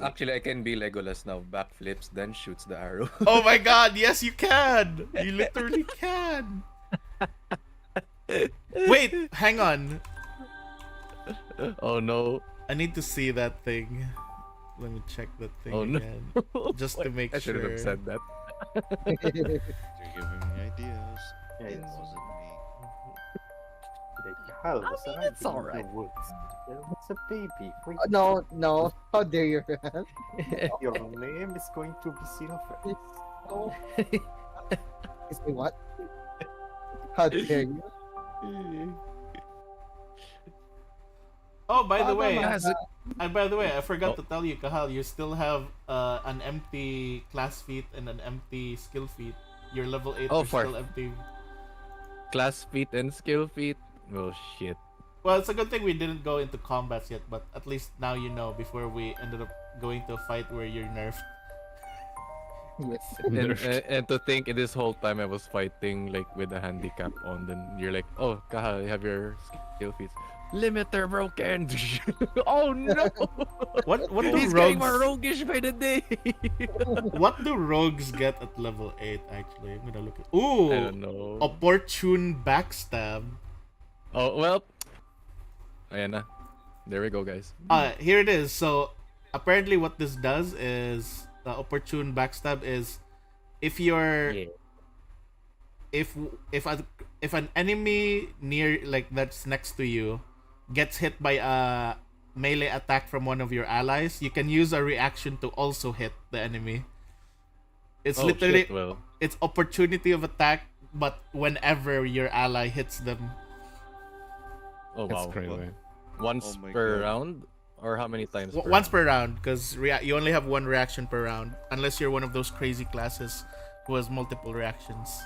Speaker 9: Actually, I can be Legolas now. Backflips, then shoots the arrow.
Speaker 1: Oh my god, yes you can! You literally can! Wait, hang on.
Speaker 9: Oh no.
Speaker 1: I need to see that thing. Let me check that thing
Speaker 9: Oh, no.
Speaker 1: again. Just to make
Speaker 9: I shouldn't
Speaker 1: sure.
Speaker 9: have said that.
Speaker 6: You're giving me ideas.
Speaker 5: Yeah,
Speaker 6: It
Speaker 5: yes.
Speaker 6: wasn't me.
Speaker 5: Hal
Speaker 8: I
Speaker 5: was
Speaker 8: mean,
Speaker 5: arriving
Speaker 8: it's alright.
Speaker 5: in the woods. There was a baby.
Speaker 8: No, no. How dare you?
Speaker 5: Your name is going to be Silver.
Speaker 8: No. Excuse me, what? How dare you?
Speaker 1: Oh, by the way,
Speaker 8: Tama na.
Speaker 1: and by the way, I forgot to tell you, Kahal, you still have an empty class feat and an empty skill feat. Your level 8
Speaker 9: Oh,
Speaker 1: are
Speaker 9: for-
Speaker 1: still empty.
Speaker 9: Class feat and skill feat. Oh shit.
Speaker 1: Well, it's a good thing we didn't go into combats yet, but at least now you know before we ended up going to a fight where you're nerfed.
Speaker 8: Yes.
Speaker 9: And to think in this whole time I was fighting like with a handicap on, then you're like, oh, Kaha, you have your skill feats. Limiter broken. Oh no!
Speaker 1: What do
Speaker 9: He's getting more
Speaker 1: rogues?
Speaker 9: roguish by the day.
Speaker 1: What do rogues get at level 8? Actually, I'm gonna look at.
Speaker 9: I
Speaker 1: Ooh,
Speaker 9: don't know.
Speaker 1: opportune backstab.
Speaker 9: Oh well. Ayan na. There we go, guys.
Speaker 1: Here it is. So apparently, what this does is opportune backstab is if you're
Speaker 9: Yeah.
Speaker 1: if if a, if an enemy near like that's next to you gets hit by a melee attack from one of your allies, you can use a reaction to also hit the enemy. It's
Speaker 9: Oh,
Speaker 1: literally
Speaker 9: shit, well.
Speaker 1: it's opportunity of attack, but whenever your ally hits them.
Speaker 9: Oh
Speaker 7: That's
Speaker 9: wow.
Speaker 7: crazy.
Speaker 9: Once
Speaker 6: Oh my
Speaker 9: per
Speaker 6: God.
Speaker 9: round, or how many times?
Speaker 1: Once per round, because you only have one reaction per round, unless you're one of those crazy classes who has multiple reactions.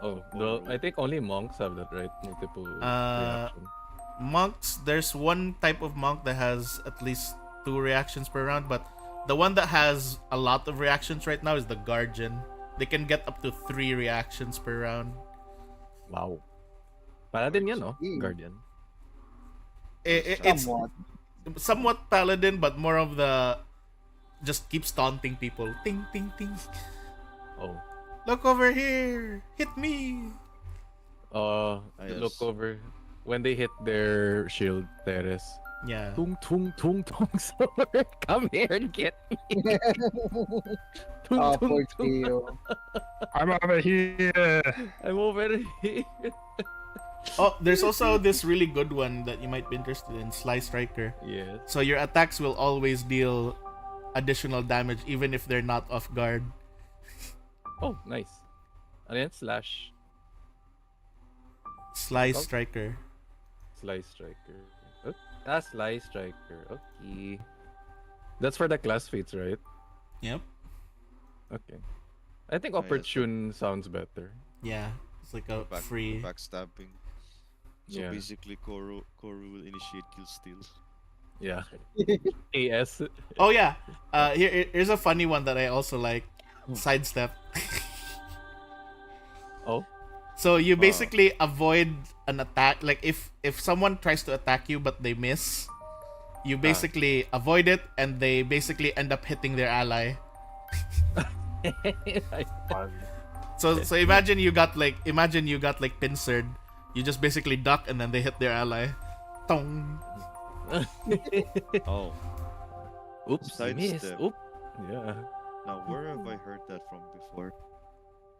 Speaker 9: Oh, no, I think only monks have that, right? Multiple
Speaker 1: Uh,
Speaker 9: reaction.
Speaker 1: Monks, there's one type of monk that has at least 2 reactions per round, but the one that has a lot of reactions right now is the Guardian. They can get up to 3 reactions per round.
Speaker 9: Wow. Paladin yan, no?
Speaker 8: Jeez.
Speaker 9: Guardian.
Speaker 1: It's
Speaker 8: Somewhat.
Speaker 1: somewhat paladin, but more of the just keeps taunting people. Ting ting ting.
Speaker 9: Oh.
Speaker 1: Look over here. Hit me.
Speaker 9: Look
Speaker 6: yes.
Speaker 9: over. When they hit their shield, Teres.
Speaker 1: Yeah.
Speaker 9: Tung tung tung tung sword. Come here and get me. Tung
Speaker 8: Oh,
Speaker 9: tung
Speaker 8: poor
Speaker 9: tung.
Speaker 8: Gio.
Speaker 7: I'm over here.
Speaker 9: I'm over here.
Speaker 1: Oh, there's also this really good one that you might be interested in, Sly Striker.
Speaker 9: Yes.
Speaker 1: So your attacks will always deal additional damage even if they're not off guard.
Speaker 9: Oh, nice. Ano yan? Slash.
Speaker 1: Sly
Speaker 9: Oh.
Speaker 1: Striker.
Speaker 9: Slice Striker. Slice Striker. Okay. That's for the class feats, right?
Speaker 1: Yep.
Speaker 9: Okay. I think
Speaker 6: Ah, yes.
Speaker 9: opportune sounds better.
Speaker 1: Yeah. It's like a free.
Speaker 6: Backstabbing. So
Speaker 9: Yeah.
Speaker 6: basically, Koru will initiate kill steal.
Speaker 9: Yeah. AS.
Speaker 1: Oh yeah. Here's a funny one that I also like. Sidestep.
Speaker 9: Oh.
Speaker 1: So you basically avoid an attack. Like if someone tries to attack you but they miss, you basically avoid it, and they basically end up hitting their ally.
Speaker 5: Fun.
Speaker 1: So imagine you got like pincered. You just basically duck and then they hit their ally. Tong.
Speaker 6: Oh,
Speaker 9: Oops, miss.
Speaker 6: Sidestep.
Speaker 9: Oop. Yeah.
Speaker 6: now where have I heard that from before?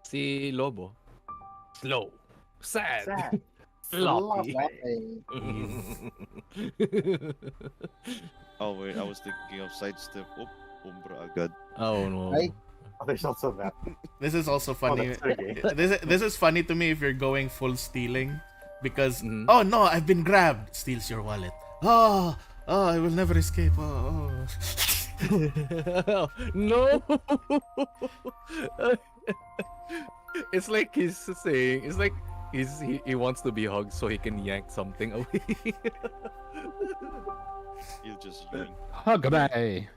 Speaker 9: Si Lobo. Slow. Sad.
Speaker 5: Sad.
Speaker 9: Floppy.
Speaker 8: Floppy.
Speaker 6: Oh wait, I was thinking of sidestep. Oh, umbra agad.
Speaker 9: Oh no.
Speaker 8: Right?
Speaker 5: Oh, there's also that.
Speaker 1: This is also funny.
Speaker 5: that's okay.
Speaker 1: This is funny to me if you're going full stealing, because
Speaker 9: Mhm.
Speaker 1: oh no, I've been grabbed. Steals your wallet. Oh, I will never escape. Oh.
Speaker 9: No. It's like he's saying. It's like he wants to be hugged so he can yank something away.
Speaker 6: You'll just yoink.
Speaker 7: Goodbye.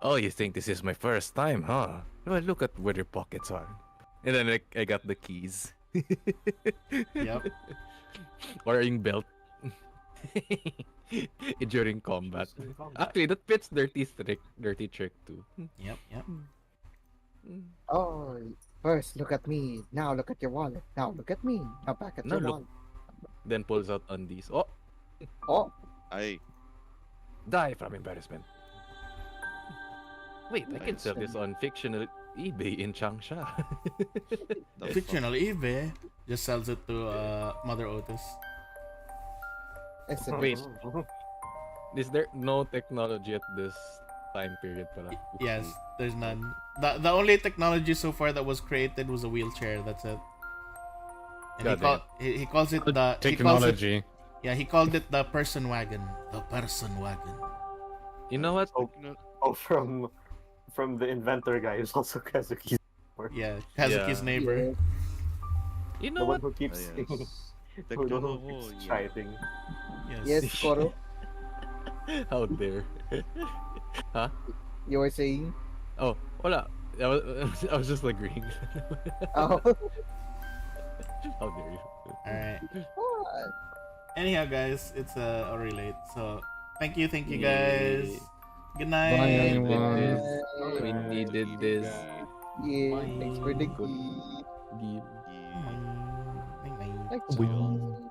Speaker 9: Oh, you think this is my first time, huh? Well, look at where your pockets are. And then I got the keys.
Speaker 1: Yep.
Speaker 9: Or yung belt. During combat. Actually, that fits dirty trick too.
Speaker 1: Yep.
Speaker 8: Oh, first look at me. Now look at your wallet. Now look at me. Now back at
Speaker 9: Now
Speaker 8: your
Speaker 9: look.
Speaker 8: wallet.
Speaker 9: Then pulls out undies. Oh,
Speaker 8: Oh,
Speaker 6: I
Speaker 9: die from embarrassment. Wait, I can sell this
Speaker 8: Nice.
Speaker 9: on fictional eBay in Changsha.
Speaker 6: the
Speaker 1: Fictional eBay just sells it to Mother Otis.
Speaker 8: it's a
Speaker 9: Wait. Is there no technology at this time period pala?
Speaker 1: Yes, there's none. The only technology so far that was created was a wheelchair. That's it. And
Speaker 9: God
Speaker 1: he calls it the
Speaker 7: Technology.
Speaker 1: he called it the person wagon. The person wagon.
Speaker 9: You know what?
Speaker 5: Oh, from the inventor guy who's also Kazuki's
Speaker 1: Yeah, Kazuki's
Speaker 9: Yeah.
Speaker 1: neighbor.
Speaker 8: Yeah.
Speaker 9: You
Speaker 5: the
Speaker 9: know
Speaker 5: one
Speaker 9: what?
Speaker 5: who keeps
Speaker 6: yes.
Speaker 5: who
Speaker 6: Technology.
Speaker 5: keeps trying.
Speaker 8: Yes, Koro.
Speaker 9: How dare? Huh?
Speaker 8: You were saying?
Speaker 9: Oh, wala. I was just agreeing.
Speaker 8: Oh,
Speaker 9: How dare you?
Speaker 1: All right. Anyhow, guys, it's already late. So thank you guys.
Speaker 3: Yay.
Speaker 1: Good
Speaker 7: Bye,
Speaker 1: night.
Speaker 7: everyone.
Speaker 3: We needed this.
Speaker 8: Yeah, thanks for the
Speaker 1: Bye.
Speaker 8: key.
Speaker 3: Give.
Speaker 1: Bye. Bye.
Speaker 8: Like,
Speaker 6: See y'all.